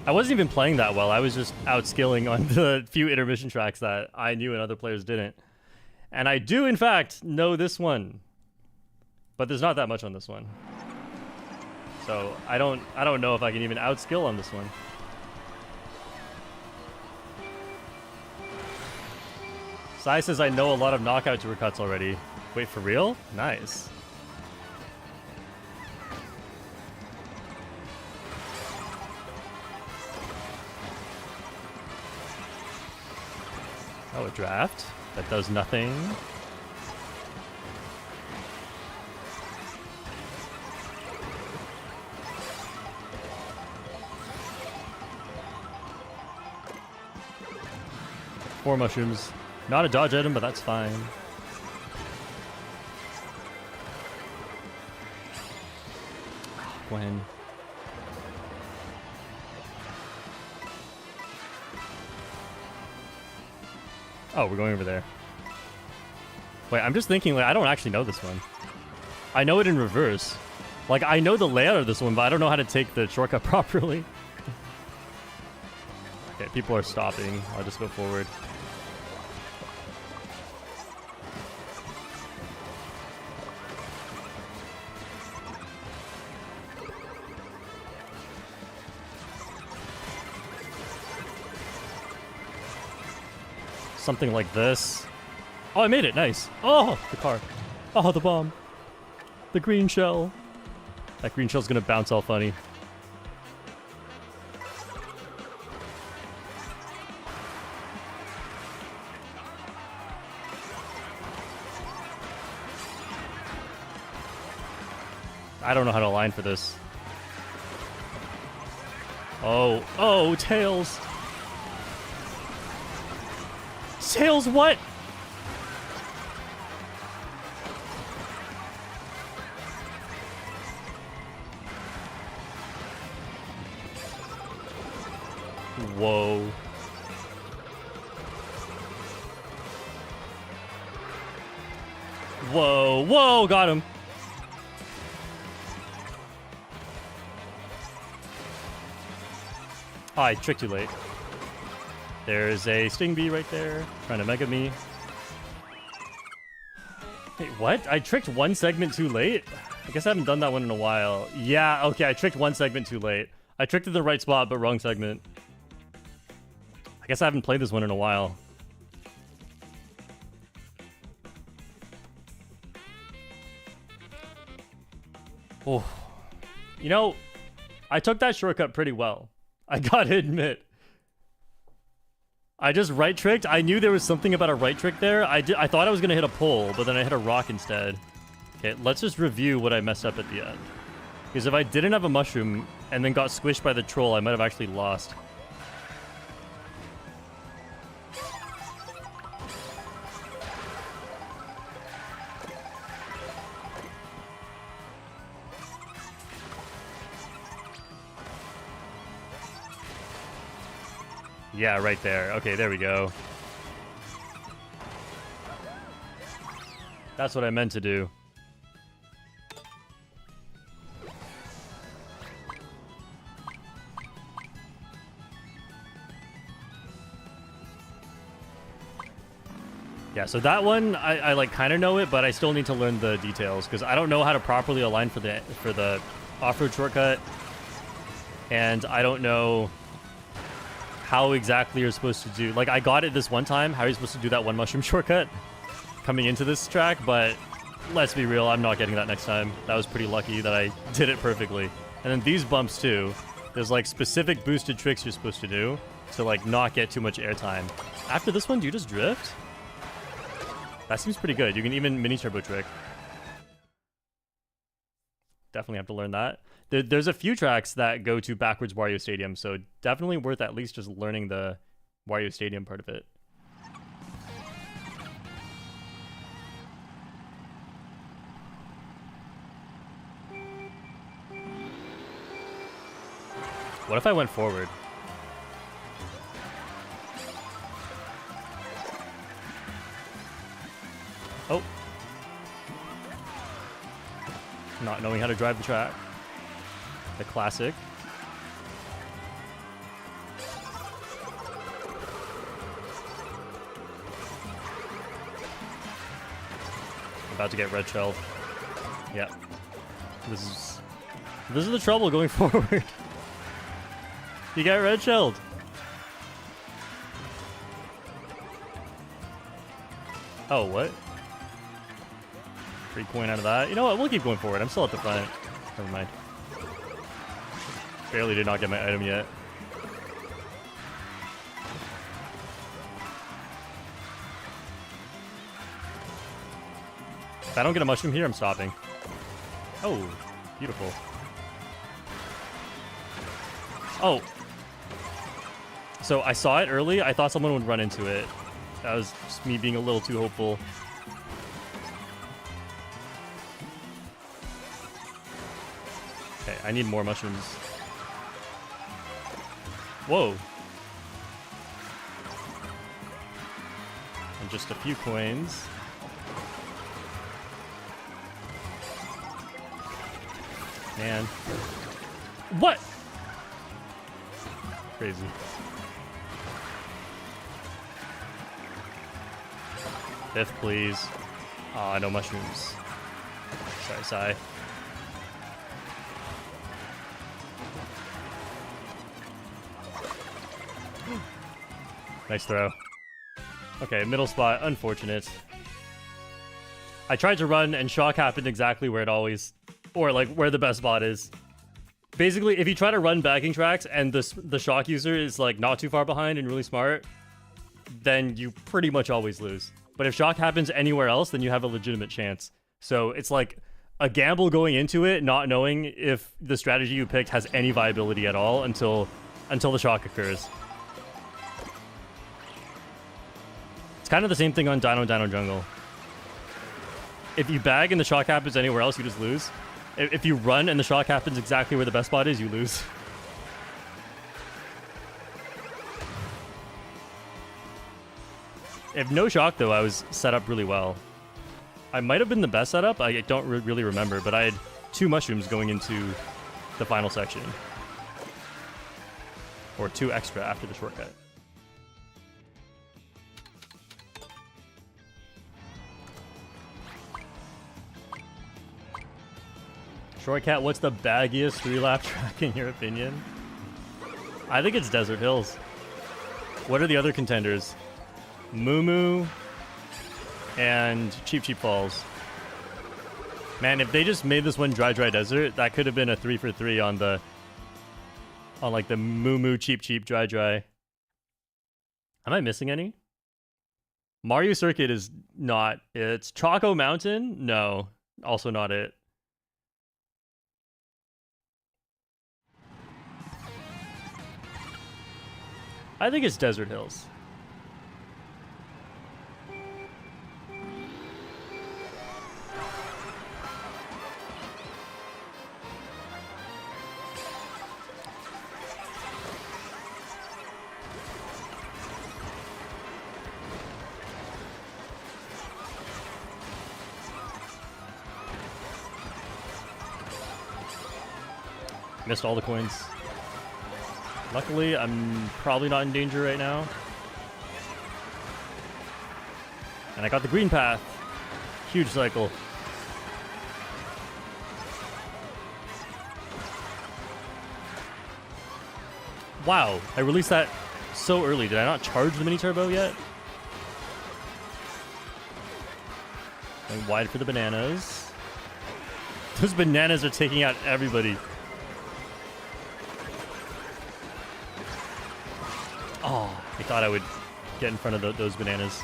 I wasn't even playing that well. I was just outskilling on the few intermission tracks that I knew and other players didn't. And I do, in fact, know this one. But there's not that much on this one. So I don't know if I can even outskill on this one. Sai says I know a lot of Knockout Tour cuts already. Wait, for real? Nice. Oh, a draft. That does nothing. Four mushrooms. Not a dodge item, but that's fine. Gwen. Oh, we're going over there. Wait, I'm just thinking, like, I don't actually know this one. I know it in reverse. Like, I know the layout of this one, but I don't know how to take the shortcut properly. Okay, people are stopping. I'll just go forward. Something like this. Oh, I made it. Nice. Oh, the car. Oh, the bomb. The green shell. That green shell's gonna bounce all funny. I don't know how to align for this. Oh, Tails. Tails, what? Whoa. Whoa, whoa, got him. Oh, I tricked you late. There's a Sting Bee right there, trying to mega me. Wait, what? I tricked one segment too late? I guess I haven't done that one in a while. Yeah, okay, I tricked one segment too late. I tricked in the right spot, but wrong segment. I guess I haven't played this one in a while. Oh. You know, I took that shortcut pretty well. I gotta admit. I just right-tricked. I knew there was something about a right-trick there. I thought I was going to hit a pole, but then I hit a rock instead. Okay, let's just review what I messed up at the end. Because if I didn't have a mushroom and then got squished by the troll, I might have actually lost. Yeah, right there. Okay, there we go. That's what I meant to do. Yeah, so that one, I like kind of know it, but I still need to learn the details because I don't know how to properly align for the off-road shortcut, and I don't know how exactly you're supposed to do. Like, I got it this one time, how you're supposed to do that one mushroom shortcut coming into this track, but let's be real, I'm not getting that next time. That was pretty lucky that I did it perfectly. And then these bumps too, there's like specific boosted tricks you're supposed to do to like not get too much airtime. After this one, do you just drift? That seems pretty good. You can even mini turbo trick. Definitely have to learn that. There's a few tracks that go to backwards Wario Stadium, so definitely worth at least just learning the Wario Stadium part of it. What if I went forward? Oh. Not knowing how to drive the track. The classic. About to get red shelled. Yep. This is the trouble going forward. You got red shelled. Oh, what? Free coin out of that. You know what? We'll keep going forward. I'm still at the front. Never mind. Barely did not get my item yet. If I don't get a mushroom here, I'm stopping. Oh, beautiful. Oh. So I saw it early. I thought someone would run into it. That was just me being a little too hopeful. Okay, I need more mushrooms. Whoa. And just a few coins. Man. What? Crazy. Fifth, please. Aw, no mushrooms. Sorry, sigh. Nice throw. Okay, middle spot. Unfortunate. I tried to run, and shock happened exactly where it always... Or, like, where the best spot is. Basically, if you try to run backing tracks and the shock user is, like, not too far behind and really smart, then you pretty much always lose. But if shock happens anywhere else, then you have a legitimate chance. So it's like a gamble going into it, not knowing if the strategy you picked has any viability at all until the shock occurs. It's kind of the same thing on Dino Jungle. If you bag and the shock happens anywhere else, you just lose. If you run and the shock happens exactly where the best spot is, you lose. If no shock, though, I was set up really well. I might have been the best setup. I don't really remember, but I had 2 mushrooms going into the final section. Or 2 extra after the shortcut. Shortcat, what's the baggiest 3-lap track in your opinion? I think it's Desert Hills. What are the other contenders? Moo Moo and Cheep Cheep Falls. Man, if they just made this one Dry Desert, that could have been a 3 for 3 on like the Moo Moo Cheep Cheep Dry. Am I missing any? Mario Circuit is not. It's Choco Mountain? No, also not it. I think it's Desert Hills. Missed all the coins. Luckily, I'm probably not in danger right now. And I got the green path. Huge cycle. Wow, I released that so early. Did I not charge the mini turbo yet? Going wide for the bananas. Those bananas are taking out everybody. Oh, I thought I would get in front of those bananas.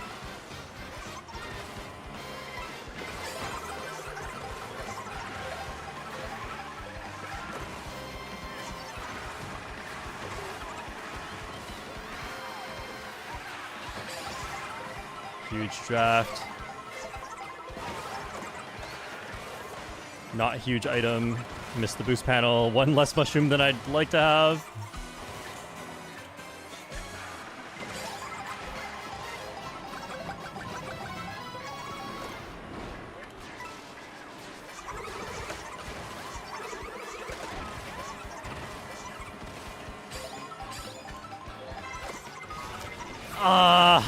Huge draft. Not a huge item. Missed the boost panel. One less mushroom than I'd like to have.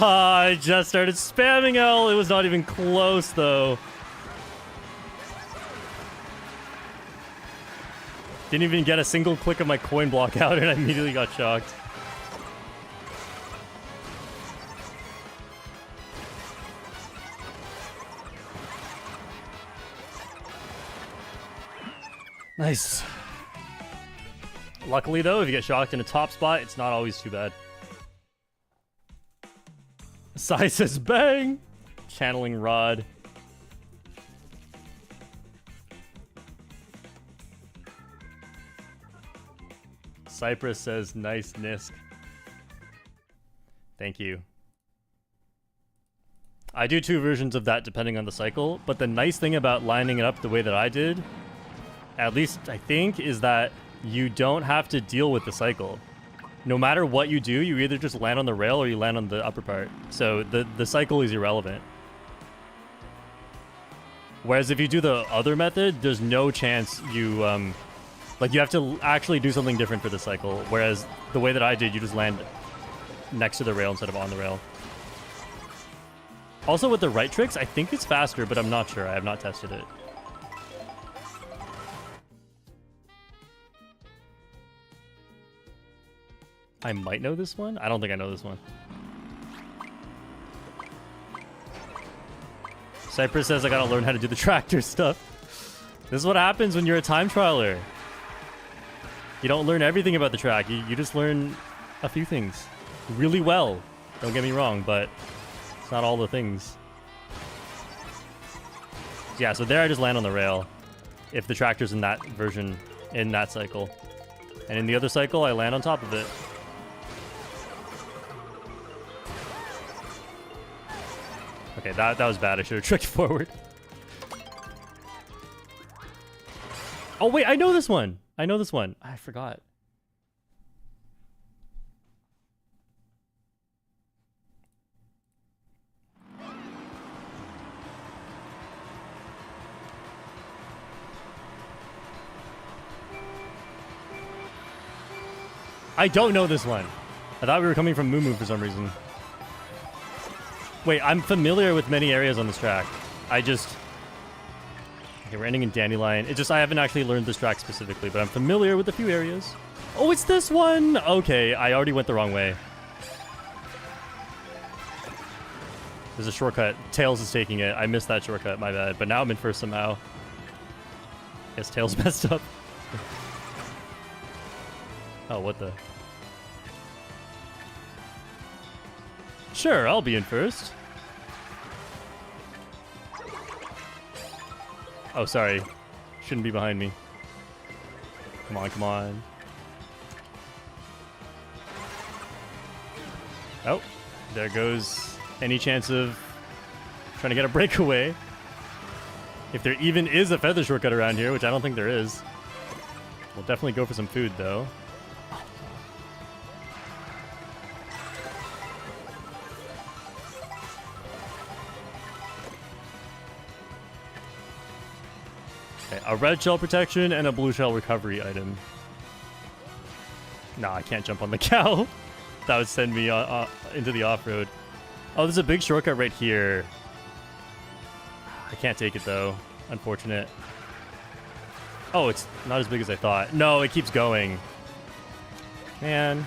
I just started spamming L. It was not even close, though. Didn't even get a single click of my coin block out, and I immediately got shocked. Nice. Luckily, though, if you get shocked in a top spot, it's not always too bad. Sai says bang! Channeling rod. Cypress says nice Nisk. Thank you. I do 2 versions of that depending on the cycle, but the nice thing about lining it up the way that I did, at least I think, is that you don't have to deal with the cycle. No matter what you do, you either just land on the rail or you land on the upper part. So the cycle is irrelevant. Whereas if you do the other method, there's no chance you, like you have to actually do something different for the cycle. Whereas the way that I did, you just land next to the rail instead of on the rail. Also with the right tricks, I think it's faster, but I'm not sure. I have not tested it. I might know this one. I don't think I know this one. Cypress says I gotta learn how to do the tractor stuff. This is what happens when you're a time trialer. You don't learn everything about the track. You just learn a few things really well. Don't get me wrong, but it's not all the things. Yeah, so there I just land on the rail if the tractor's in that version, in that cycle. And in the other cycle, I land on top of it. Okay, that was bad. I should have tricked forward. Oh, wait, I know this one. I know this one. I forgot. I don't know this one. I thought we were coming from Moo Moo for some reason. Wait, I'm familiar with many areas on this track. Okay, we're ending in Dandelion. It's just I haven't actually learned this track specifically, but I'm familiar with a few areas. Oh, it's this one! Okay, I already went the wrong way. There's a shortcut. Tails is taking it. I missed that shortcut, my bad. But now I'm in first somehow. Guess Tails messed up. Oh, what the... Sure, I'll be in first. Oh, sorry. Shouldn't be behind me. Come on, come on. Oh, there goes any chance of trying to get a breakaway. If there even is a feather shortcut around here, which I don't think there is. We'll definitely go for some food, though. A red shell protection and a blue shell recovery item. Nah, I can't jump on the cow. That would send me into the off-road. Oh, there's a big shortcut right here. I can't take it, though. Unfortunate. Oh, it's not as big as I thought. No, it keeps going. Man,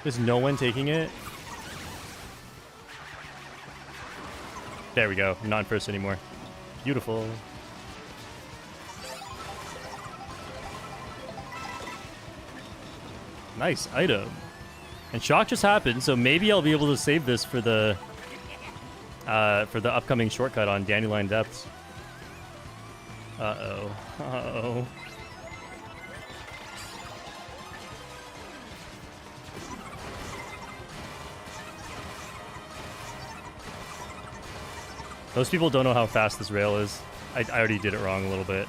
there's no one taking it. There we go. I'm not in first anymore. Beautiful. Nice item. And shock just happened, so maybe I'll be able to save this for the upcoming shortcut on Dandelion Depths. Uh-oh. Uh-oh. Most people don't know how fast this rail is. I already did it wrong a little bit.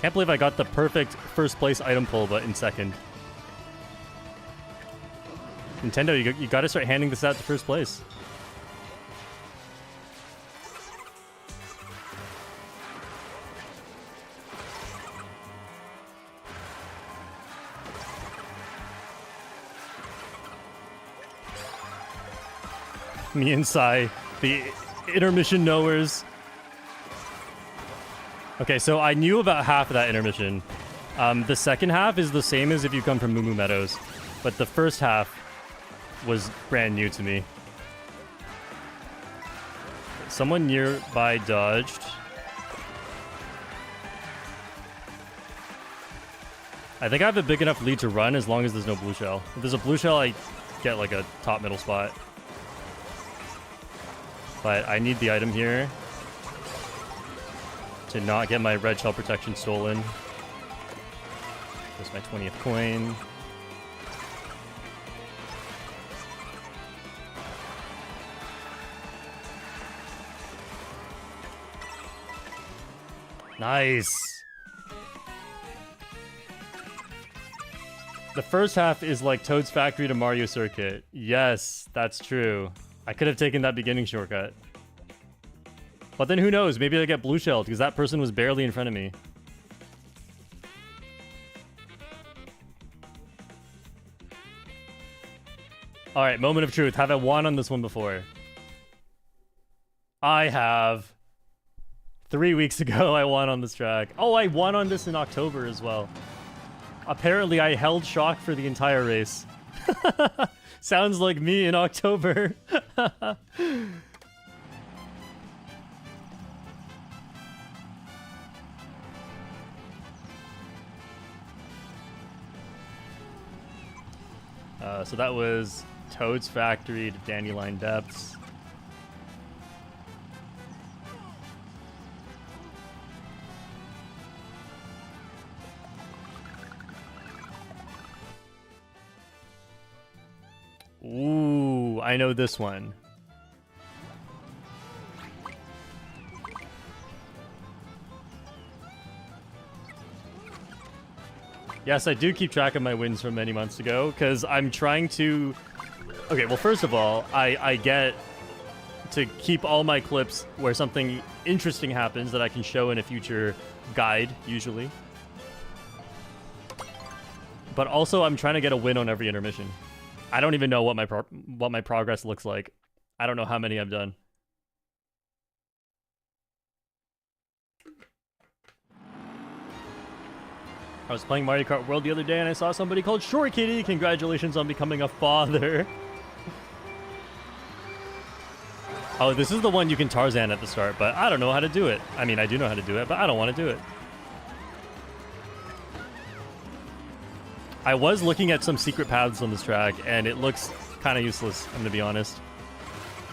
Can't believe I got the perfect first place item pull, but in second. Nintendo, you gotta start handing this out to first place. Me and Sai, the intermission knowers. Okay, so I knew about half of that intermission. The second half is the same as if you come from Moo Moo Meadows, but the first half was brand new to me. Someone nearby dodged. I think I have a big enough lead to run as long as there's no blue shell. If there's a blue shell, I get like a top middle spot. But I need the item here to not get my red shell protection stolen. There's my 20th coin. Nice. The first half is like Toad's Factory to Mario Circuit. Yes, that's true. I could have taken that beginning shortcut. But then who knows? Maybe I get blue shelled because that person was barely in front of me. Alright, moment of truth. Have I won on this one before? I have. 3 weeks ago, I won on this track. Oh, I won on this in October as well. Apparently, I held shock for the entire race. Sounds like me in October. So that was Toad's Factory to Dandelion Depths. Ooh, I know this one. Yes, I do keep track of my wins from many months ago, because I'm trying to... Okay, well, first of all, I get to keep all my clips where something interesting happens that I can show in a future guide, usually. But also, I'm trying to get a win on every intermission. I don't even know what my progress looks like. I don't know how many I've done. I was playing Mario Kart World the other day and I saw somebody called Short Kitty. Congratulations on becoming a father. Oh, this is the one you can Tarzan at the start, but I don't know how to do it. I mean, I do know how to do it, but I don't want to do it. I was looking at some secret paths on this track, and it looks kind of useless, I'm going to be honest.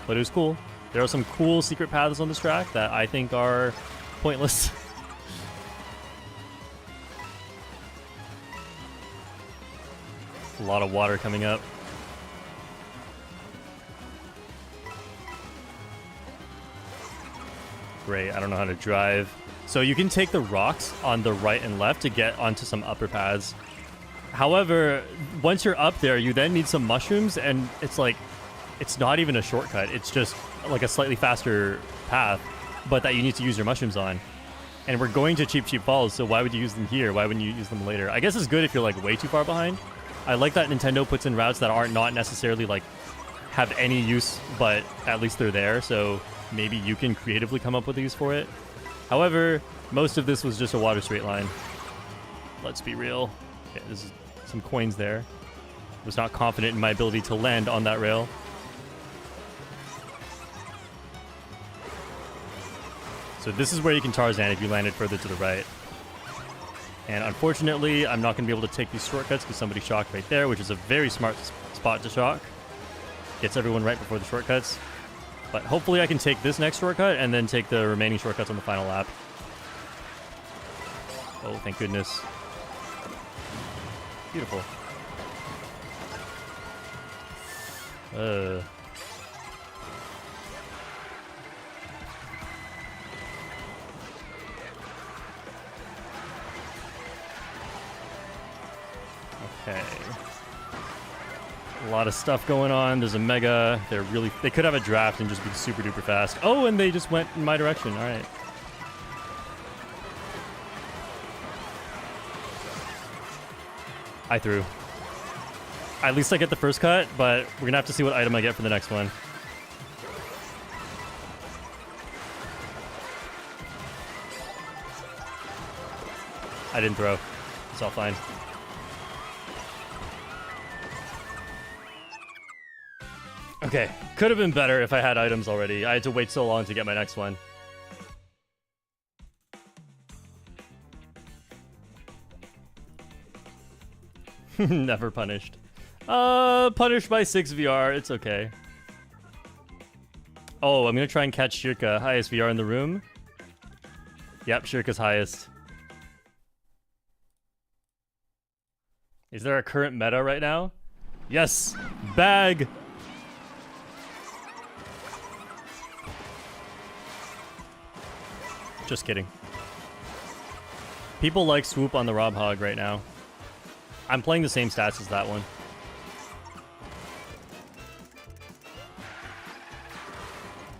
But it was cool. There are some cool secret paths on this track that I think are pointless. A lot of water coming up. Great, I don't know how to drive. So you can take the rocks on the right and left to get onto some upper paths. However, once you're up there, you then need some mushrooms, and it's like It's not even a shortcut. It's just like a slightly faster path, but that you need to use your mushrooms on. And we're going to Cheep Cheep Falls, so why would you use them here? Why wouldn't you use them later? I guess it's good if you're like way too far behind. I like that Nintendo puts in routes that aren't not necessarily like have any use, but at least they're there, so maybe you can creatively come up with a use for it. However, most of this was just a water straight line. Let's be real. Okay, there's some coins there. Was not confident in my ability to land on that rail. So this is where you can Tarzan if you landed further to the right. And unfortunately, I'm not going to be able to take these shortcuts because somebody shocked right there, which is a very smart spot to shock. Gets everyone right before the shortcuts. But hopefully I can take this next shortcut and then take the remaining shortcuts on the final lap. Oh, thank goodness. Beautiful. Okay. A lot of stuff going on. There's a mega. They could have a draft and just be super duper fast. Oh, and they just went in my direction. All right. I threw. At least I get the first cut, but we're gonna have to see what item I get for the next one. I didn't throw. It's all fine. Okay, could have been better if I had items already. I had to wait so long to get my next one. Never punished. Punished by 6 VR. It's okay. Oh, I'm gonna try and catch Shirka. Highest VR in the room. Yep, Shirka's highest. Is there a current meta right now? Yes! Bag! Just kidding. People like Swoop on the Rob Hog right now. I'm playing the same stats as that one.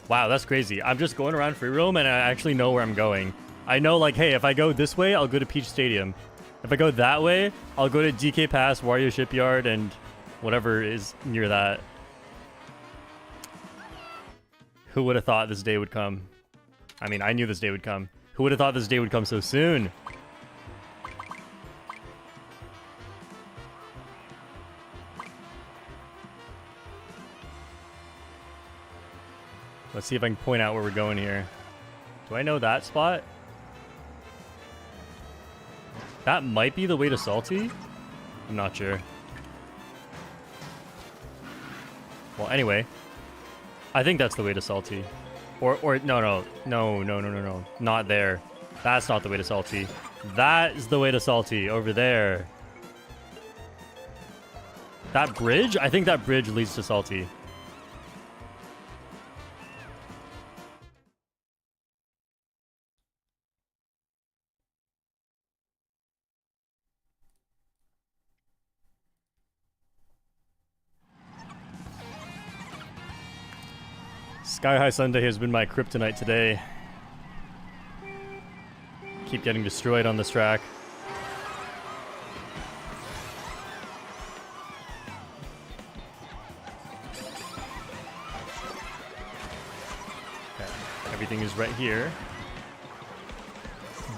Wow, that's crazy. I'm just going around free roam and I actually know where I'm going. I know, like, hey, if I go this way, I'll go to Peach Stadium. If I go that way, I'll go to DK Pass, Wario Shipyard, and whatever is near that. Who would have thought this day would come? I mean, I knew this day would come. Who would have thought this day would come so soon? Let's see if I can point out where we're going here. Do I know that spot? That might be the way to Salty? I'm not sure. Well, anyway. I think that's the way to Salty. No. Not there. That's not the way to Salty. That is the way to Salty, over there. That bridge? I think that bridge leads to Salty. Sky High Sundae has been my kryptonite today. Keep getting destroyed on this track. Okay. Everything is right here.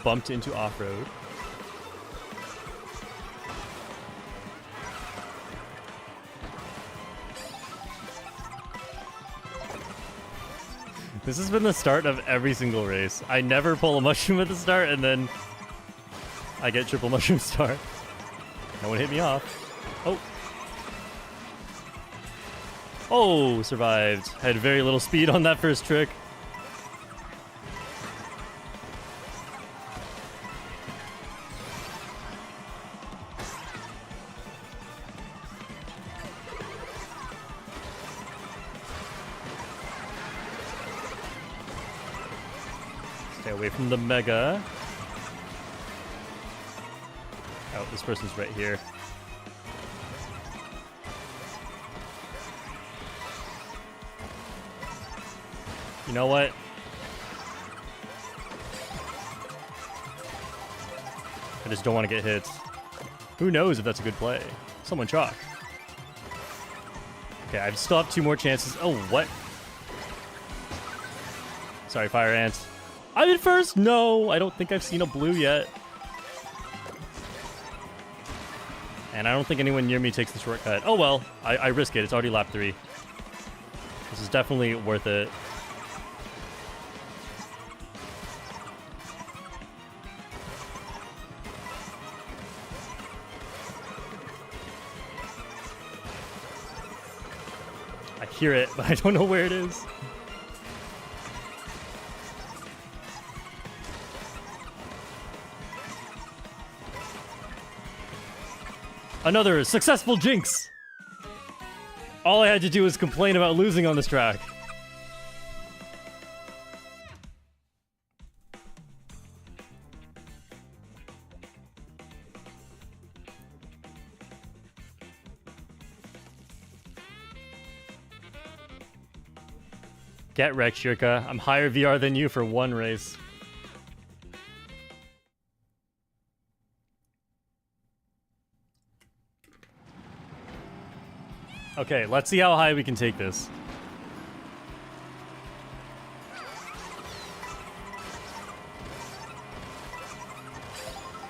Bumped into off-road. This has been the start of every single race. I never pull a mushroom at the start, and then I get triple mushroom start. No one hit me off. Oh. Oh, survived. Had very little speed on that first trick. Away from the mega. Oh, this person's right here. You know what? I just don't want to get hit. Who knows if that's a good play? Someone chalk. Okay, I still have 2 more chances. Oh, what? Sorry, Fire Ant. I'm in first? No, I don't think I've seen a blue yet. And I don't think anyone near me takes the shortcut. Oh well, I risk it. It's already lap 3. This is definitely worth it. I hear it, but I don't know where it is. Another successful jinx! All I had to do was complain about losing on this track. Get wrecked, Shirka. I'm higher VR than you for 1 race. Okay, let's see how high we can take this.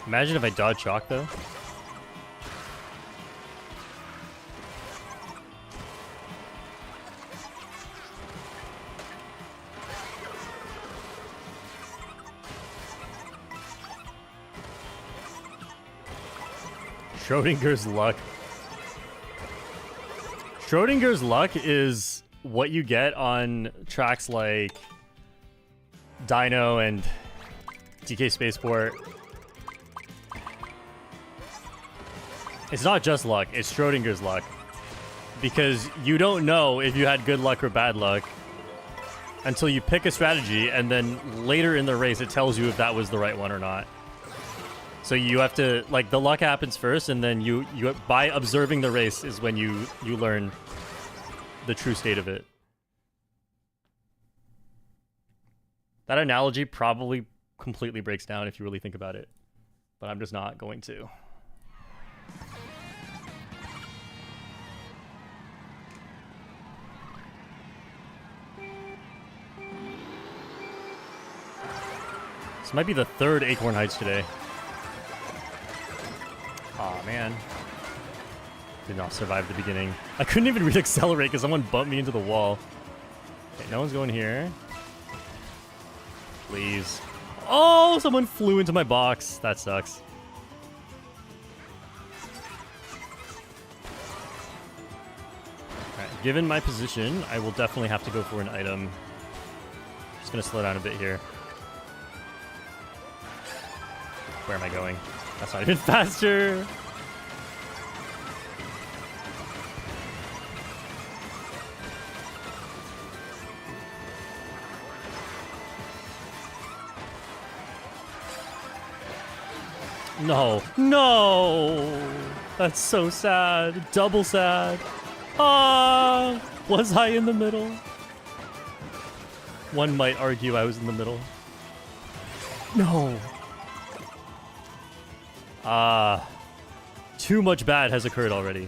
Imagine if I dodge chalk, though. Schrodinger's luck. Schrodinger's luck is what you get on tracks like Dino and DK Spaceport. It's not just luck, it's Schrodinger's luck. Because you don't know if you had good luck or bad luck until you pick a strategy, and then later in the race it tells you if that was the right one or not. So you have to, like, the luck happens first, and then you by observing the race is when you learn the true state of it. That analogy probably completely breaks down if you really think about it, but I'm just not going to. This might be the 3rd Acorn Heights today. Aw, man. Did not survive the beginning. I couldn't even re-accelerate because someone bumped me into the wall. Okay, no one's going here. Please. Oh, someone flew into my box. That sucks. Alright, given my position, I will definitely have to go for an item. Just gonna slow down a bit here. Where am I going? That's not even faster. No. No! That's so sad. Double sad. Ah! Was I in the middle? One might argue I was in the middle. No. Too much bad has occurred already.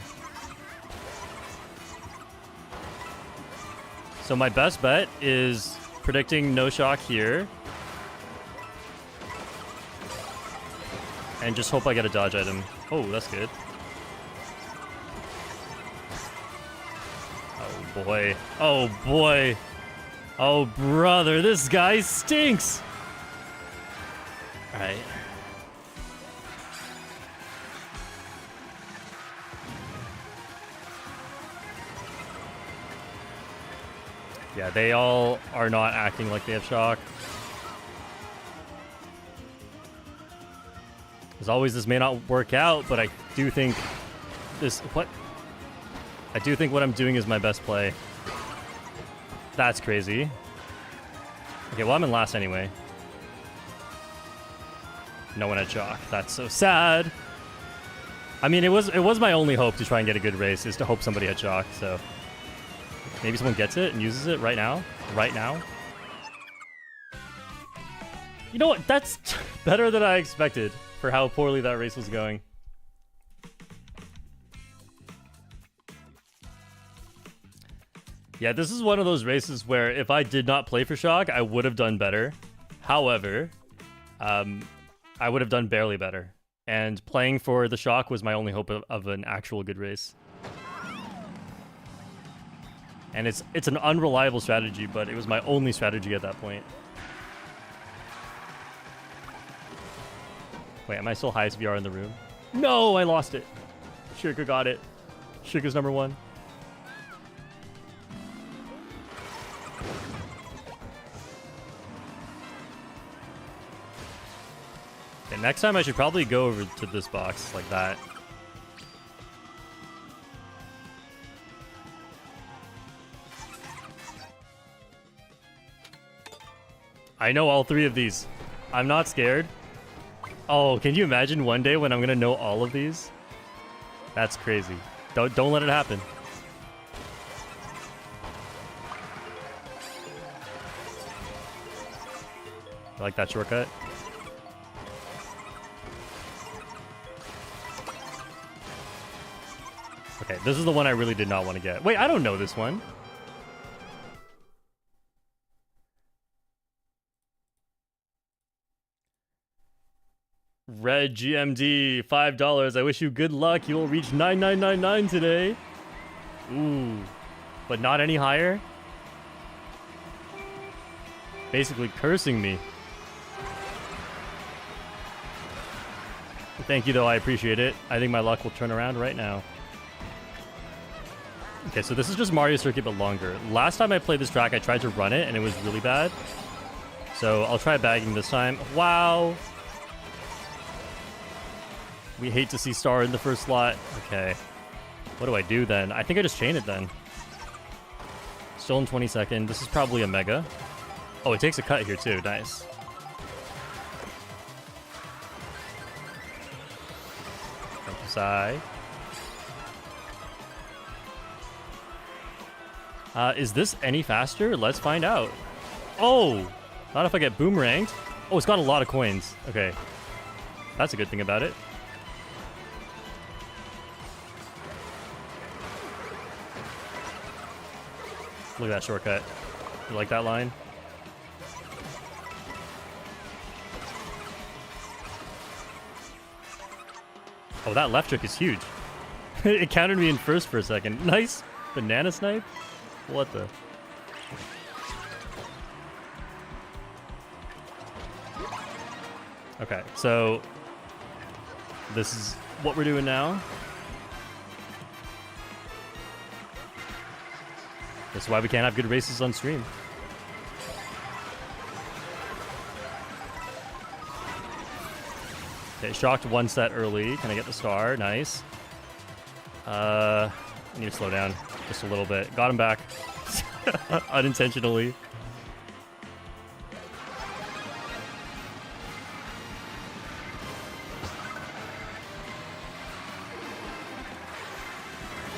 So my best bet is predicting no shock here. And just hope I get a dodge item. Oh, that's good. Oh boy. Oh boy. Oh brother, this guy stinks! Alright. Yeah, they all are not acting like they have shock. As always, this may not work out, but I do think this... What? I do think what I'm doing is my best play. That's crazy. Okay, well, I'm in last anyway. No one had shock. That's so sad. I mean, it was my only hope to try and get a good race, is to hope somebody had shock, so... Maybe someone gets it and uses it right now? Right now? You know what? That's better than I expected for how poorly that race was going. Yeah, this is one of those races where if I did not play for Shock, I would have done better. However, I would have done barely better. And playing for the Shock was my only hope of an actual good race. And it's an unreliable strategy, but it was my only strategy at that point. Wait, am I still highest VR in the room? No, I lost it. Shirka got it. Shirka's number 1. Okay, next time I should probably go over to this box like that. I know all 3 of these. I'm not scared. Oh, can you imagine one day when I'm gonna know all of these? That's crazy. Don't let it happen. I like that shortcut. Okay, this is the one I really did not want to get. Wait, I don't know this one. Red GMD, $5. I wish you good luck. You will reach 9999 today. Ooh, but not any higher? Basically cursing me. Thank you, though. I appreciate it. I think my luck will turn around right now. Okay, so this is just Mario Circuit, but longer. Last time I played this track, I tried to run it, and it was really bad. So I'll try bagging this time. Wow. We hate to see Star in the first slot. Okay. What do I do then? I think I just chain it then. Still in 22nd. This is probably a Mega. Oh, it takes a cut here too. Nice. Jump aside. Is this any faster? Let's find out. Oh! Not if I get boomeranged. Oh, it's got a lot of coins. Okay. That's a good thing about it. Look at that shortcut. You like that line? Oh, that left trick is huge. It countered me in first for a second. Nice banana snipe. What the? Okay, so this is what we're doing now. That's why we can't have good races on stream. Okay, shocked one set early. Can I get the star? Nice. I need to slow down just a little bit. Got him back. Unintentionally.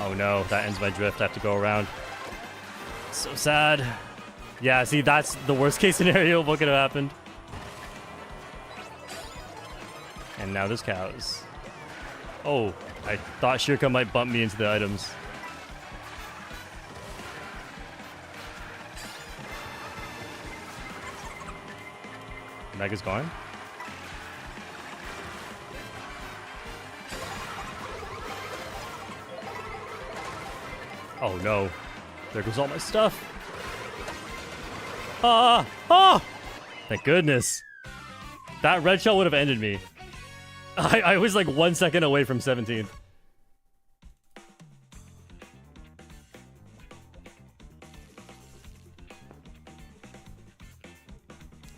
Oh no, that ends my drift. I have to go around. So sad. Yeah, see, that's the worst case scenario of what could have happened. And now there's cows. Oh, I thought Shirka might bump me into the items. Mega's gone. Oh no. There goes all my stuff. Ah! Ah! Thank goodness. That red shell would have ended me. I was like 1 second away from 17th.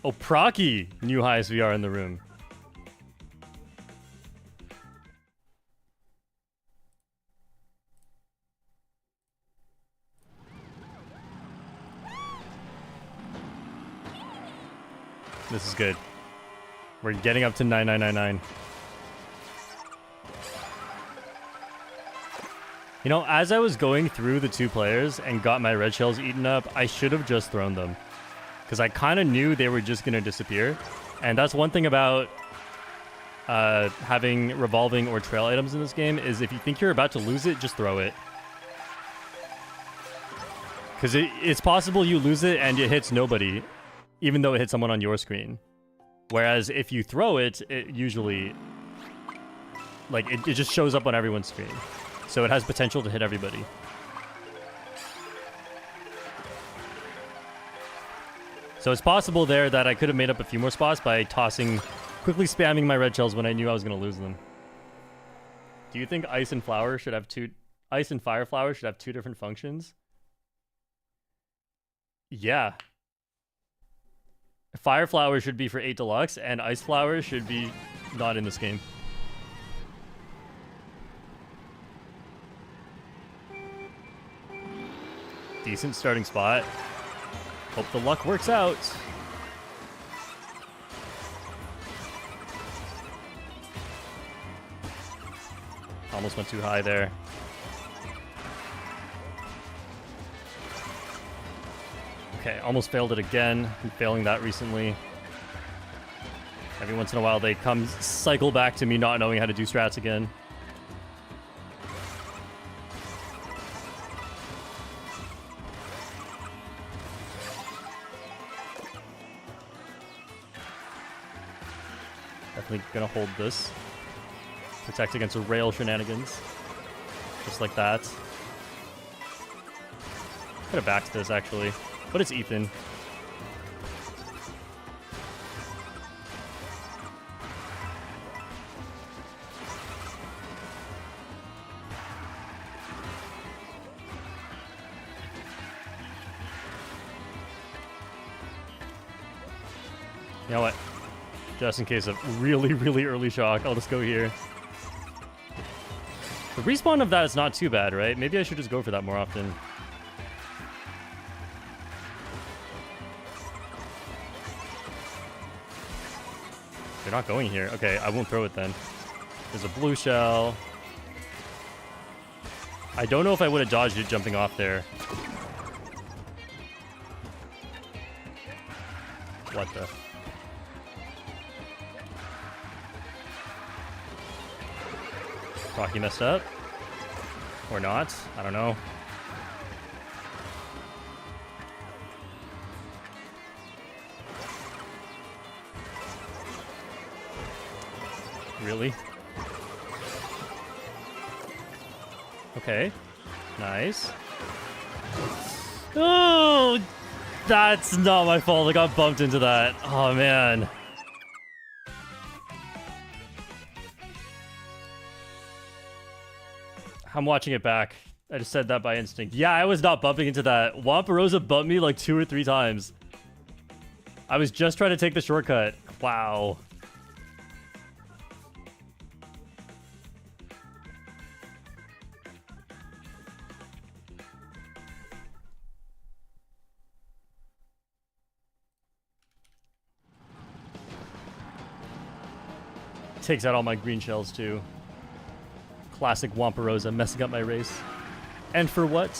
Oh, Procky! New highest VR in the room. This is good. We're getting up to 9999. You know, as I was going through the two players and got my red shells eaten up, I should have just thrown them. Because I kind of knew they were just going to disappear. And that's one thing about having revolving or trail items in this game, is if you think you're about to lose it, just throw it. Because it's possible you lose it and it hits nobody, even though it hits someone on your screen. Whereas if you throw it, it usually... like, it just shows up on everyone's screen. So it has potential to hit everybody. So it's possible there that I could have made up a few more spots by quickly spamming my red shells when I knew I was going to lose them. Do you think ice and fire should have two different functions? Yeah. Fire flower should be for 8 Deluxe, and ice flower should be not in this game. Decent starting spot. Hope the luck works out. Almost went too high there. Okay, almost failed it again. Been failing that recently. Every once in a while they cycle back to me not knowing how to do strats again. Definitely gonna hold this. Protect against a rail shenanigans. Just like that. Could have backed this actually. But it's Ethan. You know what? Just in case of really, really early shock, I'll just go here. The respawn of that is not too bad, right? Maybe I should just go for that more often. They're not going here. Okay, I won't throw it then. There's a blue shell. I don't know if I would have dodged it jumping off there. What the? Rocky messed up. Or not. I don't know. Really? Okay. Nice. Oh! That's not my fault. I got bumped into that. Oh, man. I'm watching it back. I just said that by instinct. Yeah, I was not bumping into that. Wampirosa bumped me like 2 or 3 times. I was just trying to take the shortcut. Wow. Takes out all my green shells too. Classic Wampirosa messing up my race. And for what?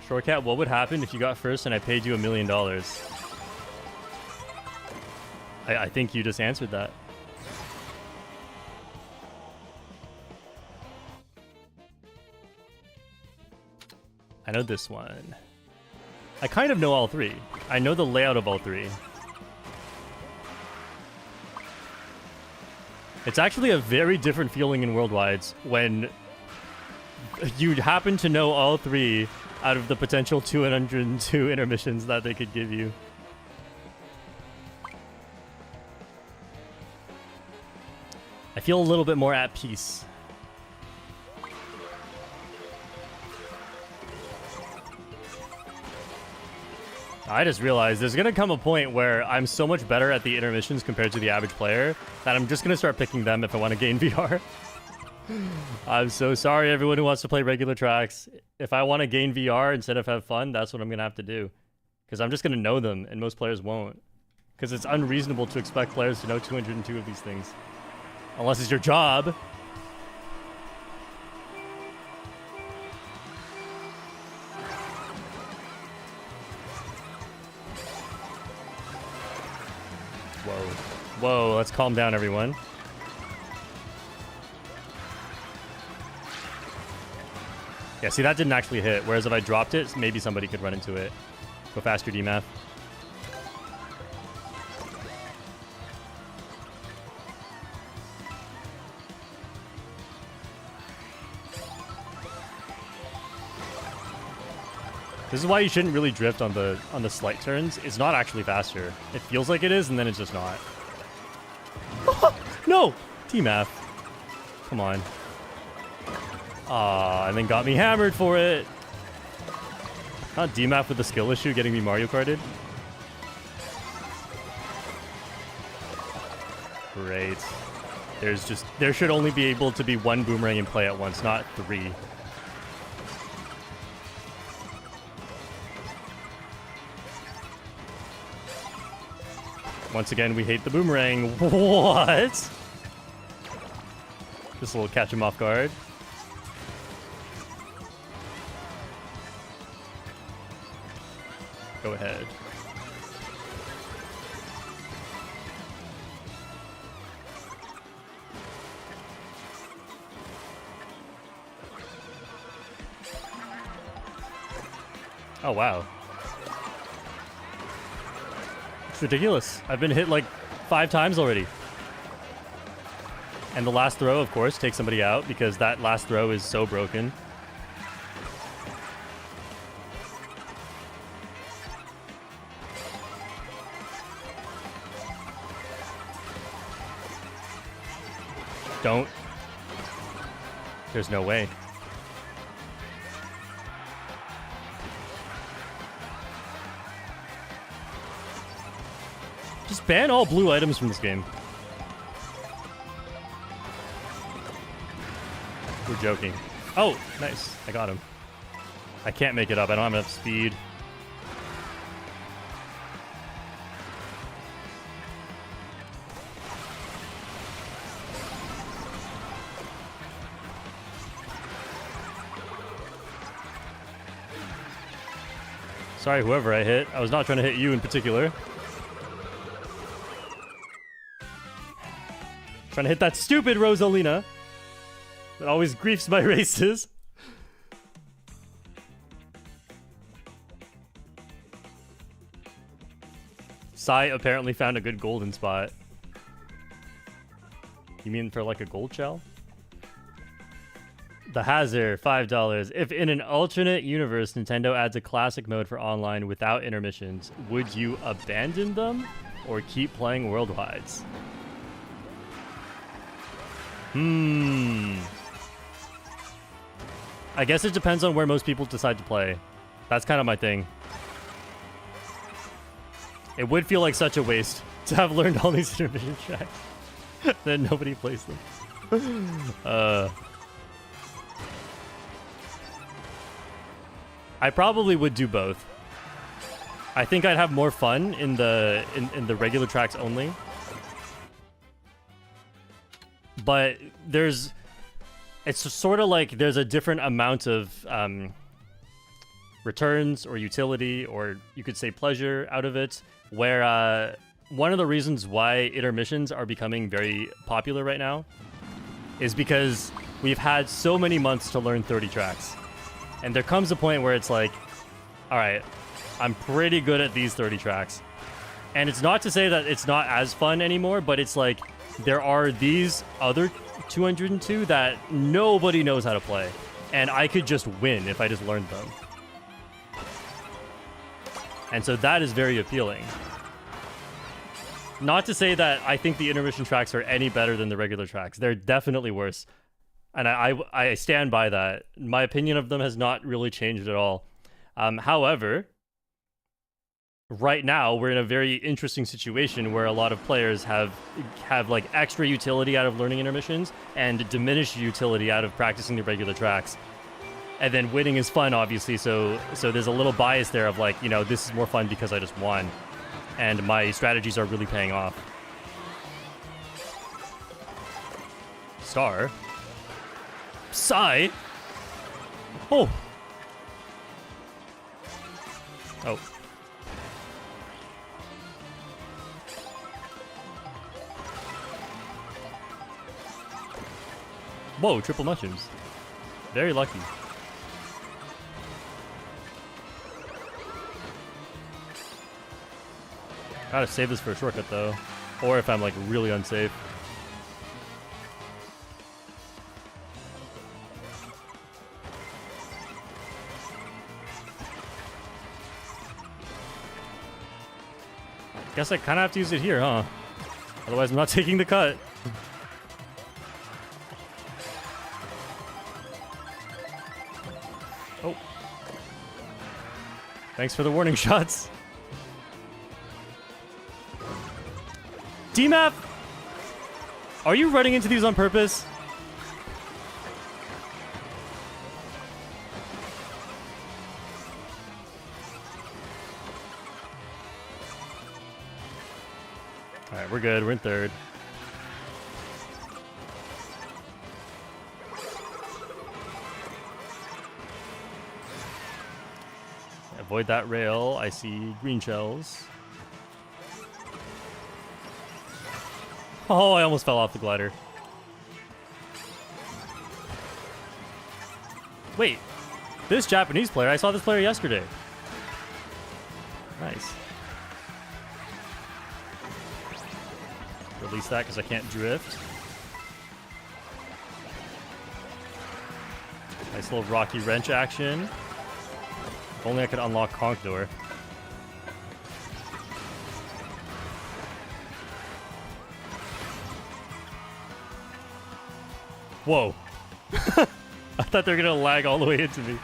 Shortcat, what would happen if you got first and I paid you $1 million? I think you just answered that. I know this one. I kind of know all 3. I know the layout of all 3. It's actually a very different feeling in Worldwides when you happen to know all 3 out of the potential 202 intermissions that they could give you. I feel a little bit more at peace. I just realized there's going to come a point where I'm so much better at the intermissions compared to the average player that I'm just going to start picking them if I want to gain VR. I'm so sorry, everyone who wants to play regular tracks. If I want to gain VR instead of have fun, that's what I'm going to have to do. Because I'm just going to know them, and most players won't. Because it's unreasonable to expect players to know 202 of these things. Unless it's your job. Whoa, let's calm down, everyone. Yeah, see, that didn't actually hit. Whereas if I dropped it, maybe somebody could run into it. Go faster, DMAF. This is why you shouldn't really drift on the slight turns. It's not actually faster. It feels like it is, and then it's just not. No! DMAF. Come on. And then got me hammered for it. Not DMAF with the skill issue getting me Mario Karted. Great. There should only be able to be one boomerang in play at once, not 3. Once again, we hate the boomerang. What? Just a little catch him off guard. Go ahead. Oh, wow. It's ridiculous. I've been hit like 5 times already. And the last throw, of course, takes somebody out because that last throw is so broken. Don't. There's no way. Just ban all blue items from this game. We're joking. Oh, nice. I got him. I can't make it up. I don't have enough speed. Sorry, whoever I hit. I was not trying to hit you in particular. Trying to hit that stupid Rosalina that always griefs my races. Sai apparently found a good golden spot. You mean for like a gold shell? The Hazard, $5. If in an alternate universe, Nintendo adds a classic mode for online without intermissions, would you abandon them or keep playing worldwides? I guess it depends on where most people decide to play. That's kind of my thing. It would feel like such a waste to have learned all these intermission tracks. Then nobody plays them. I probably would do both. I think I'd have more fun in the regular tracks only. But it's sort of like there's a different amount of returns or utility, or you could say pleasure out of it, where one of the reasons why intermissions are becoming very popular right now is because we've had so many months to learn 30 tracks. And there comes a point where it's like, all right, I'm pretty good at these 30 tracks. And it's not to say that it's not as fun anymore, but it's like, there are these other 202 that nobody knows how to play. And I could just win if I just learned them. And so that is very appealing. Not to say that I think the intermission tracks are any better than the regular tracks. They're definitely worse. And I stand by that. My opinion of them has not really changed at all. However, right now we're in a very interesting situation where a lot of players have like extra utility out of learning intermissions and diminished utility out of practicing the regular tracks. And then winning is fun, obviously, so there's a little bias there of like, you know, this is more fun because I just won. And my strategies are really paying off. Star. Psy. Oh. Oh. Whoa, triple mushrooms. Very lucky. Gotta save this for a shortcut though. Or if I'm like really unsafe. Guess I kind of have to use it here, huh? Otherwise I'm not taking the cut. Oh. Thanks for the warning shots. DMAP! Are you running into these on purpose? Alright, we're good. We're in third. Avoid that rail. I see green shells. Oh, I almost fell off the glider. Wait, this Japanese player, I saw this player yesterday. Nice. Release that because I can't drift. Nice little rocky wrench action. If only I could unlock Conk Door. Whoa. I thought they were gonna lag all the way into me.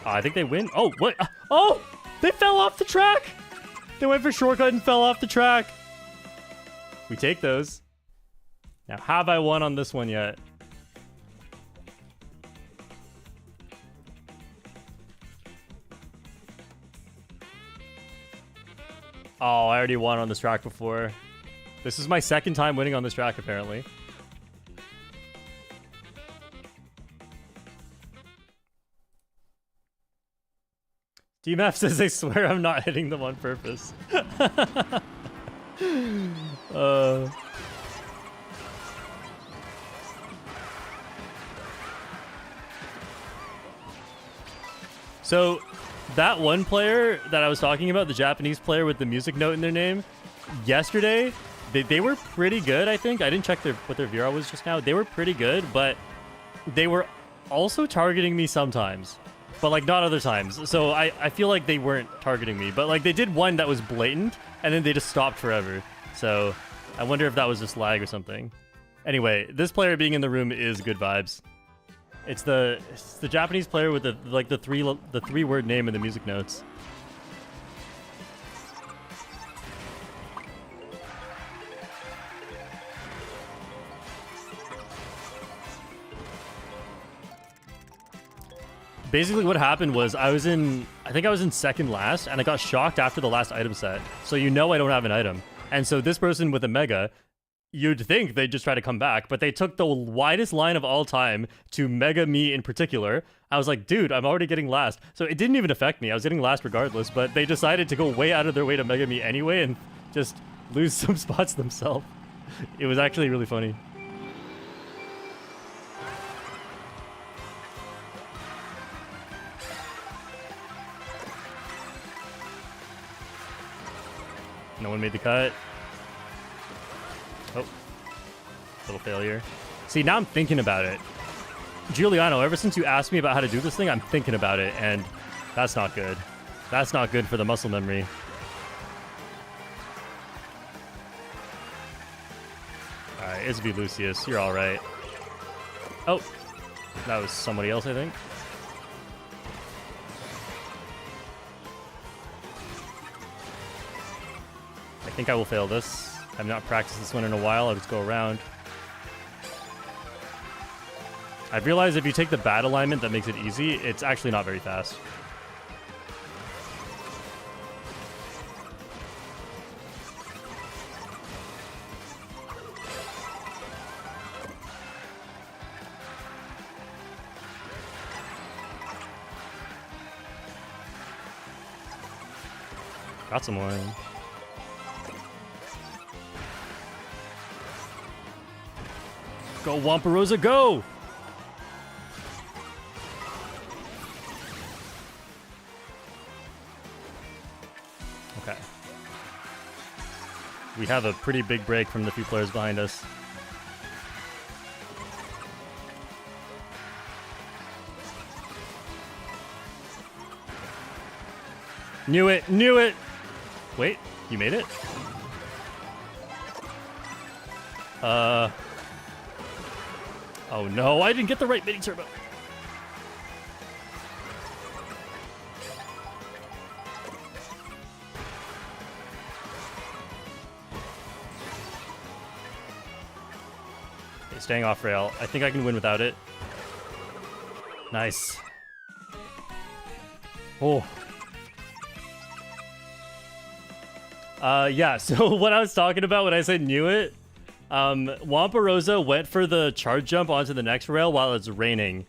I think they win. Oh, what? Oh! They fell off the track! They went for shortcut and fell off the track. We take those. Now, have I won on this one yet? Oh, I already won on this track before. This is my second time winning on this track, apparently. DMF says, I swear I'm not hitting them on purpose. So, that one player that I was talking about, the Japanese player with the music note in their name, yesterday, they were pretty good, I think. I didn't check what their VRL was just now. They were pretty good, but they were also targeting me sometimes. But, like, not other times. So, I feel like they weren't targeting me. But, like, they did one that was blatant, and then they just stopped forever. So, I wonder if that was just lag or something. Anyway, this player being in the room is good vibes. It's the Japanese player with the three-word name in the music notes. Basically what happened was I think I was in second last, and I got shocked after the last item set. So you know I don't have an item. And so this person with a mega, you'd think they'd just try to come back, but they took the widest line of all time to mega me in particular. I was like, dude, I'm already getting last. So it didn't even affect me. I was getting last regardless, but they decided to go way out of their way to mega me anyway and just lose some spots themselves. It was actually really funny. No one made the cut. Oh. Little failure. See, now I'm thinking about it. Giuliano, ever since you asked me about how to do this thing, I'm thinking about it, and that's not good. That's not good for the muscle memory. Alright, Isby Lucius, you're alright. Oh. That was somebody else, I think. I think I will fail this. I've not practiced this one in a while. I'll just go around. I've realized if you take the bad alignment that makes it easy, it's actually not very fast. Got someone. Go, Wampirosa, go! Okay. We have a pretty big break from the few players behind us. Knew it! Knew it! Wait, you made it? Oh no, I didn't get the right mini turbo. Okay, staying off rail. I think I can win without it. Nice. Oh. Yeah, so what I was talking about when I said knew it, Wampirosa went for the charge jump onto the next rail while it's raining.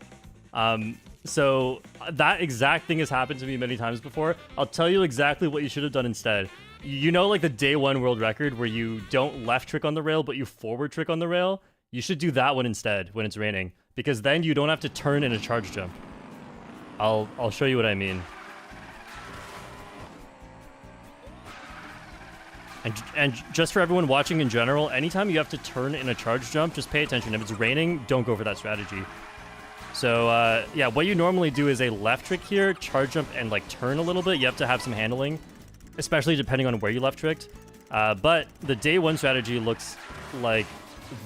So that exact thing has happened to me many times before. I'll tell you exactly what you should have done instead. You know, like the day 1 world record where you don't left trick on the rail, but you forward trick on the rail? You should do that one instead when it's raining, because then you don't have to turn in a charge jump. I'll show you what I mean. And just for everyone watching in general, anytime you have to turn in a charge jump, just pay attention. If it's raining, don't go for that strategy. So, yeah, what you normally do is a left trick here, charge jump, and, like, turn a little bit. You have to have some handling, especially depending on where you left tricked. But the day 1 strategy looks like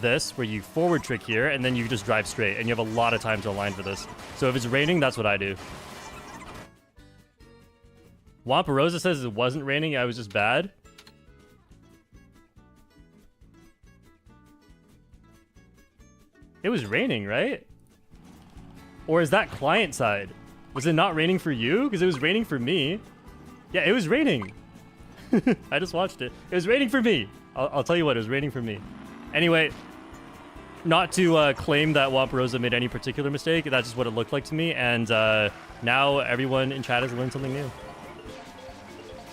this, where you forward trick here, and then you just drive straight, and you have a lot of time to align for this. So if it's raining, that's what I do. Wampirosa says it wasn't raining, I was just bad. It was raining, right? Or is that client side? Was it not raining for you? Because it was raining for me. Yeah, it was raining. I just watched it. It was raining for me. I'll tell you what, it was raining for me. Anyway, not to claim that Wampirosa made any particular mistake. That's just what it looked like to me. And now everyone in chat has learned something new.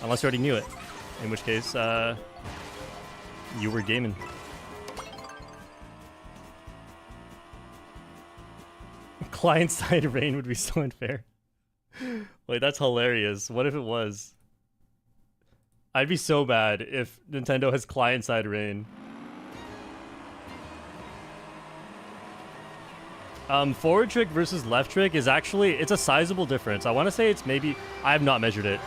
Unless you already knew it. In which case, you were gaming. Client-side rain would be so unfair. Wait, that's hilarious. What if it was? I'd be so bad if Nintendo has client-side rain. Forward trick versus left trick is actually, it's a sizable difference. I want to say it's maybe, I have not measured it.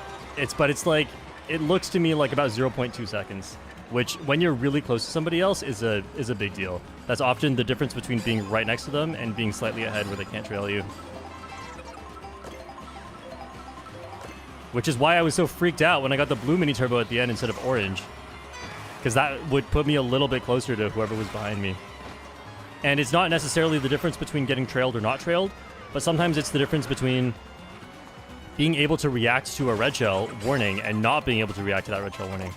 But it's like, it looks to me like about 0.2 seconds. Which, when you're really close to somebody else, is a big deal. That's often the difference between being right next to them and being slightly ahead where they can't trail you. Which is why I was so freaked out when I got the blue mini turbo at the end instead of orange. Because that would put me a little bit closer to whoever was behind me. And it's not necessarily the difference between getting trailed or not trailed, but sometimes it's the difference between being able to react to a red shell warning and not being able to react to that red shell warning.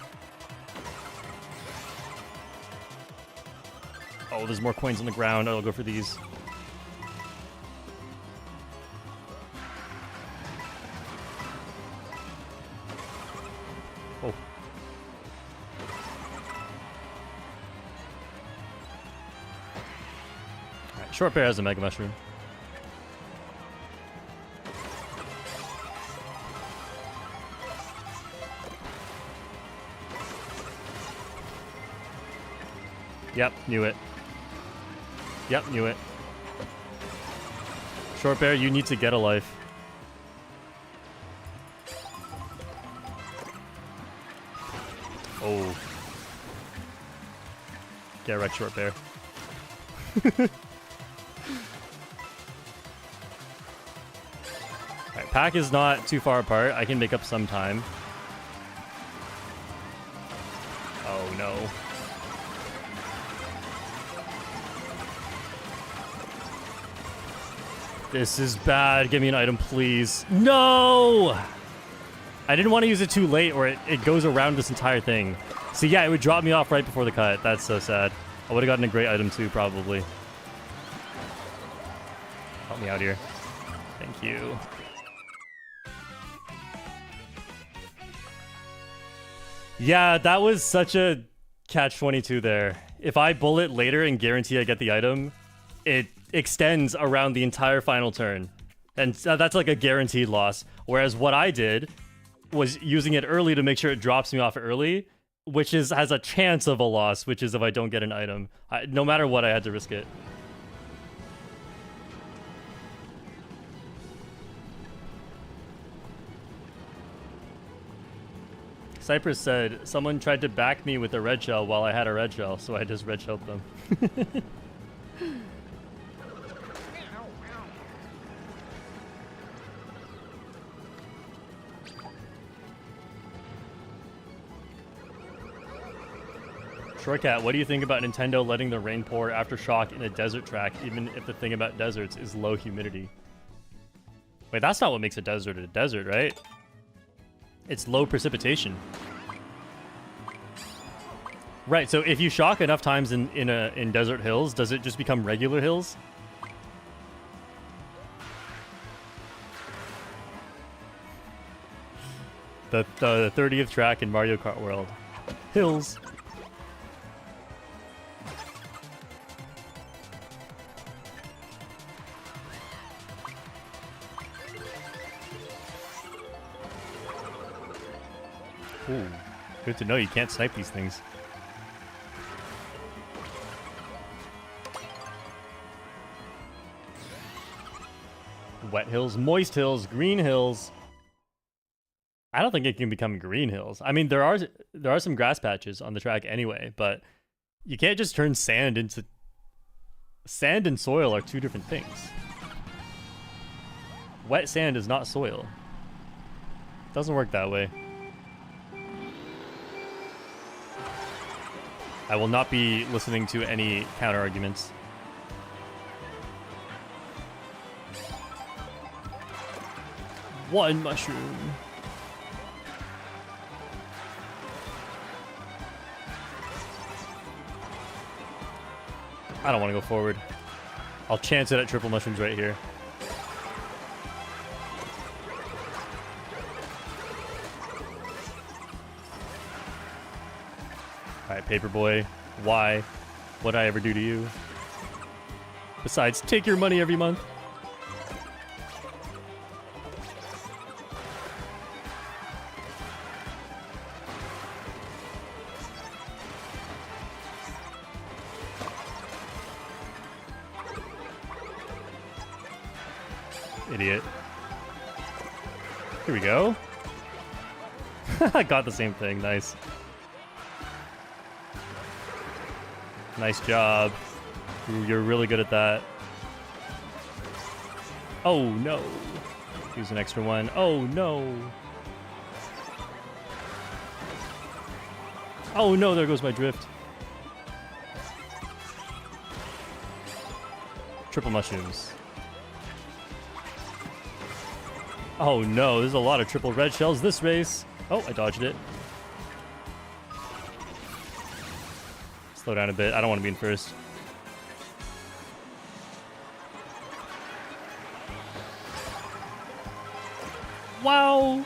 Oh, there's more coins on the ground. I'll go for these. Oh. Alright, Short Bear has a Mega Mushroom. Yep, knew it. Yep, knew it. Short Bear, you need to get a life. Oh. Get wrecked, Short Bear. Alright, pack is not too far apart. I can make up some time. Oh no. This is bad. Give me an item, please. No! I didn't want to use it too late or it goes around this entire thing. See, yeah, it would drop me off right before the cut. That's so sad. I would have gotten a great item too, probably. Help me out here. Thank you. Yeah, that was such a catch-22 there. If I bullet later and guarantee I get the item, it extends around the entire final turn. And that's like a guaranteed loss. Whereas what I did was using it early to make sure it drops me off early, which has a chance of a loss, which is if I don't get an item. No matter what, I had to risk it. Cypress said, someone tried to back me with a red shell while I had a red shell, so I just red shelled them. Shortcat, what do you think about Nintendo letting the rain pour aftershock in a desert track, even if the thing about deserts is low humidity? Wait, that's not what makes a desert, right? It's low precipitation. Right, so if you shock enough times in desert hills, does it just become regular hills? The 30th track in Mario Kart World. Hills. Ooh, good to know you can't snipe these things. Wet hills, moist hills, green hills. I don't think it can become green hills. I mean, there are some grass patches on the track anyway, but you can't just turn sand into... Sand and soil are two different things. Wet sand is not soil. It doesn't work that way. I will not be listening to any counter arguments. One mushroom. I don't want to go forward. I'll chance it at triple mushrooms right here. Alright, Paperboy. Why? What'd I ever do to you? Besides, take your money every month. Idiot. Here we go. I got the same thing. Nice. Nice job. Ooh, you're really good at that. Oh, no. Use an extra one. Oh, no. Oh, no. There goes my drift. Triple mushrooms. Oh, no. There's a lot of triple red shells this race. Oh, I dodged it. Slow down a bit. I don't want to be in first. Wow.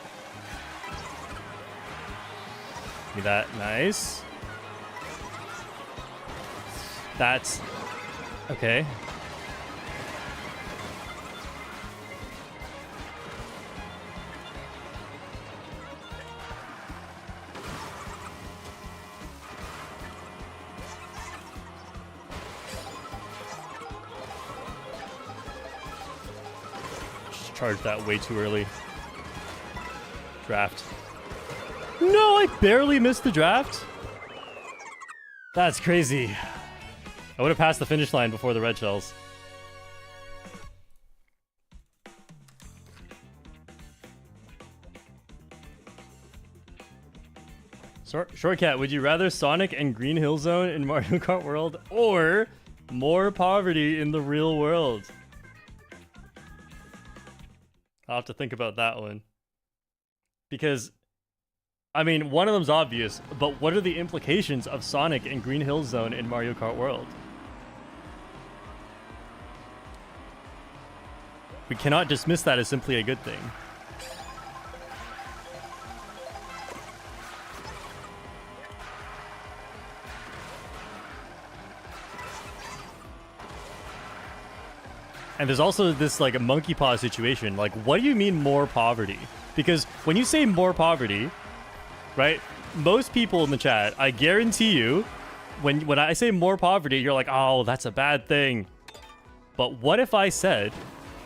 Give me that. Nice. That's... okay. Charged that way too early. Draft. No, I barely missed the draft. That's crazy. I would have passed the finish line before the red shells. Shortcat, would you rather Sonic and Green Hill Zone in Mario Kart World or more poverty in the real world? I'll have to think about that one. Because, I mean, one of them's obvious, but what are the implications of Sonic and Green Hill Zone in Mario Kart World? We cannot dismiss that as simply a good thing. And there's also this like a monkey paw situation. Like, what do you mean more poverty? Because when you say more poverty, right? Most people in the chat, I guarantee you, when I say more poverty, you're like, oh, that's a bad thing. But what if I said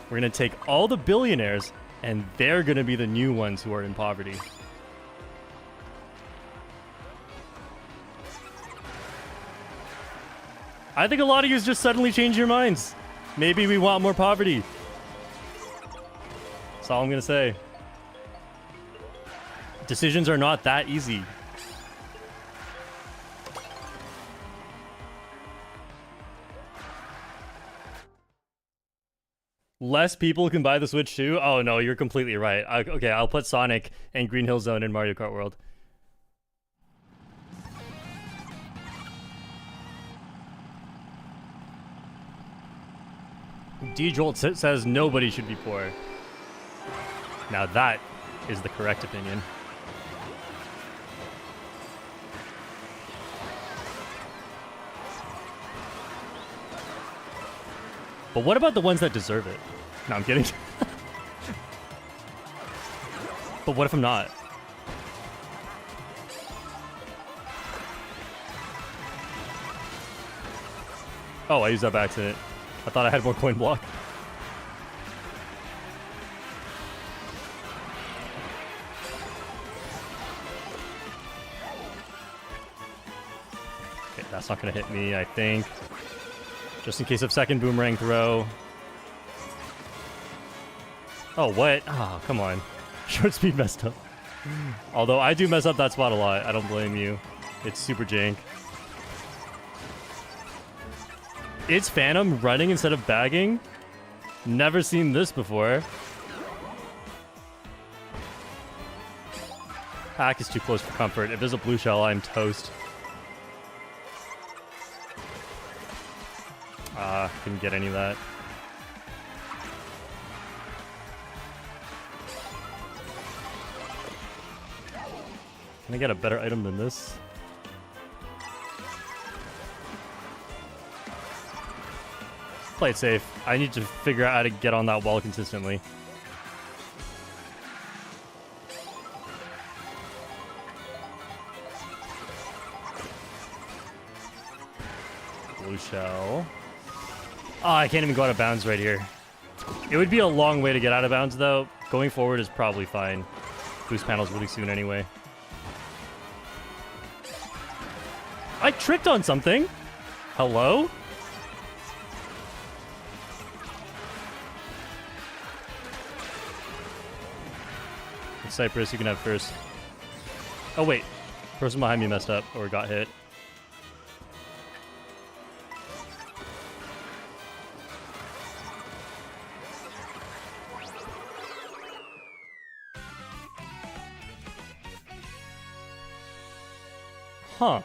we're gonna take all the billionaires and they're gonna be the new ones who are in poverty? I think a lot of you just suddenly change your minds. Maybe we want more poverty. That's all I'm gonna say. Decisions are not that easy. Less people can buy the Switch too? Oh no, you're completely right. Okay, I'll put Sonic and Green Hill Zone in Mario Kart World. D-Jolt says nobody should be poor. Now that is the correct opinion. But what about the ones that deserve it? No, I'm kidding. But what if I'm not? Oh, I used that by accident. I thought I had more coin block. Okay, that's not gonna hit me, I think. Just in case of second boomerang throw. Oh, what? Oh, come on. Short speed messed up. Although I do mess up that spot a lot. I don't blame you. It's super jank. It's Phantom running instead of bagging? Never seen this before. Hack is too close for comfort. If there's a blue shell, I'm toast. Couldn't get any of that. Can I get a better item than this? Play it safe. I need to figure out how to get on that wall consistently. Blue shell. Oh, I can't even go out of bounds right here. It would be a long way to get out of bounds, though. Going forward is probably fine. Boost panels really soon anyway. I tricked on something. Hello? Cypress, you can have first. Oh, wait. Person behind me messed up or got hit. Huh.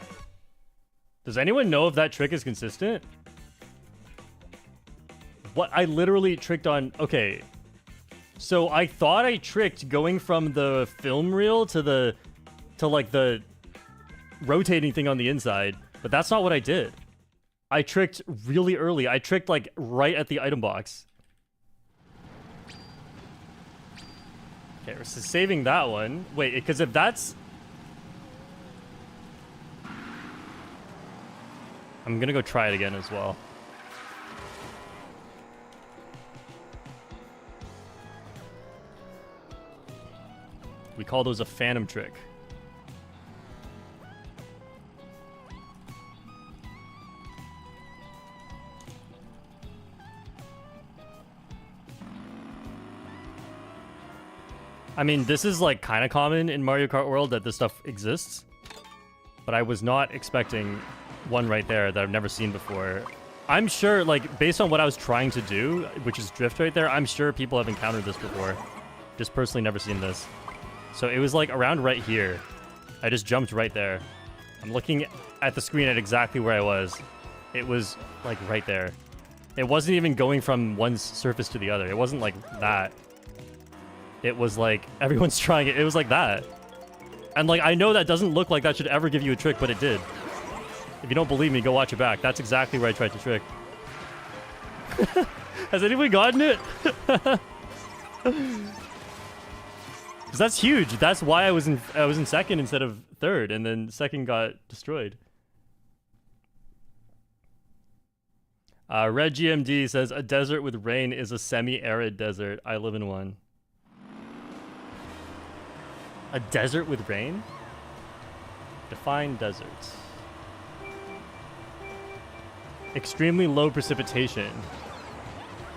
Does anyone know if that trick is consistent? What? I literally tricked on... Okay. So I thought I tricked going from the film reel to like the rotating thing on the inside, but that's not what I did. I tricked really early. I tricked like right at the item box. Okay, we're saving that one. Wait, because if that's... I'm gonna go try it again as well. We call those a phantom trick. I mean, this is like kind of common in Mario Kart World that this stuff exists, but I was not expecting one right there that I've never seen before. I'm sure, like, based on what I was trying to do, which is drift right there, I'm sure people have encountered this before. Just personally never seen this. So it was like around right here. I just jumped right there. I'm looking at the screen at exactly where I was. It was like right there. It wasn't even going from one surface to the other. It wasn't like that. It was like everyone's trying it. It was like that. And like, I know that doesn't look like that should ever give you a trick, but it did. If you don't believe me, go watch it back. That's exactly where I tried to trick. Has anyone gotten it? Because that's huge. That's why I was in second instead of third, and then second got destroyed. Red GMD says a desert with rain is a semi-arid desert. I live in one. A desert with rain? Define desert. Extremely low precipitation.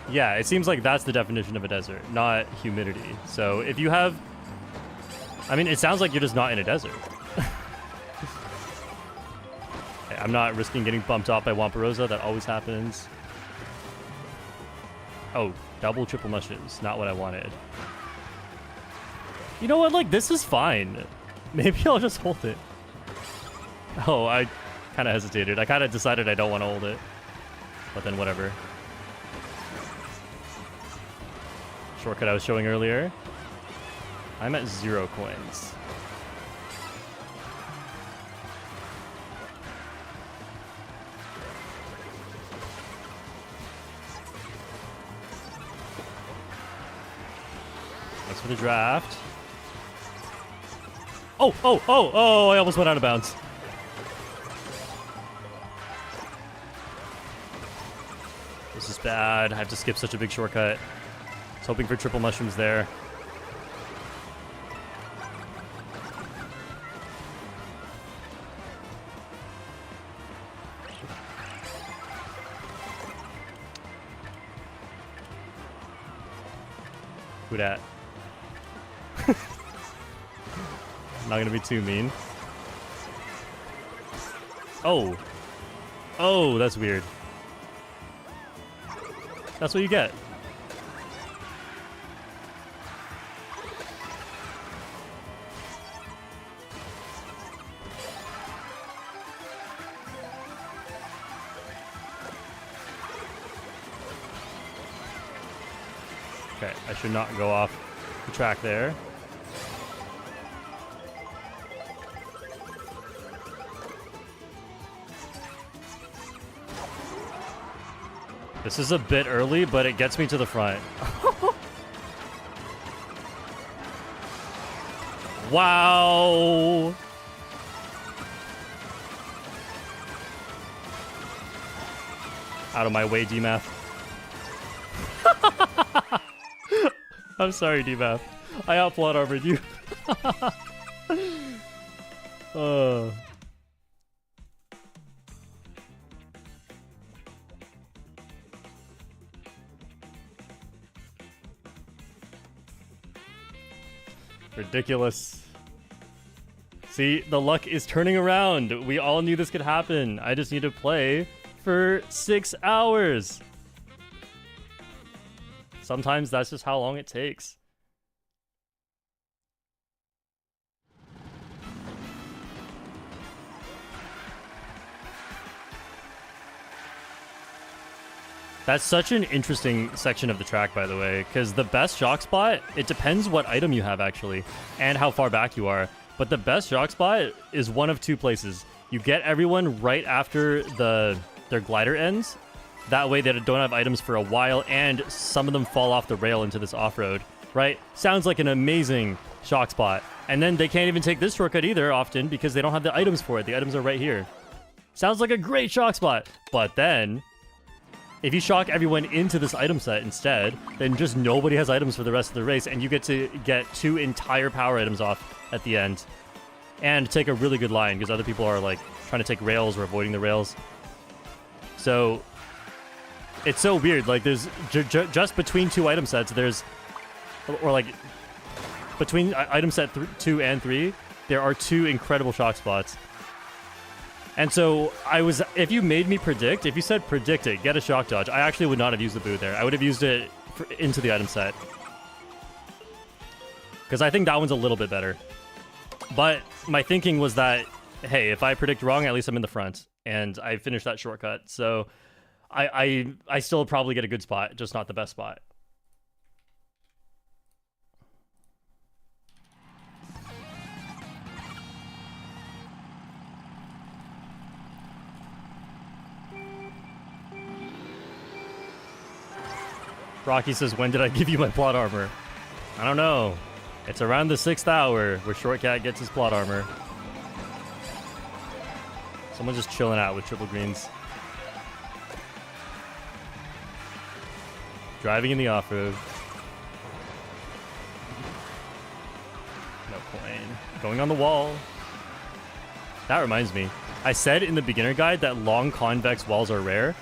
Yeah, it seems like that's the definition of a desert, not humidity. So if you have... I mean, it sounds like you're just not in a desert. Okay, I'm not risking getting bumped off by Wampirosa. That always happens. Oh, double triple mushrooms. Not what I wanted. You know what? Like, this is fine. Maybe I'll just hold it. Oh, I kind of hesitated. I kind of decided I don't want to hold it. But then whatever. Shortcut I was showing earlier. I'm at 0 coins. Thanks for the draft. Oh, I almost went out of bounds. This is bad. I have to skip such a big shortcut. I was hoping for triple mushrooms there. Who dat? Not gonna be too mean. Oh. Oh, that's weird. That's what you get. Okay, I should not go off the track there. This is a bit early, but it gets me to the front. Wow. Out of my way, D-Math. I'm sorry, D-Math. I outplot armored you. Ridiculous. See, the luck is turning around. We all knew this could happen. I just need to play for 6 hours. Sometimes that's just how long it takes. That's such an interesting section of the track, by the way, because the best shock spot, it depends what item you have, actually, and how far back you are. But the best shock spot is one of two places. You get everyone right after their glider ends. That way they don't have items for a while, and some of them fall off the rail into this off-road, right? Sounds like an amazing shock spot. And then they can't even take this shortcut either, often, because they don't have the items for it. The items are right here. Sounds like a great shock spot. But then... if you shock everyone into this item set instead, then just nobody has items for the rest of the race, and you get to get 2 entire power items off at the end. And take a really good line, because other people are, like, trying to take rails or avoiding the rails. So, it's so weird. Like, there's just between 2 item sets, there's... or, like, between item set 2 and 3, there are 2 incredible shock spots. And so, if you made me predict, if you said predict it, get a shock dodge, I actually would not have used the boot there. I would have used it into the item set. Because I think that one's a little bit better. But my thinking was that, hey, if I predict wrong, at least I'm in the front. And I finished that shortcut. So, I still probably get a good spot, just not the best spot. Rocky says, when did I give you my plot armor? I don't know. It's around the 6th hour where Shortcat gets his plot armor. Someone's just chilling out with triple greens. Driving in the off-road. No plane. Going on the wall. That reminds me. I said in the beginner guide that long convex walls are rare.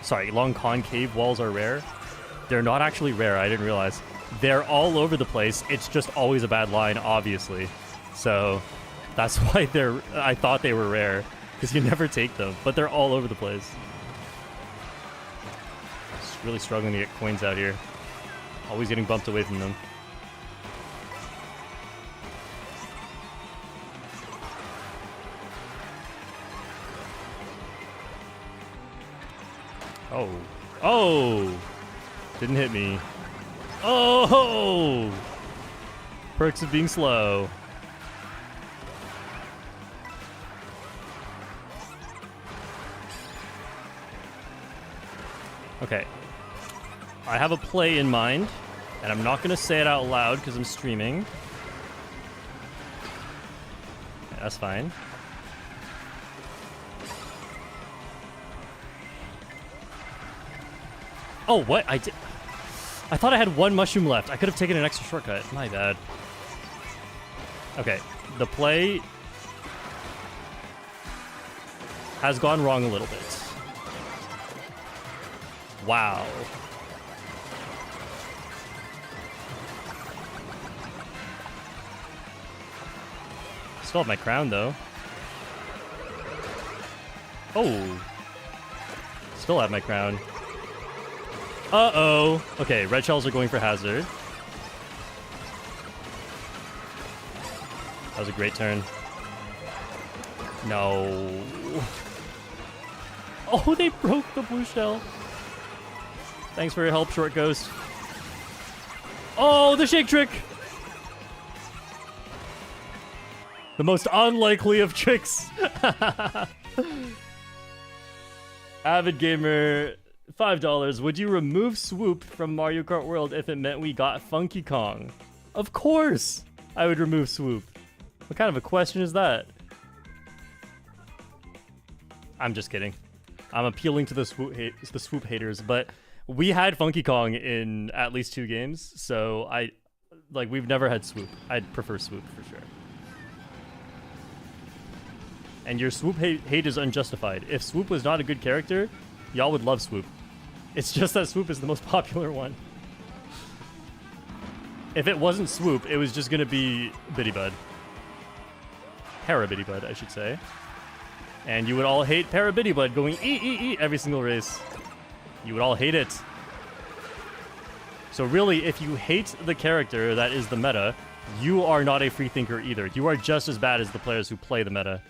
Sorry, long concave walls are rare. They're not actually rare, I didn't realize. They're all over the place. It's just always a bad line, obviously. So that's why I thought they were rare, because you never take them, but they're all over the place. Just really struggling to get coins out here. Always getting bumped away from them. Oh. Oh! Didn't hit me. Oh! Perks of being slow. Okay. I have a play in mind, and I'm not going to say it out loud because I'm streaming. Okay, that's fine. Oh, what? I thought I had one mushroom left. I could have taken an extra shortcut. My bad. Okay. The play has gone wrong a little bit. Wow. Still have my crown, though. Oh. Still have my crown. Uh-oh. Okay, red shells are going for hazard. That was a great turn. No. Oh, they broke the blue shell. Thanks for your help, Short Ghost. Oh, the shake trick! The most unlikely of tricks. Avid Gamer, $5. Would you remove Swoop from Mario Kart World if it meant we got Funky Kong? Of course I would remove Swoop. What kind of a question is that? I'm just kidding. I'm appealing to the Swoop haters, but we had Funky Kong in at least 2 games, so we've never had Swoop. I'd prefer Swoop for sure. And your Swoop hate is unjustified. If Swoop was not a good character, y'all would love Swoop. It's just that Swoop is the most popular one. If it wasn't Swoop, it was just gonna be Biddybud. Para-Biddybud, I should say. And you would all hate Para-Biddybud going E every single race. You would all hate it. So really, if you hate the character that is the meta, you are not a free thinker either. You are just as bad as the players who play the meta.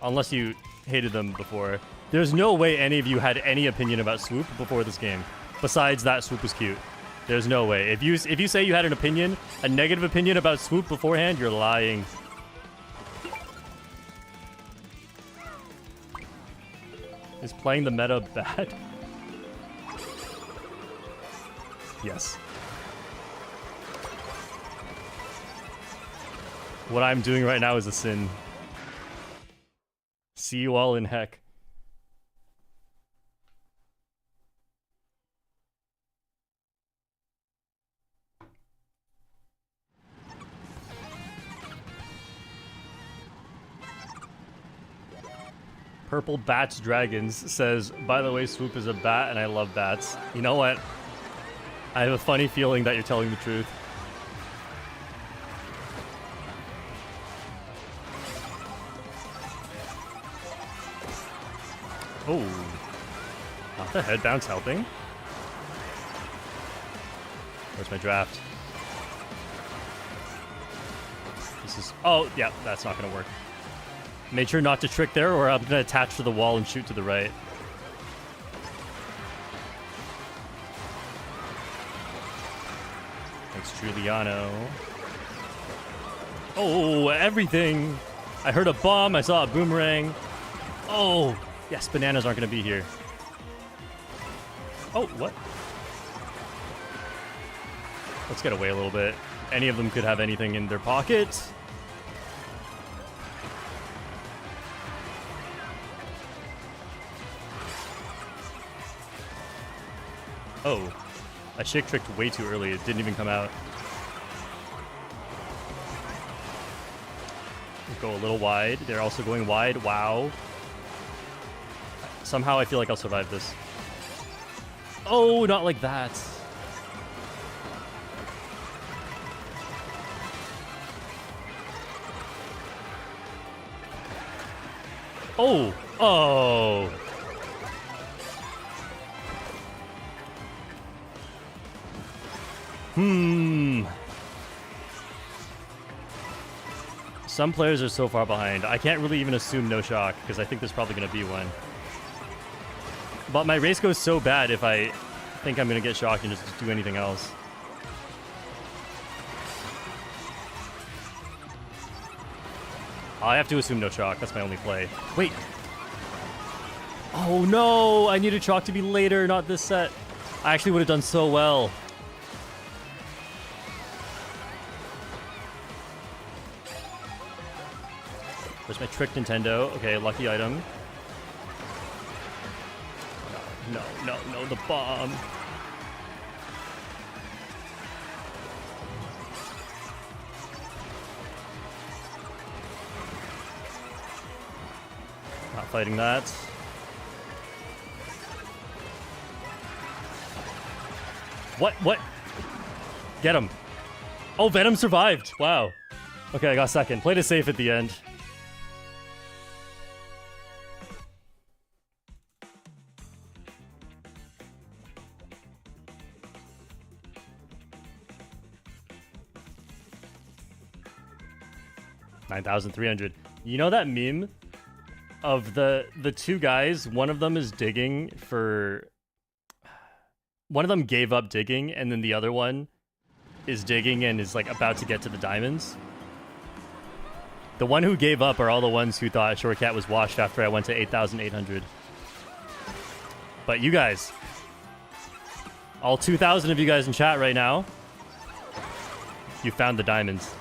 Unless you hated them before. There's no way any of you had any opinion about Swoop before this game. Besides that Swoop was cute. There's no way. If you say you had an opinion, a negative opinion about Swoop beforehand, you're lying. Is playing the meta bad? Yes. What I'm doing right now is a sin. See you all in heck. Purple Bats Dragons says, by the way, Swoop is a bat and I love bats. You know what? I have a funny feeling that you're telling the truth. Oh. Not the head bounce helping. Where's my draft? This is... Oh, yeah, that's not going to work. Make sure not to trick there, or I'm going to attach to the wall and shoot to the right. Thanks, Giuliano. Oh, everything! I heard a bomb, I saw a boomerang. Oh, yes, bananas aren't going to be here. Oh, what? Let's get away a little bit. Any of them could have anything in their pocket. Oh, I chick tricked way too early. It didn't even come out. Go a little wide. They're also going wide. Wow. Somehow I feel like I'll survive this. Oh, not like that. Oh. Oh. Some players are so far behind. I can't really even assume no shock, because I think there's probably going to be one. But my race goes so bad if I think I'm going to get shocked and just do anything else. I have to assume no shock. That's my only play. Wait. Oh no! I needed shock to be later, not this set. I actually would have done so well. Where's my trick Nintendo? Okay, lucky item. No, no, no, the bomb. Not fighting that. What? Get him. Oh, Venom survived. Wow. Okay, I got second. Played it safe at the end. $9,300. You know that meme of the two guys? One of them is digging for... One of them gave up digging, and then the other one is digging and is like about to get to the diamonds. The one who gave up are all the ones who thought Shortcat was washed after I went to 8,800. But you guys, all 2,000 of you guys in chat right now, you found the diamonds.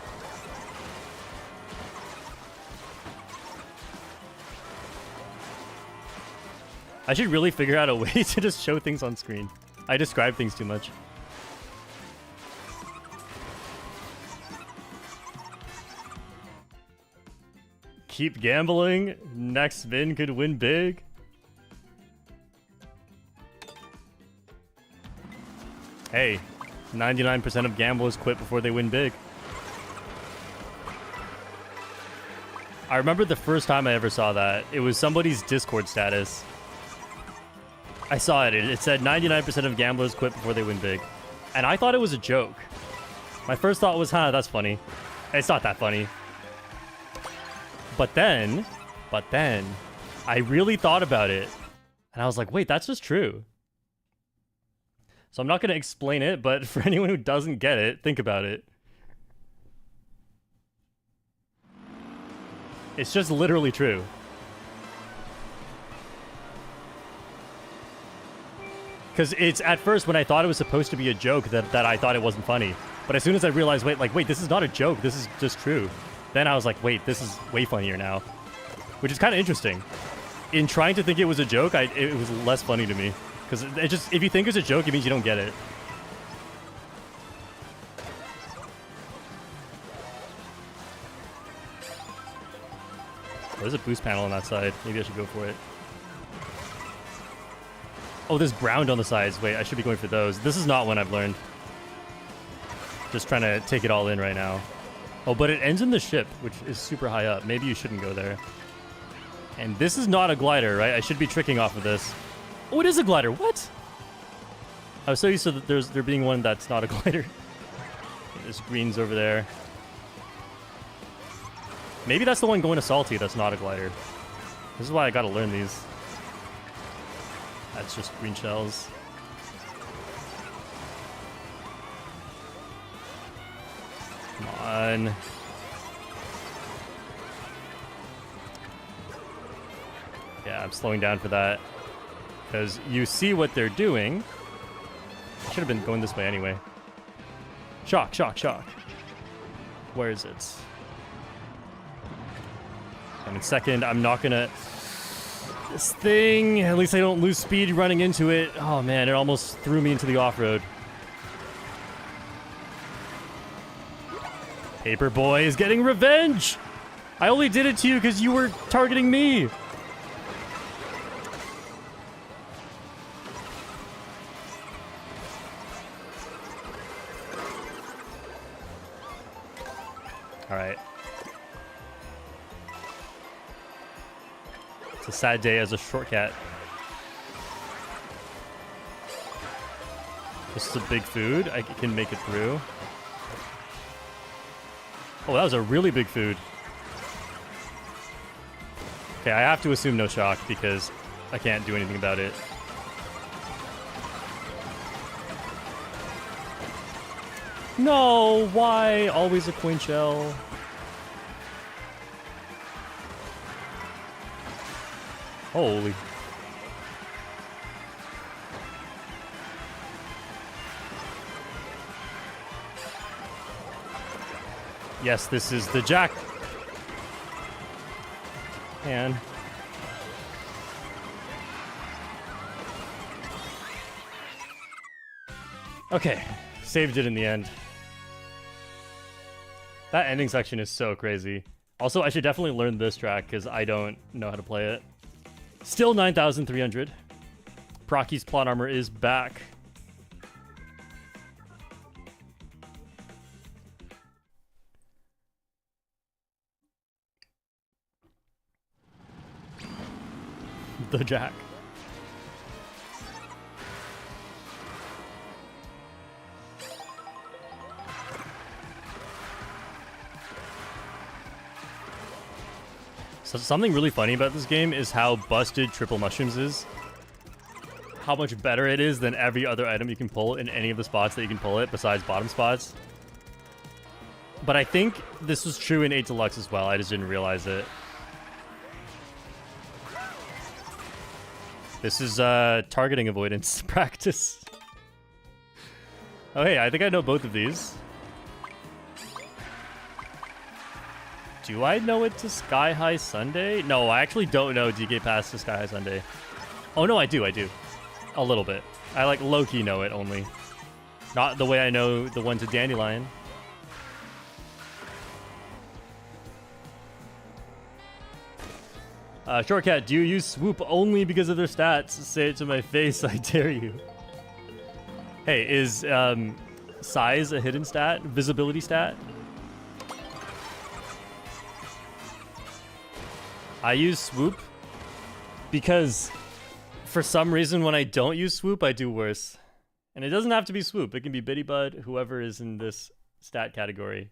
I should really figure out a way to just show things on screen. I describe things too much. Keep gambling. Next spin could win big. Hey, 99% of gamblers quit before they win big. I remember the first time I ever saw that. It was somebody's Discord status. I saw it. It said 99% of gamblers quit before they win big. And I thought it was a joke. My first thought was, huh, that's funny. It's not that funny. But then, I really thought about it. And I was like, wait, that's just true. So I'm not going to explain it, but for anyone who doesn't get it, think about it. It's just literally true. Because it's at first when I thought it was supposed to be a joke that I thought it wasn't funny. But as soon as I realized, wait, this is not a joke. This is just true. Then I was like, wait, this is way funnier now. Which is kind of interesting. In trying to think it was a joke, it was less funny to me. Because it just, if you think it's a joke, it means you don't get it. Oh, there's a boost panel on that side. Maybe I should go for it. Oh, there's ground on the sides. Wait, I should be going for those. This is not one I've learned. Just trying to take it all in right now. Oh, but it ends in the ship, which is super high up. Maybe you shouldn't go there. And this is not a glider, right? I should be tricking off of this. Oh, it is a glider. What? I was so used to there being one that's not a glider. There's greens over there. Maybe that's the one going to Salty that's not a glider. This is why I gotta learn these. That's just green shells. Come on. Yeah, I'm slowing down for that. Because you see what they're doing. should have been going this way anyway. Shock, shock, shock. Where is it? I'm in second. I'm not gonna... This thing... At least I don't lose speed running into it. Oh, man. It almost threw me into the off-road. Paperboy is getting revenge! I only did it to you because you were targeting me! Alright. It's a sad day as a shortcat. This is a big food. I can make it through. Oh, that was a really big food. Okay, I have to assume no shock because I can't do anything about it. No, why? Always a coin shell. Holy. Yes, this is the jack. And okay, saved it in the end. That ending section is so crazy. Also, I should definitely learn this track because I don't know how to play it. Still 9,300. Procky's plot armor is back. The jack. So something really funny about this game is how busted triple mushrooms is. How much better it is than every other item you can pull in any of the spots that you can pull it besides bottom spots. But I think this was true in 8 Deluxe as well. I just didn't realize it. This is targeting avoidance practice. Oh, hey, I think I know both of these. Do I know it to Sky High Sundae? No, I actually don't know DK Pass to Sky High Sundae. Oh, no, I do. A little bit. I, like, low-key know it only. Not the way I know the one to Dandelion. Shortcat, do you use swoop only because of their stats? Say it to my face, I dare you. Hey, is size a hidden stat? Visibility stat? I use swoop because for some reason when I don't use swoop, I do worse. And it doesn't have to be swoop. It can be Bitty Bud, whoever is in this stat category.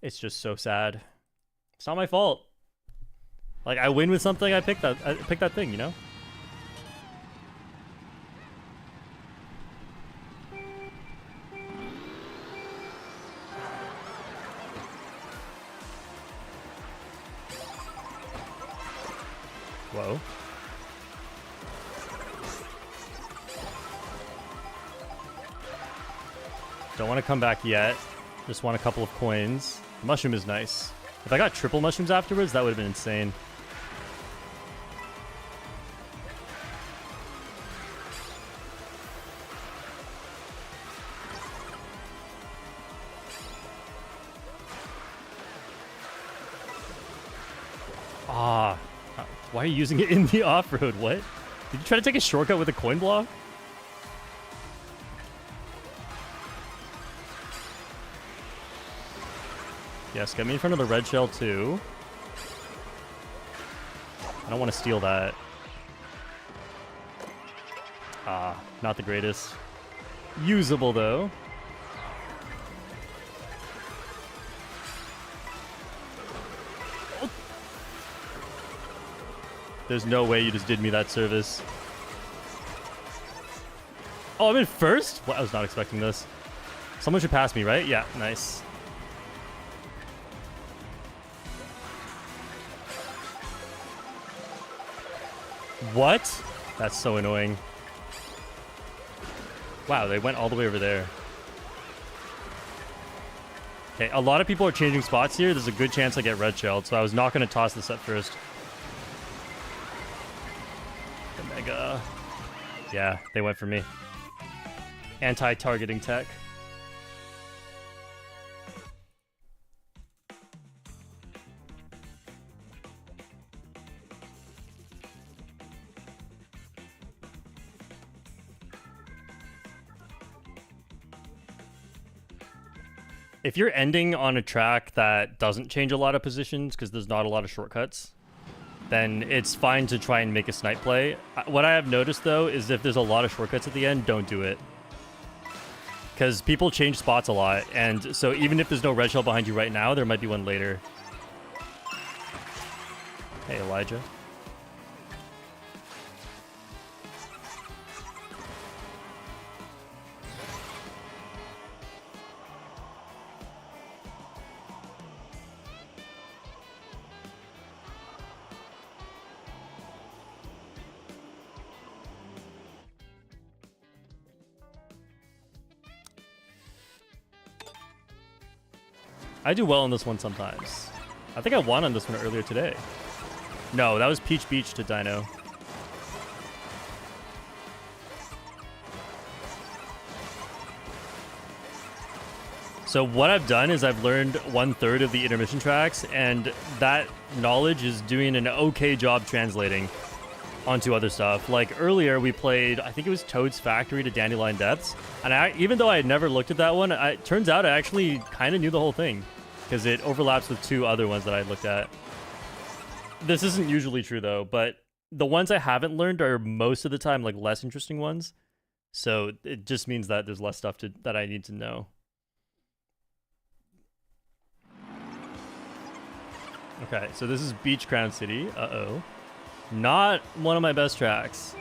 It's just so sad. It's not my fault. Like, I win with something, I pick that thing, you know? Whoa. Don't want to come back yet. Just want a couple of coins. Mushroom is nice. If I got triple mushrooms afterwards, that would have been insane. Ah, why are you using it in the off-road? What? Did you try to take a shortcut with a coin block? Yes, get me in front of the red shell too. I don't want to steal that. Ah, not the greatest. Usable though. There's no way you just did me that service. Oh, I'm in first? Well, I was not expecting this. Someone should pass me, right? Yeah, nice. What? That's so annoying. Wow, they went all the way over there. Okay, a lot of people are changing spots here. There's a good chance I get red shelled, so I was not going to toss this at first. Mega. Yeah, they went for me. Anti-targeting tech. If you're ending on a track that doesn't change a lot of positions because there's not a lot of shortcuts, then it's fine to try and make a snipe play. What I have noticed, though, is if there's a lot of shortcuts at the end, don't do it. Because people change spots a lot, and so even if there's no red shell behind you right now, there might be one later. Hey, Elijah. I do well on this one sometimes. I think I won on this one earlier today. No, that was Peach Beach to Dino. So what I've done is I've learned 1/3 of the intermission tracks, and that knowledge is doing an okay job translating onto other stuff. Like earlier we played, I think it was Toad's Factory to Dandelion Depths, and even though I had never looked at that one, it turns out I actually kind of knew the whole thing because it overlaps with 2 other ones that I looked at. This isn't usually true though, but the ones I haven't learned are most of the time like less interesting ones, so it just means that there's less stuff that I need to know. Okay, so this is Beach Crown City. Uh-oh. Not one of my best tracks.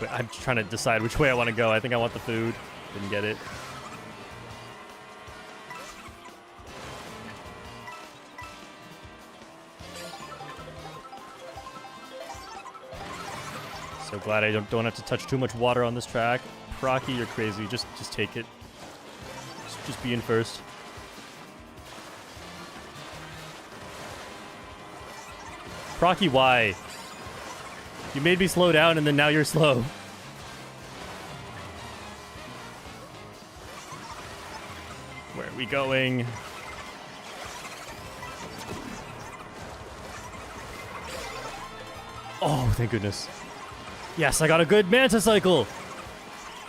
I'm trying to decide which way I want to go. I think I want the food. Didn't get it. So glad I don't have to touch too much water on this track. Procky, you're crazy. Just take it. Just be in first. Procky, why? You made me slow down and then now you're slow. Where are we going? Oh, thank goodness. Yes, I got a good Manta Cycle.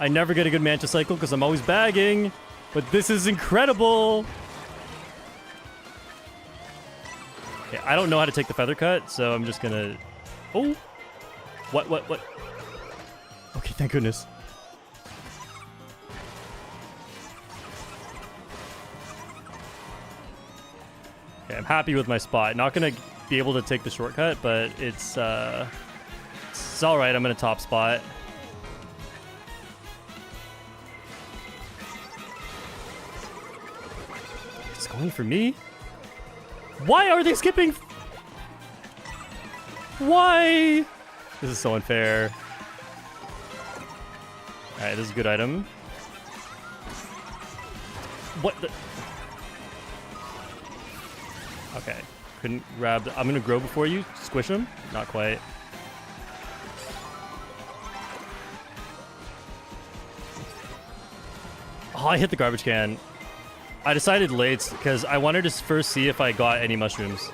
I never get a good Manta Cycle because I'm always bagging. But this is incredible. Okay, I don't know how to take the feather cut, so I'm just gonna... Oh! What? Okay, thank goodness. Okay, I'm happy with my spot. Not gonna be able to take the shortcut, but it's alright. I'm in a top spot. It's going for me? Why are they skipping? Why? This is so unfair. Alright, this is a good item. What the? Okay. Couldn't grab the... I'm gonna grow before you. Squish him? Not quite. Oh, I hit the garbage can. I decided late because I wanted to first see if I got any mushrooms.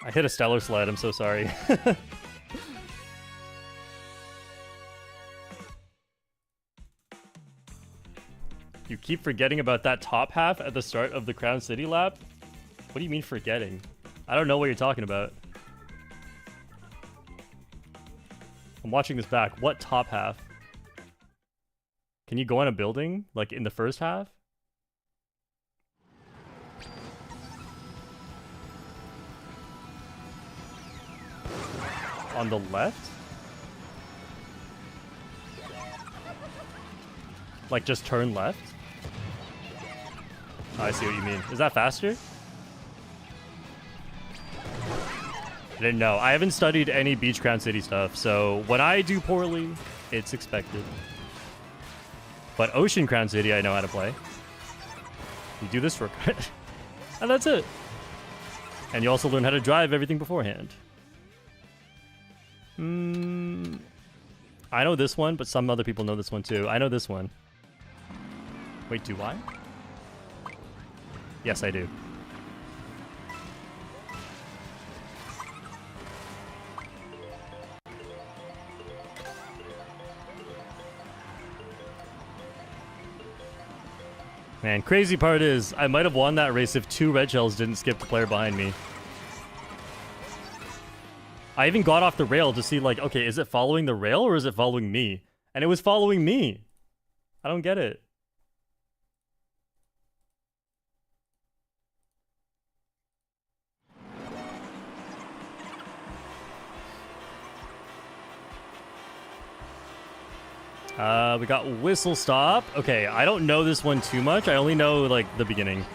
I hit a stellar sled, I'm so sorry. You keep forgetting about that top half at the start of the Crown City lap? What do you mean forgetting? I don't know what you're talking about. I'm watching this back. What top half? Can you go on a building, like in the first half? On the left? Like just turn left? Oh, I see what you mean. Is that faster? I didn't know. I haven't studied any Beach Crown City stuff, so when I do poorly, it's expected. But Ocean Crown City, I know how to play. You do this shortcut, and that's it. And you also learn how to drive everything beforehand. I know this one, but some other people know this one too. I know this one. Wait, do I? Yes, I do. Man, crazy part is, I might have won that race if 2 red shells didn't skip the player behind me. I even got off the rail to see, like, okay, is it following the rail or is it following me? And it was following me. I don't get it. We got Whistle Stop. Okay, I don't know this one too much. I only know, like, the beginning.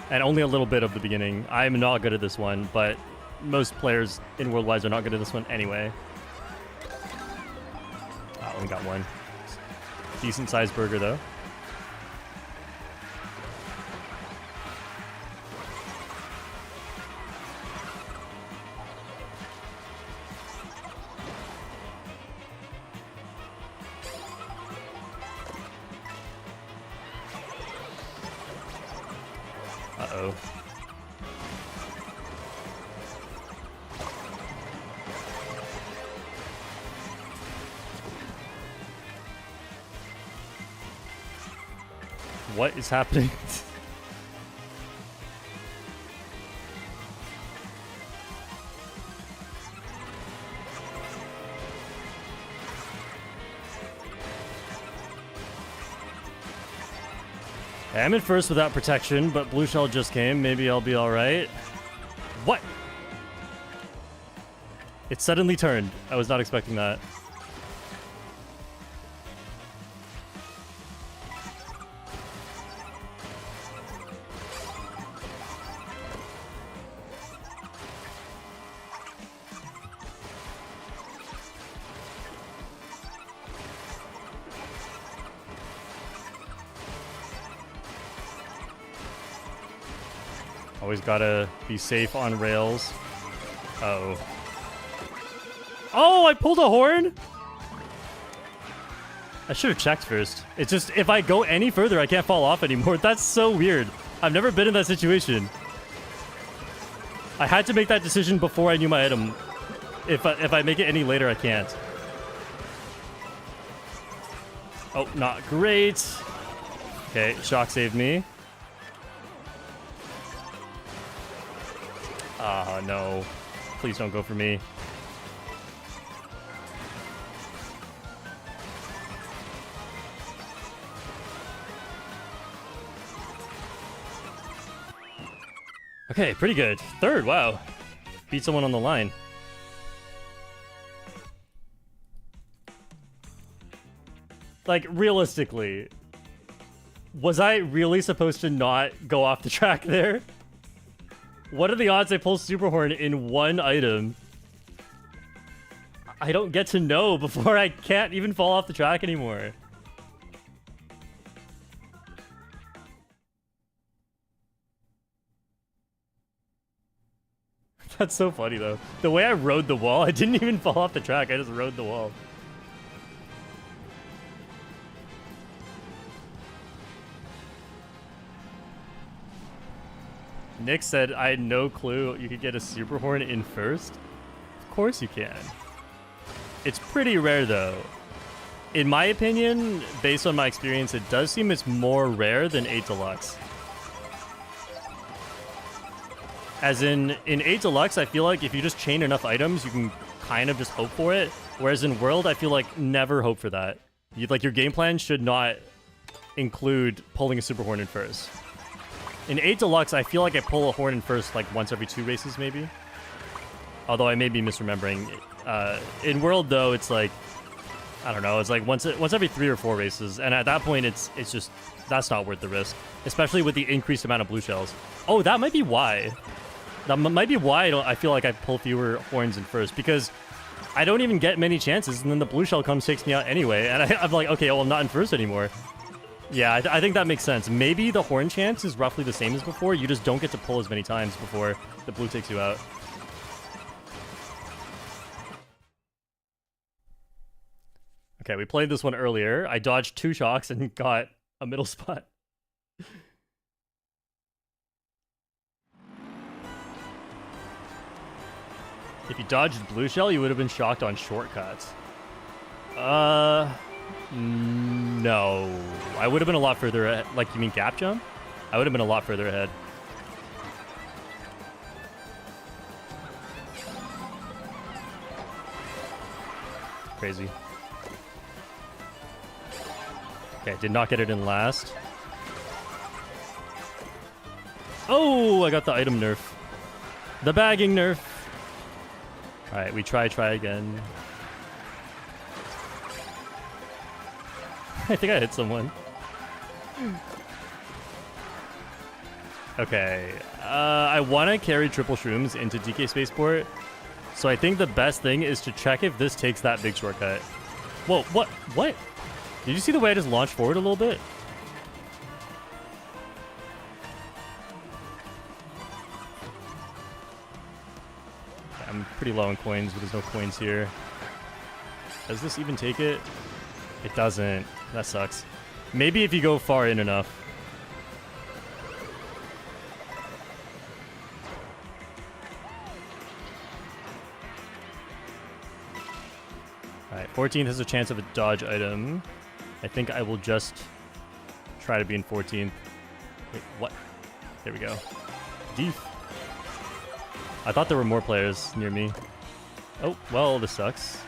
And only a little bit of the beginning. I'm not good at this one, but most players in Worldwise are not good at this one anyway. Oh, we got one. Decent sized burger, though. Uh-oh. What is happening? I'm in first without protection, but blue shell just came. Maybe I'll be alright. What? It suddenly turned. I was not expecting that. Always gotta be safe on rails. Uh-oh. Oh, I pulled a horn? I should have checked first. It's just, if I go any further, I can't fall off anymore. That's so weird. I've never been in that situation. I had to make that decision before I knew my item. If I make it any later, I can't. Oh, not great. Okay, shock saved me. Ah, no. Please don't go for me. Okay, pretty good. Third, wow. Beat someone on the line. Like, realistically, was I really supposed to not go off the track there? What are the odds I pull Super Horn in one item? I don't get to know before I can't even fall off the track anymore. That's so funny, though. The way I rode the wall, I didn't even fall off the track. I just rode the wall. Nick said, I had no clue you could get a Super Horn in first. Of course you can. It's pretty rare, though. In my opinion, based on my experience, it does seem it's more rare than 8 Deluxe. As in 8 Deluxe, I feel like if you just chain enough items, you can kind of just hope for it. Whereas in World, I feel like never hope for that. Like, your game plan should not include pulling a Super Horn in first. In 8 Deluxe, I feel like I pull a horn in first like once every 2 races, maybe. Although I may be misremembering. In World, though, it's like I don't know. It's like once every 3 or 4 races, and at that point, it's just that's not worth the risk, especially with the increased amount of blue shells. Oh, that might be why. That might be why I feel like I pull fewer horns in first, because I don't even get many chances, and then the blue shell comes, takes me out anyway, and I'm like, okay, well, I'm not in first anymore. Yeah, I think that makes sense. Maybe the horn chance is roughly the same as before. You just don't get to pull as many times before the blue takes you out. Okay, we played this one earlier. I dodged 2 shocks and got a middle spot. If you dodged blue shell, you would have been shocked on shortcuts. No. I would have been a lot further ahead. Like, you mean gap jump? I would have been a lot further ahead. Crazy. Okay, did not get it in last. Oh, I got the item nerf. The bagging nerf. Alright, we try again. I think I hit someone. Okay. I want to carry triple shrooms into DK Spaceport. So I think the best thing is to check if this takes that big shortcut. Whoa, what? What? Did you see the way I just launched forward a little bit? I'm pretty low on coins, but there's no coins here. Does this even take it? It doesn't. That sucks. Maybe if you go far in enough. Alright, 14th has a chance of a dodge item. I think I will just try to be in 14th. Wait, what? There we go. Deef. I thought there were more players near me. Oh, well, this sucks.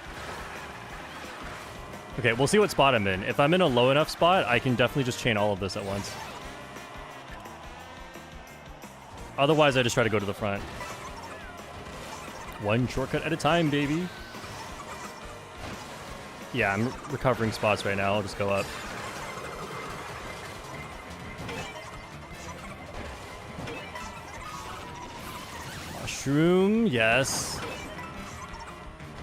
Okay, we'll see what spot I'm in. If I'm in a low enough spot, I can definitely just chain all of this at once. Otherwise, I just try to go to the front. One shortcut at a time, baby. Yeah, I'm recovering spots right now. I'll just go up. Mushroom, yes.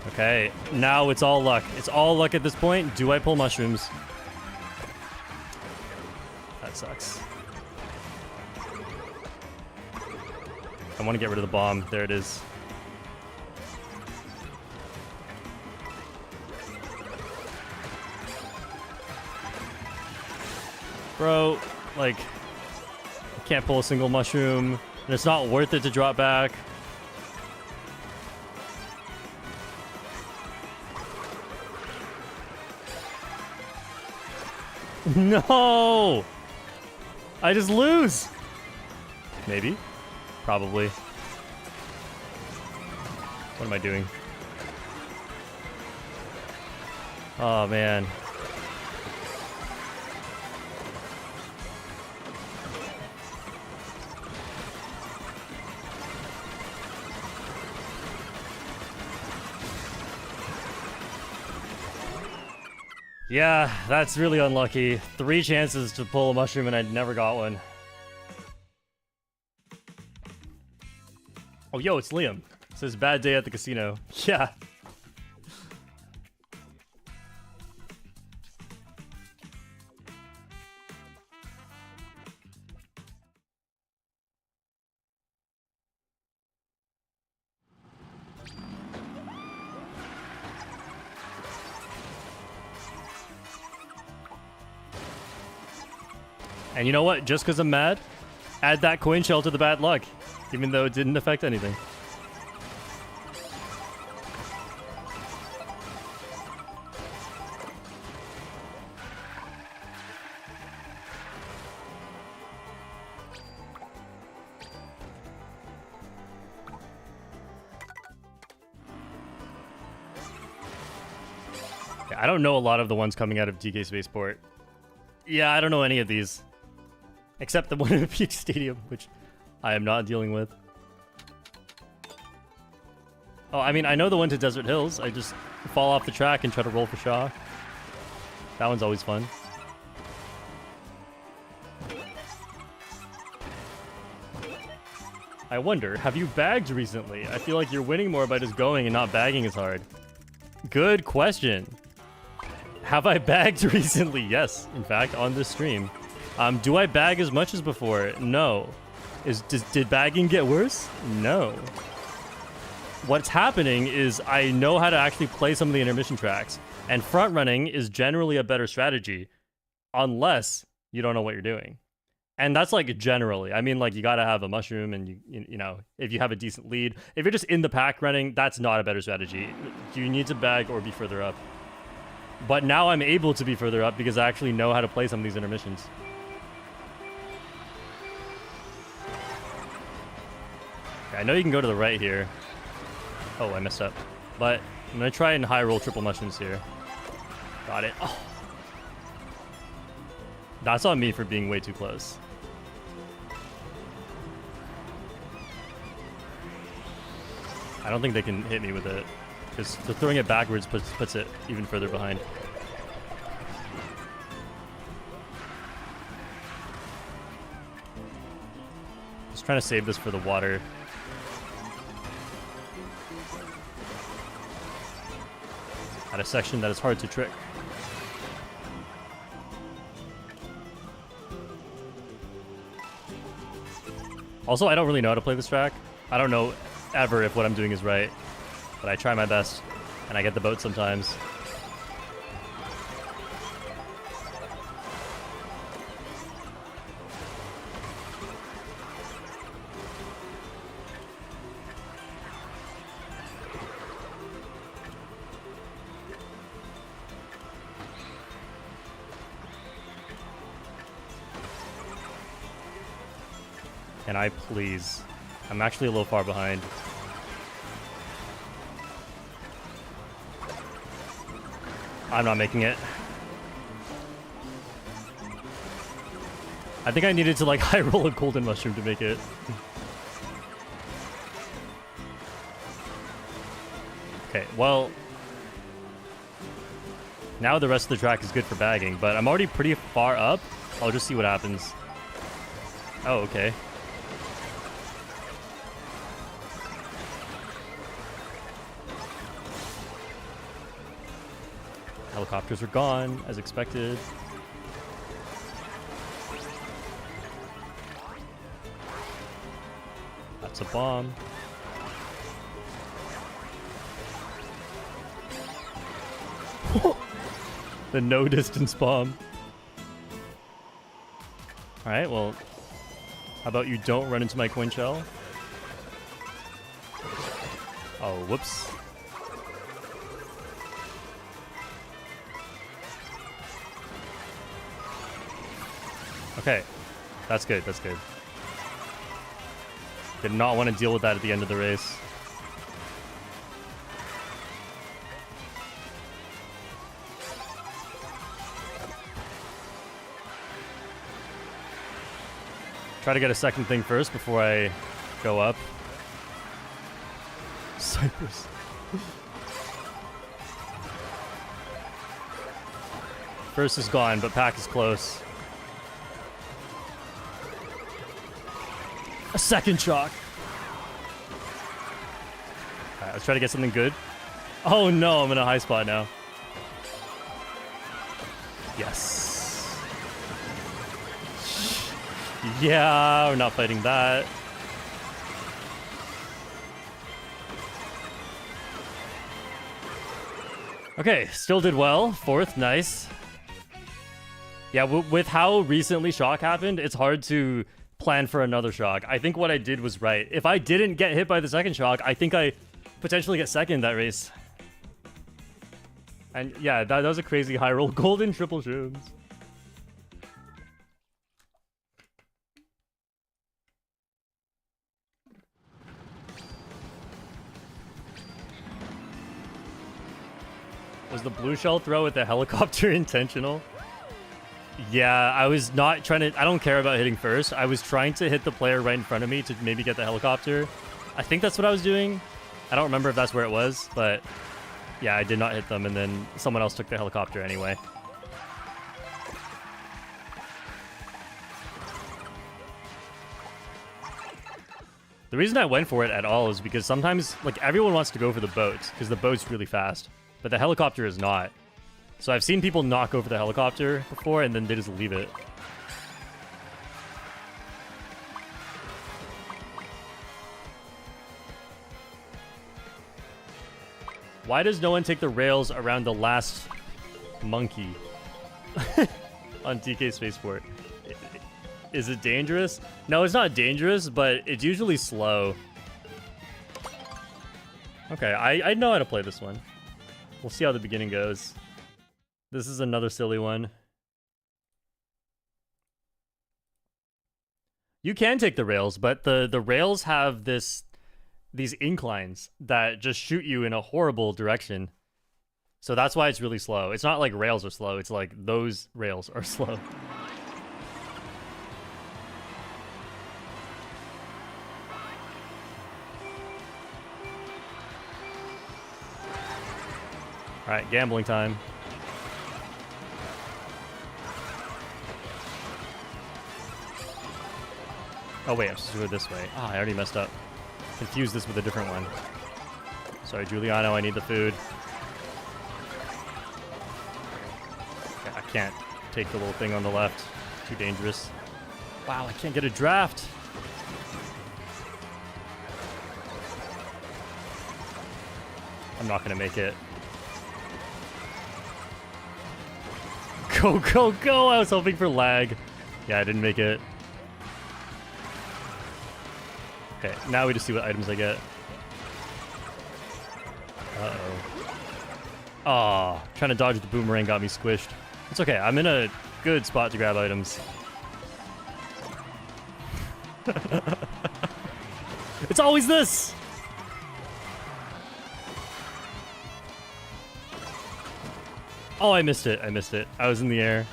Okay, now it's all luck. It's all luck at this point. Do I pull mushrooms? That sucks. I want to get rid of the bomb. There it is. Bro, like, I can't pull a single mushroom, and it's not worth it to drop back. No! I just lose! Maybe. Probably. What am I doing? Oh, man. Yeah, that's really unlucky. 3 chances to pull a mushroom and I never got one. Oh, yo, it's Liam. It says bad day at the casino. Yeah. And you know what? Just because I'm mad, add that coin shell to the bad luck, even though it didn't affect anything. I don't know a lot of the ones coming out of DK Spaceport. Yeah, I don't know any of these. Except the one in the Peak Stadium, which I am not dealing with. Oh, I mean, I know the one to Desert Hills. I just fall off the track and try to roll for Shaw. That one's always fun. I wonder, have you bagged recently? I feel like you're winning more by just going and not bagging as hard. Good question. Have I bagged recently? Yes, in fact, on this stream. Do I bag as much as before? No. Did bagging get worse? No. What's happening is I know how to actually play some of the intermission tracks, and front running is generally a better strategy, unless you don't know what you're doing. And that's like generally. I mean, like, you gotta have a mushroom, and you know, if you have a decent lead. If you're just in the pack running, that's not a better strategy. You need to bag or be further up. But now I'm able to be further up because I actually know how to play some of these intermissions. Okay, I know you can go to the right here. Oh, I messed up. But I'm gonna try and high roll triple mushrooms here. Got it. Oh. That's on me for being way too close. I don't think they can hit me with it, because throwing it backwards puts it even further behind. Just trying to save this for the water. At a section that is hard to trick. Also, I don't really know how to play this track. I don't know ever if what I'm doing is right, but I try my best, and I get the boat sometimes. Can I please? I'm actually a little far behind. I'm not making it. I think I needed to like high roll a golden mushroom to make it. Okay, well, now the rest of the track is good for bagging, but I'm already pretty far up. I'll just see what happens. Oh, okay. Helicopters are gone, as expected. That's a bomb. The no distance bomb. Alright, well, how about you don't run into my coin shell? Oh, whoops. Okay, that's good, that's good. Did not want to deal with that at the end of the race. Try to get a second thing first before I go up. Cypress. First is gone, but pack is close. A second shock. Alright, let's try to get something good. Oh no, I'm in a high spot now. Yes. Yeah, we're not fighting that. Okay, still did well. Fourth, nice. Yeah, with how recently shock happened, it's hard to plan for another shock. I think what I did was right. If I didn't get hit by the second shock, I think I potentially get second that race. And yeah, that was a crazy high roll. Golden triple shrooms. Was the blue shell throw with the helicopter intentional? Yeah, I was not trying to... I don't care about hitting first. I was trying to hit the player right in front of me to maybe get the helicopter. I think that's what I was doing. I don't remember if that's where it was, but... Yeah, I did not hit them, and then someone else took the helicopter anyway. The reason I went for it at all is because sometimes, like, everyone wants to go for the boats, because the boat's really fast, but the helicopter is not. So I've seen people not go for the helicopter before, and then they just leave it. Why does no one take the rails around the last monkey on TK Spaceport? Is it dangerous? No, it's not dangerous, but it's usually slow. Okay, I know how to play this one. We'll see how the beginning goes. This is another silly one. You can take the rails, but the rails have these inclines that just shoot you in a horrible direction. So that's why it's really slow. It's not like rails are slow, it's like those rails are slow. Alright, gambling time. Oh wait, I'm supposed to do it this way. Ah, I already messed up. Confused this with a different one. Sorry, Giuliano, I need the food. Okay, I can't take the little thing on the left. Too dangerous. Wow, I can't get a draft. I'm not gonna make it. Go, go, go! I was hoping for lag. Yeah, I didn't make it. Okay, now we just see what items I get. Uh-oh. Aw, trying to dodge the boomerang got me squished. It's okay, I'm in a good spot to grab items. It's always this! Oh, I missed it. I missed it. I was in the air.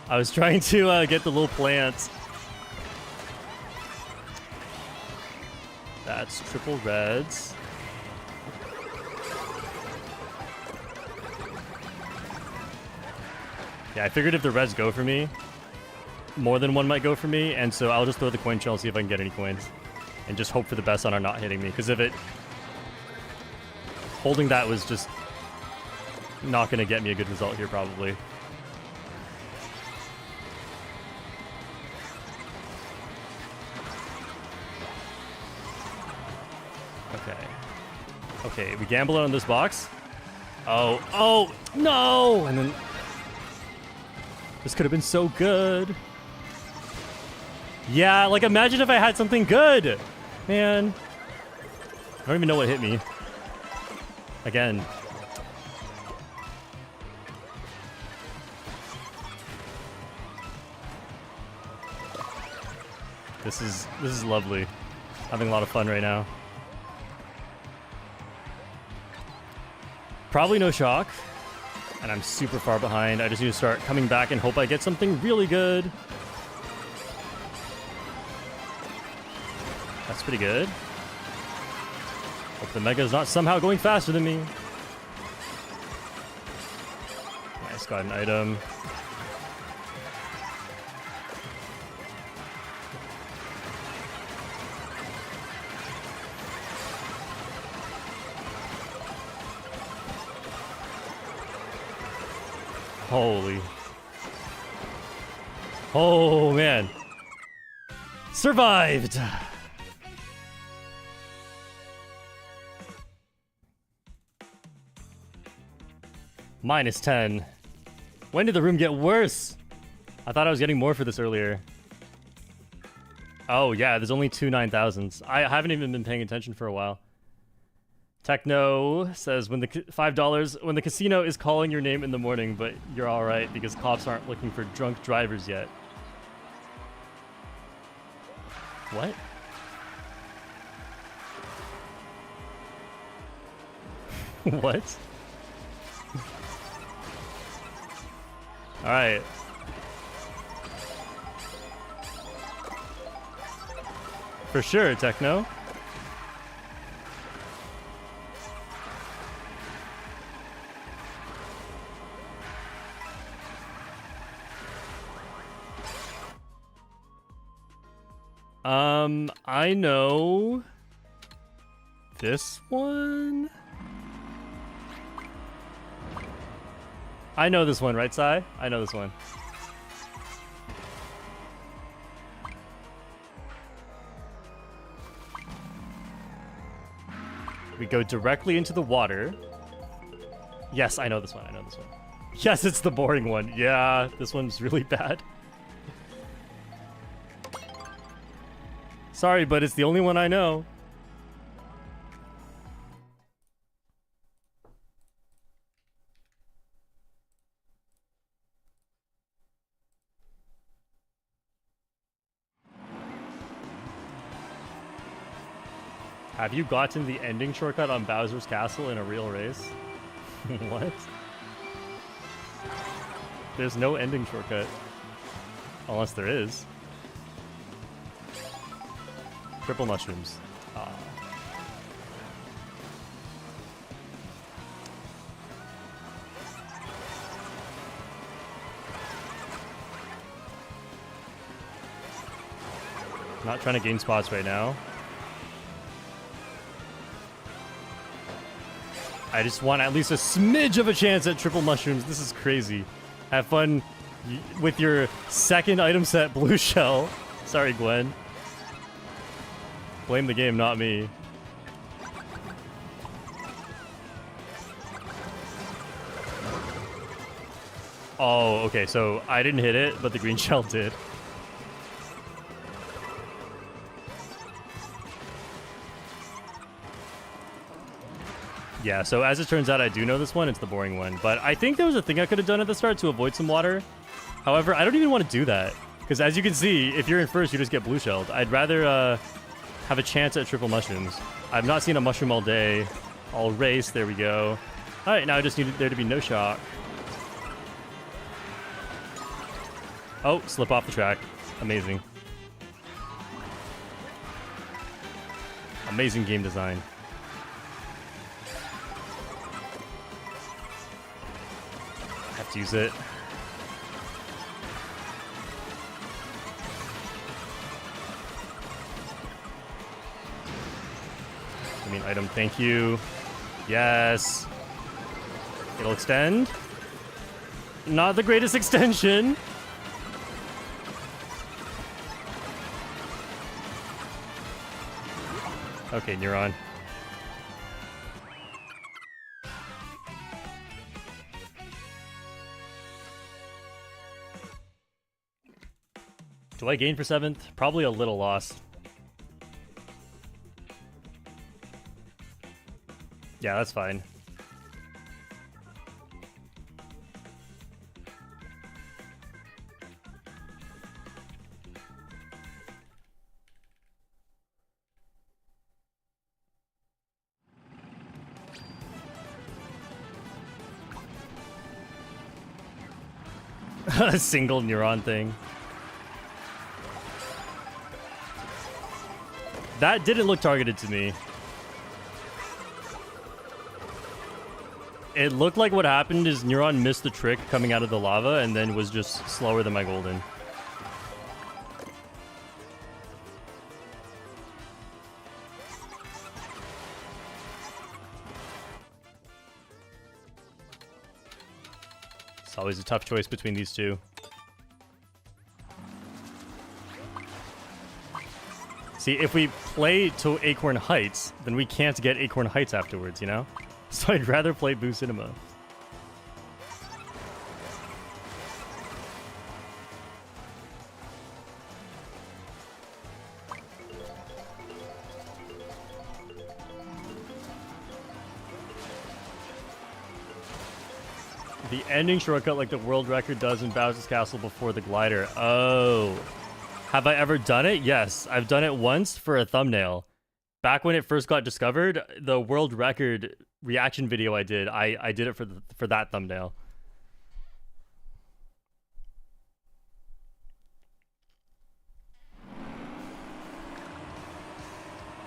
I was trying to get the little plants. That's triple reds. Yeah, I figured if the reds go for me, more than one might go for me, and so I'll just throw the coin shell and see if I can get any coins. And just hope for the best on our not hitting me, because if it... Holding that was just... not gonna get me a good result here, probably. Okay. Okay, we gamble it on this box. Oh, oh, no! And then... This could have been so good. Yeah, like, imagine if I had something good! Man. I don't even know what hit me. Again. This is lovely. Having a lot of fun right now. Probably no shock. And I'm super far behind. I just need to start coming back and hope I get something really good. That's pretty good. Hope the Mega is not somehow going faster than me. Nice, got an item. Holy. Oh, man. Survived! Minus 10. When did the room get worse? I thought I was getting more for this earlier. Oh, yeah, there's only two 9,000s. I haven't even been paying attention for a while. Techno says, when the $5, when the casino is calling your name in the morning, but you're alright because cops aren't looking for drunk drivers yet. What? What? Alright. For sure, Techno. I know this one. I know this one, right, Sai? I know this one. We go directly into the water. Yes, I know this one. I know this one. Yes, it's the boring one. Yeah, this one's really bad. Sorry, but it's the only one I know. Have you gotten the ending shortcut on Bowser's Castle in a real race? What? There's no ending shortcut. Unless there is. Triple mushrooms. Not trying to gain spots right now. I just want at least a smidge of a chance at triple mushrooms. This is crazy. Have fun with your second item set, blue shell. Sorry, Gwen. Blame the game, not me. Oh, okay, so I didn't hit it, but the green shell did. Yeah, so as it turns out, I do know this one. It's the boring one. But I think there was a thing I could have done at the start to avoid some water. However, I don't even want to do that. Because as you can see, if you're in first, you just get blue shelled. I'd rather have a chance at triple mushrooms. I've not seen a mushroom all day. I'll race. There we go. All right, now I just need there to be no shock. Oh, slip off the track. Amazing. Amazing game design. Have to use it. I mean, item, thank you. Yes. It'll extend. Not the greatest extension. Okay, Neuron. Do I gain for 7th? Probably a little loss. Yeah, that's fine. A single neuron thing. That didn't look targeted to me. It looked like what happened is Neuron missed the trick coming out of the lava and then was just slower than my golden. It's always a tough choice between these two. See, if we play to Acorn Heights, then we can't get Acorn Heights afterwards, you know? So I'd rather play Boo Cinema. The ending shortcut like the world record does in Bowser's Castle before the glider. Oh. Have I ever done it? Yes, I've done it once for a thumbnail. Back when it first got discovered, the world record reaction video I did it for that thumbnail.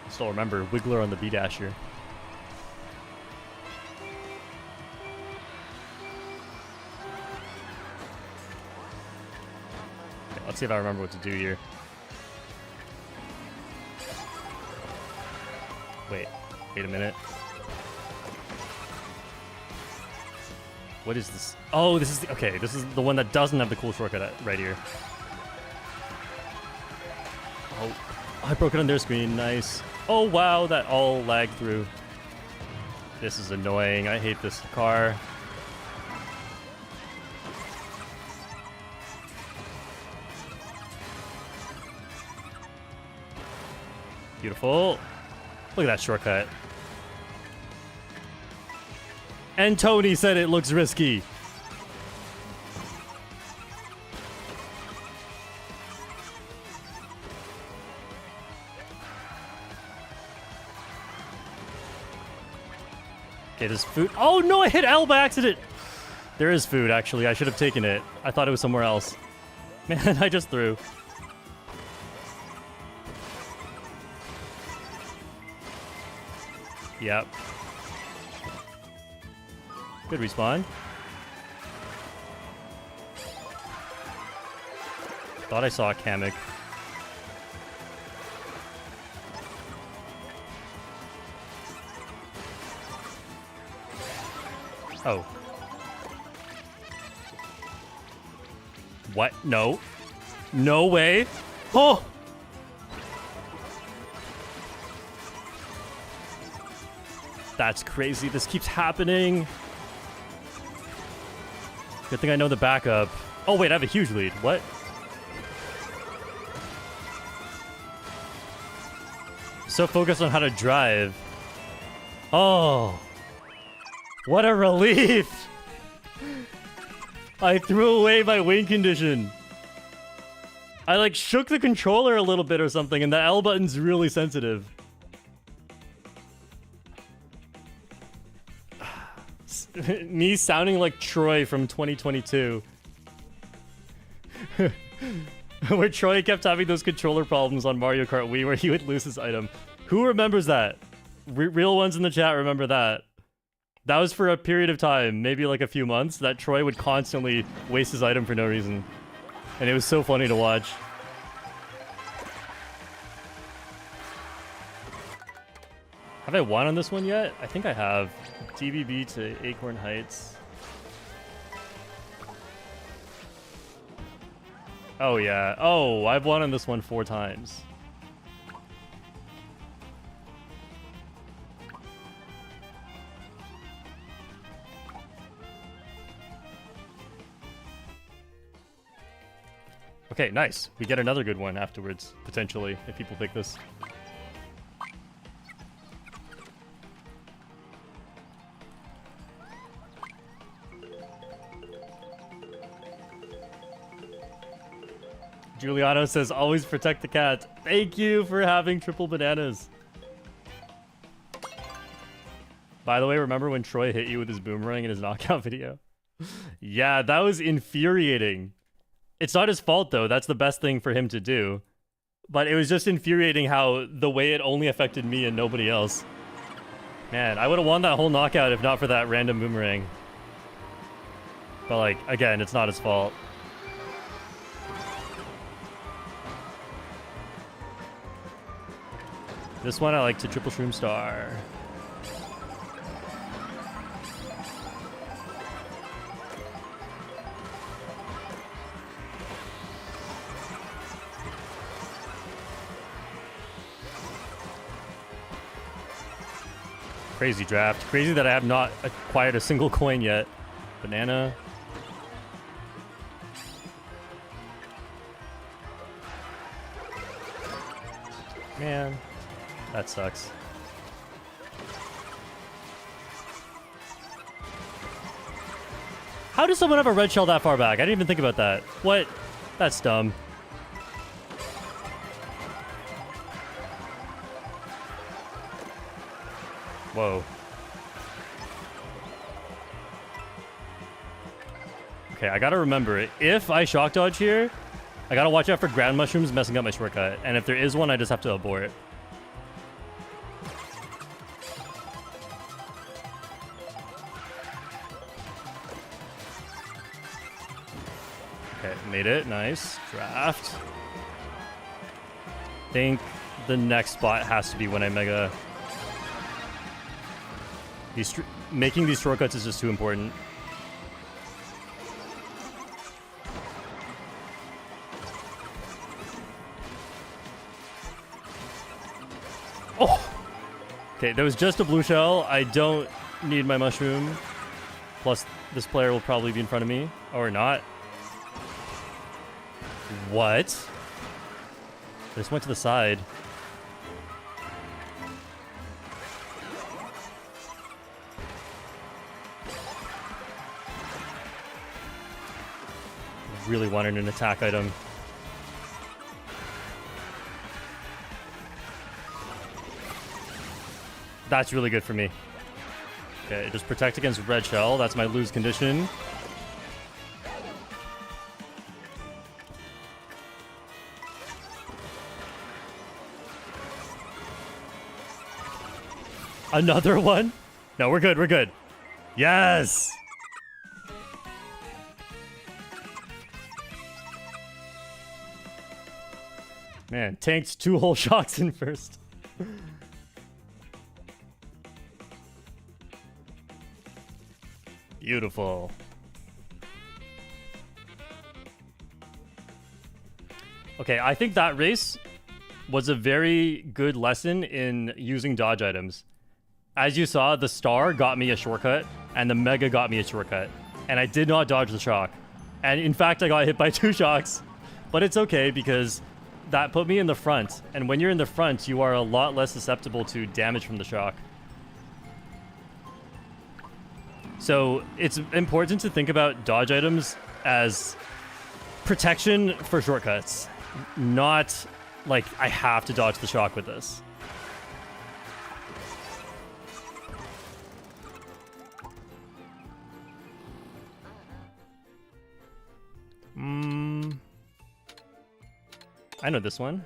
Still remember Wiggler on the B-Dasher. Okay, let's see if I remember what to do here. Wait a minute. What is this? Oh, this is okay. This is the one that doesn't have the cool shortcut right here. Oh, I broke it on their screen. Nice. Oh wow, that all lagged through. This is annoying. I hate this car. Beautiful. Look at that shortcut. And Tony said it looks risky. Okay, there's food. Oh no, I hit L by accident. There is food, actually. I should have taken it. I thought it was somewhere else. Man, I just threw. Yep. Good respawn. Thought I saw a Kameks. Oh. What? No. No way. Oh! That's crazy. This keeps happening. Good thing I know the backup. Oh, wait, I have a huge lead. What? So focused on how to drive. Oh. What a relief. I threw away my wing condition. I like shook the controller a little bit or something, and the L button's really sensitive. Me sounding like Troy from 2022. Where Troy kept having those controller problems on Mario Kart Wii where he would lose his item. Who remembers that? Real ones in the chat remember that. That was for a period of time, maybe like a few months, that Troy would constantly waste his item for no reason. And it was so funny to watch. Have I won on this one yet? I think I have. DBB to Acorn Heights. Oh yeah. Oh, I've won on this one 4 times. Okay, nice. We get another good one afterwards, potentially, if people pick this. Giuliano says, always protect the cat. Thank you for having triple bananas. By the way, remember when Troy hit you with his boomerang in his knockout video? Yeah, that was infuriating. It's not his fault, though. That's the best thing for him to do. But it was just infuriating how the way it only affected me and nobody else. Man, I would have won that whole knockout if not for that random boomerang. But, like, again, it's not his fault. This one I like to triple shroom star. Crazy draft. Crazy that I have not acquired a single coin yet. Banana. Man. That sucks. How does someone have a red shell that far back? I didn't even think about that. What? That's dumb. Whoa. Okay, I gotta remember it. If I shock dodge here, I gotta watch out for ground mushrooms messing up my shortcut. And if there is one, I just have to abort. Okay, made it. Nice. Draft. I think the next spot has to be when I mega Making these shortcuts is just too important. Oh! Okay, there was just a blue shell. I don't need my mushroom. Plus, this player will probably be in front of me. Or not. What? I just went to the side. Really wanted an attack item. That's really good for me. Okay, just protect against red shell. That's my lose condition. Another one? No, we're good, we're good. Yes! Man, tanked 2 whole shocks in first. Beautiful. Okay, I think that race was a very good lesson in using dodge items. As you saw, the star got me a shortcut, and the mega got me a shortcut. And I did not dodge the shock. And in fact, I got hit by 2 shocks. But it's okay, because that put me in the front. And when you're in the front, you are a lot less susceptible to damage from the shock. So it's important to think about dodge items as protection for shortcuts. Not like, I have to dodge the shock with this. I know this one.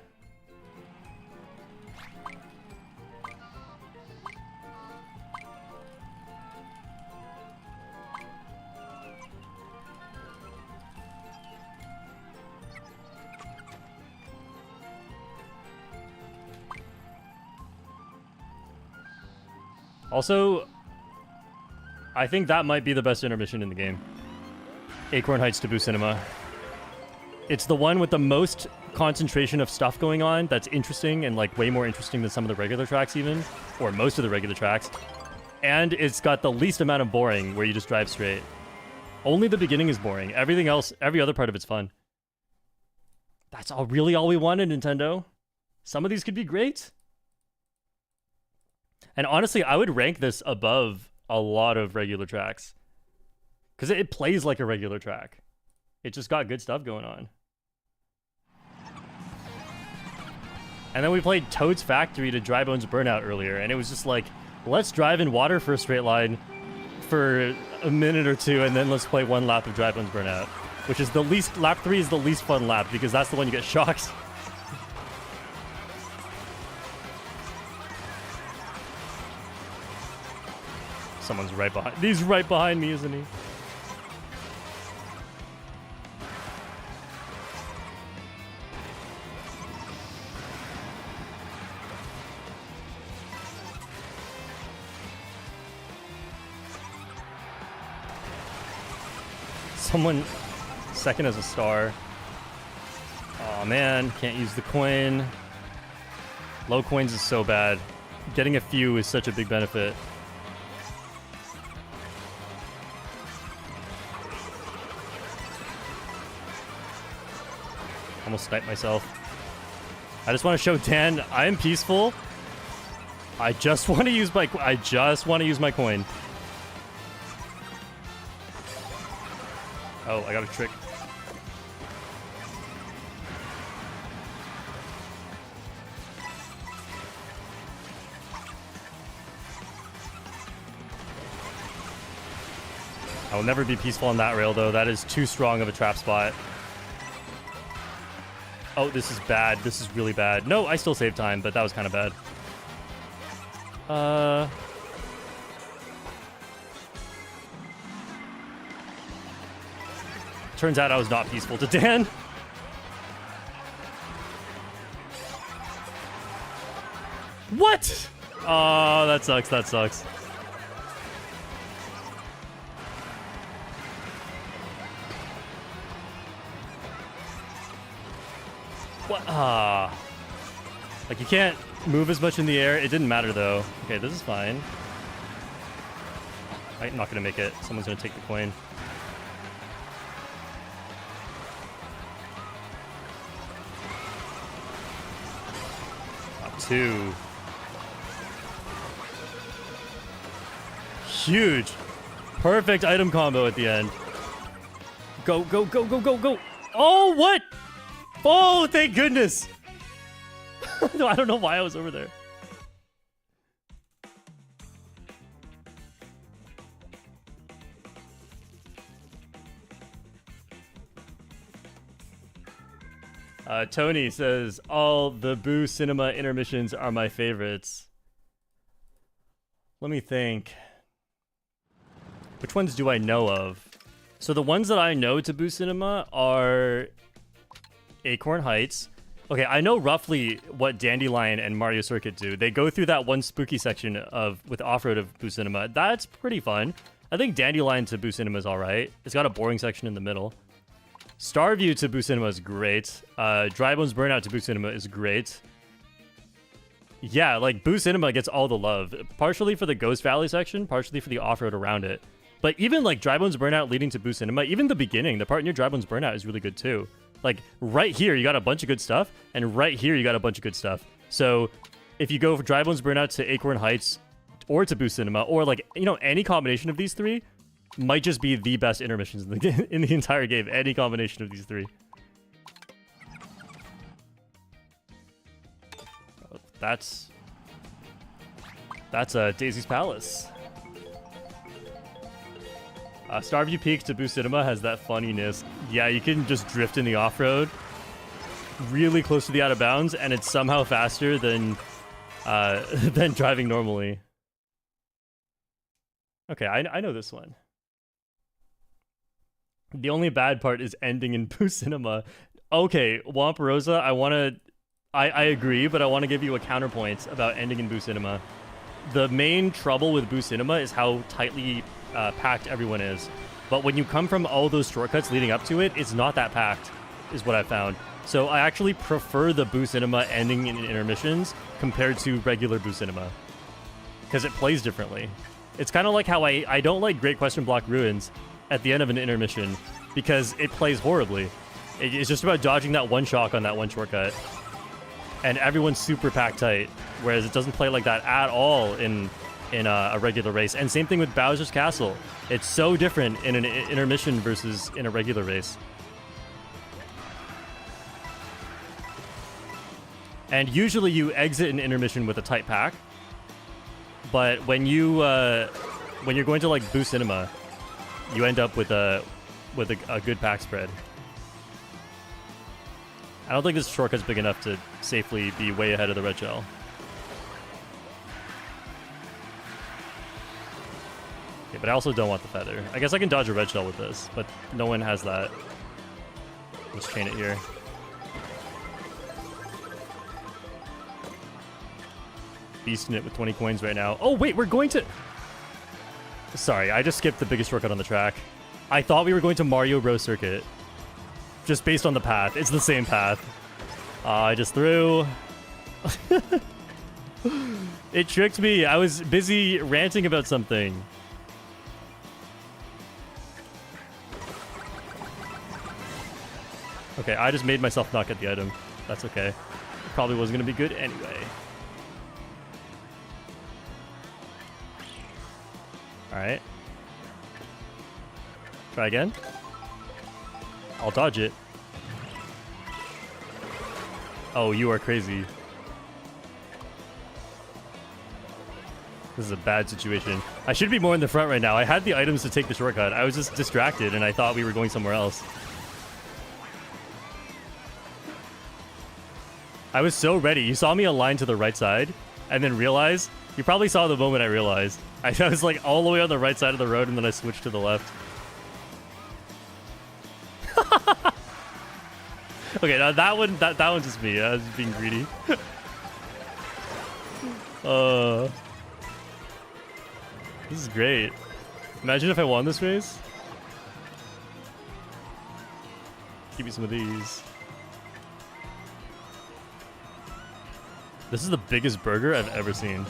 Also, I think that might be the best intermission in the game. Acorn Heights Taboo Cinema. It's the one with the most concentration of stuff going on that's interesting and like way more interesting than some of the regular tracks even, or most of the regular tracks. And it's got the least amount of boring where you just drive straight. Only the beginning is boring. Everything else, every other part of it's fun. That's really all we wanted, Nintendo. Some of these could be great. And honestly, I would rank this above a lot of regular tracks. Because it plays like a regular track. It just got good stuff going on. And then we played Toad's Factory to Dry Bones Burnout earlier, and it was just like, let's drive in water for a straight line for a minute or two, and then let's play 1 lap of Dry Bones Burnout. Which is the least, lap 3 is the least fun lap, because that's the one you get shocked. Someone's right behind, he's right behind me, isn't he? Someone second as a star. Oh man, can't use the coin. Low coins is so bad. Getting a few is such a big benefit. Almost sniped myself. I just want to show Dan I am peaceful. I just want to use my coin. Oh, I got a trick. I will never be peaceful on that rail, though. That is too strong of a trap spot. Oh, this is bad. This is really bad. No, I still saved time, but that was kind of bad. Turns out I was not peaceful to Dan. What? Oh, that sucks. That sucks. What? Ah. Like, you can't move as much in the air. It didn't matter, though. Okay, this is fine. I'm not going to make it. Someone's going to take the coin. Top 2. Huge. Perfect item combo at the end. Go, go, go, go, go, go. Oh, what? Oh, thank goodness. No, I don't know why I was over there. Tony says, all the Boo Cinema intermissions are my favorites. Let me think. Which ones do I know of? So the ones that I know to Boo Cinema are Acorn Heights. Okay, I know roughly what Dandelion and Mario Circuit do. They go through that one spooky section with off-road of Boo Cinema. That's pretty fun. I think Dandelion to Boo Cinema is alright. It's got a boring section in the middle. Starview to Boo Cinema is great. Drybones Burnout to Boo Cinema is great. Yeah, like, Boo Cinema gets all the love. Partially for the Ghost Valley section, partially for the off-road around it. But even, like, Drybones Burnout leading to Boo Cinema, even the beginning, the part near Drybones Burnout is really good, too. Like, right here, you got a bunch of good stuff, and right here, you got a bunch of good stuff. So, if you go for Drybones Burnout to Acorn Heights, or to Boo Cinema, or, like, you know, any combination of these three, might just be the best intermissions in the, in the entire game. Any combination of these three. That's Daisy's Palace. Starview Peak to Boo Cinema has that funniness. Yeah, you can just drift in the off-road really close to the out of bounds, and it's somehow faster than driving normally. Okay, I know this one. The only bad part is ending in Boo Cinema. Okay, Wampirosa, I agree, but I want to give you a counterpoint about ending in Boo Cinema. The main trouble with Boo Cinema is how tightly packed everyone is. But when you come from all those shortcuts leading up to it, it's not that packed, is what I found. So I actually prefer the Boo Cinema ending in intermissions compared to regular Boo Cinema, because it plays differently. It's kind of like how I don't like Great Question Block Ruins at the end of an intermission, because it plays horribly. It's just about dodging that one shock on that one shortcut. And everyone's super packed tight, whereas it doesn't play like that at all in a regular race. And same thing with Bowser's Castle. It's so different in an intermission versus in a regular race. And usually you exit an intermission with a tight pack, but when you're going to like Boo Cinema, you end up with a good pack spread. I don't think this shortcut's big enough to safely be way ahead of the red shell. Okay, but I also don't want the feather. I guess I can dodge a red shell with this, but no one has that. Let's chain it here. Beasting it with 20 coins right now. Oh, wait, we're going to... Sorry, I just skipped the biggest shortcut on the track. I thought we were going to Mario Bros. Circuit. Just based on the path. It's the same path. I just threw. It tricked me. I was busy ranting about something. Okay, I just made myself not get the item. That's okay. It probably wasn't going to be good anyway. Alright. Try again. I'll dodge it. Oh, you are crazy. This is a bad situation. I should be more in the front right now. I had the items to take the shortcut. I was just distracted and I thought we were going somewhere else. I was so ready. You saw me align to the right side and then realize. You probably saw the moment I realized. I was like all the way on the right side of the road and then I switched to the left. Okay, now that one's just me. I was just being greedy. This is great. Imagine if I won this race. Give me some of these. This is the biggest burger I've ever seen.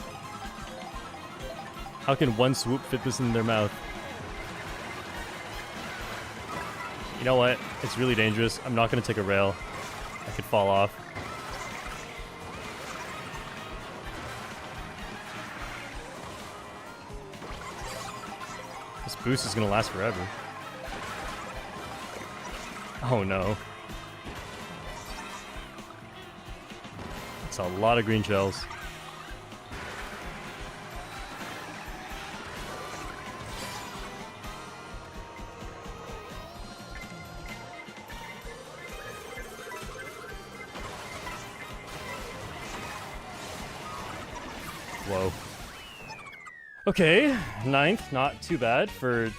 How can one swoop fit this in their mouth? You know what? It's really dangerous. I'm not going to take a rail. I could fall off. This boost is going to last forever. Oh no. It's a lot of green shells. Whoa. Okay, 9th, not too bad for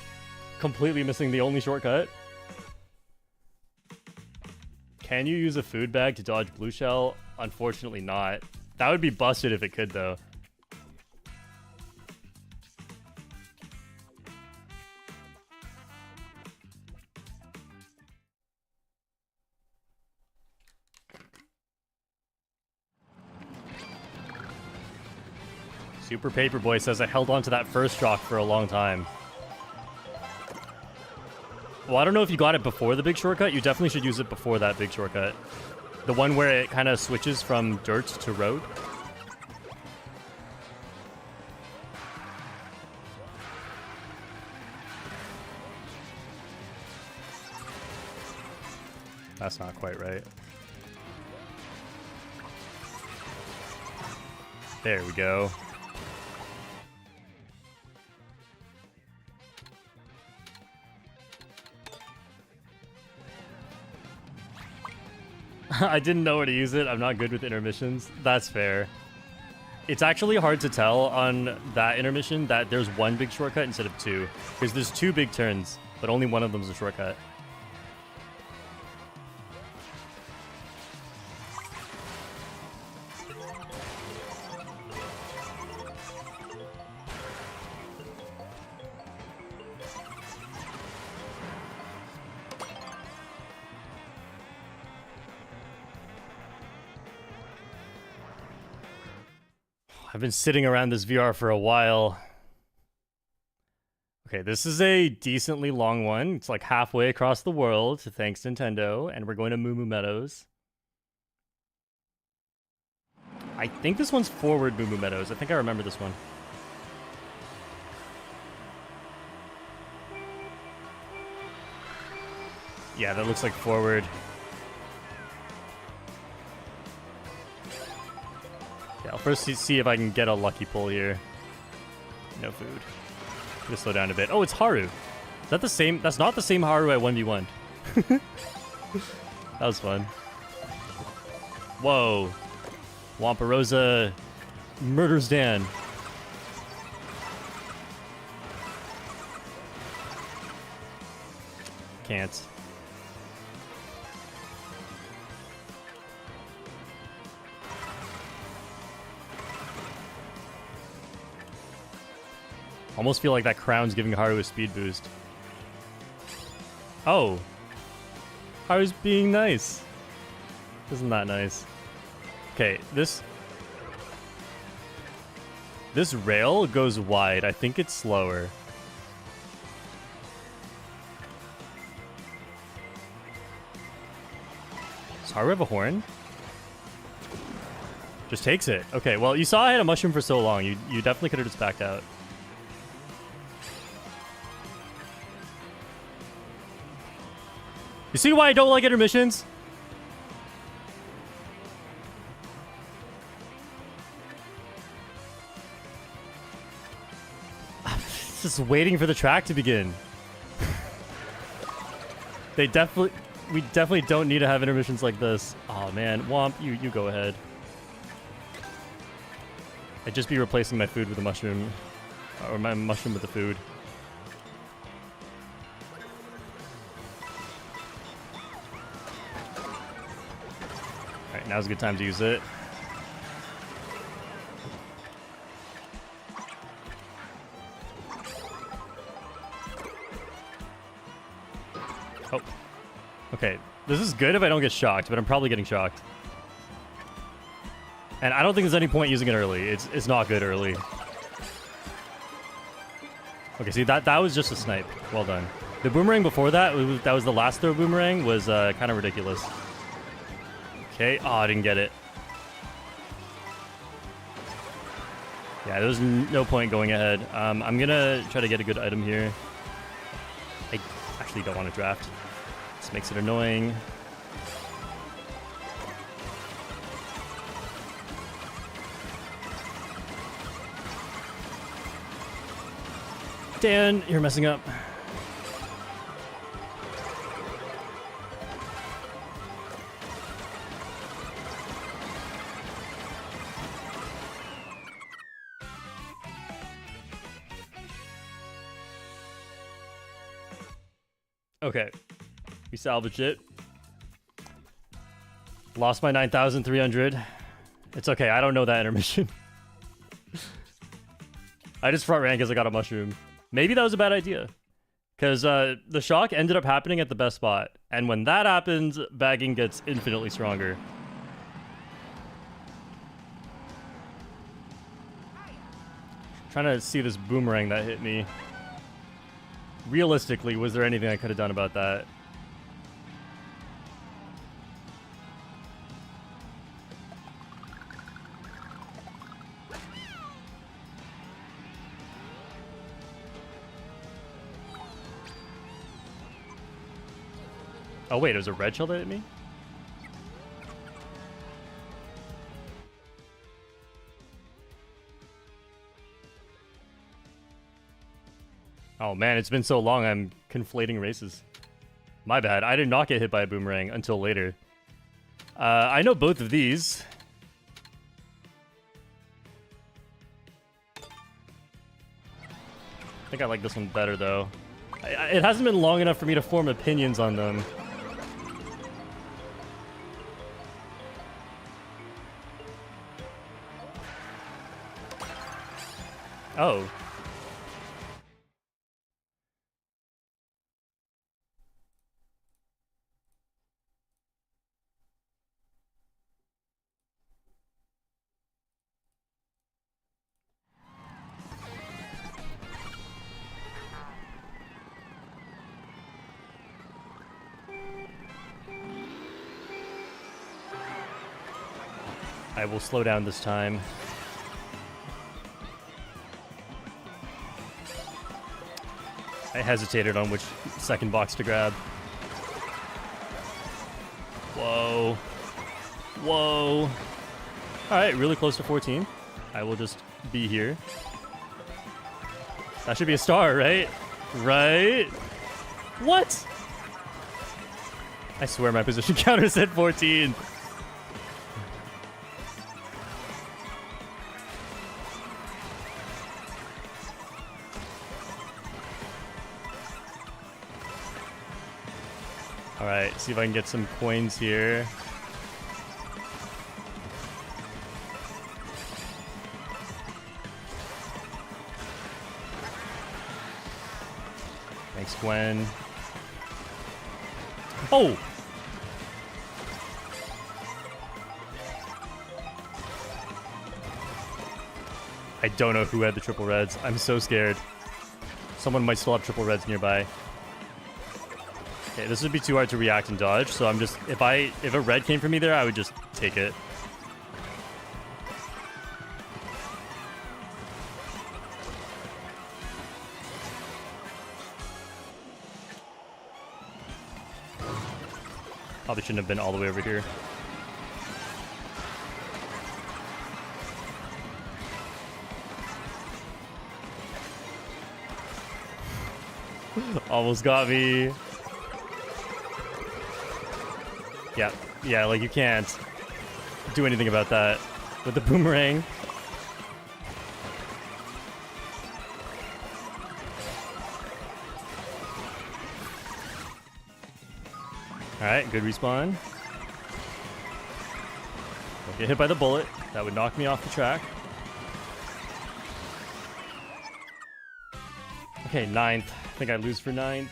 completely missing the only shortcut. Can you use a food bag to dodge blue shell? Unfortunately not. That would be busted if it could, though. Super Paperboy says I held on to that first shock for a long time. Well, I don't know if you got it before the big shortcut. You definitely should use it before that big shortcut. The one where it kind of switches from dirt to road. That's not quite right. There we go. I didn't know where to use it. I'm not good with intermissions. That's fair. It's actually hard to tell on that intermission that there's one big shortcut instead of two. Because there's two big turns, but only one of them is a shortcut. I've been sitting around this VR for a while. Okay, this is a decently long one. It's like halfway across the world, thanks Nintendo, and we're going to Moo Moo Meadows. I think this one's forward Moo Moo Meadows. I think I remember this one. Yeah, that looks like forward. Yeah, I'll first see if I can get a lucky pull here. No food. I'm gonna slow down a bit. Oh, it's Haru. Is that the same? That's not the same Haru I 1v1. That was fun. Whoa. Wampirosa murders Dan. Can't. Almost feel like that crown's giving Haru a speed boost. Oh. Haru's being nice. Isn't that nice? Okay, this rail goes wide. I think it's slower. Does Haru have a horn? Just takes it. Okay, well, you saw I had a mushroom for so long. You definitely could have just backed out. You see why I don't like intermissions? Just waiting for the track to begin. We definitely don't need to have intermissions like this. Oh man, Womp, you go ahead. I'd just be replacing my food with a mushroom, or my mushroom with the food. Alright, now's a good time to use it. Oh. Okay, this is good if I don't get shocked, but I'm probably getting shocked. And I don't think there's any point using it early. It's not good early. Okay, see, that was just a snipe. Well done. The boomerang before that, that was the last throw boomerang, was kind of ridiculous. Okay, oh, I didn't get it. Yeah, there's no point going ahead. I'm gonna try to get a good item here. I actually don't want to draft. This makes it annoying. Dan, you're messing up. Okay, we salvaged it. Lost my 9,300. It's okay, I don't know that intermission. I just front ran because I got a mushroom. Maybe that was a bad idea. Because the shock ended up happening at the best spot. And when that happens, bagging gets infinitely stronger. Trying to see this boomerang that hit me. Realistically, was there anything I could have done about that? Oh wait, it was a red shell that hit me? Oh man, it's been so long, I'm conflating races. My bad, I did not get hit by a boomerang until later. I know both of these. I think I like this one better though. It hasn't been long enough for me to form opinions on them. Oh. I will slow down this time. I hesitated on which second box to grab. Whoa. Whoa. Alright, really close to 14. I will just be here. That should be a star, right? Right? What? I swear my position counter said 14. Alright, see if I can get some coins here. Thanks, Gwen. Oh! I don't know who had the triple reds. I'm so scared. Someone might still have triple reds nearby. Okay, this would be too hard to react and dodge, so I'm just... If a red came for me there, I would just take it. Probably shouldn't have been all the way over here. Almost got me. Yeah, like you can't do anything about that with the boomerang. Alright, good respawn. Don't get hit by the bullet. That would knock me off the track. Okay, 9th. I think I lose for 9th.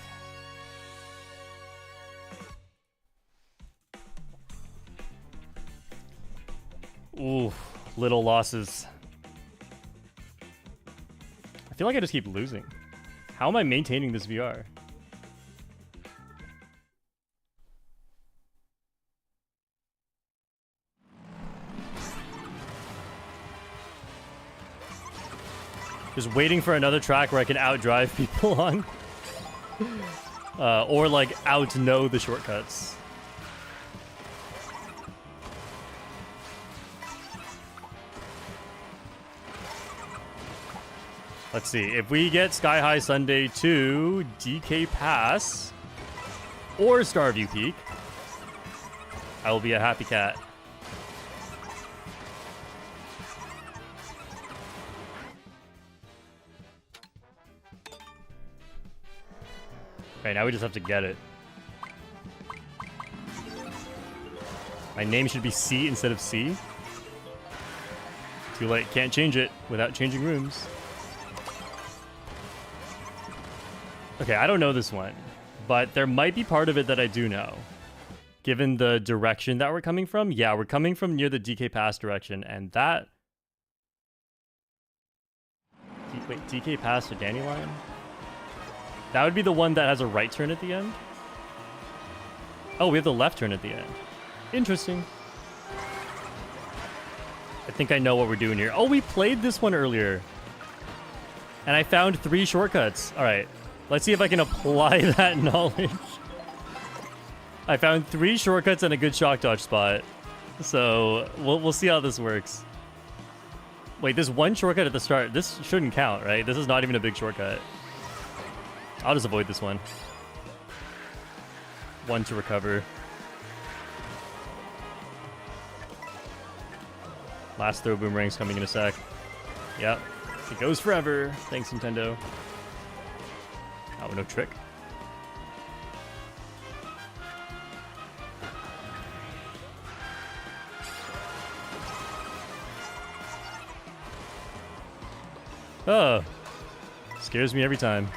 Ooh, Little losses. I feel like I just keep losing. How am I maintaining this VR? Just waiting for another track where I can outdrive people on. Or like out-know the shortcuts. Let's see. If we get Sky High Sundae to DK Pass or Starview Peak, I will be a happy cat. Okay, now we just have to get it. My name should be C instead of C. Too late. Can't change it without changing rooms. Okay, I don't know this one, but there might be part of it that I do know. Given the direction that we're coming from. Yeah, we're coming from near the DK Pass direction, and that... Wait, DK Pass to Dandelion? That would be the one that has a right turn at the end? Oh, we have the left turn at the end. Interesting. I think I know what we're doing here. Oh, we played this one earlier. And I found 3 shortcuts. All right. Let's see if I can apply that knowledge. I found 3 shortcuts and a good shock dodge spot. So we'll see how this works. Wait, this one shortcut at the start. This shouldn't count, right? This is not even a big shortcut. I'll just avoid this one. 1 to recover. Last throw boomerang's coming in a sec. Yep. It goes forever. Thanks, Nintendo. Oh, no trick. Oh. Scares me every time.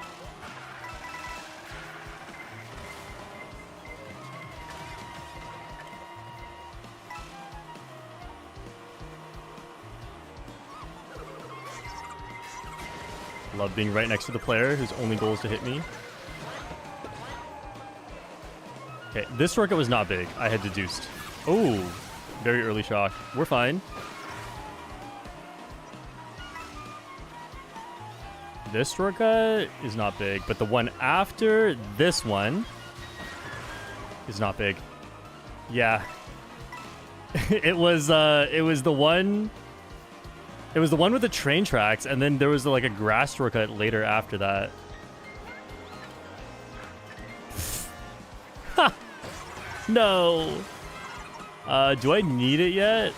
Love being right next to the player whose only goal is to hit me. Okay, this shortcut was not big. I had deduced. Oh, very early shock. We're fine. This shortcut is not big, but the one after this one is not big. Yeah. It was the one... It was the one with the train tracks, and then there was like a grass shortcut later after that. Ha! No! Do I need it yet?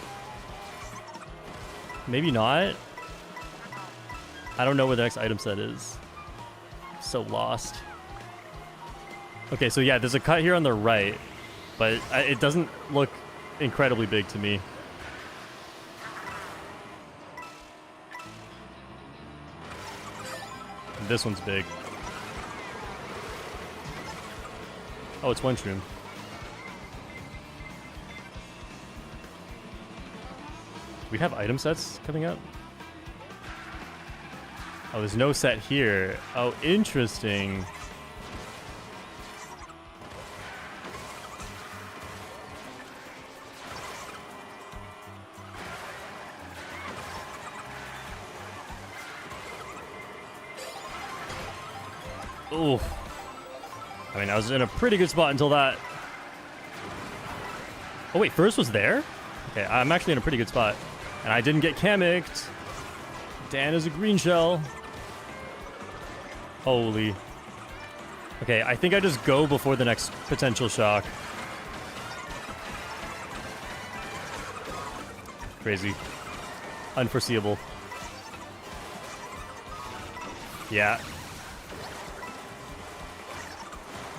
Maybe not. I don't know where the next item set is. So lost. Okay, so yeah, there's a cut here on the right, but it doesn't look incredibly big to me. This one's big. Oh, it's one shroom. We have item sets coming up? Oh, there's no set here. Oh, interesting. Ooh. I mean, I was in a pretty good spot until that. Oh, wait, first was there? Okay, I'm actually in a pretty good spot. And I didn't get Kameks. Dan is a green shell. Holy. Okay, I think I just go before the next potential shock. Crazy. Unforeseeable. Yeah.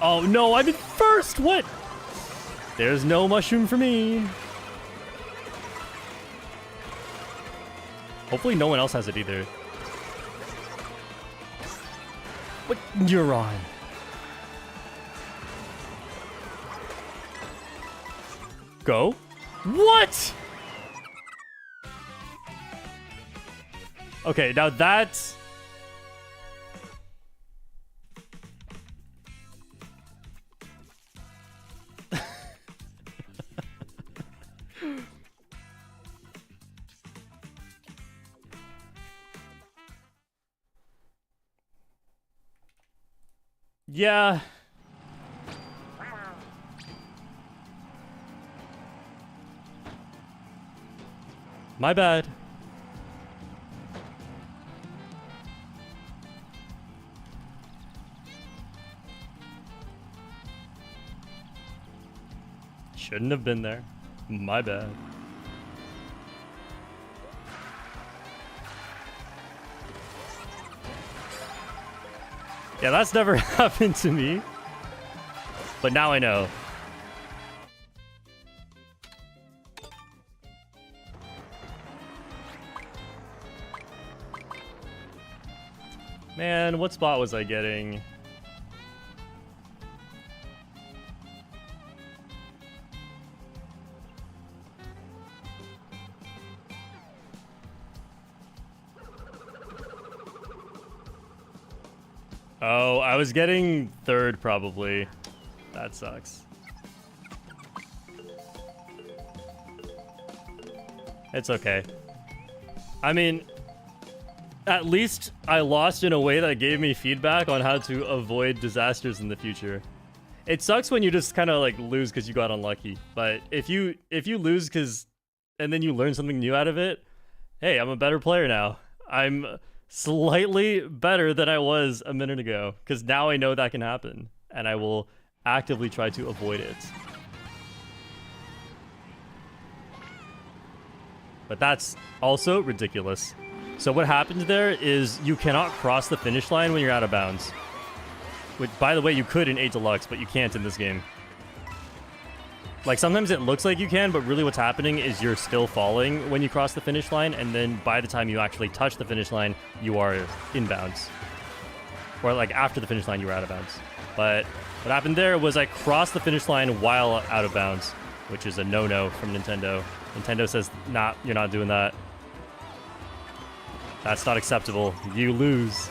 Oh no, I'm in first! What? There's no mushroom for me. Hopefully no one else has it either. What? You're on. Go. What? Okay, now that's... Yeah. My bad. Shouldn't have been there. My bad. Yeah, that's never happened to me. But now I know. Man, what spot was I getting? Oh, I was getting third probably. That sucks. It's okay. I mean, at least I lost in a way that gave me feedback on how to avoid disasters in the future. It sucks when you just kind of like lose because you got unlucky. But if you lose and then you learn something new out of it, hey, I'm a better player now. I'm slightly better than I was a minute ago because now I know that can happen and I will actively try to avoid it. But that's also ridiculous. So what happens there is you cannot cross the finish line when you're out of bounds. Which, by the way, you could in 8 Deluxe, but you can't in this game. Like, sometimes it looks like you can, but really what's happening is you're still falling when you cross the finish line, and then by the time you actually touch the finish line, you are in bounds. Or, like, after the finish line, you were out of bounds. But what happened there was I crossed the finish line while out of bounds, which is a no-no from Nintendo. Nintendo says, nah, you're not doing that. That's not acceptable. You lose.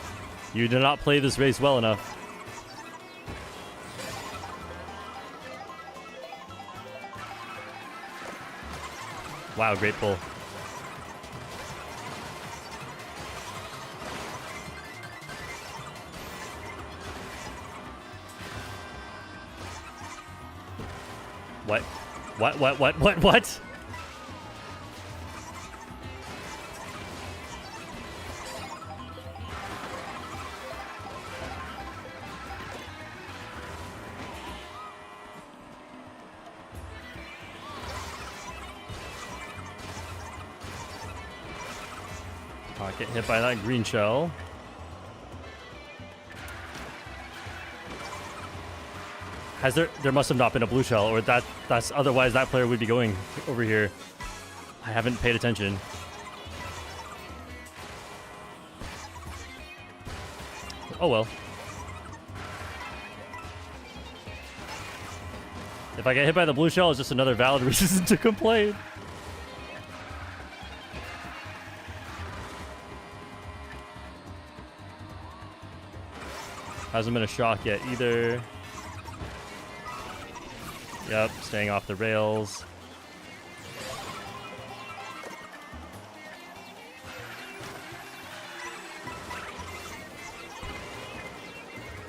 You did not play this race well enough. Wow, great pull. What? What? Get hit by that green shell. There must have not been a blue shell, or that's otherwise that player would be going over here. I haven't paid attention. Oh well. If I get hit by the blue shell, it's just another valid reason to complain. Hasn't been a shock yet either. Yep, staying off the rails.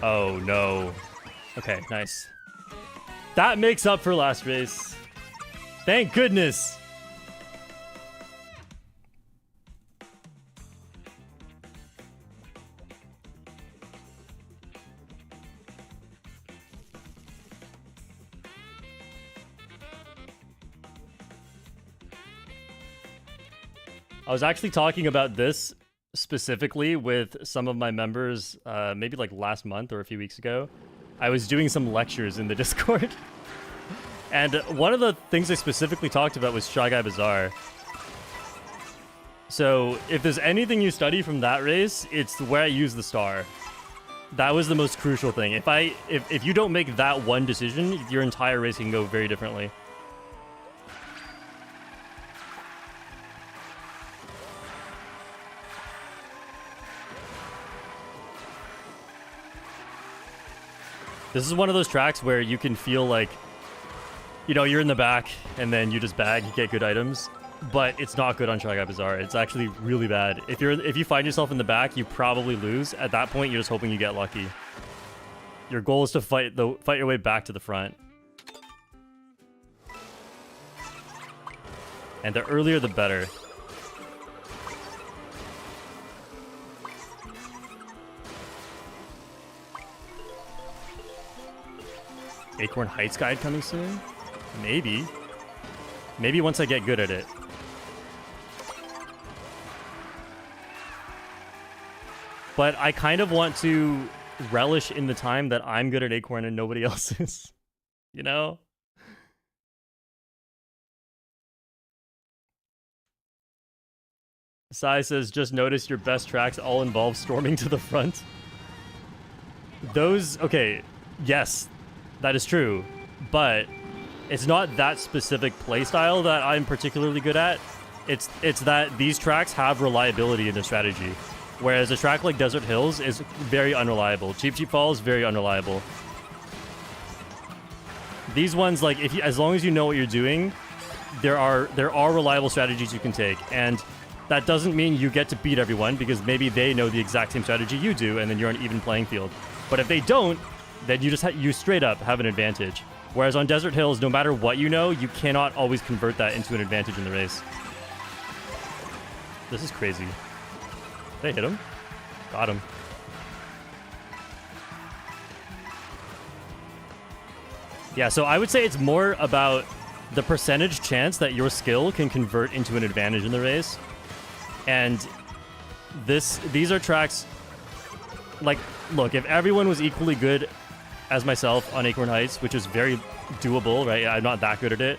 Oh no. Okay, nice. That makes up for last race. Thank goodness. I was actually talking about this specifically with some of my members, maybe like last month or a few weeks ago. I was doing some lectures in the Discord. And one of the things I specifically talked about was Guy Bazaar. So if there's anything you study from that race, it's where I use the star. That was the most crucial thing. If you don't make that one decision, your entire race can go very differently. This is one of those tracks where you can feel like, you know, you're in the back and then you just bag, you get good items, but it's not good on Guy Bazaar. It's actually really bad. If you find yourself in the back, you probably lose. At that point, you're just hoping you get lucky. Your goal is to fight your way back to the front. And the earlier, the better. Acorn Heights guide coming soon? Maybe. Maybe once I get good at it. But I kind of want to relish in the time that I'm good at Acorn and nobody else is. You know? Sai says, just notice your best tracks all involve storming to the front. Those, okay, yes, that is true. But it's not that specific playstyle that I'm particularly good at. It's that these tracks have reliability in the strategy. Whereas a track like Desert Hills is very unreliable. Cheep Cheep Falls, very unreliable. These ones, like, as long as you know what you're doing, there are reliable strategies you can take. And that doesn't mean you get to beat everyone, because maybe they know the exact same strategy you do, and then you're on an even playing field. But if they don't, then you straight up have an advantage. Whereas on Desert Hills, no matter what you know, you cannot always convert that into an advantage in the race. This is crazy. Did I hit him? Got him. Yeah, so I would say it's more about the percentage chance that your skill can convert into an advantage in the race. And these are tracks, like, look, if everyone was equally good as myself on Acorn Heights, which is very doable, right? I'm not that good at it.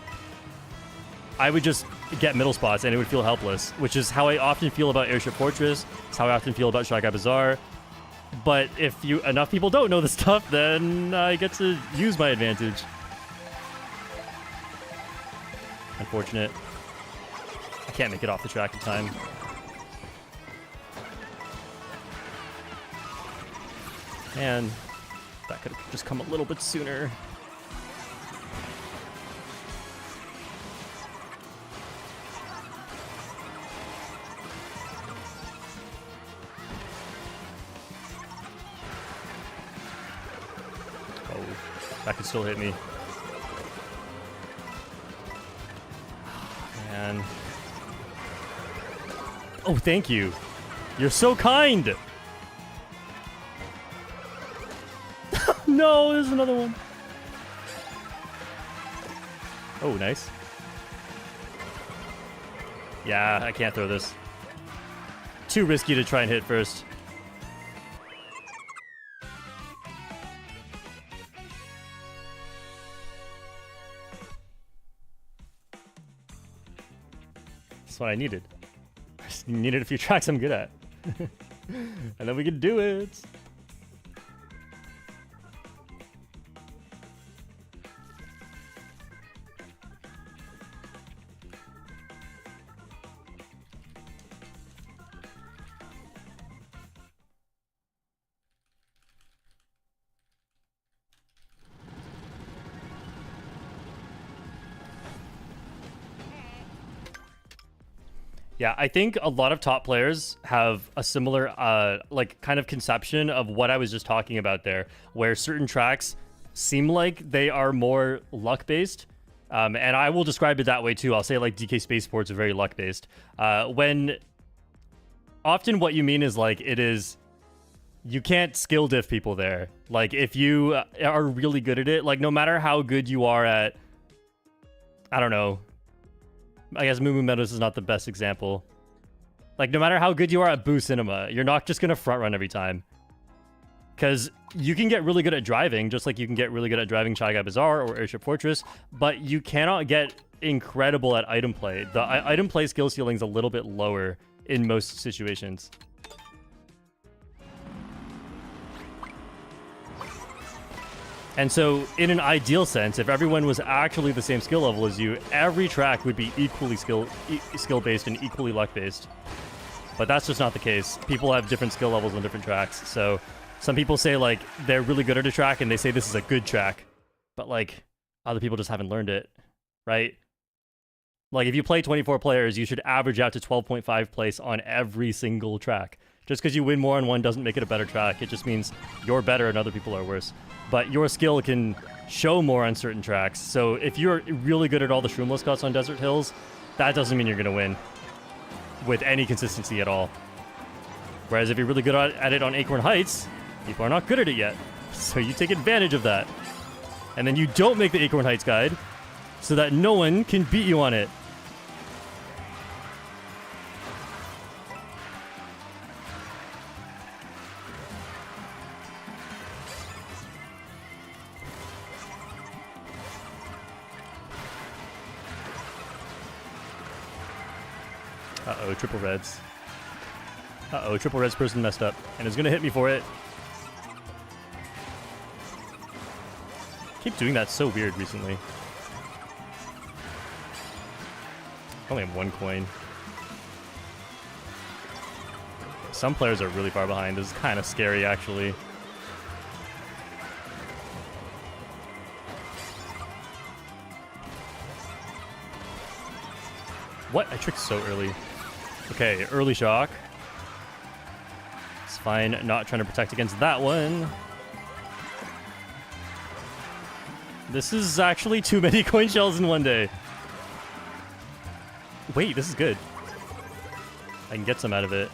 I would just get middle spots and it would feel helpless, which is how I often feel about Airship Fortress. It's how I often feel about Guy Bazaar. But if enough people don't know this stuff, then I get to use my advantage. Unfortunate. I can't make it off the track in time. Man, that could have just come a little bit sooner. That could still hit me. Man. Oh, thank you. You're so kind. No, there's another one. Oh, nice. Yeah, I can't throw this. Too risky to try and hit first. That's what I needed. I just needed a few tracks I'm good at. And then we could do it. Yeah, I think a lot of top players have a similar, like, kind of conception of what I was just talking about there, where certain tracks seem like they are more luck-based, and I will describe it that way too. I'll say, like, DK Spaceports are very luck-based. When often what you mean is, like, you can't skill diff people there. Like, if you are really good at it, like, no matter how good you are at, I don't know, I guess Moo Moo Meadows is not the best example. Like, no matter how good you are at Boo Cinema, you're not just going to front run every time. Because you can get really good at driving, just like you can get really good at driving Guy Bazaar or Airship Fortress, but you cannot get incredible at item play. The item play skill ceiling's a little bit lower in most situations. And so, in an ideal sense, if everyone was actually the same skill level as you, every track would be equally skill-based and equally luck-based. But that's just not the case. People have different skill levels on different tracks, so Some people say, like, they're really good at a track and they say this is a good track. But, like, other people just haven't learned it, right? Like, if you play 24 players, you should average out to 12.5 place on every single track. Just because you win more on one doesn't make it a better track. It just means you're better and other people are worse. But your skill can show more on certain tracks. So if you're really good at all the shroomless cuts on desert hills, that doesn't mean you're going to win with any consistency at all. Whereas if you're really good at it on Acorn Heights, people are not good at it yet. So you take advantage of that. And then you don't make the Acorn Heights guide so that no one can beat you on it. Uh-oh, triple reds. Uh-oh, triple reds person messed up and is going to hit me for it. Keep doing that so weird recently. Only have 1 coin. Some players are really far behind. This is kind of scary, actually. What? I tricked so early. Okay, early shock. It's fine. Not trying to protect against that one. This is actually too many coin shells in one day. Wait, this is good. I can get some out of it.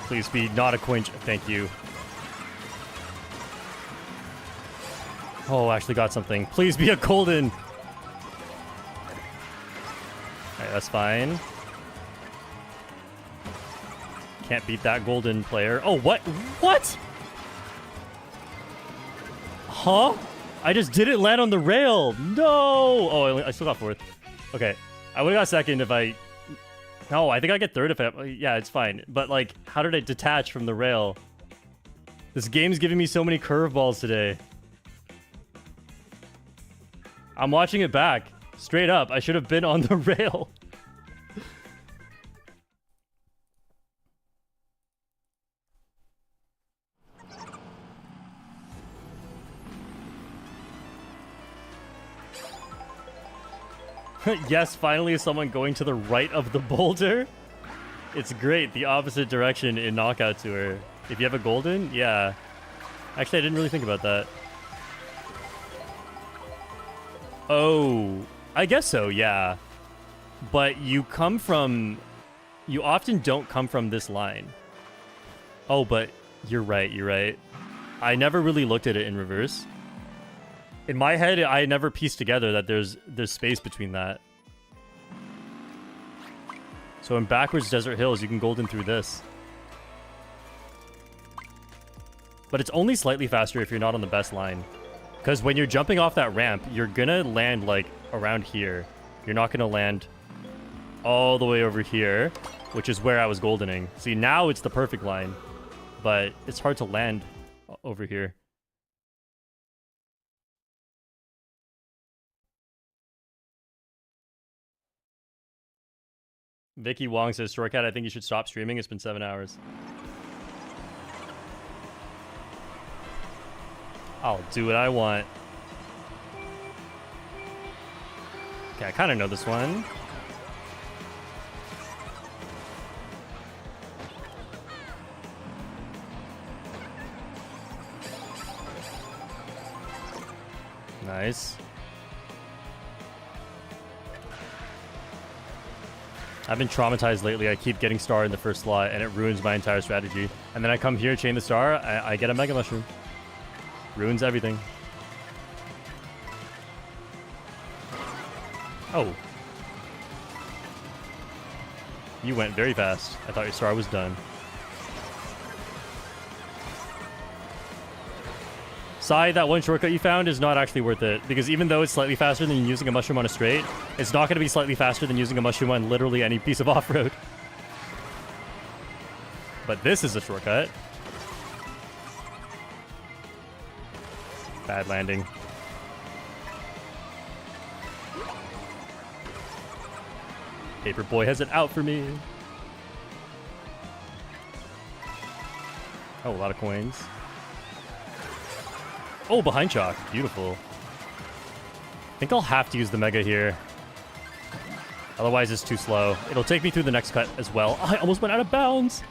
Please be not a coin. Thank you. Oh, actually got something. Please be a golden. Alright, that's fine. Can't beat that golden player. Oh, what? What? Huh? I just didn't land on the rail. No. Oh, I still got 4th. Okay. I would have got 2nd if I... No, I think I get 3rd if I... Yeah, it's fine. But, like, how did I detach from the rail? This game's giving me so many curveballs today. I'm watching it back. Straight up, I should have been on the rail. Yes, finally someone going to the right of the boulder. It's great, the opposite direction in Knockout Tour. If you have a golden, yeah. Actually, I didn't really think about that. Oh, I guess so, yeah. But you come from... You often don't come from this line. Oh, but you're right, you're right. I never really looked at it in reverse. In my head, I never pieced together that there's space between that. So in backwards Desert Hills, you can golden through this. But it's only slightly faster if you're not on the best line. Because when you're jumping off that ramp, you're gonna land, like, around here. You're not gonna land all the way over here, which is where I was goldening. See, now it's the perfect line. But it's hard to land over here. Vicky Wong says, Shortcat, I think you should stop streaming. It's been 7 hours. I'll do what I want. Okay, I kind of know this one. Nice. I've been traumatized lately. I keep getting star in the first slot, and it ruins my entire strategy. And then I come here, chain the star, I get a Mega Mushroom. Ruins everything. Oh. You went very fast. I thought your star was done. Sai, that one shortcut you found is not actually worth it, because even though it's slightly faster than using a mushroom on a straight, it's not going to be slightly faster than using a mushroom on literally any piece of off-road. But this is a shortcut. Bad landing. Paperboy has it out for me. Oh, a lot of coins. Oh, behind chalk. Beautiful. I think I'll have to use the Mega here. Otherwise, it's too slow. It'll take me through the next cut as well. Oh, I almost went out of bounds.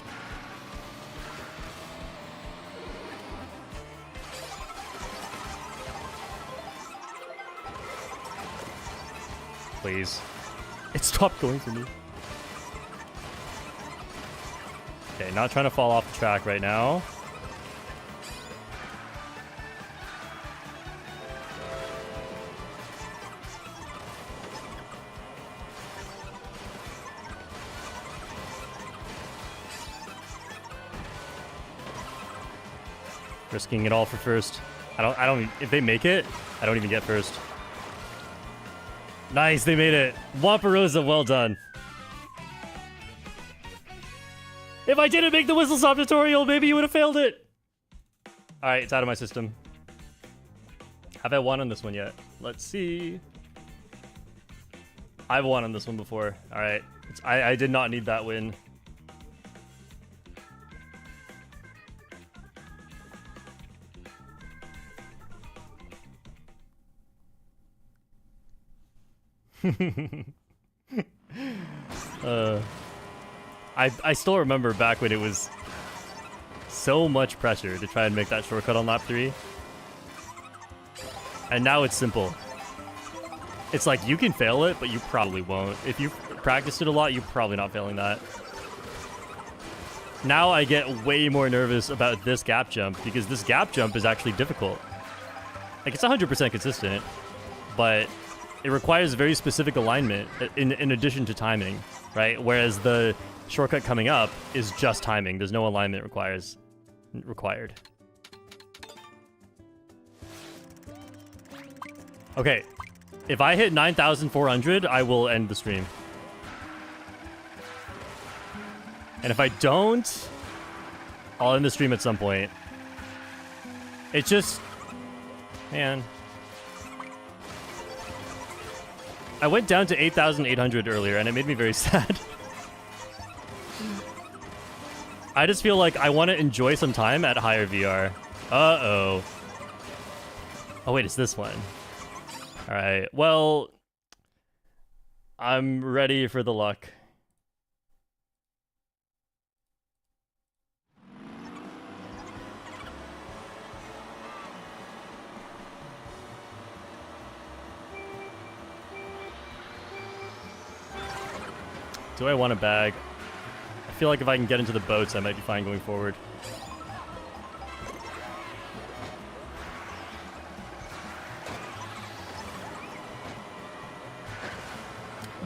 Please. It stopped going for me. Okay, not trying to fall off the track right now. Risking it all for first. I don't, if they make it, I don't even get first. Nice, they made it. Wampirosa, well done. If I didn't make the whistle stop tutorial, maybe you would have failed it. All right, it's out of my system. Have I won on this one yet? Let's see. I've won on this one before. All right, I did not need that win. I still remember back when it was so much pressure to try and make that shortcut on lap 3. And now it's simple. It's like you can fail it, but you probably won't. If you practiced it a lot, you're probably not failing that. Now I get way more nervous about this gap jump because this gap jump is actually difficult. Like, it's 100% consistent, but it requires very specific alignment in addition to timing, right? Whereas the shortcut coming up is just timing. There's no alignment required. Okay, if I hit 9,400, I will end the stream. And if I don't, I'll end the stream at some point. It's just, man. I went down to 8,800 earlier, and it made me very sad. I just feel like I want to enjoy some time at higher VR. Uh-oh. Oh, wait, it's this one. All right, well, I'm ready for the luck. Do I want a bag? I feel like if I can get into the boats, I might be fine going forward.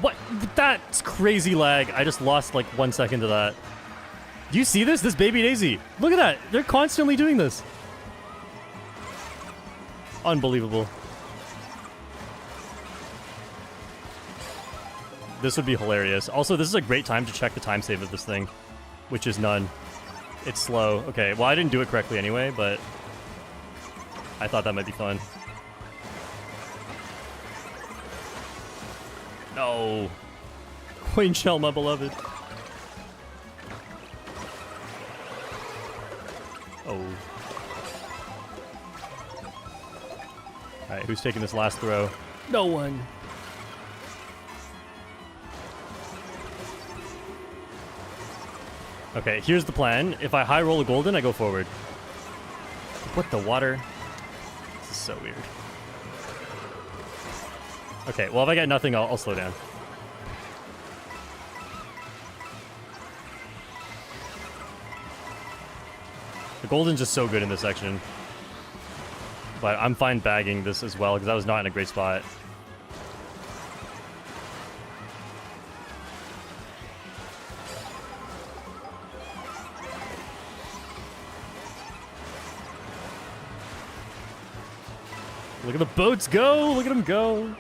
What? That's crazy lag. I just lost like 1 second to that. Do you see this? This baby daisy. Look at that. They're constantly doing this. Unbelievable. This would be hilarious. Also, this is a great time to check the time save of this thing, which is none. It's slow. Okay, well, I didn't do it correctly anyway, but I thought that might be fun. No. Queen Shell, my beloved. Oh. Alright, who's taking this last throw? No one. Okay, here's the plan. If I high roll a golden, I go forward. What the water? This is so weird. Okay, well, if I get nothing, I'll slow down. The golden's just so good in this section. But I'm fine bagging this as well, because I was not in a great spot. Look at the boats go! Look at them go!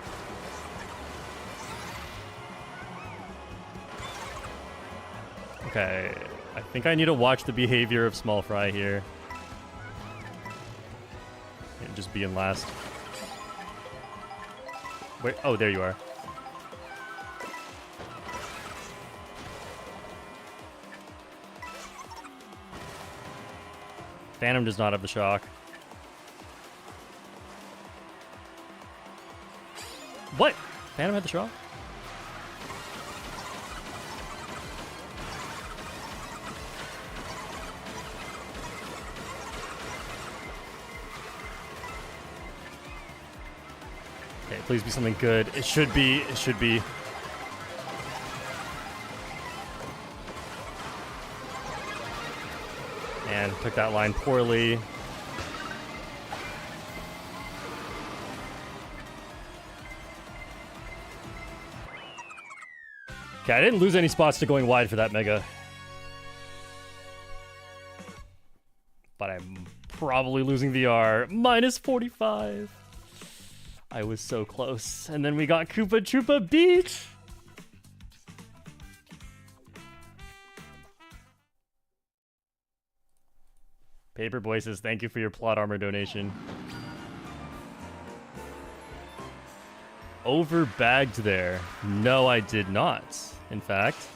Okay, I think I need to watch the behavior of Small Fry here. And just be in last. Wait, oh, there you are. Phantom does not have the shock. What? Phantom had the shock? Okay, please be something good. It should be. It should be. And took that line poorly. Okay, I didn't lose any spots to going wide for that Mega. But I'm probably losing VR. Minus 45. I was so close. And then we got Koopa Troopa Beach. Paperboy says, thank you for your plot armor donation. Overbagged there. No, I did not. In fact,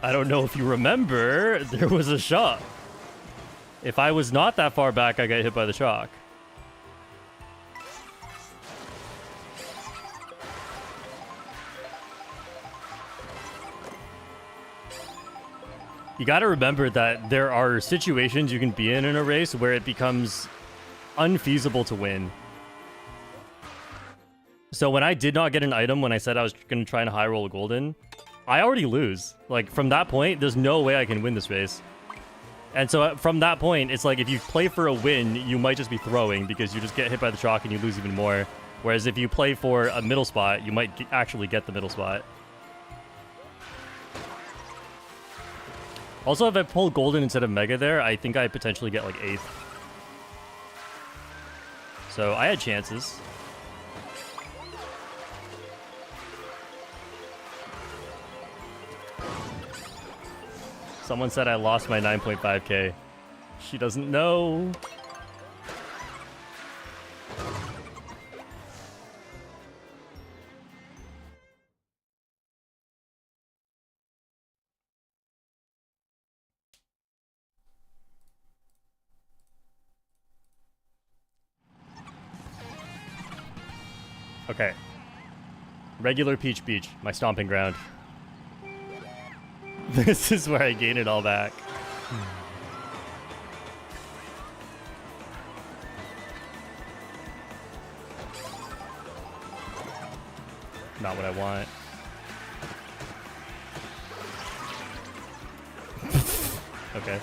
I don't know if you remember, there was a shock. If I was not that far back, I got hit by the shock. You gotta remember that there are situations you can be in a race where it becomes unfeasible to win. So when I did not get an item when I said I was going to try and high roll a golden, I already lose. Like, from that point, there's no way I can win this race. And so from that point, it's like if you play for a win, you might just be throwing because you just get hit by the shock and you lose even more. Whereas if you play for a middle spot, you might actually get the middle spot. Also, if I pull golden instead of mega there, I think I potentially get like 8th. So I had chances. Someone said I lost my 9.5k. She doesn't know. Okay. Regular Peach Beach, my stomping ground. This is where I gain it all back. Not what I want. Okay.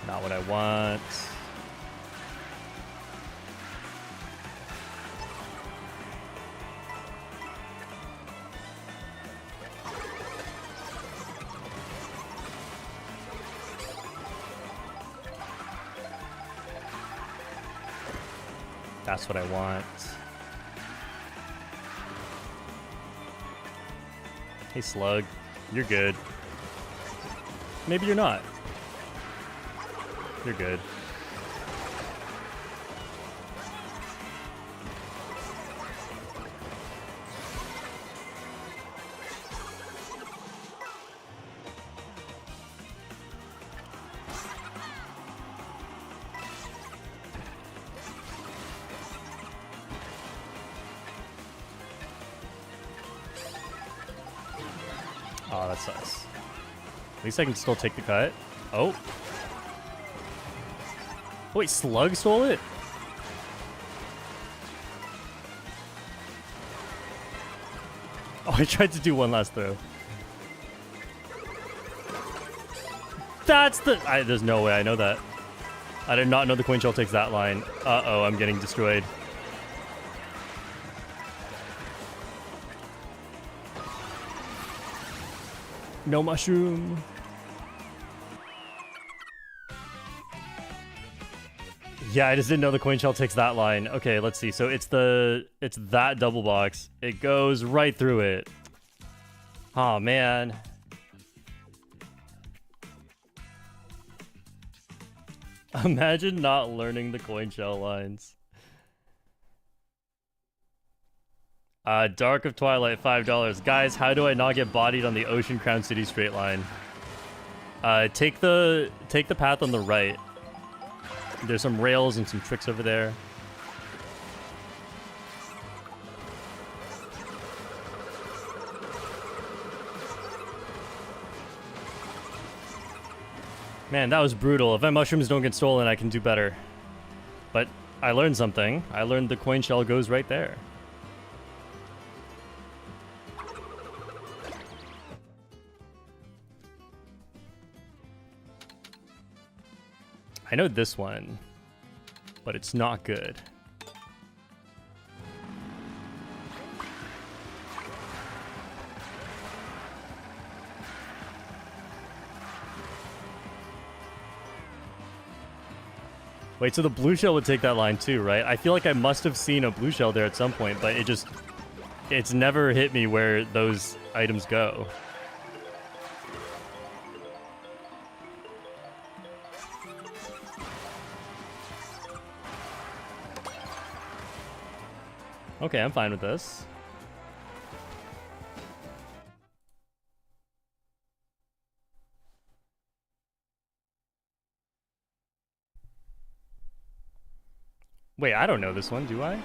Not what I want. That's what I want. Hey, Slug. You're good. Maybe you're not. You're good. Oh, that sucks. At least I can still take the cut. Oh. Wait, Slug stole it? Oh, I tried to do one last throw. That's the... there's no way I know that. I did not know the coin shell takes that line. Uh-oh, I'm getting destroyed. No mushroom. Yeah, I just didn't know the coin shell takes that line. Okay, let's see. So it's that double box. It goes right through it. Oh man. Imagine not learning the coin shell lines. Dark of Twilight, $5. Guys, how do I not get bodied on the Ocean Crown City straight line? Take the path on the right. There's some rails and some tricks over there. Man, that was brutal. If my mushrooms don't get stolen, I can do better. But I learned something. I learned the coin shell goes right there. I know this one, but it's not good. Wait, so the blue shell would take that line too, right? I feel like I must have seen a blue shell there at some point, but it's never hit me where those items go. Okay, I'm fine with this. Wait, I don't know this one, do I?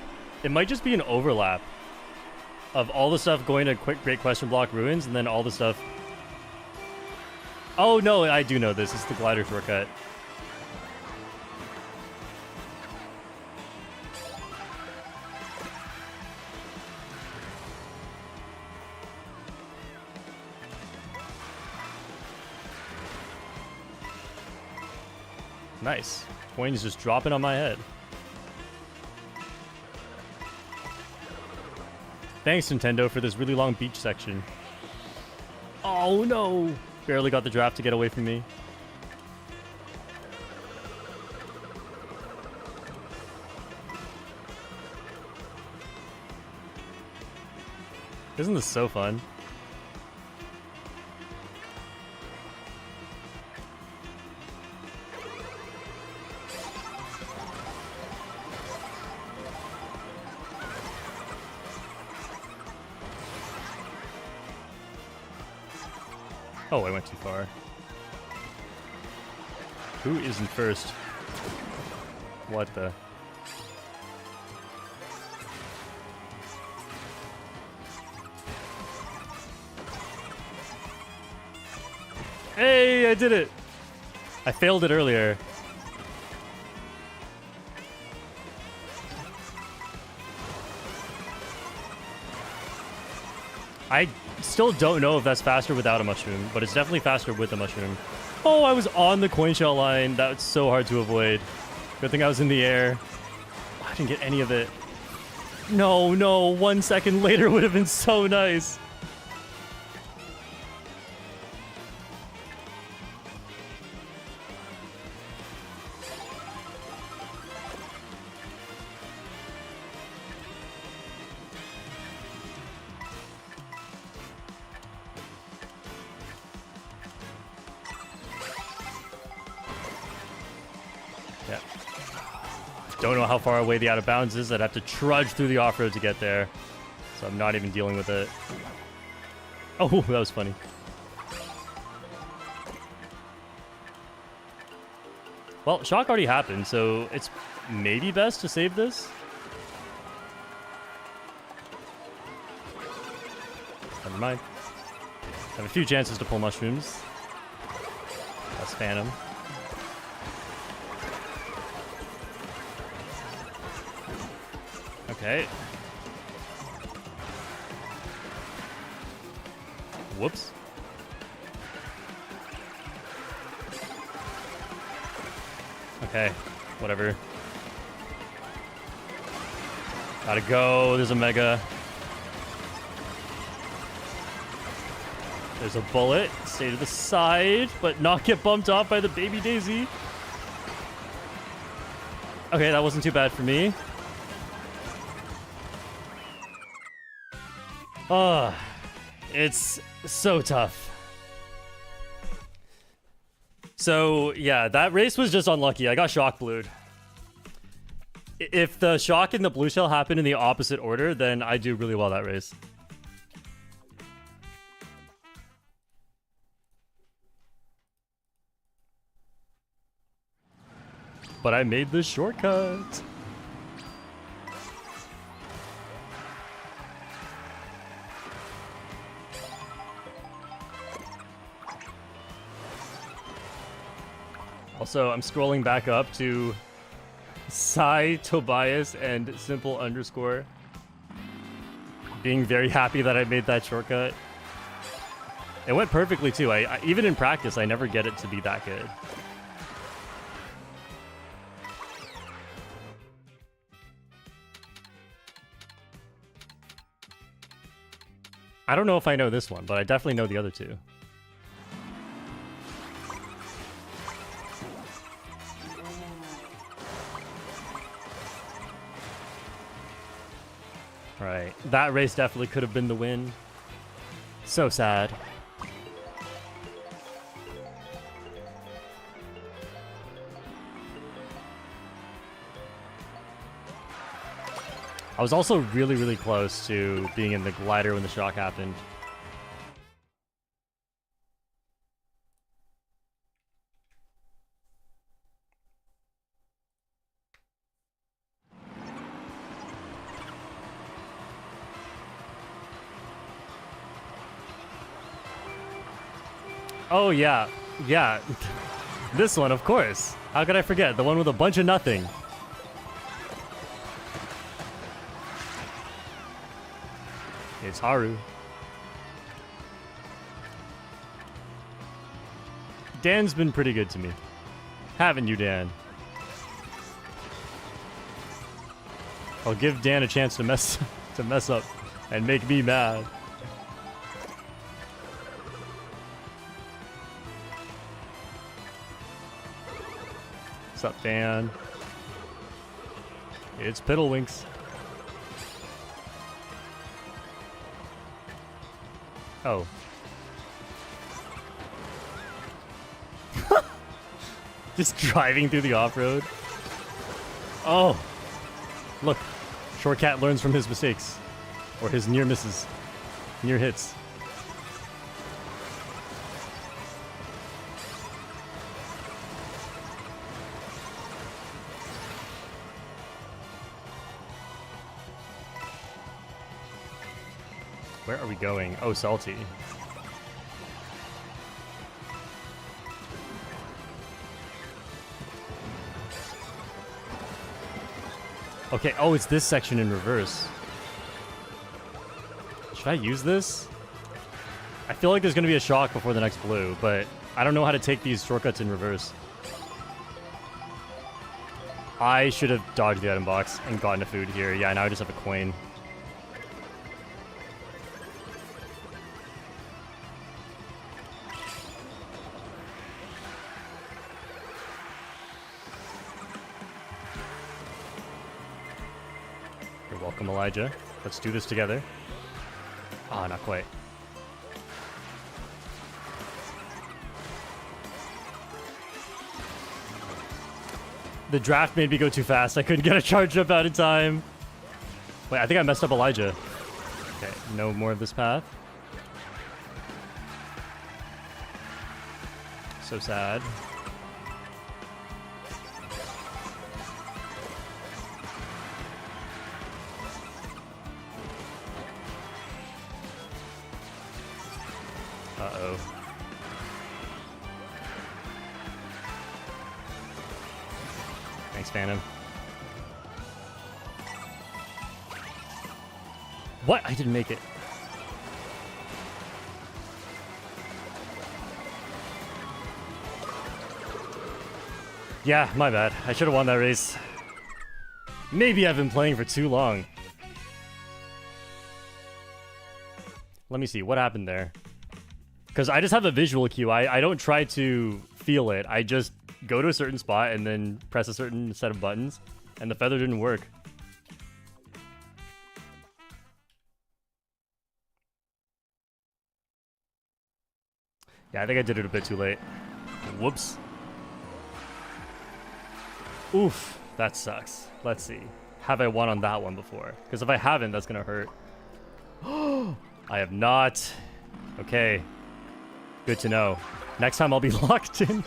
It might just be an overlap of all the stuff going to Great Question Block Ruins and then all the stuff... Oh, no, I do know this. It's the glider shortcut. Nice. Coins just dropping on my head. Thanks, Nintendo, for this really long beach section. Oh, no. Barely got the draft to get away from me. Isn't this so fun? Oh, I went too far. Who isn't first? What the? Hey, I did it! I failed it earlier. I still don't know if that's faster without a mushroom, but it's definitely faster with a mushroom. Oh, I was on the coin shell line. That was so hard to avoid. Good thing I was in the air. Oh, I didn't get any of it. No, no, 1 second later would have been so nice. Don't know how far away the out of bounds is. I'd have to trudge through the off-road to get there. So I'm not even dealing with it. Oh, that was funny. Well, shock already happened, so it's maybe best to save this. Never mind. I have a few chances to pull mushrooms. That's Phantom. Okay. Whoops. Okay, whatever. Gotta go. There's a mega. There's a bullet. Stay to the side, but not get bumped off by the baby daisy. Okay, that wasn't too bad for me. Oh, it's so tough. So, yeah, that race was just unlucky. I got shock blued. If the shock and the blue shell happen in the opposite order, then I do really well that race. But I made this shortcut. Also, I'm scrolling back up to Sai, Tobias, and Simple underscore. Being very happy that I made that shortcut. It went perfectly too. I even in practice, I never get it to be that good. I don't know if I know this one, but I definitely know the other two. Right, that race definitely could have been the win. So sad. I was also really, really close to being in the glider when the shock happened. Oh, yeah. Yeah. This one, of course. How could I forget? The one with a bunch of nothing. It's Haru. Dan's been pretty good to me. Haven't you, Dan? I'll give Dan a chance to mess up and make me mad. What's up, Dan? It's Piddlewinks. Oh. Just driving through the off-road. Oh. Look. Shortcat learns from his mistakes. Or his near misses. Near hits. Where are we going? Oh, salty. Okay, oh, it's this section in reverse. Should I use this? I feel like there's going to be a shock before the next blue, but I don't know how to take these shortcuts in reverse. I should have dodged the item box and gotten a food here. Yeah, now I just have a coin. You're welcome, Elijah. Let's do this together. Ah, not quite. The draft made me go too fast. I couldn't get a charge up out in time. Wait, I think I messed up Elijah. Okay, no more of this path. So sad. Uh-oh. Thanks, Phantom. What? I didn't make it. Yeah, my bad. I should have won that race. Maybe I've been playing for too long. Let me see. What happened there? Because I just have a visual cue. I don't try to feel it. I just go to a certain spot and then press a certain set of buttons. And the feather didn't work. Yeah, I think I did it a bit too late. Whoops. Oof. That sucks. Let's see. Have I won on that one before? Because if I haven't, that's gonna hurt. I have not. Okay. Good to know. Next time I'll be locked in.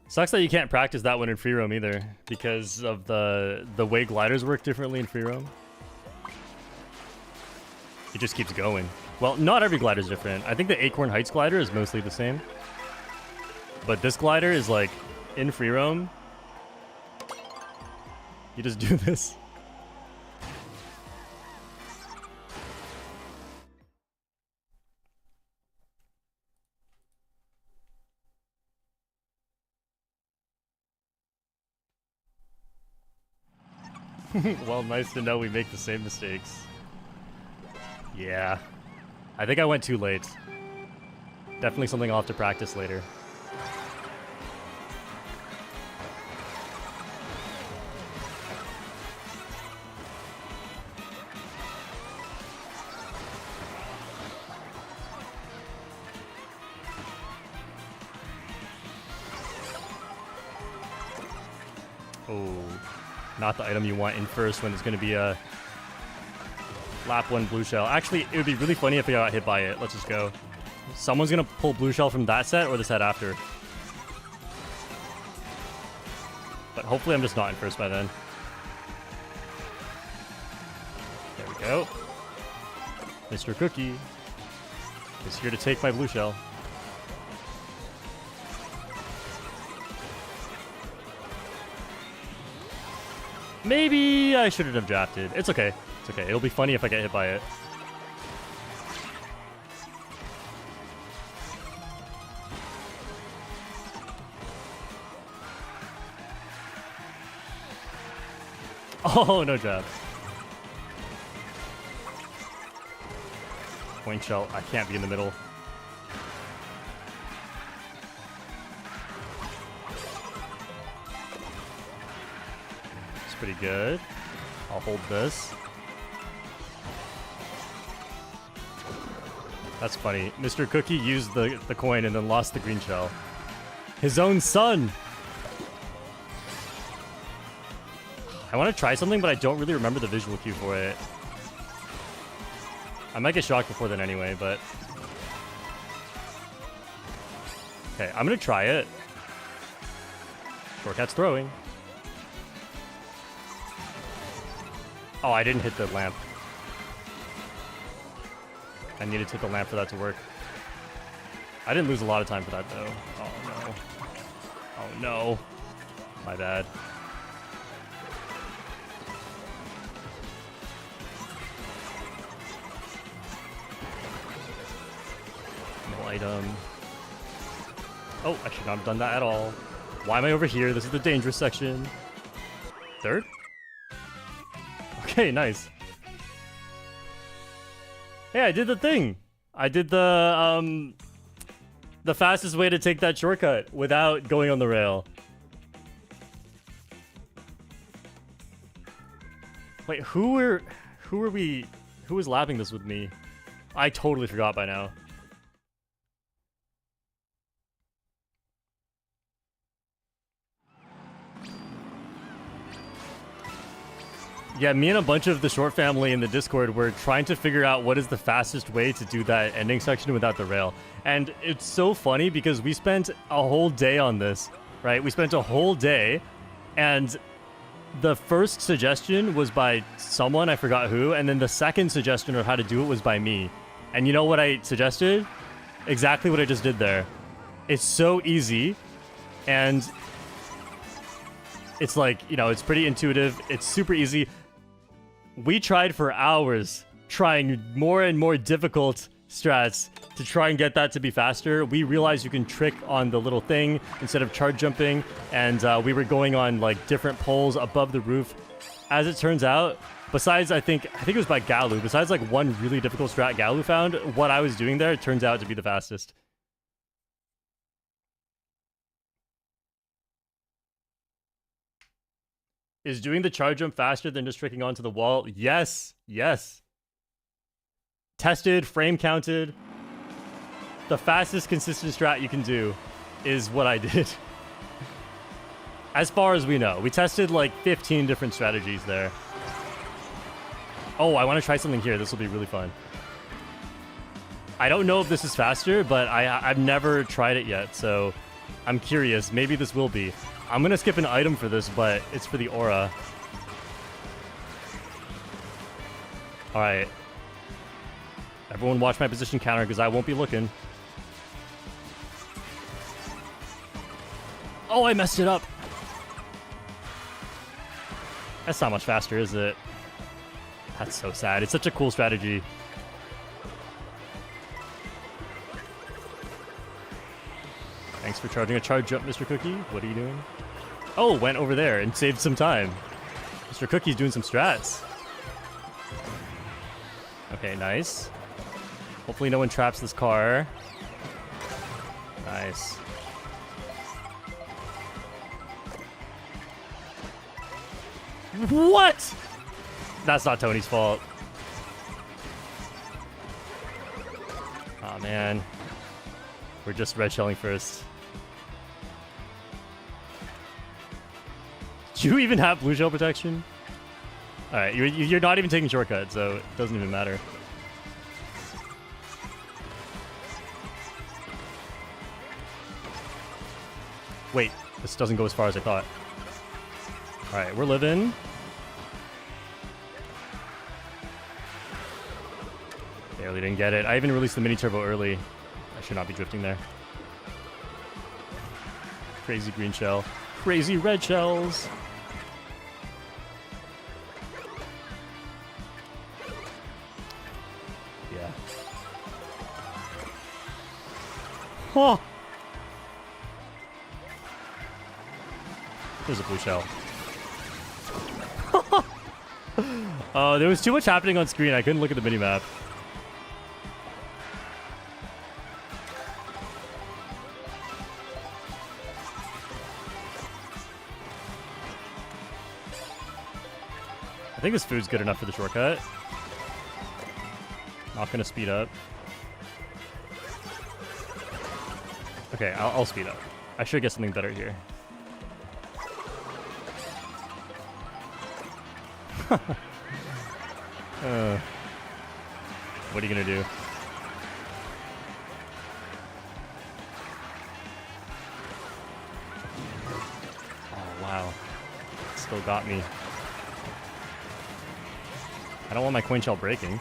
Sucks that you can't practice that one in free roam either, because of the way gliders work differently in free roam. It just keeps going. Well, not every glider is different. I think the Acorn Heights glider is mostly the same. But this glider is like, in free roam, you just do this. Well, nice to know we make the same mistakes. Yeah. I think I went too late. Definitely something I'll have to practice later. Oh. Not the item you want in first when it's going to be a lap 1 blue shell. Actually, it would be really funny if I got hit by it. Let's just go. Someone's going to pull blue shell from that set or the set after. But hopefully I'm just not in first by then. There we go. Mr. Cookie is here to take my blue shell. Maybe I shouldn't have drafted. It's okay. It's okay. It'll be funny if I get hit by it. Oh, no draft. Point shell. I can't be in the middle. Pretty good. I'll hold this. That's funny. Mr. Cookie used the coin and then lost the green shell. His own son! I want to try something, but I don't really remember the visual cue for it. I might get shocked before then anyway, but... Okay, I'm gonna try it. Shortcat's throwing. Oh, I didn't hit the lamp. I needed to hit the lamp for that to work. I didn't lose a lot of time for that, though. Oh, no. Oh, no. My bad. No item. Oh, I should not have done that at all. Why am I over here? This is the dangerous section. Third? Okay, nice. Hey, I did the thing. I did the fastest way to take that shortcut without going on the rail. Wait, who was lapping this with me? I totally forgot by now. Yeah, me and a bunch of the short family in the Discord were trying to figure out what is the fastest way to do that ending section without the rail. And it's so funny because we spent a whole day on this, right? We spent a whole day, and the first suggestion was by someone, I forgot who, and then the second suggestion of how to do it was by me. And you know what I suggested? Exactly what I just did there. It's so easy, and it's like, you know, it's pretty intuitive. It's super easy. We tried for hours trying more and more difficult strats to try and get that to be faster. We realized you can trick on the little thing instead of charge jumping, and we were going on like different poles above the roof. As it turns out, besides I think it was by Galu, besides like one really difficult strat Galu found, what I was doing there turns out to be the fastest. Is doing the charge jump faster than just tricking onto the wall? Yes. Yes. Tested, frame counted. The fastest consistent strat you can do is what I did. As far as we know. We tested like 15 different strategies there. Oh, I want to try something here. This will be really fun. I don't know if this is faster, but I've never tried it yet, so I'm curious. Maybe this will be. I'm going to skip an item for this, but it's for the aura. Alright. Everyone watch my position counter, because I won't be looking. Oh, I messed it up. That's not much faster, is it? That's so sad. It's such a cool strategy. Thanks for charging a charge jump, Mr. Cookie. What are you doing? Oh, went over there and saved some time. Mr. Cookie's doing some strats. Okay, nice. Hopefully no one traps this car. Nice. What? That's not Tony's fault. Oh man. We're just red shelling first. Do you even have blue shell protection? Alright, you're not even taking shortcut, so it doesn't even matter. Wait, this doesn't go as far as I thought. Alright, we're living. Barely didn't get it. I even released the mini turbo early. I should not be drifting there. Crazy green shell. Crazy red shells. Yeah. Oh! There's a blue shell. Oh, there was too much happening on screen. I couldn't look at the minimap. I think this food's good enough for the shortcut. Not gonna speed up. Okay, I'll speed up. I should get something better here. What are you gonna do? Oh wow, still got me. I don't want my coin shell breaking.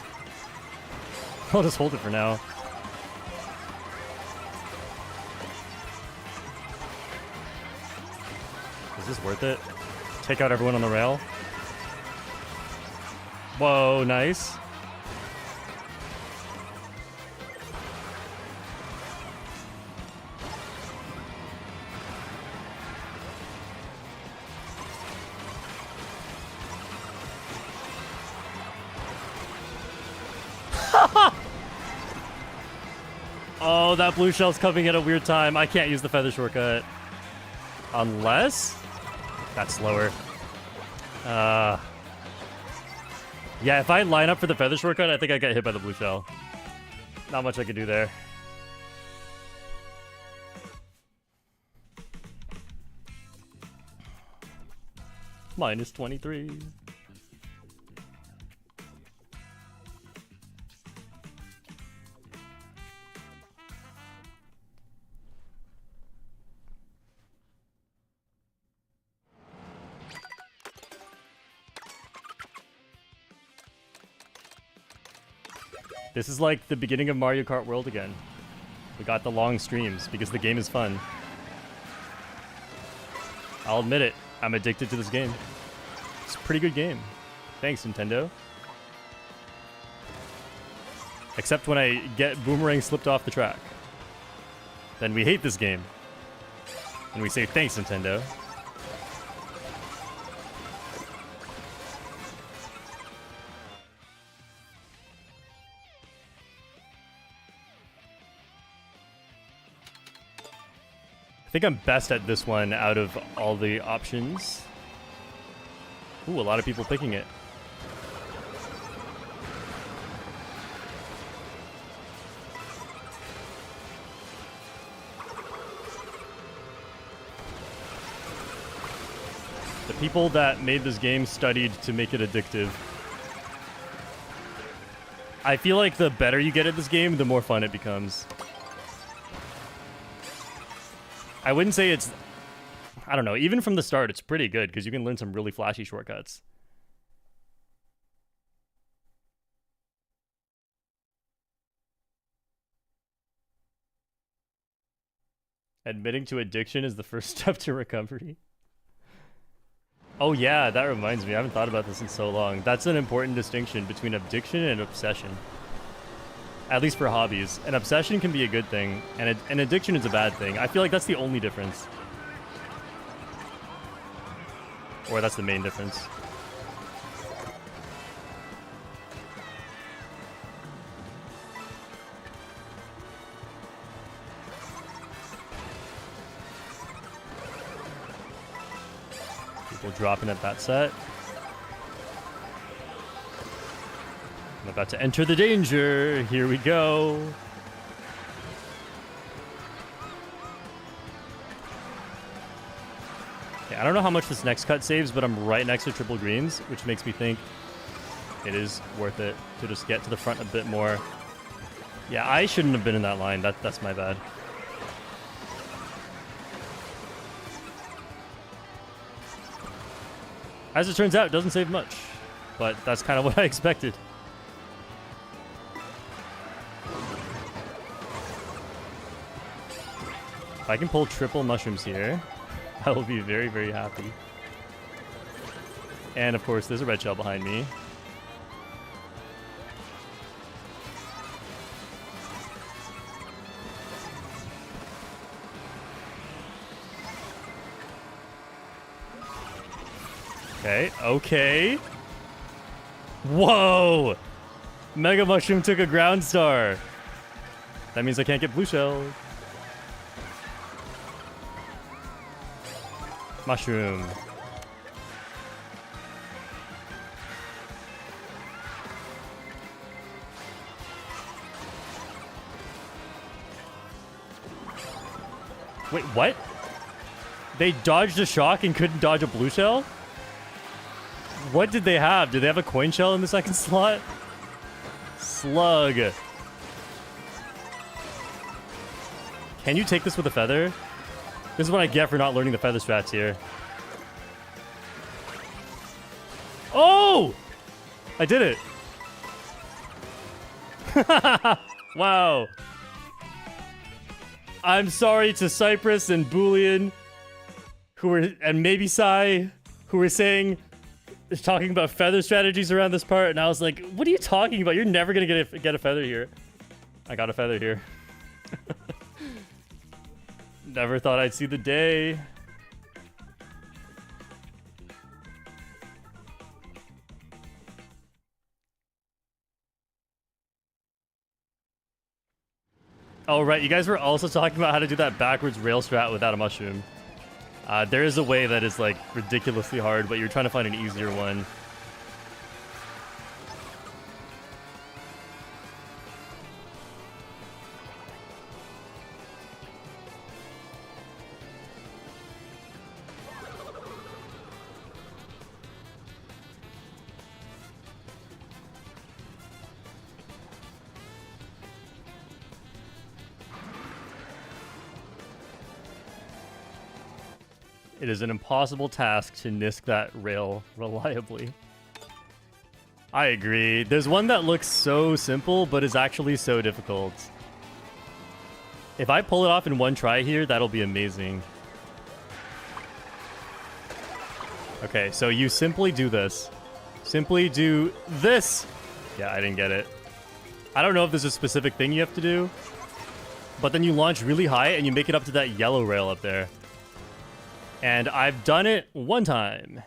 I'll just hold it for now. Is this worth it? Take out everyone on the rail. Whoa, nice. Oh, that blue shell's coming at a weird time. I can't use the feather shortcut. Unless... That's slower. Yeah, if I line up for the feather shortcut, I think I get hit by the blue shell. Not much I could do there. Minus 23. This is like the beginning of Mario Kart World again. We got the long streams because the game is fun. I'll admit it, I'm addicted to this game. It's a pretty good game. Thanks, Nintendo. Except when I get Boomerang slipped off the track. Then we hate this game. And we say, thanks, Nintendo. I think I'm best at this one out of all the options. Ooh, a lot of people picking it. The people that made this game studied to make it addictive. I feel like the better you get at this game, the more fun it becomes. I wouldn't say it's... I don't know. Even from the start, it's pretty good because you can learn some really flashy shortcuts. Admitting to addiction is the first step to recovery. Oh yeah, that reminds me. I haven't thought about this in so long. That's an important distinction between addiction and obsession. At least for hobbies. An obsession can be a good thing, and an addiction is a bad thing. I feel like that's the only difference. Or that's the main difference. People dropping at that set. I'm about to enter the danger. Here we go. Okay, I don't know how much this next cut saves, but I'm right next to triple greens, which makes me think it is worth it to just get to the front a bit more. Yeah, I shouldn't have been in that line. That's my bad. As it turns out, it doesn't save much, but that's kind of what I expected. If I can pull triple mushrooms here, I will be very, very happy. And of course, there's a red shell behind me. Okay, okay. Whoa! Mega Mushroom took a ground star. That means I can't get blue shell. Mushroom. Wait, what? They dodged a shock and couldn't dodge a blue shell? What did they have? Did they have a coin shell in the second slot? Slug. Can you take this with a feather? This is what I get for not learning the feather strats here. Oh! I did it. Wow. I'm sorry to Cypress and Boolean, and maybe Sai, who were talking about feather strategies around this part, and I was like, what are you talking about? You're never gonna get a feather here. I got a feather here. Never thought I'd see the day. Oh, right. You guys were also talking about how to do that backwards rail strat without a mushroom. There is a way that is, like, ridiculously hard, but you're trying to find an easier one. It is an impossible task to nisk that rail reliably. I agree. There's one that looks so simple, but is actually so difficult. If I pull it off in one try here, that'll be amazing. Okay, so you simply do this. Simply do this! Yeah, I didn't get it. I don't know if there's a specific thing you have to do, but then you launch really high and you make it up to that yellow rail up there. And I've done it one time.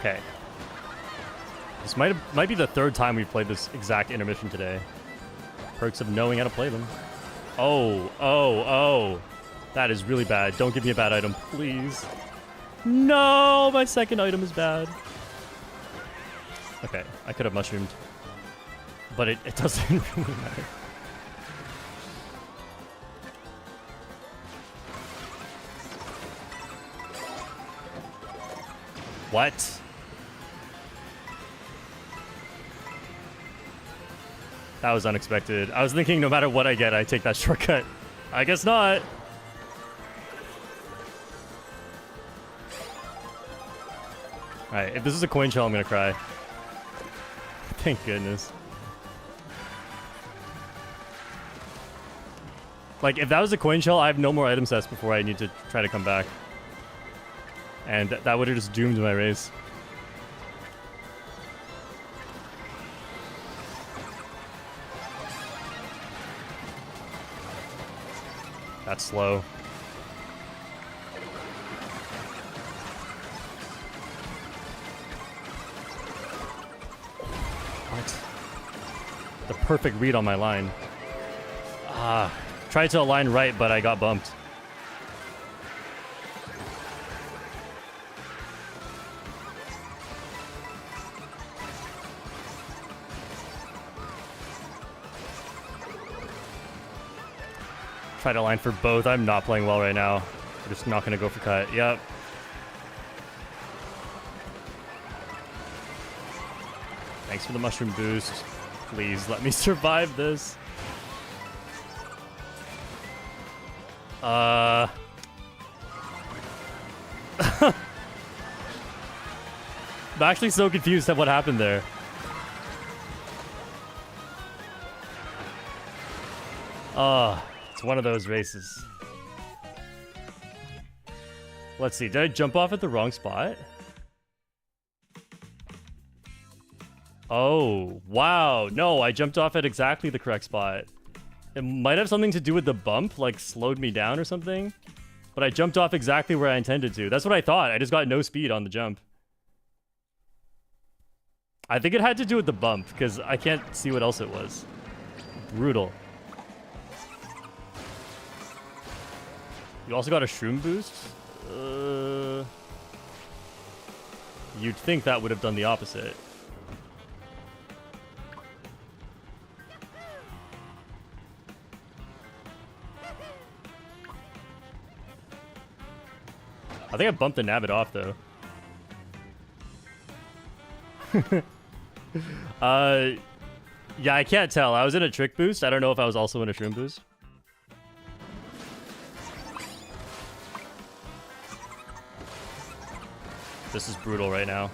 Okay. This might be the third time we've played this exact intermission today. Perks of knowing how to play them. Oh. That is really bad. Don't give me a bad item, please. No, my second item is bad. Okay, I could have mushroomed. But it doesn't really matter. What? That was unexpected. I was thinking no matter what I get, I take that shortcut. I guess not. Alright, if this is a coin shell, I'm gonna cry. Thank goodness. Like, if that was a coin shell, I have no more item sets before I need to try to come back. And that would have just doomed my race. That's slow. What? The perfect read on my line. Tried to align right, but I got bumped. Try to line for both. I'm not playing well right now. I'm just not going to go for cut. Yep. Thanks for the mushroom boost. Please let me survive this. I'm actually so confused at what happened there. It's one of those races. Let's see. Did I jump off at the wrong spot? Oh, wow. No, I jumped off at exactly the correct spot. It might have something to do with the bump, like slowed me down or something. But I jumped off exactly where I intended to. That's what I thought. I just got no speed on the jump. I think it had to do with the bump, because I can't see what else it was. Brutal. You also got a shroom boost? You'd think that would have done the opposite. I think I bumped the Nabbit off, though. Yeah, I can't tell. I was in a trick boost. I don't know if I was also in a shroom boost. This is brutal right now.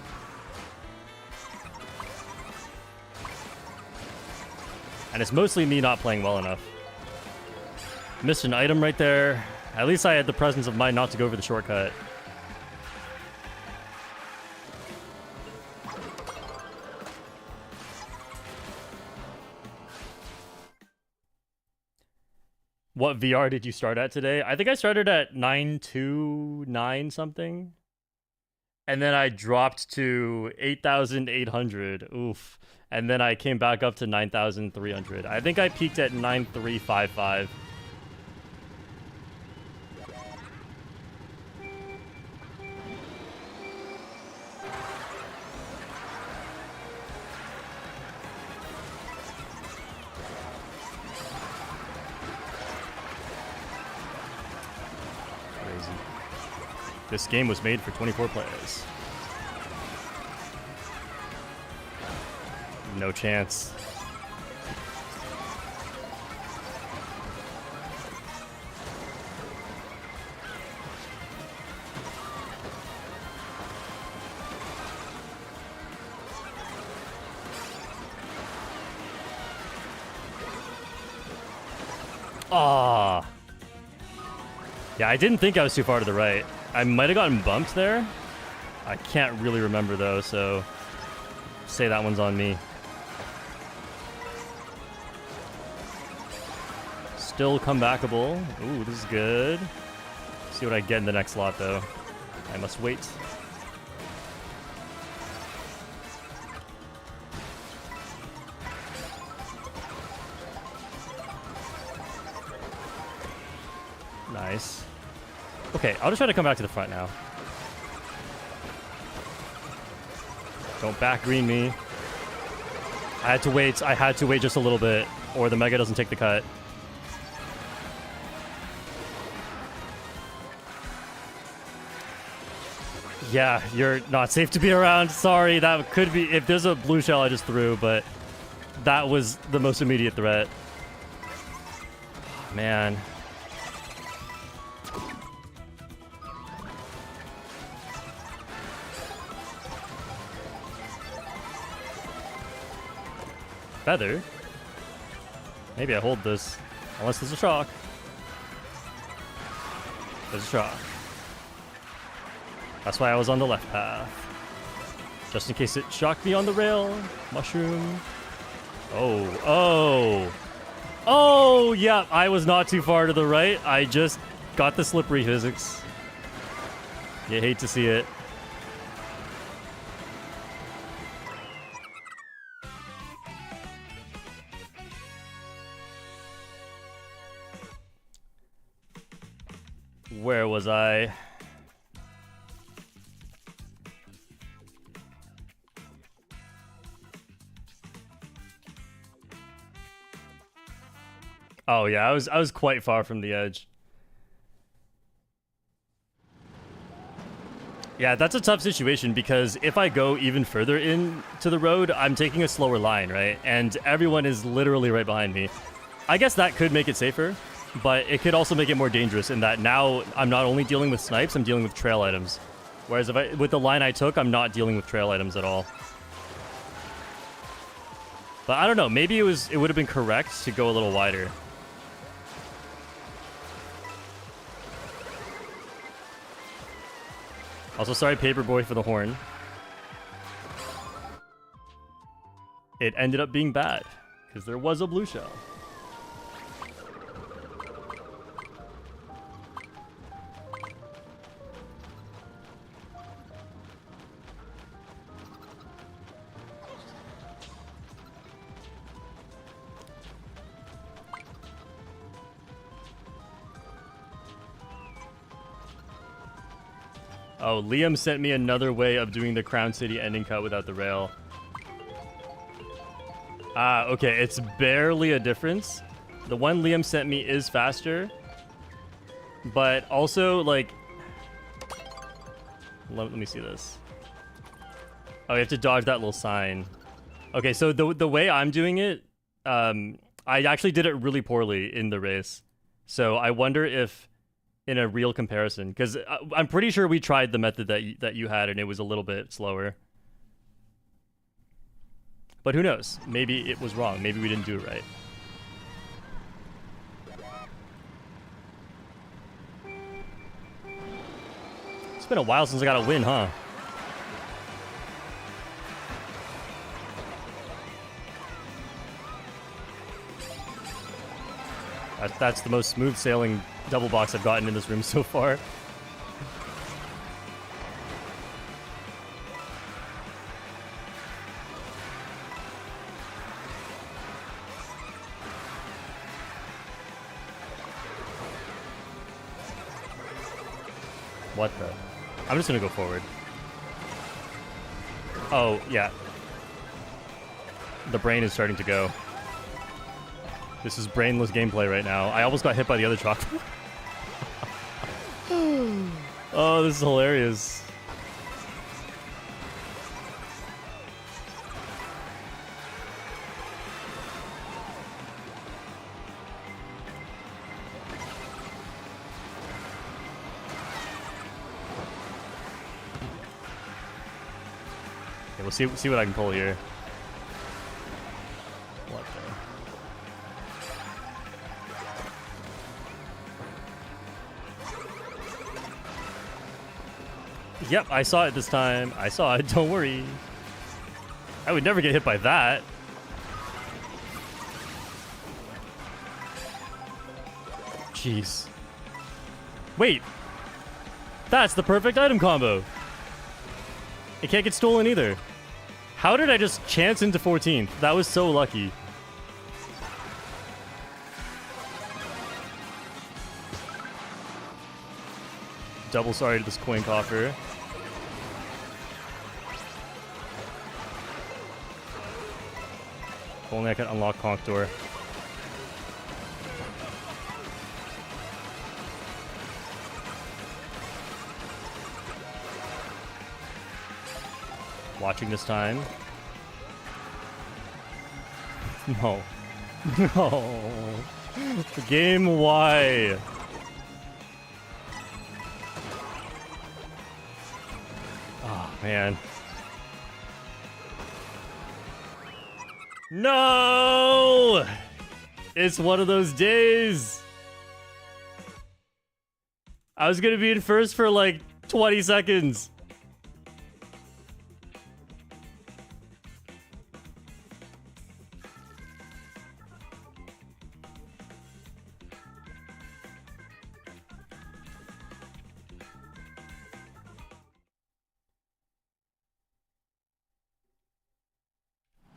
And it's mostly me not playing well enough. Missed an item right there. At least I had the presence of mind not to go for the shortcut. What VR did you start at today? I think I started at 929 something. And then I dropped to 8,800. Oof. And then I came back up to 9,300. I think I peaked at 9,355. This game was made for 24 players. No chance. Ah. Yeah, I didn't think I was too far to the right. I might have gotten bumped there. I can't really remember though, so say that one's on me. Still comebackable. Ooh, this is good. See what I get in the next slot though. I must wait. Nice. Okay, I'll just try to come back to the front now. Don't back green me. I had to wait just a little bit, or the Mega doesn't take the cut. Yeah, you're not safe to be around. Sorry, that could be... If there's a blue shell I just threw, but that was the most immediate threat. Man. Feather? Maybe I hold this. Unless there's a shock. There's a shock. That's why I was on the left path. Just in case it shocked me on the rail. Mushroom. Oh, yeah, I was not too far to the right. I just got the slippery physics. You hate to see it. Where was I? Oh yeah, I was quite far from the edge. Yeah, that's a tough situation because if I go even further into the road, I'm taking a slower line, right? And everyone is literally right behind me. I guess that could make it safer, but it could also make it more dangerous in that now I'm not only dealing with snipes, I'm dealing with trail items. Whereas with the line I took, I'm not dealing with trail items at all. But I don't know, maybe it would have been correct to go a little wider. Also, sorry, Paperboy, for the horn. It ended up being bad, because there was a blue shell. Oh, Liam sent me another way of doing the Crown City ending cut without the rail. Ah, okay, it's barely a difference. The one Liam sent me is faster. But also, like... Let me see this. Oh, you have to dodge that little sign. Okay, so the way I'm doing it, I actually did it really poorly in the race. So I wonder if... in a real comparison, because I'm pretty sure we tried the method that you had and it was a little bit slower. But who knows? Maybe it was wrong. Maybe we didn't do it right. It's been a while since I got a win, huh? That's the most smooth sailing double box I've gotten in this room so far. What the? I'm just gonna go forward. Oh, yeah. The brain is starting to go. This is brainless gameplay right now. I almost got hit by the other chocolate. Oh, this is hilarious. Okay, we'll see what I can pull here. What the? Yep, I saw it this time. I saw it, don't worry. I would never get hit by that. Jeez. Wait. That's the perfect item combo. It can't get stolen either. How did I just chance into 14th? That was so lucky. Double sorry to this coin coffer. If only I could unlock Conch Door. Watching this time. No. No. Game, why? Oh, man. No! It's one of those days. I was gonna be in first for like 20 seconds.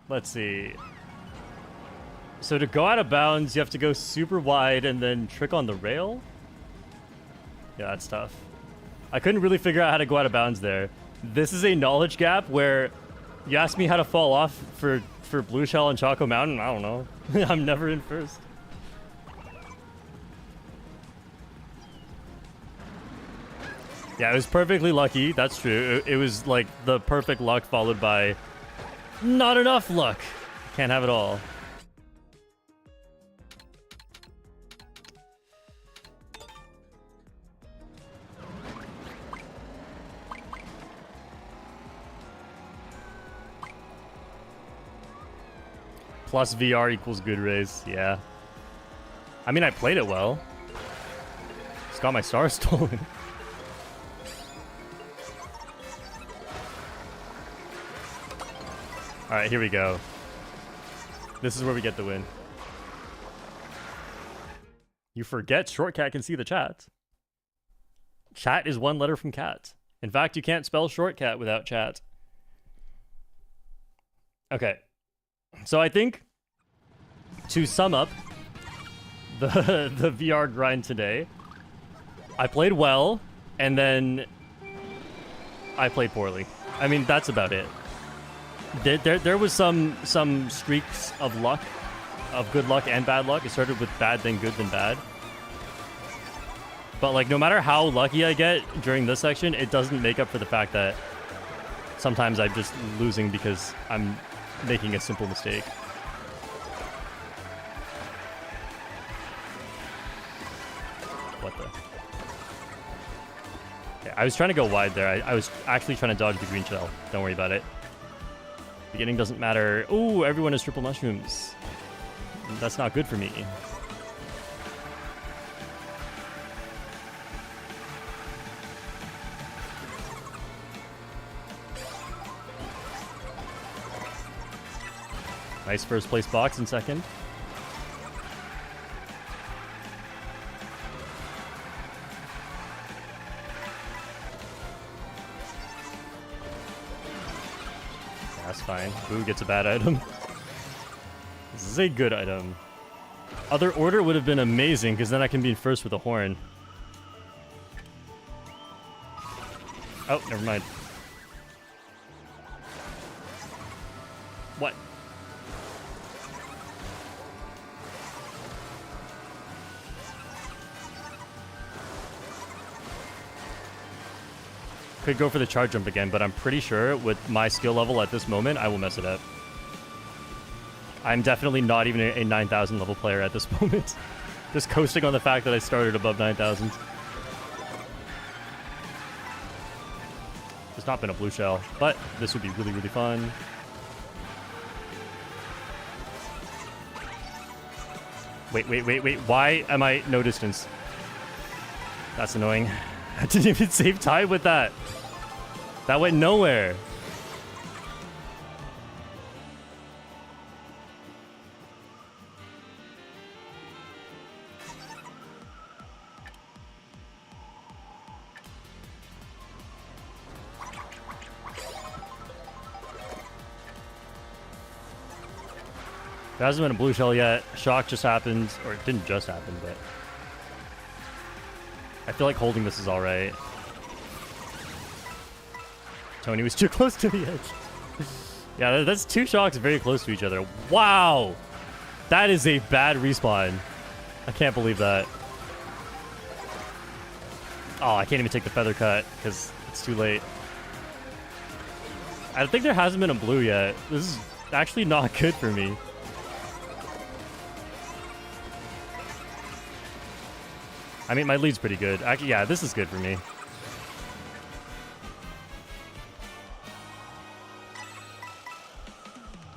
Let's see. So to go out of bounds, you have to go super wide and then trick on the rail? Yeah, that's tough. I couldn't really figure out how to go out of bounds there. This is a knowledge gap where you ask me how to fall off for Blue Shell and Choco Mountain. I don't know. I'm never in first. Yeah, it was perfectly lucky. That's true. It was like the perfect luck followed by not enough luck. Can't have it all. Plus VR equals good race. Yeah. I mean, I played it well. Just got my star stolen. Alright, here we go. This is where we get the win. You forget Shortcat can see the chat. Chat is one letter from cat. In fact, you can't spell Shortcat without chat. Okay. So I think, to sum up the VR grind today, I played well, and then I played poorly. I mean, that's about it. There was some streaks of luck, of good luck and bad luck. It started with bad, then good, then bad. But like, no matter how lucky I get during this section, it doesn't make up for the fact that sometimes I'm just losing because I'm making a simple mistake. What the? Okay, I was trying to go wide there. I was actually trying to dodge the green shell. Don't worry about it. Beginning doesn't matter. Ooh, everyone has triple mushrooms. That's not good for me. Nice first place box in second. That's fine. Boo gets a bad item. This is a good item. Other order would have been amazing, because then I can be in first with a horn. Oh, never mind. What? Could go for the charge jump again, but I'm pretty sure with my skill level at this moment, I will mess it up. I'm definitely not even a 9,000 level player at this moment. Just coasting on the fact that I started above 9,000. There's not been a blue shell, but this would be really, really fun. Wait. Why am I no distance? That's annoying. I didn't even save time with that. That went nowhere. There hasn't been a blue shell yet. Shock just happened, or it didn't just happen, but I feel like holding this is alright. Tony was too close to the edge. Yeah, that's two shocks very close to each other. Wow! That is a bad respawn. I can't believe that. Oh, I can't even take the feather cut because it's too late. I think there hasn't been a blue yet. This is actually not good for me. I mean, my lead's pretty good. Actually, yeah, this is good for me.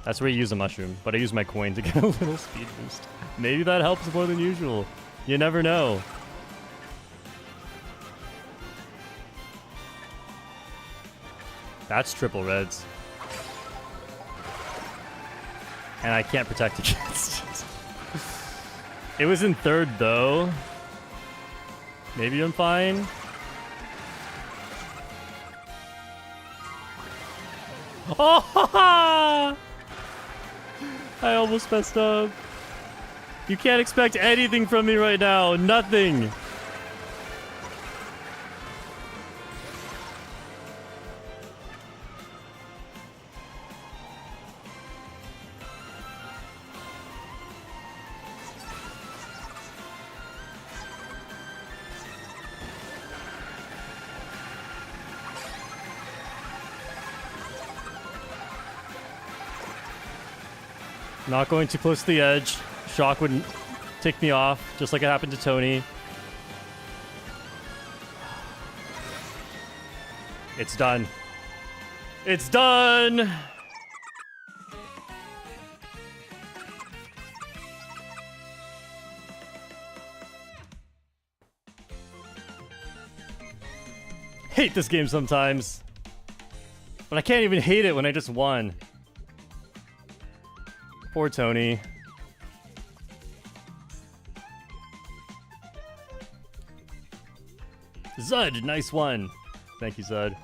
That's where you use a mushroom, but I use my coin to get a little speed boost. Maybe that helps more than usual. You never know. That's triple reds. And I can't protect against it. It was in third, though. Maybe I'm fine. Oh! I almost messed up. You can't expect anything from me right now. Nothing. Not going too close to the edge. Shock would tick me off, just like it happened to Tony. It's done. It's done! Hate this game sometimes. But I can't even hate it when I just won. Poor Tony. Zud, nice one. Thank you, Zud.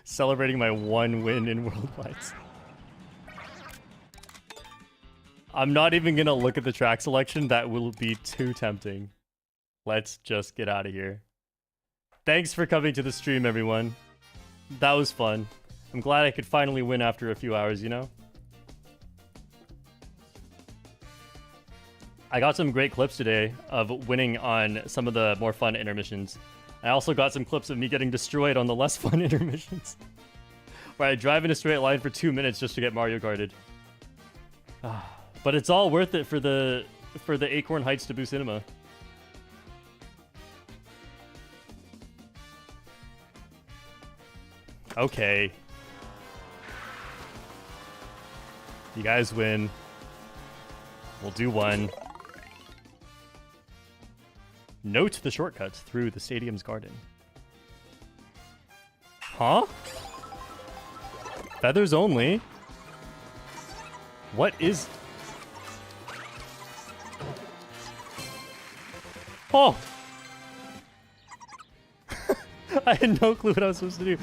Celebrating my one win in World Fights. I'm not even gonna look at the track selection. That will be too tempting. Let's just get out of here. Thanks for coming to the stream, everyone. That was fun. I'm glad I could finally win after a few hours, you know? I got some great clips today of winning on some of the more fun intermissions. I also got some clips of me getting destroyed on the less fun intermissions. Where I drive in a straight line for 2 minutes just to get Mario Karted. But it's all worth it for the Acorn Heights Taboo Cinema. Okay. You guys win. We'll do one. Note the shortcuts through the stadium's garden. Huh? Feathers only? What is... Oh! I had no clue what I was supposed to do.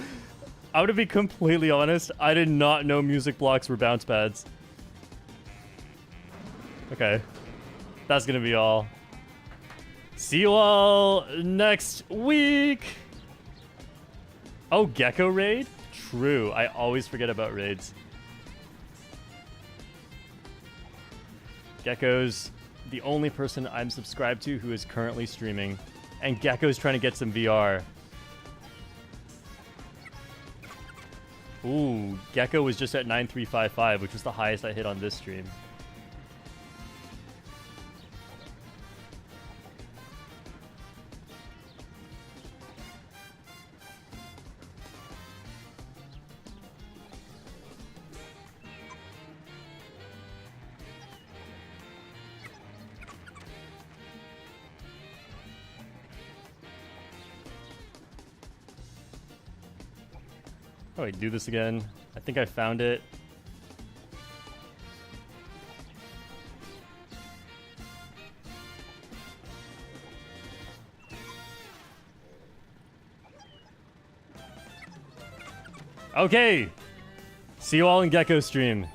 I'm gonna be completely honest, I did not know music blocks were bounce pads. Okay. That's gonna be all. See you all next week! Oh, Gecko raid? True, I always forget about raids. Gecko's the only person I'm subscribed to who is currently streaming. And Gecko's trying to get some VR. Ooh, Gecko was just at 9355, which was the highest I hit on this stream. Oh, wait, do this again. I think I found it. Okay. See you all in Gecko stream.